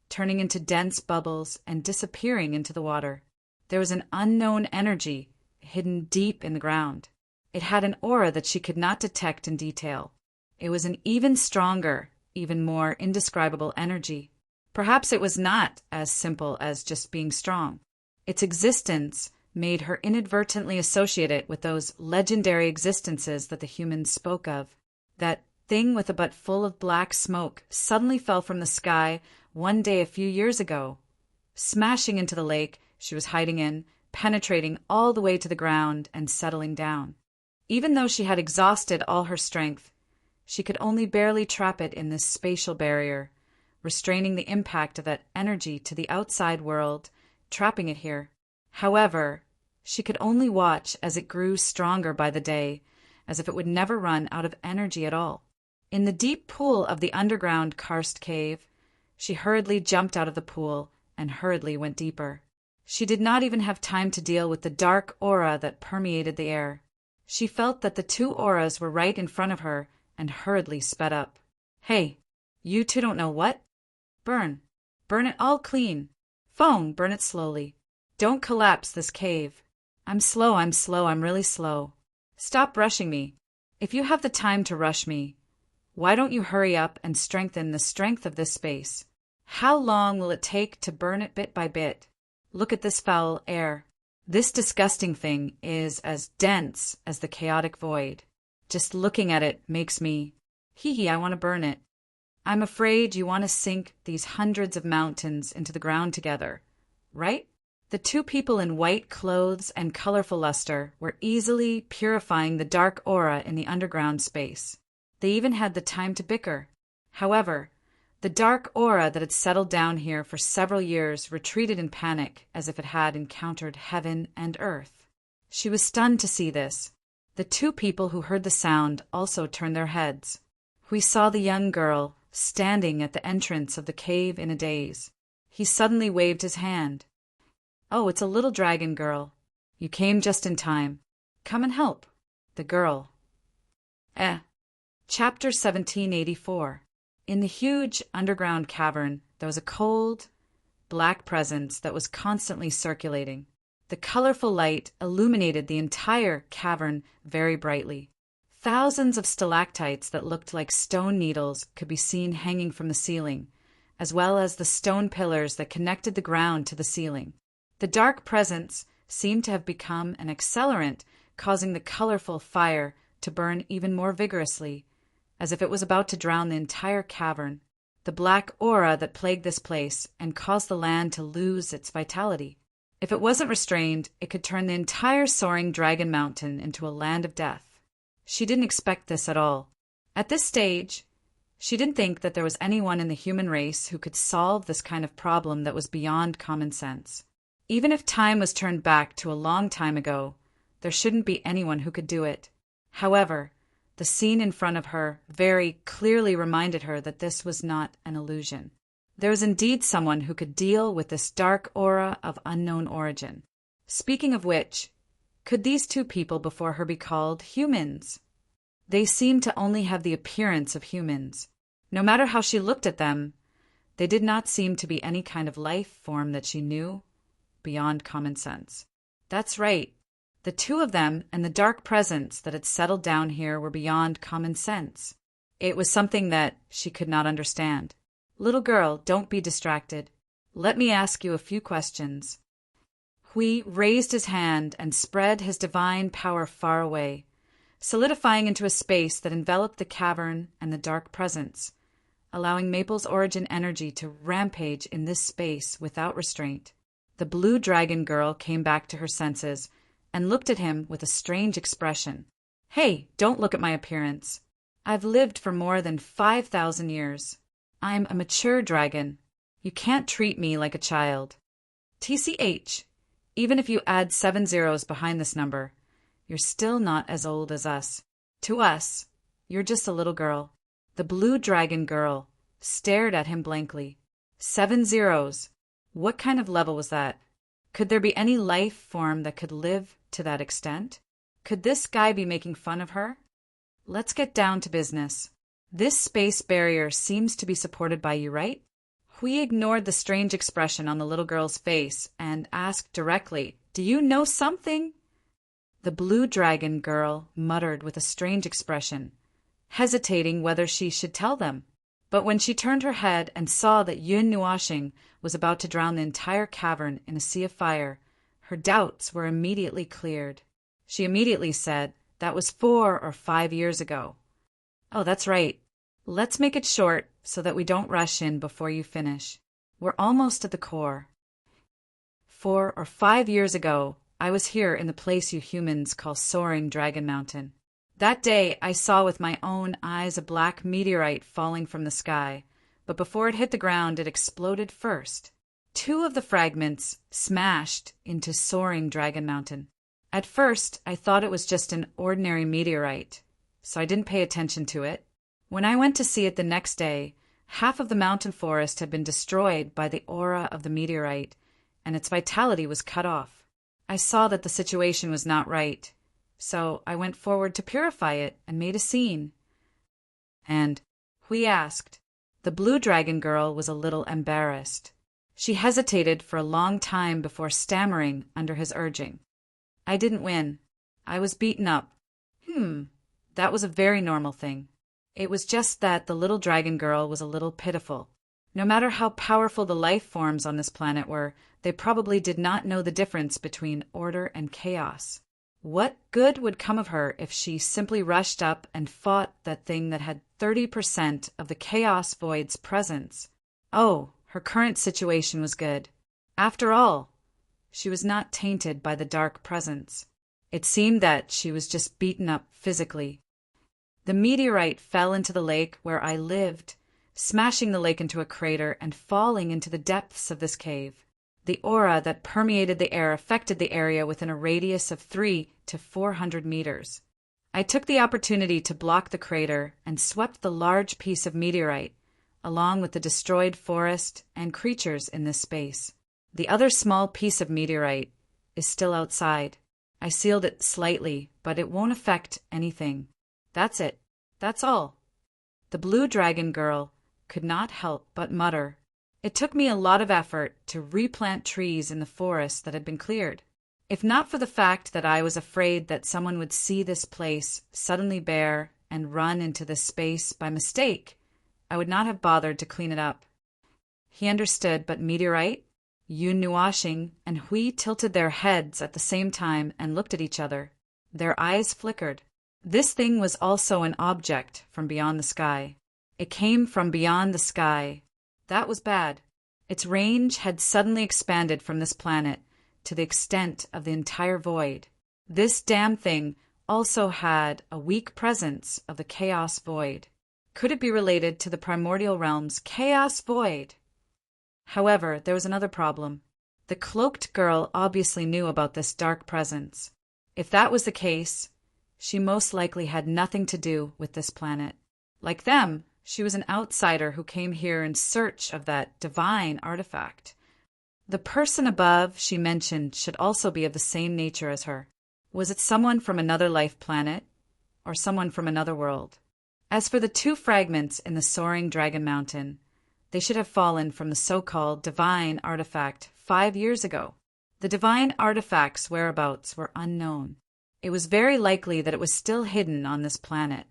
turning into dense bubbles and disappearing into the water. There was an unknown energy hidden deep in the ground. It had an aura that she could not detect in detail. It was an even stronger, even more indescribable energy. Perhaps it was not as simple as just being strong. Its existence made her inadvertently associate it with those legendary existences that the humans spoke of. That thing with a butt full of black smoke suddenly fell from the sky one day a few years ago, smashing into the lake she was hiding in, penetrating all the way to the ground and settling down. Even though she had exhausted all her strength, she could only barely trap it in this spatial barrier, restraining the impact of that energy to the outside world, trapping it here. However, she could only watch as it grew stronger by the day, as if it would never run out of energy at all. In the deep pool of the underground karst cave, she hurriedly jumped out of the pool and hurriedly went deeper. She did not even have time to deal with the dark aura that permeated the air. She felt that the two auras were right in front of her and hurriedly sped up. Hey, you two don't know what? Burn. Burn it all clean. Foam, burn it slowly. Don't collapse this cave. I'm slow, I'm really slow. Stop rushing me. If you have the time to rush me, why don't you hurry up and strengthen the strength of this space? How long will it take to burn it bit by bit? Look at this foul air. This disgusting thing is as dense as the chaotic void. Just looking at it makes me, I want to burn it. I'm afraid you want to sink these hundreds of mountains into the ground together, right? The two people in white clothes and colorful luster were easily purifying the dark aura in the underground space. They even had the time to bicker. However, the dark aura that had settled down here for several years retreated in panic as if it had encountered heaven and earth. She was stunned to see this. The two people who heard the sound also turned their heads. We saw the young girl standing at the entrance of the cave in a daze. He suddenly waved his hand. Oh, it's a little dragon girl. You came just in time. Come and help. The girl. Chapter 1784. In the huge underground cavern, there was a cold, black presence that was constantly circulating. The colorful light illuminated the entire cavern very brightly. Thousands of stalactites that looked like stone needles could be seen hanging from the ceiling, as well as the stone pillars that connected the ground to the ceiling. The dark presence seemed to have become an accelerant, causing the colorful fire to burn even more vigorously, as if it was about to drown the entire cavern. The black aura that plagued this place and caused the land to lose its vitality. If it wasn't restrained, it could turn the entire soaring dragon mountain into a land of death. She didn't expect this at all. At this stage, she didn't think that there was anyone in the human race who could solve this kind of problem that was beyond common sense. Even if time was turned back to a long time ago, there shouldn't be anyone who could do it. However, the scene in front of her very clearly reminded her that this was not an illusion. There was indeed someone who could deal with this dark aura of unknown origin. Speaking of which, could these two people before her be called humans? They seemed to only have the appearance of humans. No matter how she looked at them, they did not seem to be any kind of life form that she knew beyond common sense. That's right. The two of them and the dark presence that had settled down here were beyond common sense. It was something that she could not understand. Little girl, don't be distracted. Let me ask you a few questions. Hui raised his hand and spread his divine power far away, solidifying into a space that enveloped the cavern and the dark presence, allowing Maple's origin energy to rampage in this space without restraint. The blue dragon girl came back to her senses and looked at him with a strange expression. Hey, don't look at my appearance. I've lived for more than 5,000 years. I'm a mature dragon. You can't treat me like a child. TCH, even if you add 7 zeros behind this number, you're still not as old as us. To us, you're just a little girl. The blue dragon girl stared at him blankly. 7 zeros. What kind of level was that? Could there be any life form that could live to that extent? Could this guy be making fun of her? Let's get down to business. This space barrier seems to be supported by you, right? Hui ignored the strange expression on the little girl's face and asked directly, "Do you know something?" The blue dragon girl muttered with a strange expression, hesitating whether she should tell them. But when she turned her head and saw that Yun Nuashing was about to drown the entire cavern in a sea of fire, her doubts were immediately cleared. She immediately said, "That was 4 or 5 years ago." "Oh, that's right. Let's make it short so that we don't rush in before you finish. We're almost at the core. 4 or 5 years ago, I was here in the place you humans call Soaring Dragon Mountain. That day, I saw with my own eyes a black meteorite falling from the sky, but before it hit the ground, it exploded first. 2 of the fragments smashed into Soaring Dragon Mountain. At first, I thought it was just an ordinary meteorite, so I didn't pay attention to it. When I went to see it the next day, half of the mountain forest had been destroyed by the aura of the meteorite, and its vitality was cut off. I saw that the situation was not right, so I went forward to purify it and made a scene." And Hui asked. The blue dragon girl was a little embarrassed. She hesitated for a long time before stammering under his urging. "I didn't win. I was beaten up." That was a very normal thing. It was just that the little dragon girl was a little pitiful. No matter how powerful the life forms on this planet were, they probably did not know the difference between order and chaos. What good would come of her if she simply rushed up and fought that thing that had 30% of the chaos void's presence? Oh, her current situation was good. After all, she was not tainted by the dark presence. It seemed that she was just beaten up physically. The meteorite fell into the lake where I lived, smashing the lake into a crater and falling into the depths of this cave. The aura that permeated the air affected the area within a radius of 300 to 400 meters. I took the opportunity to block the crater and swept the large piece of meteorite, along with the destroyed forest and creatures in this space. The other small piece of meteorite is still outside. I sealed it slightly, but it won't affect anything. That's it. That's all." The blue dragon girl could not help but mutter. "It took me a lot of effort to replant trees in the forest that had been cleared. If not for the fact that I was afraid that someone would see this place suddenly bare and run into this space by mistake, I would not have bothered to clean it up." He understood, but meteorite, Yun Nuashing, and Hui tilted their heads at the same time and looked at each other. Their eyes flickered. This thing was also an object from beyond the sky. It came from beyond the sky. That was bad. Its range had suddenly expanded from this planet to the extent of the entire void. This damn thing also had a weak presence of the chaos void. Could it be related to the primordial realm's chaos void? However, there was another problem. The cloaked girl obviously knew about this dark presence. If that was the case, she most likely had nothing to do with this planet. Like them, she was an outsider who came here in search of that divine artifact. The person above she mentioned should also be of the same nature as her. Was it someone from another life planet, or someone from another world? As for the 2 fragments in the Soaring Dragon Mountain, they should have fallen from the so-called divine artifact 5 years ago. The divine artifact's whereabouts were unknown. It was very likely that it was still hidden on this planet.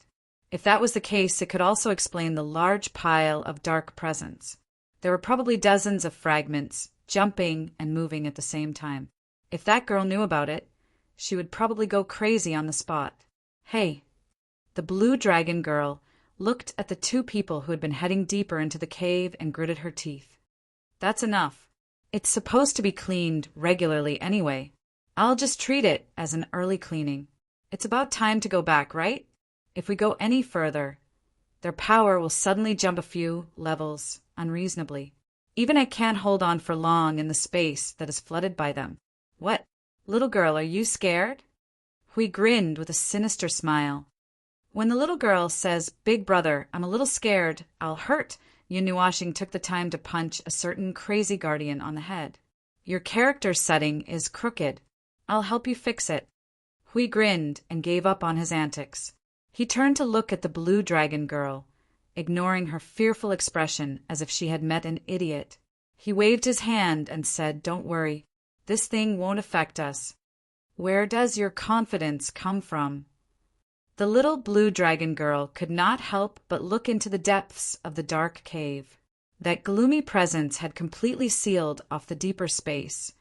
If that was the case, it could also explain the large pile of dark presence. There were probably dozens of fragments, jumping and moving at the same time. If that girl knew about it, she would probably go crazy on the spot. "Hey." The blue dragon girl looked at the 2 people who had been heading deeper into the cave and gritted her teeth. "That's enough. It's supposed to be cleaned regularly anyway. I'll just treat it as an early cleaning. It's about time to go back, right? If we go any further, their power will suddenly jump a few levels unreasonably. Even I can't hold on for long in the space that is flooded by them." "What? Little girl, are you scared?" Hui grinned with a sinister smile. When the little girl says, "Big brother, I'm a little scared, I'll hurt," Yun Nuashing took the time to punch a certain crazy guardian on the head. Your character setting is crooked. I'll help you fix it." Hui grinned and gave up on his antics. He turned to look at the blue dragon girl, ignoring her fearful expression as if she had met an idiot. He waved his hand and said, "Don't worry. This thing won't affect us." "Where does your confidence come from?" The little blue dragon girl could not help but look into the depths of the dark cave. That gloomy presence had completely sealed off the deeper space,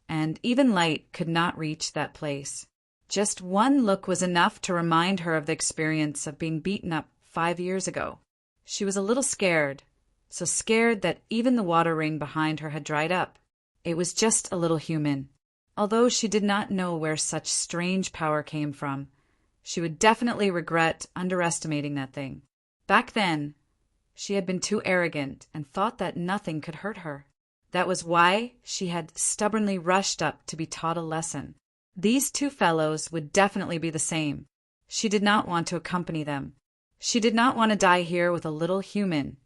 and even light could not reach that place. Just one look was enough to remind her of the experience of being beaten up 5 years ago. She was a little scared, so scared that even the water ring behind her had dried up. It was just a little human. Although she did not know where such strange power came from, she would definitely regret underestimating that thing. Back then, she had been too arrogant and thought that nothing could hurt her. That was why she had stubbornly rushed up to be taught a lesson. These two fellows would definitely be the same. She did not want to accompany them. She did not want to die here with a little human.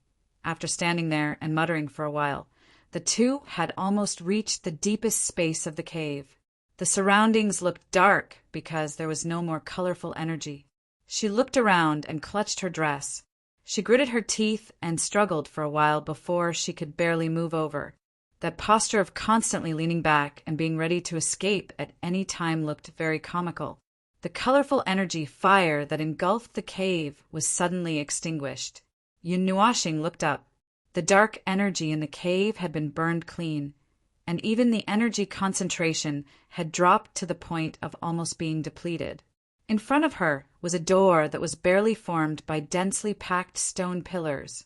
After standing there and muttering for a while, the two had almost reached the deepest space of the cave. The surroundings looked dark because there was no more colorful energy. She looked around and clutched her dress. She gritted her teeth and struggled for a while before she could barely move over. That posture of constantly leaning back and being ready to escape at any time looked very comical. The colorful energy fire that engulfed the cave was suddenly extinguished. Yun Nuashing looked up. The dark energy in the cave had been burned clean, and even the energy concentration had dropped to the point of almost being depleted. In front of her was a door that was barely formed by densely packed stone pillars.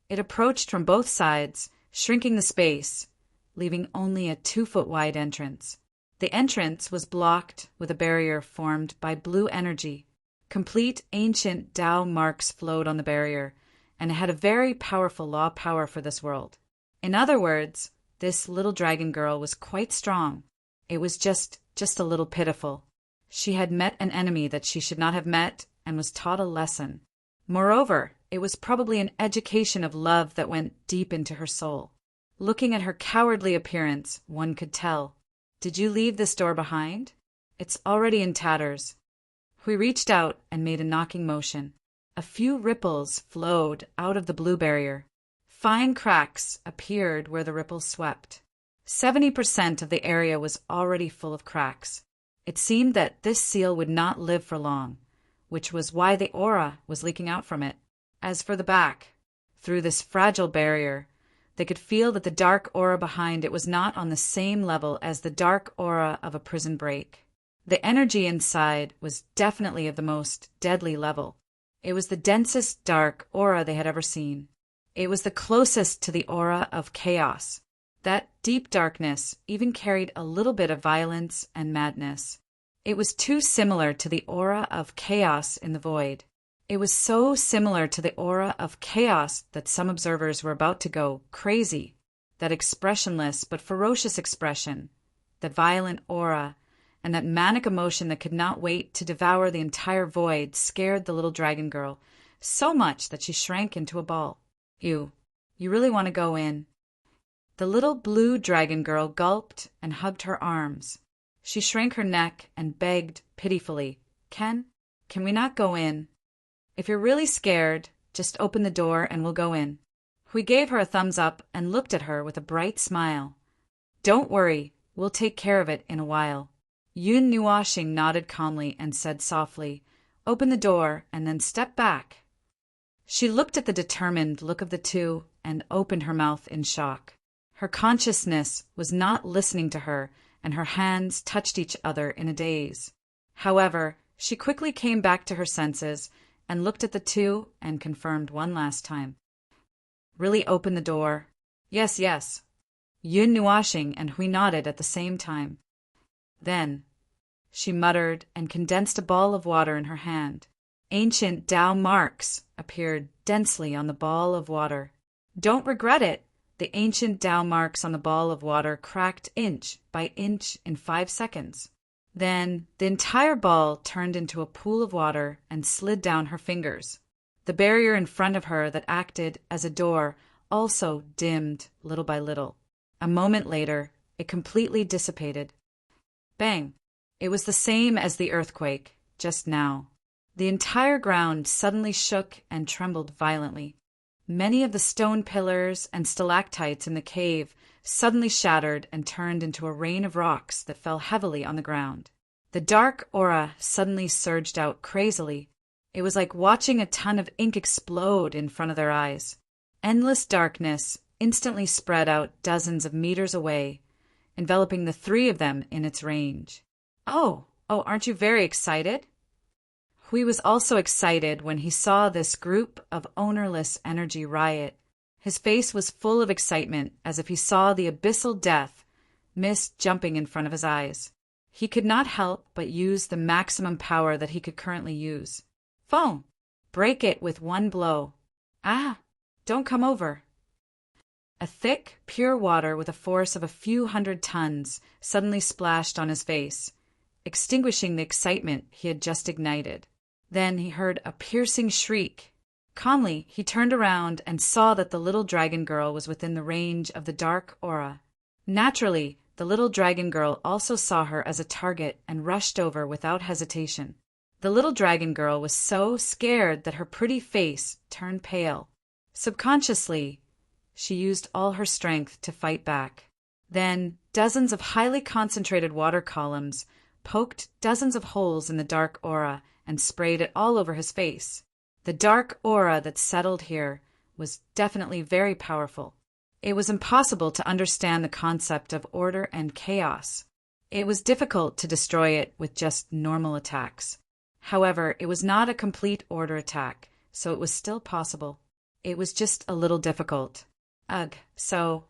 It approached from both sides, shrinking the space, leaving only a 2-foot-wide entrance. The entrance was blocked with a barrier formed by blue energy. Complete ancient Tao marks flowed on the barrier, and it had a very powerful law power for this world. In other words, this little dragon girl was quite strong. It was just a little pitiful. She had met an enemy that she should not have met and was taught a lesson. Moreover, it was probably an education of love that went deep into her soul. Looking at her cowardly appearance, one could tell. "Did you leave this door behind? It's already in tatters." We reached out and made a knocking motion. A few ripples flowed out of the blue barrier. Fine cracks appeared where the ripples swept. 70% of the area was already full of cracks. It seemed that this seal would not live for long, which was why the aura was leaking out from it. As for the back, through this fragile barrier, they could feel that the dark aura behind it was not on the same level as the dark aura of a prison break. The energy inside was definitely of the most deadly level. It was the densest dark aura they had ever seen. It was the closest to the aura of chaos. That deep darkness even carried a little bit of violence and madness. It was too similar to the aura of chaos in the void. It was so similar to the aura of chaos that some observers were about to go crazy. That expressionless but ferocious expression, that violent aura, and that manic emotion that could not wait to devour the entire void scared the little dragon girl so much that she shrank into a ball. You really want to go in?" The little blue dragon girl gulped and hugged her arms. She shrank her neck and begged pitifully, Can we not go in? If you're really scared, just open the door and we'll go in." We gave her a thumbs up and looked at her with a bright smile. "Don't worry, we'll take care of it in a while." Yun Nuashing nodded calmly and said softly, "Open the door and then step back." She looked at the determined look of the two and opened her mouth in shock. Her consciousness was not listening to her, and her hands touched each other in a daze. However, she quickly came back to her senses and looked at the two and confirmed one last time. "Really open the door?" Yes. Yun Nuashing and Hui nodded at the same time. Then, she muttered and condensed a ball of water in her hand. Ancient Tao marks appeared densely on the ball of water. "Don't regret it." The ancient Tao marks on the ball of water cracked inch by inch in 5 seconds. Then the entire ball turned into a pool of water and slid down her fingers. The barrier in front of her that acted as a door also dimmed little by little. A moment later, It completely dissipated. Bang! It was the same as the earthquake, just now. The entire ground suddenly shook and trembled violently. Many of the stone pillars and stalactites in the cave suddenly shattered and turned into a rain of rocks that fell heavily on the ground. The dark aura suddenly surged out crazily. It was like watching a ton of ink explode in front of their eyes. Endless darkness instantly spread out dozens of meters away, enveloping the three of them in its range. Oh, aren't you very excited? Hui was also excited when he saw this group of ownerless energy riot. His face was full of excitement, as if he saw the abyssal death mist jumping in front of his eyes. He could not help but use the maximum power that he could currently use. Phone! Break it with one blow. Ah! Don't come over. A thick, pure water with a force of a few hundred tons suddenly splashed on his face, extinguishing the excitement he had just ignited. Then he heard a piercing shriek. Calmly, he turned around and saw that the little dragon girl was within the range of the dark aura. Naturally, the little dragon girl also saw her as a target and rushed over without hesitation. The little dragon girl was so scared that her pretty face turned pale. Subconsciously, she used all her strength to fight back. Then, dozens of highly concentrated water columns poked dozens of holes in the dark aura and sprayed it all over his face. The dark aura that settled here was definitely very powerful. It was impossible to understand the concept of order and chaos. It was difficult to destroy it with just normal attacks. However, it was not a complete order attack, so it was still possible. It was just a little difficult. Ugh, so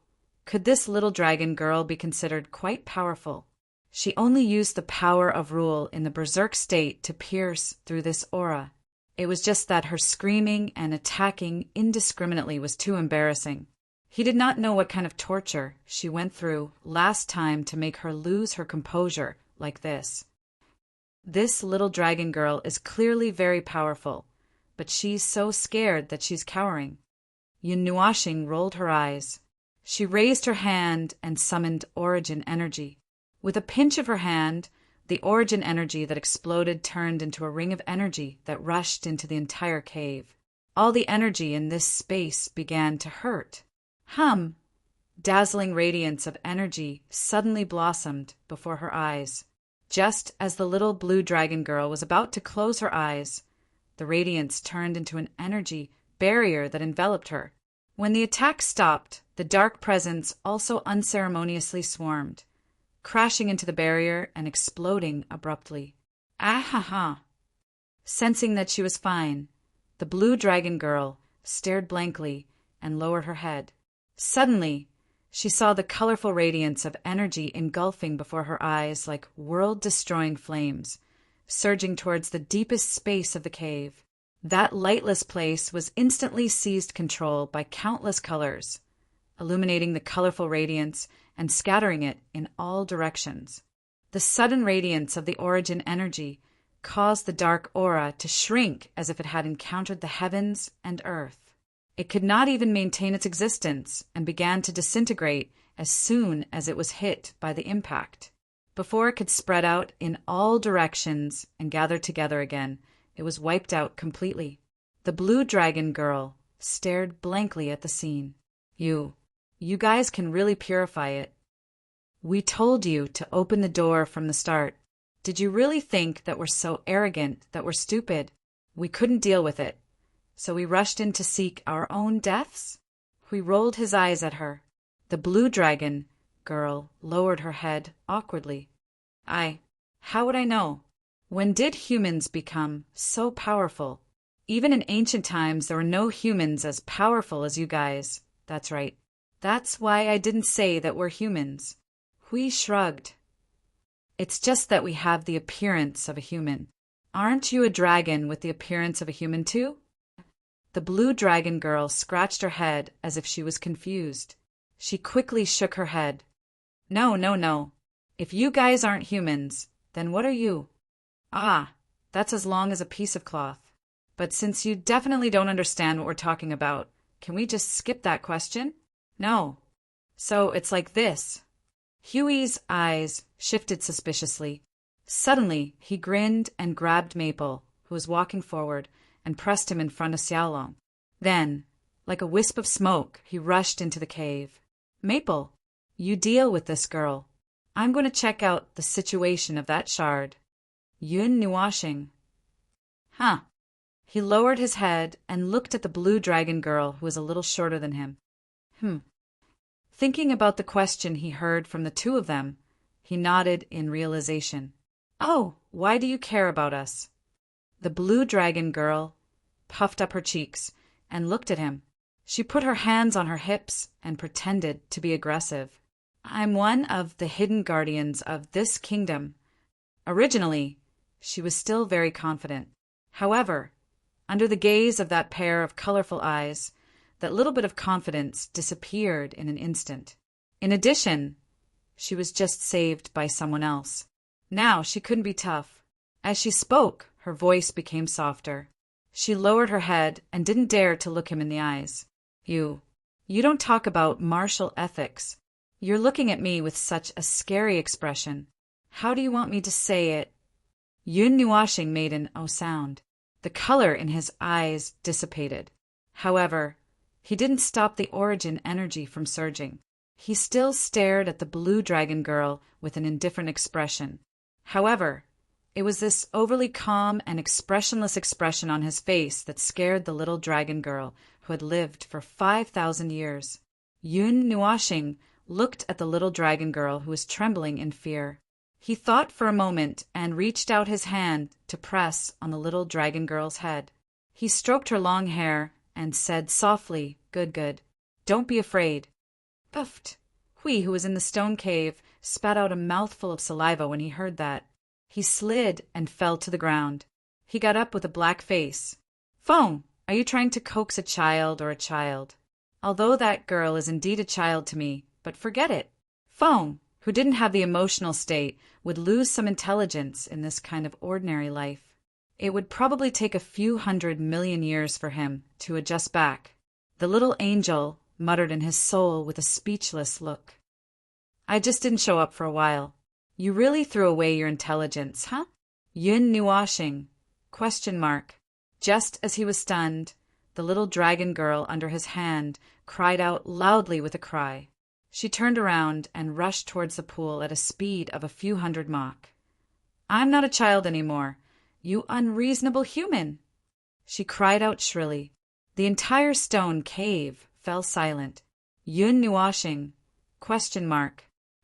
could this little dragon girl be considered quite powerful? She only used the power of rule in the berserk state to pierce through this aura. It was just that her screaming and attacking indiscriminately was too embarrassing. He did not know what kind of torture she went through last time to make her lose her composure like this. This little dragon girl is clearly very powerful, but she's so scared that she's cowering. Yun Nuashing rolled her eyes. She raised her hand and summoned origin energy. With a pinch of her hand, the origin energy that exploded turned into a ring of energy that rushed into the entire cave. All the energy in this space began to hurt. Dazzling radiance of energy suddenly blossomed before her eyes. Just as the little blue dragon girl was about to close her eyes, the radiance turned into an energy barrier that enveloped her. When the attack stopped, the dark presence also unceremoniously swarmed, crashing into the barrier and exploding abruptly. Ah-ha-ha! Sensing that she was fine, the blue dragon girl stared blankly and lowered her head. Suddenly, she saw the colorful radiance of energy engulfing before her eyes like world-destroying flames, surging towards the deepest space of the cave. That lightless place was instantly seized control by countless colors, illuminating the colorful radiance and scattering it in all directions. The sudden radiance of the origin energy caused the dark aura to shrink as if it had encountered the heavens and earth. It could not even maintain its existence and began to disintegrate as soon as it was hit by the impact. Before it could spread out in all directions and gather together again, it was wiped out completely. The blue dragon girl stared blankly at the scene. You guys can really purify it. We told you to open the door from the start. Did you really think that we're so arrogant that we're stupid? We couldn't deal with it. So we rushed in to seek our own deaths? He rolled his eyes at her. The blue dragon girl lowered her head awkwardly. How would I know? When did humans become so powerful? Even in ancient times, there were no humans as powerful as you guys. That's right. That's why I didn't say that we're humans. Hui shrugged. It's just that we have the appearance of a human. Aren't you a dragon with the appearance of a human too? The blue dragon girl scratched her head as if she was confused. She quickly shook her head. No. If you guys aren't humans, then what are you? That's as long as a piece of cloth. But since you definitely don't understand what we're talking about, can we just skip that question? No. So it's like this. Huey's eyes shifted suspiciously. Suddenly, he grinned and grabbed Maple, who was walking forward, and pressed him in front of Xiaolong. Then, like a wisp of smoke, he rushed into the cave. Maple, you deal with this girl. I'm going to check out the situation of that shard. Yun Nuashing. Huh. He lowered his head and looked at the blue dragon girl who was a little shorter than him. Thinking about the question he heard from the two of them, he nodded in realization. Oh, why do you care about us? The blue dragon girl puffed up her cheeks and looked at him. She put her hands on her hips and pretended to be aggressive. I'm one of the hidden guardians of this kingdom. Originally, she was still very confident. However, under the gaze of that pair of colorful eyes, that little bit of confidence disappeared in an instant. In addition, she was just saved by someone else. Now she couldn't be tough. As she spoke, her voice became softer. She lowered her head and didn't dare to look him in the eyes. You don't talk about martial ethics. You're looking at me with such a scary expression. How do you want me to say it? Yun Nuashing made an "oh" sound. The color in his eyes dissipated. However, he didn't stop the origin energy from surging. He still stared at the blue dragon girl with an indifferent expression. However, it was this overly calm and expressionless expression on his face that scared the little dragon girl who had lived for 5,000 years. Yun Nuashing looked at the little dragon girl who was trembling in fear. He thought for a moment and reached out his hand to press on the little dragon girl's head. He stroked her long hair and said softly, Good. Don't be afraid. Puffed. Hui, who was in the stone cave, spat out a mouthful of saliva when he heard that. He slid and fell to the ground. He got up with a black face. Feng, are you trying to coax a child or a child? Although that girl is indeed a child to me, but forget it. Feng, who didn't have the emotional state, would lose some intelligence in this kind of ordinary life. It would probably take a few 100 million years for him to adjust back. The little angel muttered in his soul with a speechless look. I just didn't show up for a while. You really threw away your intelligence, huh? Yun Nuashing? ? Just as he was stunned, the little dragon girl under his hand cried out loudly with a cry. She turned around and rushed towards the pool at a speed of a few 100 Mach. I'm not a child anymore, you unreasonable human! She cried out shrilly. The entire stone cave fell silent. Yun Nuashing? ?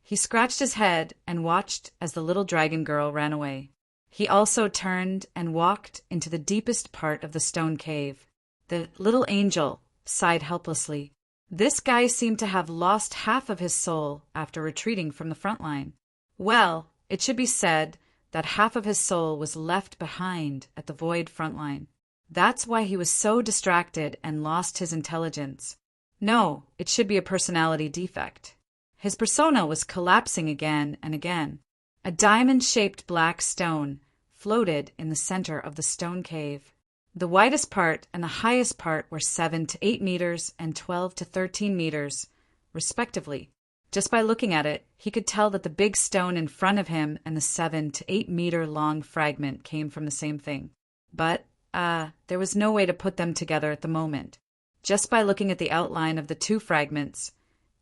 He scratched his head and watched as the little dragon girl ran away. He also turned and walked into the deepest part of the stone cave. The little angel sighed helplessly. This guy seemed to have lost half of his soul after retreating from the front line. Well, it should be said that half of his soul was left behind at the void front line. That's why he was so distracted and lost his intelligence. No, it should be a personality defect. His persona was collapsing again and again. A diamond-shaped black stone floated in the center of the stone cave. The widest part and the highest part were 7 to 8 meters and 12 to 13 meters, respectively. Just by looking at it, he could tell that the big stone in front of him and the 7 to 8 meter long fragment came from the same thing. But, there was no way to put them together at the moment. Just by looking at the outline of the two fragments,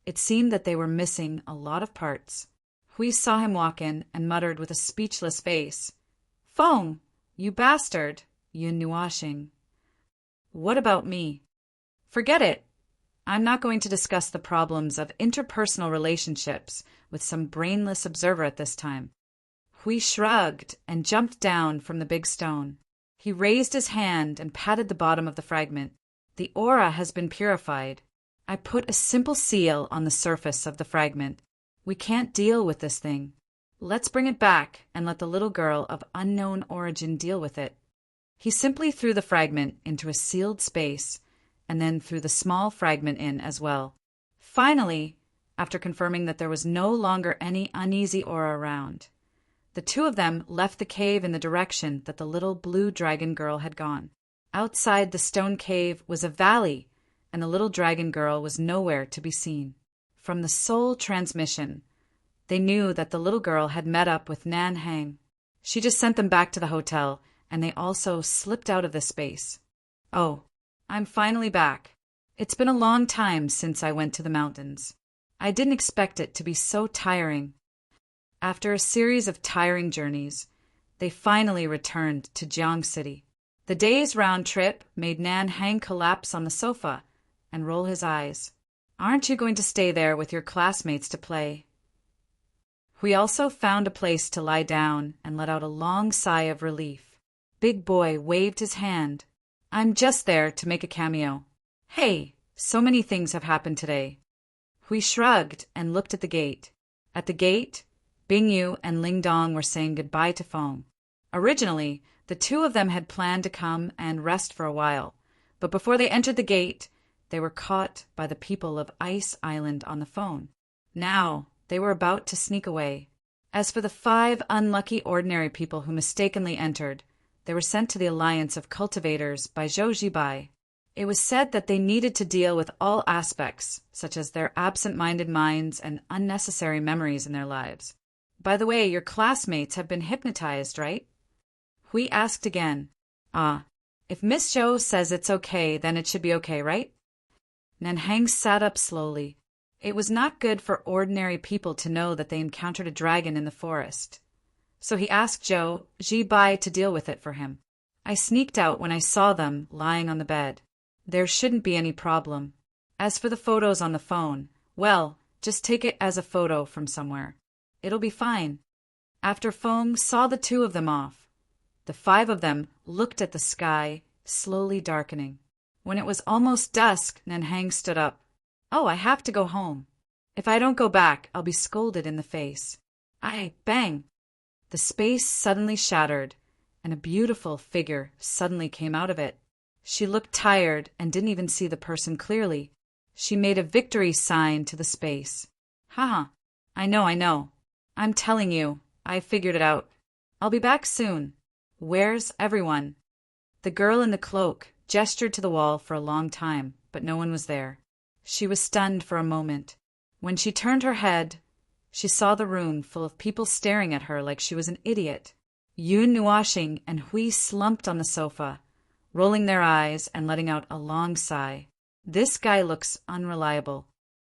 it seemed that they were missing a lot of parts. Hui saw him walk in and muttered with a speechless face, Feng, you bastard! Yun Nuashing. What about me? Forget it. I'm not going to discuss the problems of interpersonal relationships with some brainless observer at this time. Hui shrugged and jumped down from the big stone. He raised his hand and patted the bottom of the fragment. The aura has been purified. I put a simple seal on the surface of the fragment. We can't deal with this thing. Let's bring it back and let the little girl of unknown origin deal with it. He simply threw the fragment into a sealed space and then threw the small fragment in as well. Finally, after confirming that there was no longer any uneasy aura around, the two of them left the cave in the direction that the little blue dragon girl had gone. Outside the stone cave was a valley, and the little dragon girl was nowhere to be seen. From the soul transmission, They knew that the little girl had met up with Nan Hang. She just sent them back to the hotel, and they also slipped out of the space. Oh, I'm finally back. It's been a long time since I went to the mountains. I didn't expect it to be so tiring. After a series of tiring journeys, they finally returned to Jiang City. The day's round trip made Nan Hang collapse on the sofa and roll his eyes. Aren't you going to stay there with your classmates to play? We also found a place to lie down and let out a long sigh of relief. Big Boy waved his hand. I'm just there to make a cameo. Hey, so many things have happened today. We shrugged and looked at the gate. At the gate, Bing Yu and Ling Dong were saying goodbye to Feng. Originally, the two of them had planned to come and rest for a while, but before they entered the gate, they were caught by the people of Ice Island on the phone. Now, they were about to sneak away. As for the 5 unlucky ordinary people who mistakenly entered, they were sent to the Alliance of Cultivators by Zhou Jibai. It was said that they needed to deal with all aspects, such as their absent-minded minds and unnecessary memories in their lives. By the way, your classmates have been hypnotized, right? We asked again. If Miss Zhou says it's okay, then it should be okay, right? Nanhang sat up slowly. It was not good for ordinary people to know that they encountered a dragon in the forest. So he asked Zhou Jibai to deal with it for him. I sneaked out when I saw them lying on the bed. There shouldn't be any problem. As for the photos on the phone, well, just take it as a photo from somewhere. It'll be fine. After Feng saw the 2 of them off, the 5 of them looked at the sky, slowly darkening. When it was almost dusk, Nanhang stood up. Oh, I have to go home. If I don't go back, I'll be scolded in the face. Bang! The space suddenly shattered, and a beautiful figure suddenly came out of it. She looked tired and didn't even see the person clearly. She made a victory sign to the space. Haha, I know. I'm telling you, I figured it out. I'll be back soon. Where's everyone? The girl in the cloak gestured to the wall for a long time, but no one was there. She was stunned for a moment. When she turned her head, she saw the room full of people staring at her like she was an idiot. Yun Nuashing and Hui slumped on the sofa, rolling their eyes and letting out a long sigh. This guy looks unreliable.